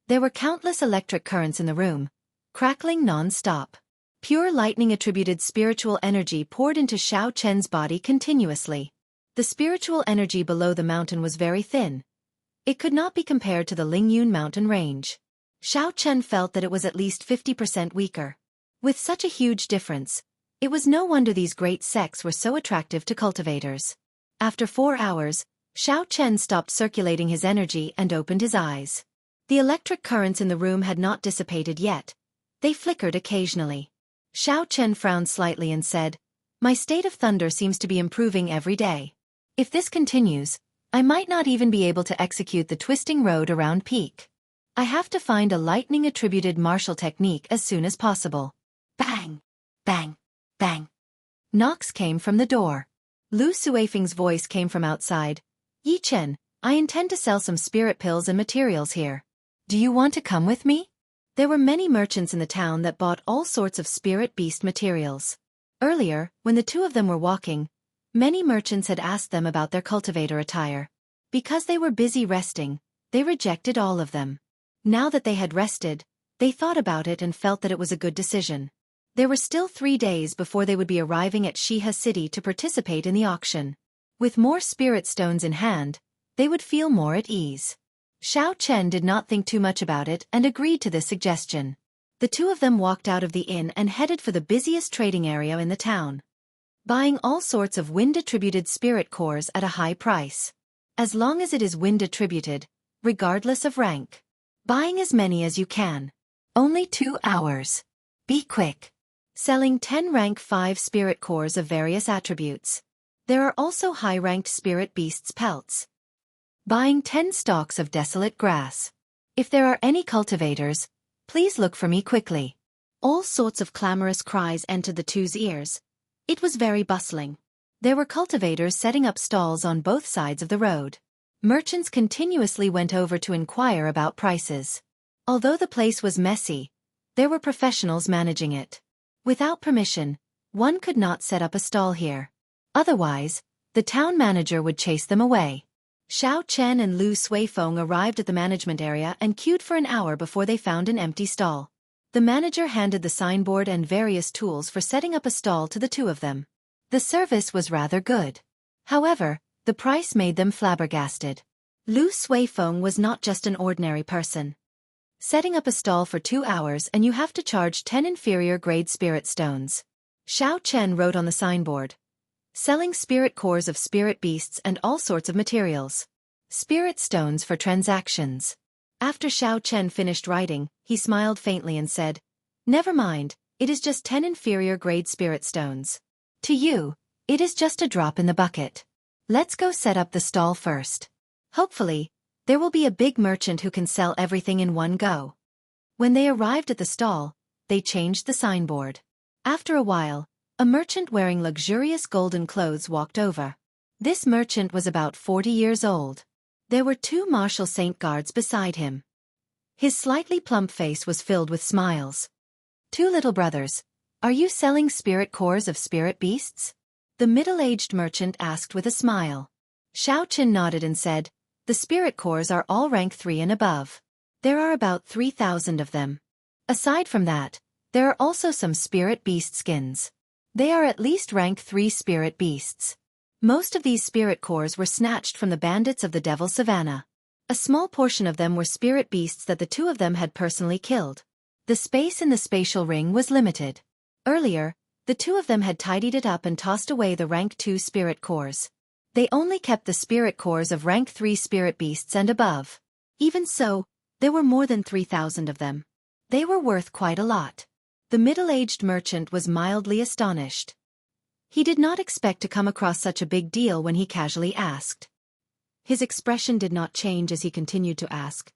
There were countless electric currents in the room, crackling non-stop. Pure lightning-attributed spiritual energy poured into Xiaochen's body continuously. The spiritual energy below the mountain was very thin. It could not be compared to the Lingyun mountain range. Xiaochen felt that it was at least 50% weaker. With such a huge difference, it was no wonder these great sects were so attractive to cultivators. After 4 hours, Xiaochen stopped circulating his energy and opened his eyes. The electric currents in the room had not dissipated yet. They flickered occasionally. Xiaochen frowned slightly and said, My state of thunder seems to be improving every day. If this continues, I might not even be able to execute the twisting road around peak. I have to find a lightning-attributed martial technique as soon as possible. Bang! Bang! Bang! Knocks came from the door. Lu Suifeng's voice came from outside. Yi Chen, I intend to sell some spirit pills and materials here. Do you want to come with me? There were many merchants in the town that bought all sorts of spirit beast materials. Earlier, when the two of them were walking, many merchants had asked them about their cultivator attire. Because they were busy resting, they rejected all of them. Now that they had rested, they thought about it and felt that it was a good decision. There were still 3 days before they would be arriving at Xihe City to participate in the auction. With more spirit stones in hand, they would feel more at ease. Xiaochen did not think too much about it and agreed to this suggestion. The two of them walked out of the inn and headed for the busiest trading area in the town, buying all sorts of wind-attributed spirit cores at a high price. As long as it is wind-attributed, regardless of rank. Buying as many as you can. Only 2 hours. Be quick. Selling 10 rank 5 spirit cores of various attributes. There are also high-ranked spirit beasts pelts. Buying 10 stalks of desolate grass. If there are any cultivators, please look for me quickly. All sorts of clamorous cries entered the two's ears. It was very bustling. There were cultivators setting up stalls on both sides of the road. Merchants continuously went over to inquire about prices. Although the place was messy, there were professionals managing it. Without permission, one could not set up a stall here. Otherwise, the town manager would chase them away. Xiaochen and Lu Suifeng arrived at the management area and queued for an hour before they found an empty stall. The manager handed the signboard and various tools for setting up a stall to the two of them. The service was rather good. However, the price made them flabbergasted. Lu Suifeng was not just an ordinary person. Setting up a stall for 2 hours and you have to charge 10 inferior grade spirit stones. Xiaochen wrote on the signboard. Selling spirit cores of spirit beasts and all sorts of materials. Spirit stones for transactions. After Xiaochen finished writing, he smiled faintly and said, Never mind, it is just 10 inferior grade spirit stones. To you, it is just a drop in the bucket. Let's go set up the stall first. Hopefully, There will be a big merchant who can sell everything in one go. When they arrived at the stall, they changed the signboard. After a while, a merchant wearing luxurious golden clothes walked over. This merchant was about 40 years old. There were 2 martial saint guards beside him. His slightly plump face was filled with smiles. 2 little brothers, are you selling spirit cores of spirit beasts? The middle-aged merchant asked with a smile. Xiaochen nodded and said, the spirit cores are all rank 3 and above. There are about 3,000 of them. Aside from that, there are also some spirit beast skins. They are at least rank 3 spirit beasts. Most of these spirit cores were snatched from the bandits of the Devil Savannah. A small portion of them were spirit beasts that the 2 of them had personally killed. The space in the spatial ring was limited. Earlier, the 2 of them had tidied it up and tossed away the rank 2 spirit cores. They only kept the spirit cores of rank 3 spirit beasts and above. Even so, there were more than 3,000 of them. They were worth quite a lot. The middle-aged merchant was mildly astonished. He did not expect to come across such a big deal when he casually asked. His expression did not change as he continued to ask,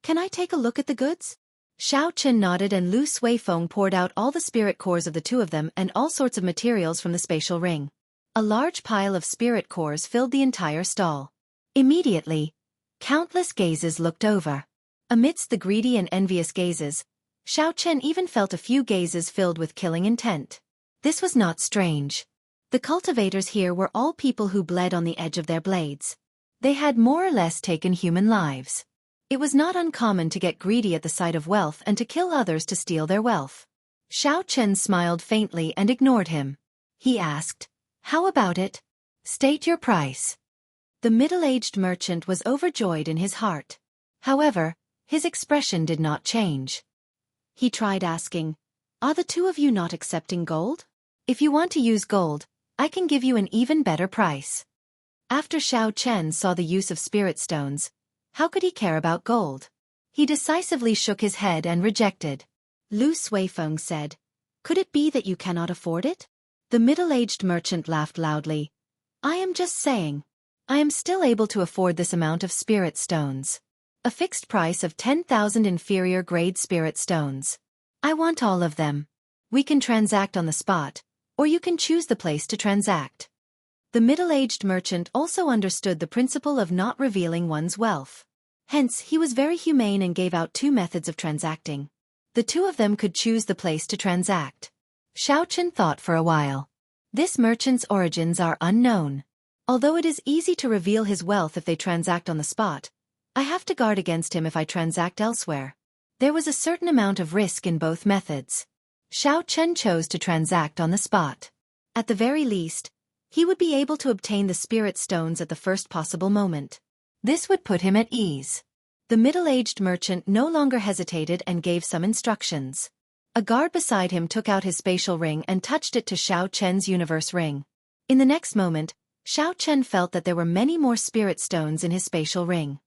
"Can I take a look at the goods?" Xiao Chen nodded and Lu Suifeng poured out all the spirit cores of the 2 of them and all sorts of materials from the spatial ring. A large pile of spirit cores filled the entire stall. Immediately, countless gazes looked over. Amidst the greedy and envious gazes, Xiao Chen even felt a few gazes filled with killing intent. This was not strange. The cultivators here were all people who bled on the edge of their blades. They had more or less taken human lives. It was not uncommon to get greedy at the sight of wealth and to kill others to steal their wealth. Xiao Chen smiled faintly and ignored him. He asked, "How about it? State your price." The middle-aged merchant was overjoyed in his heart. However, his expression did not change. He tried asking, "Are the 2 of you not accepting gold? If you want to use gold, I can give you an even better price." After Xiao Chen saw the use of spirit stones, how could he care about gold? He decisively shook his head and rejected. Lu Suifeng said, "Could it be that you cannot afford it?" The middle-aged merchant laughed loudly. "I am just saying. I am still able to afford this amount of spirit stones. A fixed price of 10,000 inferior-grade spirit stones. I want all of them. We can transact on the spot, or you can choose the place to transact." The middle-aged merchant also understood the principle of not revealing one's wealth. Hence, he was very humane and gave out 2 methods of transacting. The 2 of them could choose the place to transact. Xiao Chen thought for a while. This merchant's origins are unknown. Although it is easy to reveal his wealth if they transact on the spot, I have to guard against him if I transact elsewhere. There was a certain amount of risk in both methods. Xiao Chen chose to transact on the spot. At the very least, he would be able to obtain the spirit stones at the first possible moment. This would put him at ease. The middle-aged merchant no longer hesitated and gave some instructions. A guard beside him took out his spatial ring and touched it to Xiao Chen's universe ring. In the next moment, Xiao Chen felt that there were many more spirit stones in his spatial ring.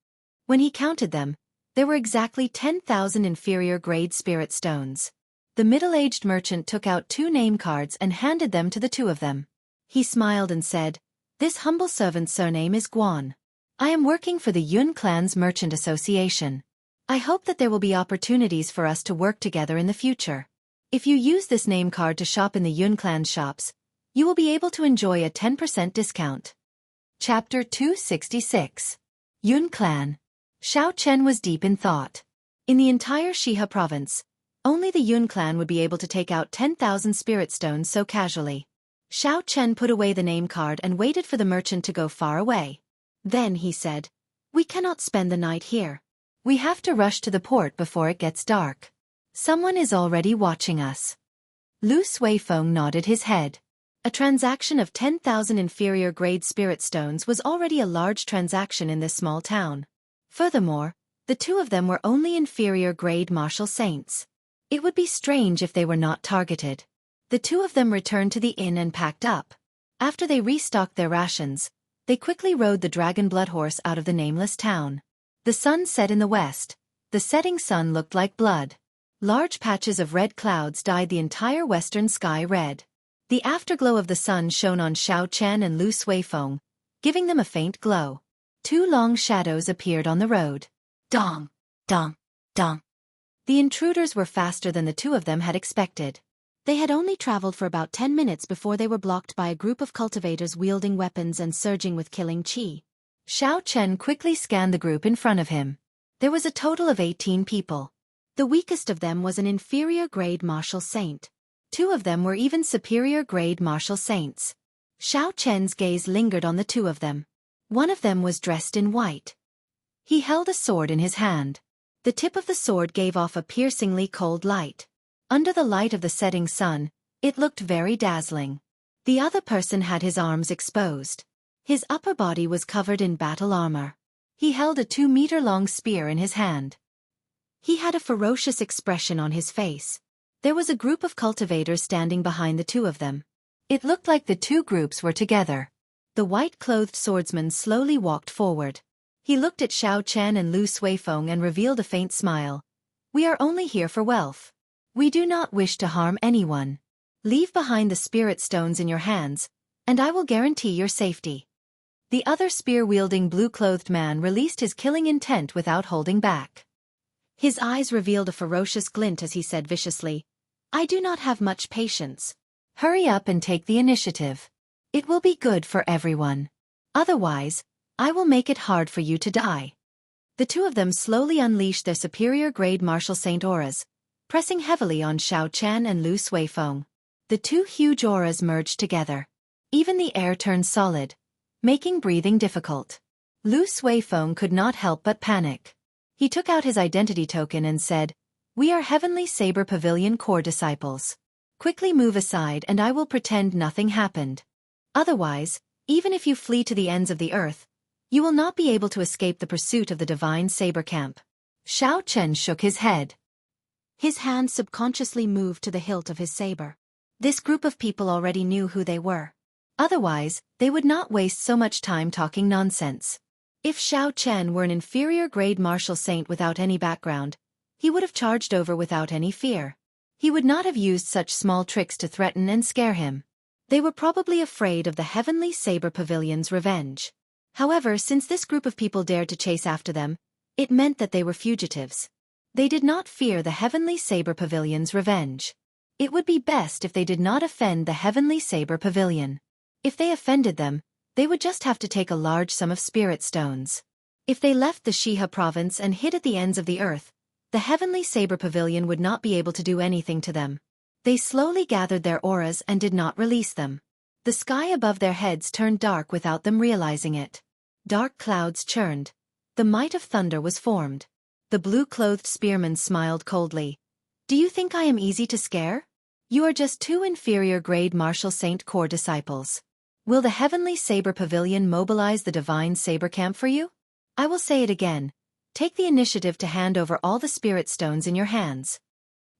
When he counted them, there were exactly 10,000 inferior-grade spirit stones. The middle-aged merchant took out 2 name cards and handed them to the 2 of them. He smiled and said, "This humble servant's surname is Guan. I am working for the Yun Clan's Merchant Association. I hope that there will be opportunities for us to work together in the future. If you use this name card to shop in the Yun Clan shops, you will be able to enjoy a 10% discount." Chapter 266. Yun Clan. Xiao Chen was deep in thought. In the entire Shihe province, only the Yun Clan would be able to take out 10,000 spirit stones so casually. Xiao Chen put away the name card and waited for the merchant to go far away. Then he said, "We cannot spend the night here. We have to rush to the port before it gets dark. Someone is already watching us." Lu Suifeng nodded his head. A transaction of 10,000 inferior-grade spirit stones was already a large transaction in this small town. Furthermore, the 2 of them were only inferior-grade martial saints. It would be strange if they were not targeted. The 2 of them returned to the inn and packed up. After they restocked their rations, they quickly rode the dragon blood horse out of the nameless town. The sun set in the west. The setting sun looked like blood. Large patches of red clouds dyed the entire western sky red. The afterglow of the sun shone on Xiao Chen and Lu Suifeng, giving them a faint glow. Two long shadows appeared on the road. Dong, dong, dong. The intruders were faster than the two of them had expected. They had only traveled for about 10 minutes before they were blocked by a group of cultivators wielding weapons and surging with killing chi. Xiao Chen quickly scanned the group in front of him. There was a total of 18 people. The weakest of them was an inferior-grade martial saint. Two of them were even superior-grade martial saints. Xiao Chen's gaze lingered on the two of them. One of them was dressed in white. He held a sword in his hand. The tip of the sword gave off a piercingly cold light. Under the light of the setting sun, it looked very dazzling. The other person had his arms exposed. His upper body was covered in battle armor. He held a 2-meter-long spear in his hand. He had a ferocious expression on his face. There was a group of cultivators standing behind the two of them. It looked like the two groups were together. The white-clothed swordsman slowly walked forward. He looked at Xiao Chen and Lu Suifeng and revealed a faint smile. "We are only here for wealth. We do not wish to harm anyone. Leave behind the spirit stones in your hands, and I will guarantee your safety." The other spear-wielding blue-clothed man released his killing intent without holding back. His eyes revealed a ferocious glint as he said viciously, "I do not have much patience. Hurry up and take the initiative. It will be good for everyone. Otherwise, I will make it hard for you to die." The two of them slowly unleashed their superior-grade martial saint auras, pressing heavily on Xiao Chen and Lu Suifeng. The two huge auras merged together. Even the air turned solid, making breathing difficult. Lu Suifeng could not help but panic. He took out his identity token and said, "We are Heavenly Saber Pavilion core disciples. Quickly move aside and I will pretend nothing happened. Otherwise, even if you flee to the ends of the earth, you will not be able to escape the pursuit of the divine saber camp." Xiao Chen shook his head. His hand subconsciously moved to the hilt of his saber. This group of people already knew who they were. Otherwise, they would not waste so much time talking nonsense. If Xiao Chen were an inferior-grade martial saint without any background, he would have charged over without any fear. He would not have used such small tricks to threaten and scare him. They were probably afraid of the Heavenly Saber Pavilion's revenge. However, since this group of people dared to chase after them, it meant that they were fugitives. They did not fear the Heavenly Saber Pavilion's revenge. It would be best if they did not offend the Heavenly Saber Pavilion. If they offended them, they would just have to take a large sum of spirit stones. If they left the Shiha province and hid at the ends of the earth, the Heavenly Saber Pavilion would not be able to do anything to them. They slowly gathered their auras and did not release them. The sky above their heads turned dark without them realizing it. Dark clouds churned. The might of thunder was formed. The blue-clothed spearman smiled coldly. "Do you think I am easy to scare? You are just two inferior-grade martial saint core disciples. Will the Heavenly Saber Pavilion mobilize the divine saber camp for you? I will say it again. Take the initiative to hand over all the spirit stones in your hands."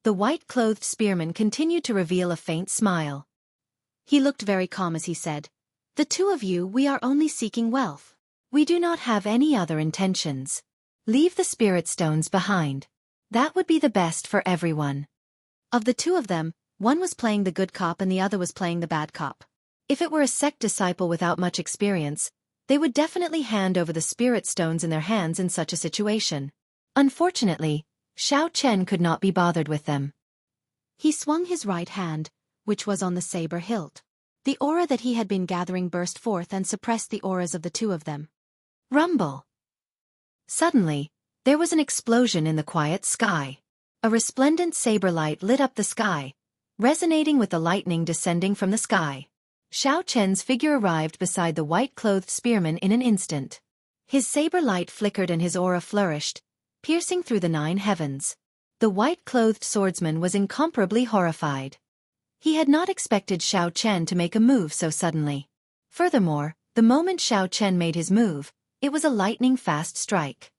The white-clothed spearman continued to reveal a faint smile. He looked very calm as he said, "The two of you, we are only seeking wealth. We do not have any other intentions. Leave the spirit stones behind. That would be the best for everyone." Of the two of them, one was playing the good cop and the other was playing the bad cop. If it were a sect disciple without much experience, they would definitely hand over the spirit stones in their hands in such a situation. Unfortunately, Xiao Chen could not be bothered with them. He swung his right hand, which was on the saber hilt. The aura that he had been gathering burst forth and suppressed the auras of the two of them. Rumble! Suddenly, there was an explosion in the quiet sky. A resplendent saber light lit up the sky, resonating with the lightning descending from the sky. Xiao Chen's figure arrived beside the white-clothed spearman in an instant. His saber light flickered and his aura flourished, piercing through the 9 heavens. The white-clothed swordsman was incomparably horrified. He had not expected Xiao Chen to make a move so suddenly. Furthermore, the moment Xiao Chen made his move, it was a lightning-fast strike.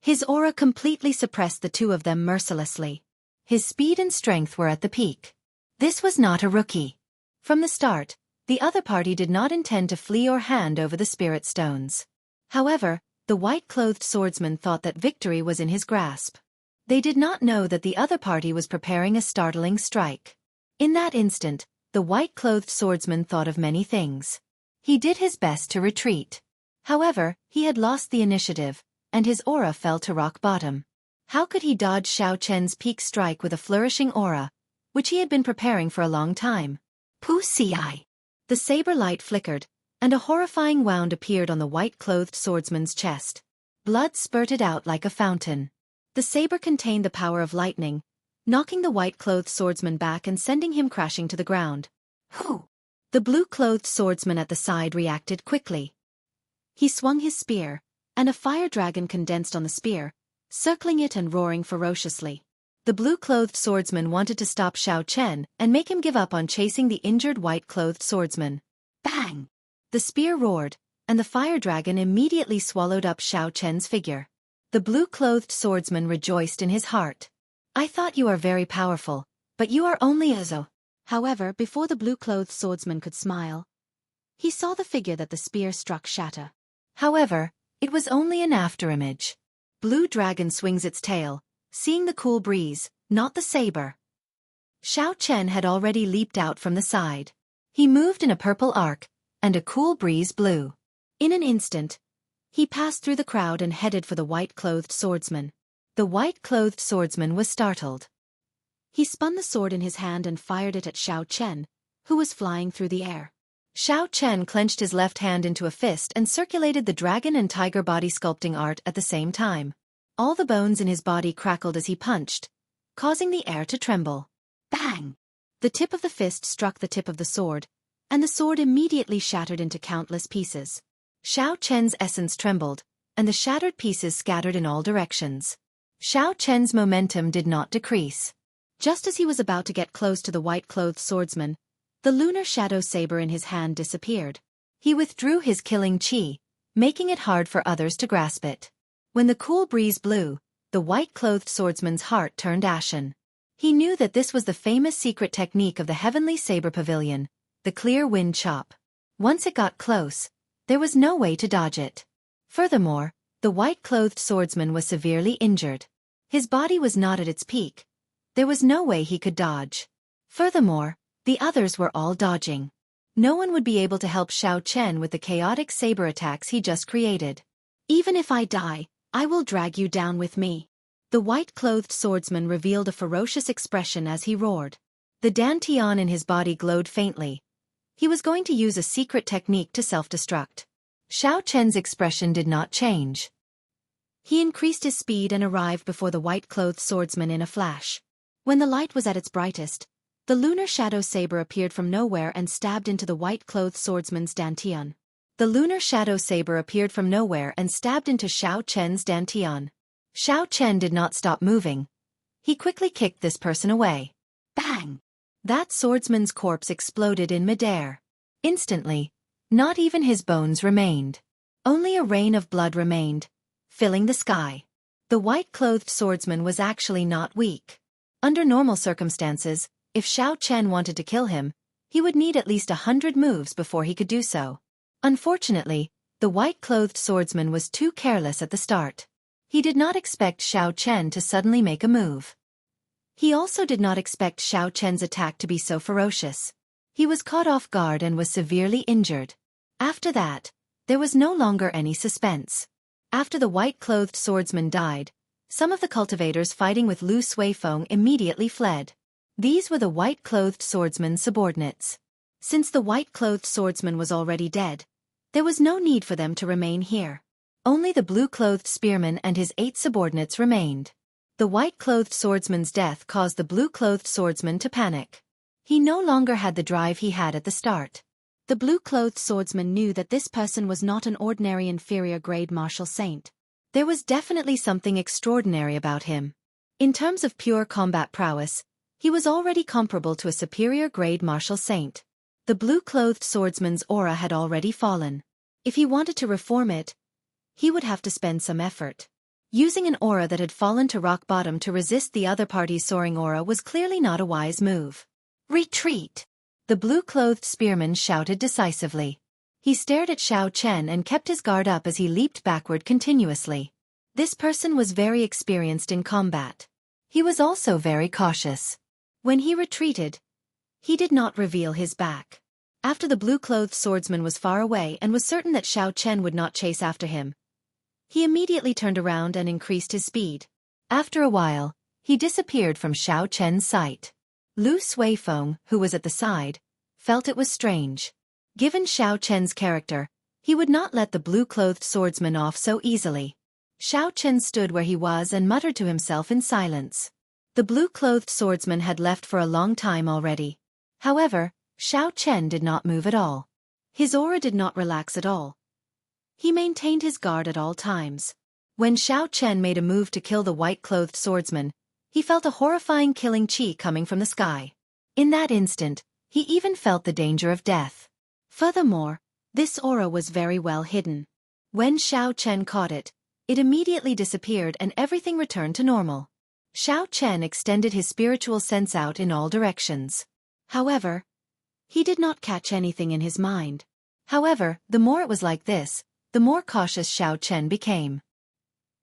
His aura completely suppressed the two of them mercilessly. His speed and strength were at the peak. This was not a rookie. From the start, the other party did not intend to flee or hand over the spirit stones. However, the white-clothed swordsman thought that victory was in his grasp. They did not know that the other party was preparing a startling strike. In that instant, the white-clothed swordsman thought of many things. He did his best to retreat. However, he had lost the initiative, and his aura fell to rock bottom. How could he dodge Xiao Chen's peak strike with a flourishing aura, which he had been preparing for a long time? Wuxia! The saber light flickered, and a horrifying wound appeared on the white-clothed swordsman's chest. Blood spurted out like a fountain. The saber contained the power of lightning, knocking the white-clothed swordsman back and sending him crashing to the ground. Who? The blue-clothed swordsman at the side reacted quickly. He swung his spear, and a fire dragon condensed on the spear, circling it and roaring ferociously. The blue-clothed swordsman wanted to stop Xiao Chen and make him give up on chasing the injured white-clothed swordsman. Bang! The spear roared, and the fire dragon immediately swallowed up Xiao Chen's figure. The blue-clothed swordsman rejoiced in his heart. I thought you are very powerful, but you are only a. However, before the blue-clothed swordsman could smile, he saw the figure that the spear struck shatter. However, it was only an afterimage. Blue dragon swings its tail, seeing the cool breeze, not the saber. Xiao Chen had already leaped out from the side. He moved in a purple arc, and a cool breeze blew. In an instant, he passed through the crowd and headed for the white-clothed swordsman. The white-clothed swordsman was startled. He spun the sword in his hand and fired it at Xiao Chen, who was flying through the air. Xiao Chen clenched his left hand into a fist and circulated the dragon and tiger body sculpting art at the same time. All the bones in his body crackled as he punched, causing the air to tremble. Bang! The tip of the fist struck the tip of the sword, and the sword immediately shattered into countless pieces. Xiao Chen's essence trembled, and the shattered pieces scattered in all directions. Xiao Chen's momentum did not decrease. Just as he was about to get close to the white-clothed swordsman, the lunar shadow saber in his hand disappeared. He withdrew his killing chi, making it hard for others to grasp it. When the cool breeze blew, the white-clothed swordsman's heart turned ashen. He knew that this was the famous secret technique of the heavenly saber pavilion, the clear wind chop. Once it got close, there was no way to dodge it. Furthermore, the white-clothed swordsman was severely injured. His body was not at its peak. There was no way he could dodge. Furthermore, the others were all dodging. No one would be able to help Xiao Chen with the chaotic saber attacks he just created. Even if I die, I will drag you down with me. The white-clothed swordsman revealed a ferocious expression as he roared. The dantian in his body glowed faintly. He was going to use a secret technique to self-destruct. Xiao Chen's expression did not change. He increased his speed and arrived before the white-clothed swordsman in a flash. When the light was at its brightest, the lunar shadow saber appeared from nowhere and stabbed into the white-clothed swordsman's dantian. The lunar shadow saber appeared from nowhere and stabbed into Xiao Chen's dantian. Xiao Chen did not stop moving. He quickly kicked this person away. Bang! That swordsman's corpse exploded in midair. Instantly, not even his bones remained. Only a rain of blood remained, filling the sky. The white-clothed swordsman was actually not weak. Under normal circumstances, if Xiao Chen wanted to kill him, he would need at least 100 moves before he could do so. Unfortunately, the white-clothed swordsman was too careless at the start. He did not expect Xiao Chen to suddenly make a move. He also did not expect Xiao Chen's attack to be so ferocious. He was caught off guard and was severely injured. After that, there was no longer any suspense. After the white-clothed swordsman died, some of the cultivators fighting with Lu Suifeng immediately fled. These were the white-clothed swordsman's subordinates. Since the white-clothed swordsman was already dead, there was no need for them to remain here. Only the blue-clothed spearman and his 8 subordinates remained. The white-clothed swordsman's death caused the blue-clothed swordsman to panic. He no longer had the drive he had at the start. The blue-clothed swordsman knew that this person was not an ordinary inferior-grade martial saint. There was definitely something extraordinary about him. In terms of pure combat prowess, he was already comparable to a superior-grade martial saint. The blue-clothed swordsman's aura had already fallen. If he wanted to reform it, he would have to spend some effort. Using an aura that had fallen to rock bottom to resist the other party's soaring aura was clearly not a wise move. Retreat! The blue-clothed spearman shouted decisively. He stared at Xiao Chen and kept his guard up as he leaped backward continuously. This person was very experienced in combat. He was also very cautious. When he retreated, he did not reveal his back. After the blue-clothed swordsman was far away and was certain that Xiao Chen would not chase after him, he immediately turned around and increased his speed. After a while, he disappeared from Xiao Chen's sight. Lu Suifeng, who was at the side, felt it was strange. Given Xiao Chen's character, he would not let the blue-clothed swordsman off so easily. Xiao Chen stood where he was and muttered to himself in silence. The blue-clothed swordsman had left for a long time already. However, Xiao Chen did not move at all. His aura did not relax at all. He maintained his guard at all times. When Xiao Chen made a move to kill the white-clothed swordsman, he felt a horrifying killing chi coming from the sky. In that instant, he even felt the danger of death. Furthermore, this aura was very well hidden. When Xiao Chen caught it, it immediately disappeared and everything returned to normal. Xiao Chen extended his spiritual sense out in all directions. However, he did not catch anything in his mind. However, the more it was like this, the more cautious Xiao Chen became.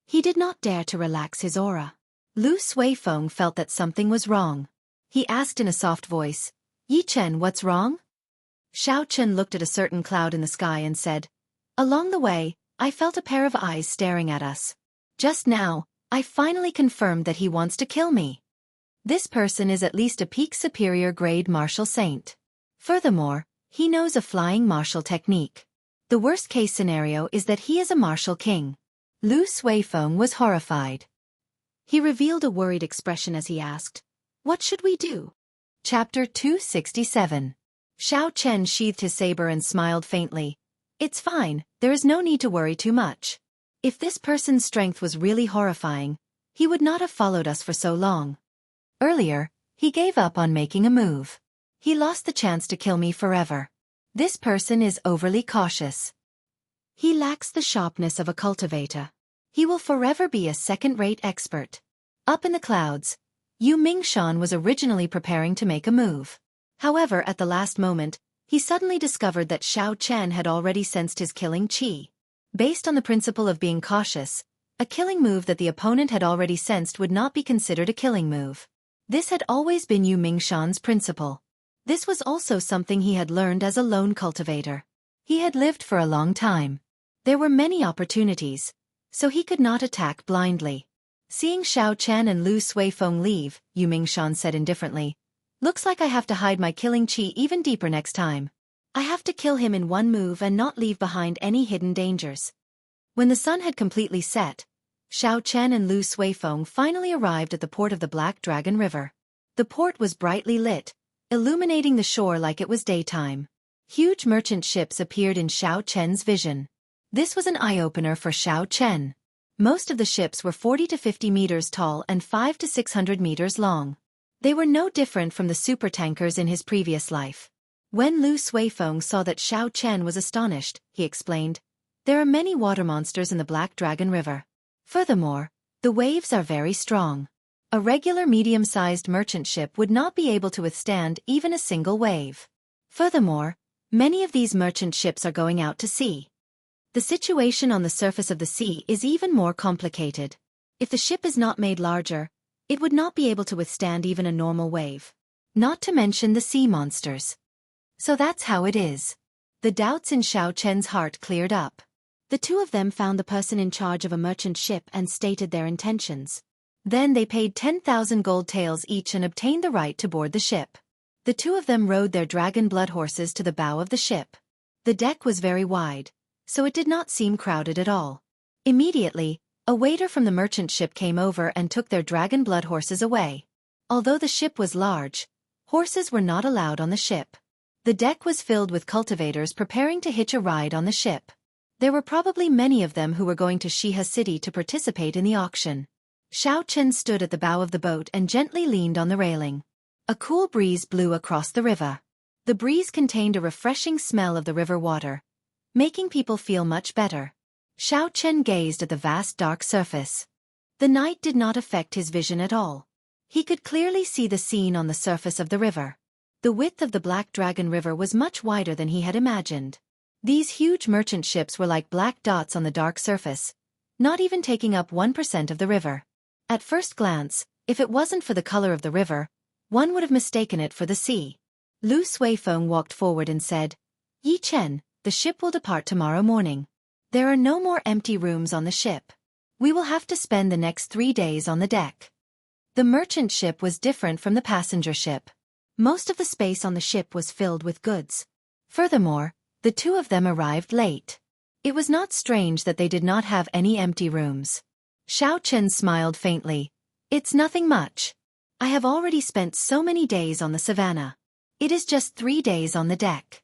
He did not dare to relax his aura. Lu Suifeng felt that something was wrong. He asked in a soft voice, "Yi Chen, what's wrong?" Xiao Chen looked at a certain cloud in the sky and said, "Along the way, I felt a pair of eyes staring at us. Just now, I finally confirmed that he wants to kill me. This person is at least a peak superior grade martial saint. Furthermore, he knows a flying martial technique. The worst-case scenario is that he is a martial king." Lu Suifeng was horrified. He revealed a worried expression as he asked, "What should we do?" Chapter 267. Xiao Chen sheathed his saber and smiled faintly. "It's fine, there is no need to worry too much. If this person's strength was really horrifying, he would not have followed us for so long. Earlier, he gave up on making a move. He lost the chance to kill me forever. This person is overly cautious. He lacks the sharpness of a cultivator. He will forever be a second-rate expert." Up in the clouds, Yu Mingshan was originally preparing to make a move. However, at the last moment, he suddenly discovered that Xiao Chen had already sensed his killing chi. Based on the principle of being cautious, a killing move that the opponent had already sensed would not be considered a killing move. This had always been Yu Mingshan's principle. This was also something he had learned as a lone cultivator. He had lived for a long time. There were many opportunities, so he could not attack blindly. Seeing Xiao Chen and Lu Suifeng leave, Yu Mingshan said indifferently, "Looks like I have to hide my killing chi even deeper next time. I have to kill him in one move and not leave behind any hidden dangers." When the sun had completely set, Xiao Chen and Lu Suifeng finally arrived at the port of the Black Dragon River. The port was brightly lit, illuminating the shore like it was daytime. Huge merchant ships appeared in Xiao Chen's vision. This was an eye-opener for Xiao Chen. Most of the ships were 40 to 50 meters tall and 5 to 600 meters long. They were no different from the supertankers in his previous life. When Lu Suifeng saw that Xiao Chen was astonished, he explained, "There are many water monsters in the Black Dragon River. Furthermore, the waves are very strong. A regular medium-sized merchant ship would not be able to withstand even a single wave. Furthermore, many of these merchant ships are going out to sea. The situation on the surface of the sea is even more complicated. If the ship is not made larger, it would not be able to withstand even a normal wave. Not to mention the sea monsters. So that's how it is." The doubts in Xiao Chen's heart cleared up. The two of them found the person in charge of a merchant ship and stated their intentions. Then they paid 10,000 gold taels each and obtained the right to board the ship. The two of them rode their dragon blood horses to the bow of the ship. The deck was very wide, so it did not seem crowded at all. Immediately, a waiter from the merchant ship came over and took their dragon blood horses away. Although the ship was large, horses were not allowed on the ship. The deck was filled with cultivators preparing to hitch a ride on the ship. There were probably many of them who were going to Shiha City to participate in the auction. Xiao Chen stood at the bow of the boat and gently leaned on the railing. A cool breeze blew across the river. The breeze contained a refreshing smell of the river water, making people feel much better. Xiao Chen gazed at the vast dark surface. The night did not affect his vision at all. He could clearly see the scene on the surface of the river. The width of the Black Dragon River was much wider than he had imagined. These huge merchant ships were like black dots on the dark surface, not even taking up 1% of the river. At first glance, if it wasn't for the color of the river, one would have mistaken it for the sea. Lu Suifeng walked forward and said, Yi Chen, the ship will depart tomorrow morning. There are no more empty rooms on the ship. We will have to spend the next 3 days on the deck. The merchant ship was different from the passenger ship. Most of the space on the ship was filled with goods. Furthermore, the two of them arrived late. It was not strange that they did not have any empty rooms. Xiao Chen smiled faintly. It's nothing much. I have already spent so many days on the savannah. It is just 3 days on the deck.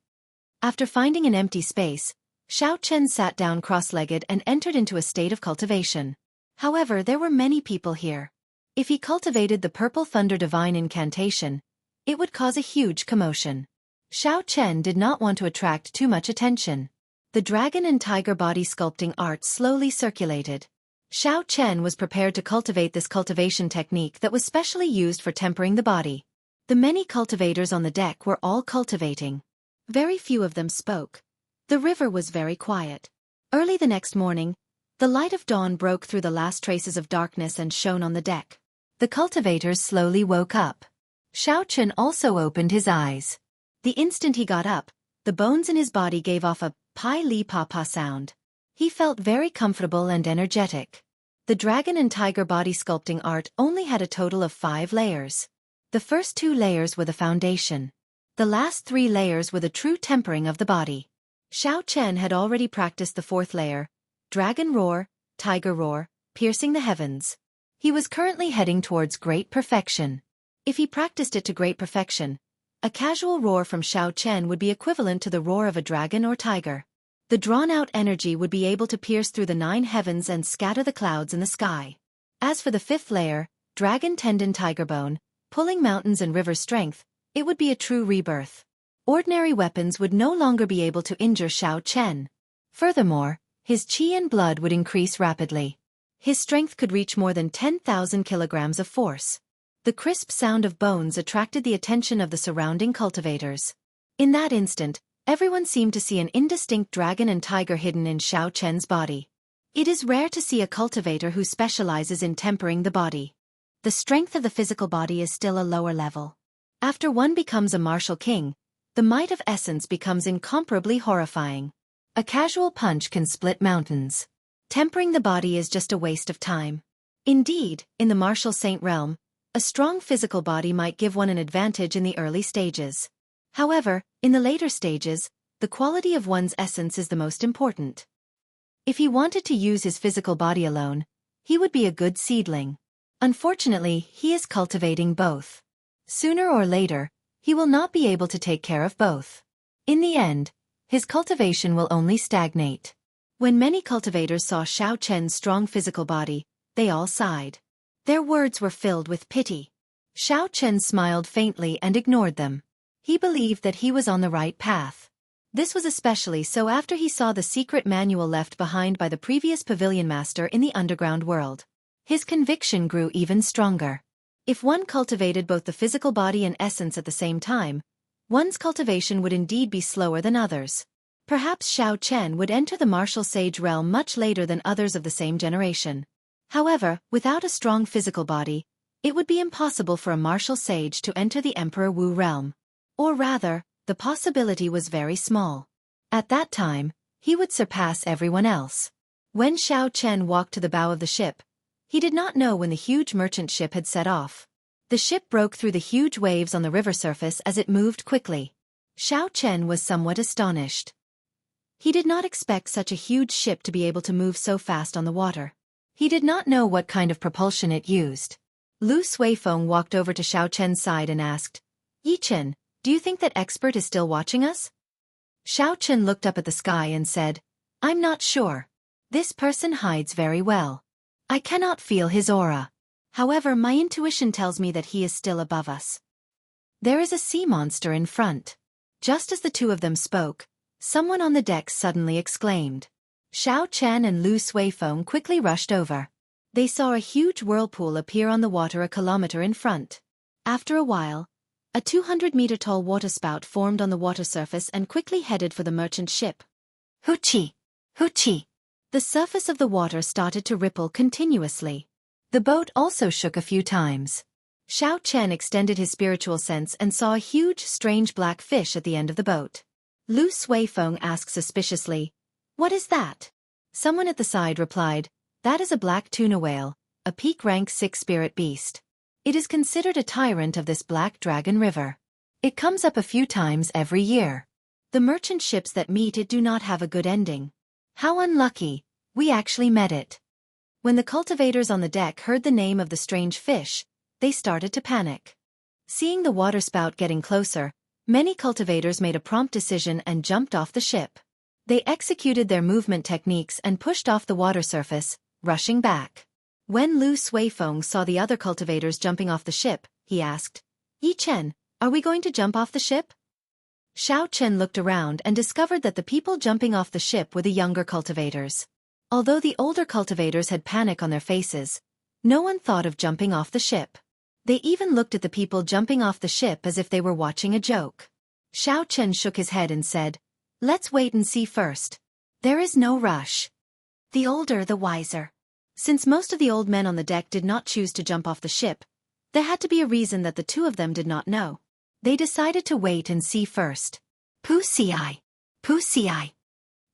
After finding an empty space, Xiao Chen sat down cross-legged and entered into a state of cultivation. However, there were many people here. If he cultivated the Purple Thunder Divine Incantation, it would cause a huge commotion. Xiao Chen did not want to attract too much attention. The dragon and tiger body sculpting art slowly circulated. Xiao Chen was prepared to cultivate this cultivation technique that was specially used for tempering the body. The many cultivators on the deck were all cultivating. Very few of them spoke. The river was very quiet. Early the next morning, the light of dawn broke through the last traces of darkness and shone on the deck. The cultivators slowly woke up. Xiao Chen also opened his eyes. The instant he got up, the bones in his body gave off a pai li pa pa sound. He felt very comfortable and energetic. The dragon and tiger body sculpting art only had a total of 5 layers. The first 2 layers were the foundation. The last 3 layers were the true tempering of the body. Xiao Chen had already practiced the 4th layer, dragon roar, tiger roar, piercing the heavens. He was currently heading towards great perfection. If he practiced it to great perfection, a casual roar from Xiao Chen would be equivalent to the roar of a dragon or tiger. The drawn-out energy would be able to pierce through the 9 heavens and scatter the clouds in the sky. As for the 5th layer, dragon tendon tiger bone, pulling mountains and river strength, it would be a true rebirth. Ordinary weapons would no longer be able to injure Xiao Chen. Furthermore, his qi and blood would increase rapidly. His strength could reach more than 10,000 kilograms of force. The crisp sound of bones attracted the attention of the surrounding cultivators. In that instant, everyone seemed to see an indistinct dragon and tiger hidden in Xiao Chen's body. It is rare to see a cultivator who specializes in tempering the body. The strength of the physical body is still a lower level. After one becomes a martial king, the might of essence becomes incomparably horrifying. A casual punch can split mountains. Tempering the body is just a waste of time. Indeed, in the martial saint realm, a strong physical body might give one an advantage in the early stages. However, in the later stages, the quality of one's essence is the most important. If he wanted to use his physical body alone, he would be a good seedling. Unfortunately, he is cultivating both. Sooner or later, he will not be able to take care of both. In the end, his cultivation will only stagnate. When many cultivators saw Xiao Chen's strong physical body, they all sighed. Their words were filled with pity. Xiao Chen smiled faintly and ignored them. He believed that he was on the right path. This was especially so after he saw the secret manual left behind by the previous pavilion master in the underground world. His conviction grew even stronger. If one cultivated both the physical body and essence at the same time, one's cultivation would indeed be slower than others. Perhaps Xiao Chen would enter the martial sage realm much later than others of the same generation. However, without a strong physical body, it would be impossible for a martial sage to enter the Emperor Wu realm. Or rather, the possibility was very small. At that time, he would surpass everyone else. When Xiao Chen walked to the bow of the ship, he did not know when the huge merchant ship had set off. The ship broke through the huge waves on the river surface as it moved quickly. Xiao Chen was somewhat astonished. He did not expect such a huge ship to be able to move so fast on the water. He did not know what kind of propulsion it used. Lu Suifeng walked over to Xiao Chen's side and asked, Yi Chen, do you think that expert is still watching us? Xiao Chen looked up at the sky and said, I'm not sure. This person hides very well. I cannot feel his aura. However, my intuition tells me that he is still above us. There is a sea monster in front. Just as the two of them spoke, someone on the deck suddenly exclaimed. Xiao Chen and Lu Suifeng quickly rushed over. They saw a huge whirlpool appear on the water a kilometer in front. After a while, a 200-meter-tall waterspout formed on the water surface and quickly headed for the merchant ship. Hoochie! Hoochie! The surface of the water started to ripple continuously. The boat also shook a few times. Xiao Chen extended his spiritual sense and saw a huge, strange black fish at the end of the boat. Lu Suifeng asked suspiciously, "What is that?" Someone at the side replied, "That is a black tuna whale, a peak rank 6 spirit beast. It is considered a tyrant of this Black Dragon River. It comes up a few times every year. The merchant ships that meet it do not have a good ending. How unlucky, we actually met it." When the cultivators on the deck heard the name of the strange fish, they started to panic. Seeing the waterspout getting closer, many cultivators made a prompt decision and jumped off the ship. They executed their movement techniques and pushed off the water surface, rushing back. When Lu Suifeng saw the other cultivators jumping off the ship, he asked, "Yi Chen, are we going to jump off the ship?" Xiao Chen looked around and discovered that the people jumping off the ship were the younger cultivators. Although the older cultivators had panic on their faces, no one thought of jumping off the ship. They even looked at the people jumping off the ship as if they were watching a joke. Xiao Chen shook his head and said, "Let's wait and see first. There is no rush. The older the wiser." Since most of the old men on the deck did not choose to jump off the ship, there had to be a reason that the two of them did not know. They decided to wait and see first. Puxi! Puxi!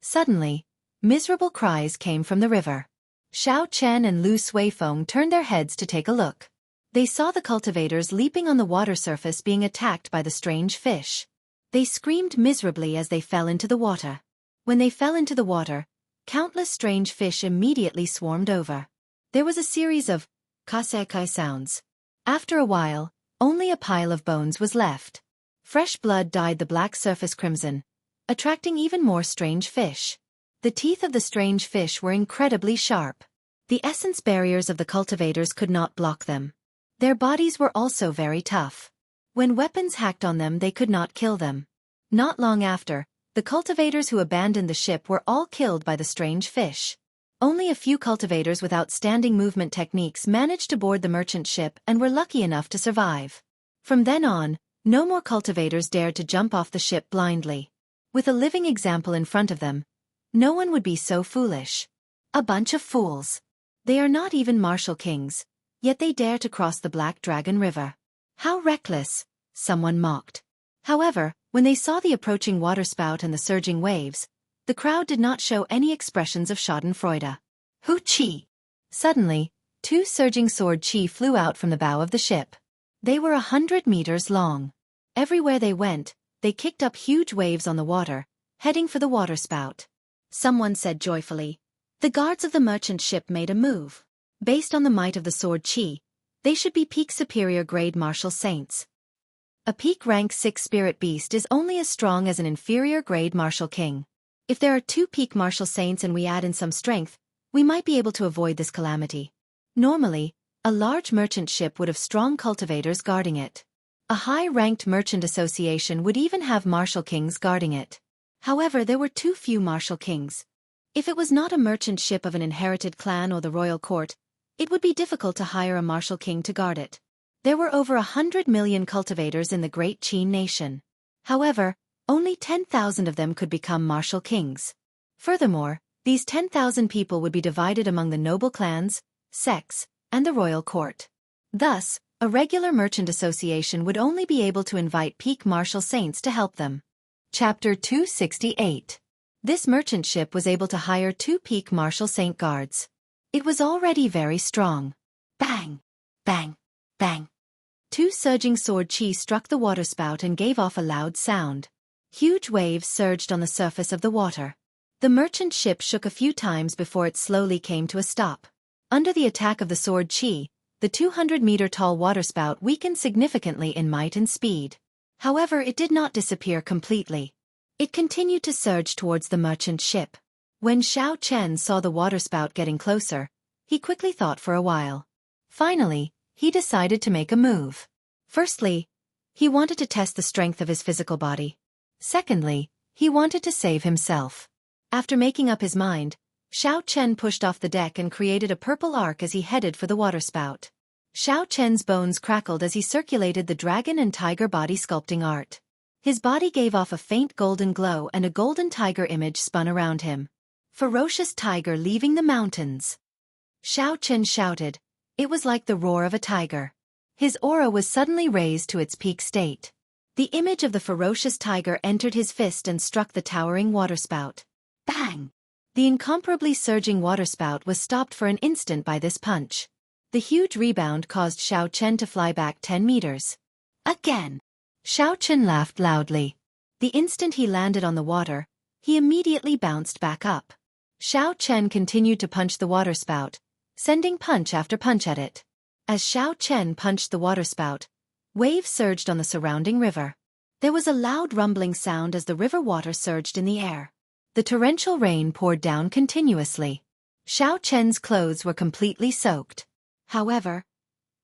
Suddenly, miserable cries came from the river. Xiao Chen and Lu Suifeng turned their heads to take a look. They saw the cultivators leaping on the water surface being attacked by the strange fish. They screamed miserably as they fell into the water. When they fell into the water, countless strange fish immediately swarmed over. There was a series of kasekai sounds. After a while, only a pile of bones was left. Fresh blood dyed the black surface crimson, attracting even more strange fish. The teeth of the strange fish were incredibly sharp. The essence barriers of the cultivators could not block them. Their bodies were also very tough. When weapons hacked on them, they could not kill them. Not long after, the cultivators who abandoned the ship were all killed by the strange fish. Only a few cultivators with outstanding movement techniques managed to board the merchant ship and were lucky enough to survive. From then on, no more cultivators dared to jump off the ship blindly. With a living example in front of them, no one would be so foolish. A bunch of fools. They are not even martial kings, yet they dare to cross the Black Dragon River. How reckless, someone mocked. However, when they saw the approaching waterspout and the surging waves, the crowd did not show any expressions of schadenfreude. Hu Chi! Suddenly, 2 surging sword chi flew out from the bow of the ship. They were 100 meters long. Everywhere they went, they kicked up huge waves on the water, heading for the waterspout. Someone said joyfully, "The guards of the merchant ship made a move. Based on the might of the sword chi, they should be peak superior grade martial saints." A peak rank 6 spirit beast is only as strong as an inferior grade martial king. If there are 2 peak martial saints and we add in some strength, we might be able to avoid this calamity. Normally, a large merchant ship would have strong cultivators guarding it. A high-ranked merchant association would even have martial kings guarding it. However, there were too few martial kings. If it was not a merchant ship of an inherited clan or the royal court, it would be difficult to hire a martial king to guard it. There were over 100 million cultivators in the Great Qin nation. However, only 10,000 of them could become martial kings. Furthermore, these 10,000 people would be divided among the noble clans, sects, and the royal court. Thus, a regular merchant association would only be able to invite peak martial saints to help them. Chapter 268. This merchant ship was able to hire 2 peak martial saint guards. It was already very strong. Bang! Bang! Bang! 2 surging sword chi struck the waterspout and gave off a loud sound. Huge waves surged on the surface of the water. The merchant ship shook a few times before it slowly came to a stop. Under the attack of the sword chi, the 200-meter-tall waterspout weakened significantly in might and speed. However, it did not disappear completely. It continued to surge towards the merchant ship. When Xiao Chen saw the waterspout getting closer, he quickly thought for a while. Finally, he decided to make a move. Firstly, he wanted to test the strength of his physical body. Secondly, he wanted to save himself. After making up his mind, Xiao Chen pushed off the deck and created a purple arc as he headed for the waterspout. Xiao Chen's bones crackled as he circulated the dragon and tiger body sculpting art. His body gave off a faint golden glow and a golden tiger image spun around him. Ferocious tiger leaving the mountains. Xiao Chen shouted. It was like the roar of a tiger. His aura was suddenly raised to its peak state. The image of the ferocious tiger entered his fist and struck the towering waterspout. Bang! The incomparably surging waterspout was stopped for an instant by this punch. The huge rebound caused Xiao Chen to fly back 10 meters. Again! Xiao Chen laughed loudly. The instant he landed on the water, he immediately bounced back up. Xiao Chen continued to punch the waterspout, sending punch after punch at it. As Xiao Chen punched the waterspout, waves surged on the surrounding river. There was a loud rumbling sound as the river water surged in the air. The torrential rain poured down continuously. Xiao Chen's clothes were completely soaked. However,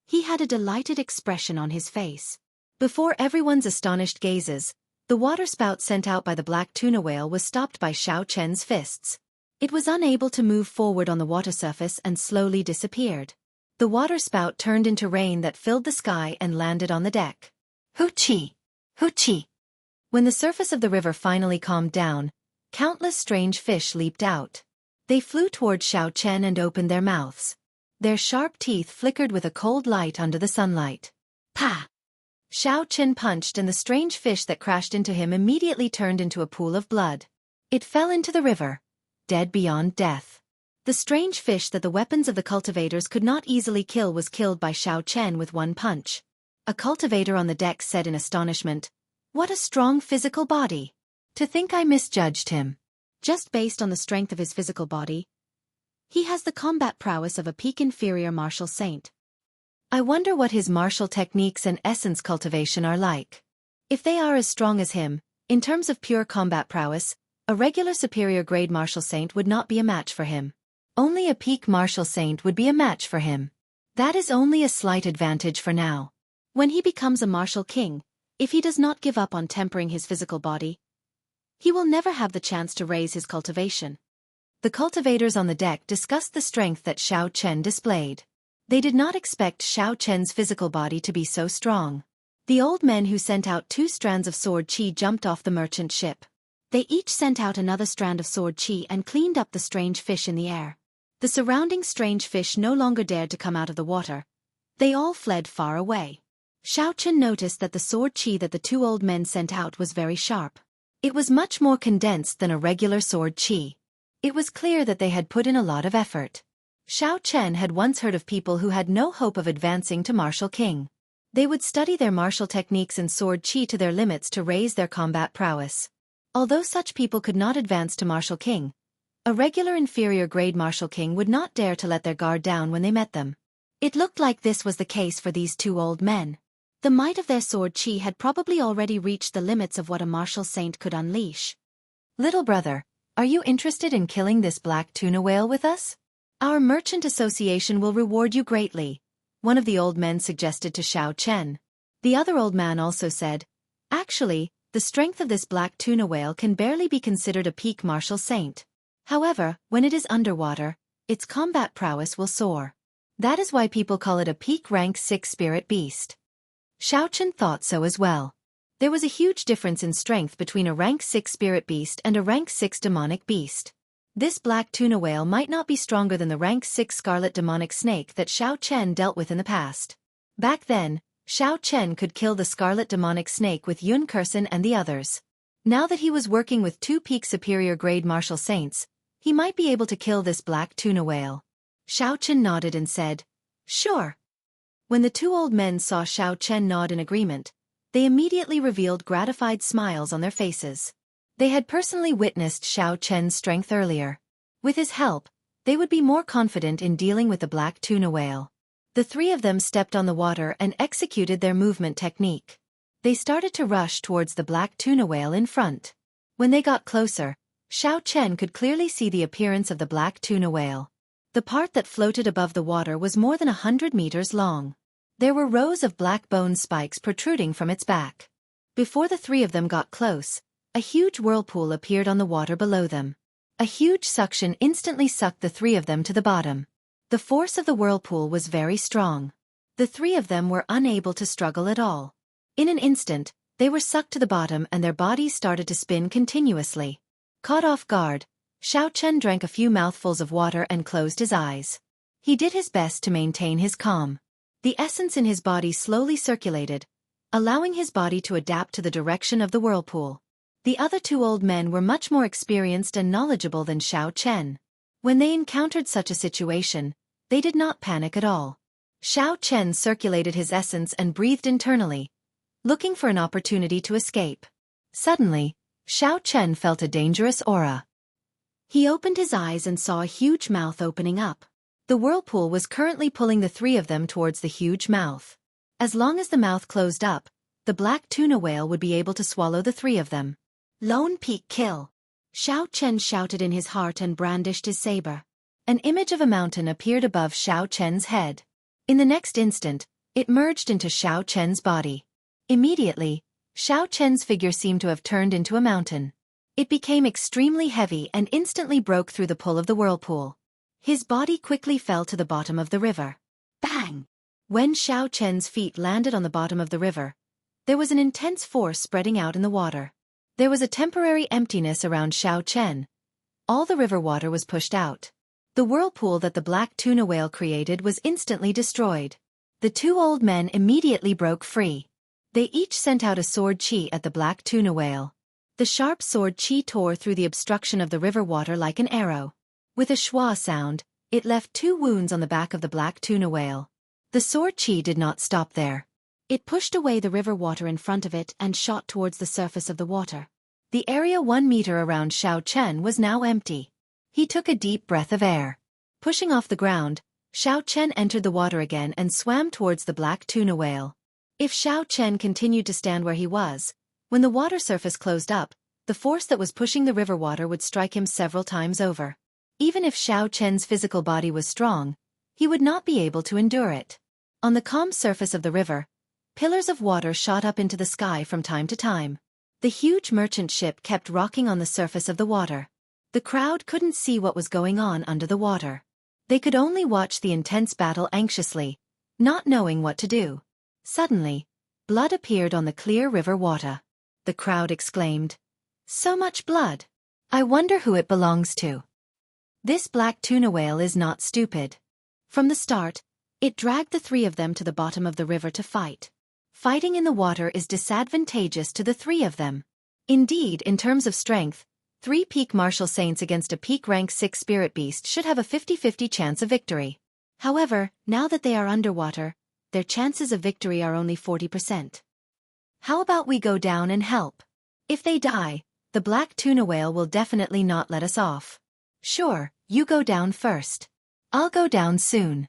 he had a delighted expression on his face. Before everyone's astonished gazes, the waterspout sent out by the black tuna whale was stopped by Xiao Chen's fists. It was unable to move forward on the water surface and slowly disappeared. The waterspout turned into rain that filled the sky and landed on the deck. Hoochie! Hoochie! When the surface of the river finally calmed down, countless strange fish leaped out. They flew toward Xiao Chen and opened their mouths. Their sharp teeth flickered with a cold light under the sunlight. Pa! Xiao Chen punched and the strange fish that crashed into him immediately turned into a pool of blood. It fell into the river, dead beyond death. The strange fish that the weapons of the cultivators could not easily kill was killed by Xiao Chen with one punch. A cultivator on the deck said in astonishment, "What a strong physical body! To think I misjudged him. Just based on the strength of his physical body, he has the combat prowess of a peak inferior martial saint. I wonder what his martial techniques and essence cultivation are like. If they are as strong as him, in terms of pure combat prowess, a regular superior grade martial saint would not be a match for him. Only a peak martial saint would be a match for him. That is only a slight advantage for now. When he becomes a martial king, if he does not give up on tempering his physical body, he will never have the chance to raise his cultivation." The cultivators on the deck discussed the strength that Xiao Chen displayed. They did not expect Xiao Chen's physical body to be so strong. The old men who sent out 2 strands of sword chi jumped off the merchant ship. They each sent out another strand of sword chi and cleaned up the strange fish in the air. The surrounding strange fish no longer dared to come out of the water. They all fled far away. Xiao Chen noticed that the sword chi that the 2 old men sent out was very sharp. It was much more condensed than a regular sword chi. It was clear that they had put in a lot of effort. Xiao Chen had once heard of people who had no hope of advancing to martial king. They would study their martial techniques and sword chi to their limits to raise their combat prowess. Although such people could not advance to martial king, a regular inferior grade martial king would not dare to let their guard down when they met them. It looked like this was the case for these 2 old men. The might of their sword chi had probably already reached the limits of what a martial saint could unleash. "Little brother, are you interested in killing this black tuna whale with us? Our merchant association will reward you greatly," one of the old men suggested to Xiao Chen. The other old man also said, "Actually, the strength of this black tuna whale can barely be considered a peak martial saint. However, when it is underwater, its combat prowess will soar. That is why people call it a peak rank 6 spirit beast." Xiao Chen thought so as well. There was a huge difference in strength between a rank 6 spirit beast and a rank 6 demonic beast. This black tuna whale might not be stronger than the rank 6 scarlet demonic snake that Xiao Chen dealt with in the past. Back then, Xiao Chen could kill the scarlet demonic snake with Yun and the others. Now that he was working with 2 peak superior grade martial saints, he might be able to kill this black tuna whale. Xiao Chen nodded and said, "Sure." When the 2 old men saw Xiao Chen nod in agreement, they immediately revealed gratified smiles on their faces. They had personally witnessed Xiao Chen's strength earlier. With his help, they would be more confident in dealing with the black tuna whale. The 3 of them stepped on the water and executed their movement technique. They started to rush towards the black tuna whale in front. When they got closer, Xiao Chen could clearly see the appearance of the black tuna whale. The part that floated above the water was more than 100 meters long. There were rows of black bone spikes protruding from its back. Before the 3 of them got close, a huge whirlpool appeared on the water below them. A huge suction instantly sucked the 3 of them to the bottom. The force of the whirlpool was very strong. The 3 of them were unable to struggle at all. In an instant, they were sucked to the bottom and their bodies started to spin continuously. Caught off guard, Xiao Chen drank a few mouthfuls of water and closed his eyes. He did his best to maintain his calm. The essence in his body slowly circulated, allowing his body to adapt to the direction of the whirlpool. The other two old men were much more experienced and knowledgeable than Xiao Chen. When they encountered such a situation, they did not panic at all. Xiao Chen circulated his essence and breathed internally, looking for an opportunity to escape. Suddenly, Xiao Chen felt a dangerous aura. He opened his eyes and saw a huge mouth opening up. The whirlpool was currently pulling the three of them towards the huge mouth. As long as the mouth closed up, the black tuna whale would be able to swallow the three of them. Lone peak kill. Xiao Chen shouted in his heart and brandished his saber. An image of a mountain appeared above Xiao Chen's head. In the next instant, it merged into Xiao Chen's body. Immediately, Xiao Chen's figure seemed to have turned into a mountain. It became extremely heavy and instantly broke through the pull of the whirlpool. His body quickly fell to the bottom of the river. Bang! When Xiao Chen's feet landed on the bottom of the river, there was an intense force spreading out in the water. There was a temporary emptiness around Xiao Chen. All the river water was pushed out. The whirlpool that the black tuna whale created was instantly destroyed. The two old men immediately broke free. They each sent out a sword chi at the black tuna whale. The sharp sword chi tore through the obstruction of the river water like an arrow. With a schwa sound, it left 2 wounds on the back of the black tuna whale. The sword chi did not stop there. It pushed away the river water in front of it and shot towards the surface of the water. The area 1 meter around Xiao Chen was now empty. He took a deep breath of air. Pushing off the ground, Xiao Chen entered the water again and swam towards the black tuna whale. If Xiao Chen continued to stand where he was, when the water surface closed up, the force that was pushing the river water would strike him several times over. Even if Xiao Chen's physical body was strong, he would not be able to endure it. On the calm surface of the river, pillars of water shot up into the sky from time to time. The huge merchant ship kept rocking on the surface of the water. The crowd couldn't see what was going on under the water. They could only watch the intense battle anxiously, not knowing what to do. Suddenly, blood appeared on the clear river water. The crowd exclaimed, "So much blood! I wonder who it belongs to." This black tuna whale is not stupid. From the start, it dragged the 3 of them to the bottom of the river to fight. Fighting in the water is disadvantageous to the 3 of them. Indeed, in terms of strength, 3 peak martial saints against a peak rank 6 spirit beast should have a 50-50 chance of victory. However, now that they are underwater, their chances of victory are only 40%. How about we go down and help? If they die, the black tuna whale will definitely not let us off. Sure, you go down first. I'll go down soon.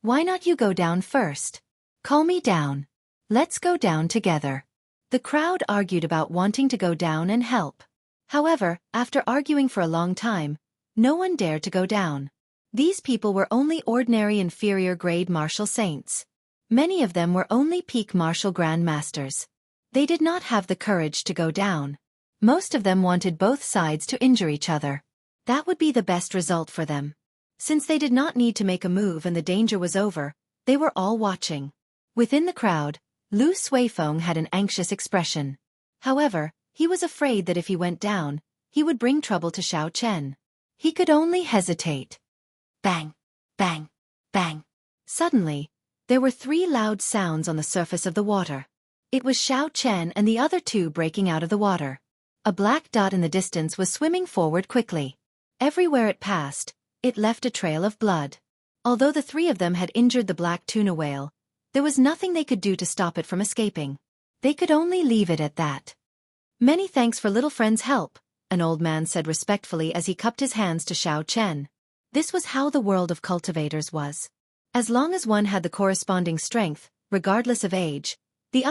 Why not you go down first? Call me down. Let's go down together. The crowd argued about wanting to go down and help. However, after arguing for a long time, no one dared to go down. These people were only ordinary inferior grade martial saints. Many of them were only peak martial grandmasters. They did not have the courage to go down. Most of them wanted both sides to injure each other. That would be the best result for them. Since they did not need to make a move and the danger was over, they were all watching. Within the crowd, Lu Suifeng had an anxious expression. However, he was afraid that if he went down, he would bring trouble to Xiao Chen. He could only hesitate. Bang! Bang! Bang! Suddenly, there were 3 loud sounds on the surface of the water. It was Xiao Chen and the other 2 breaking out of the water. A black dot in the distance was swimming forward quickly. Everywhere it passed, it left a trail of blood. Although the 3 of them had injured the black tuna whale, there was nothing they could do to stop it from escaping. They could only leave it at that. "Many thanks for little friend's help," an old man said respectfully as he cupped his hands to Xiao Chen. This was how the world of cultivators was. As long as one had the corresponding strength, regardless of age,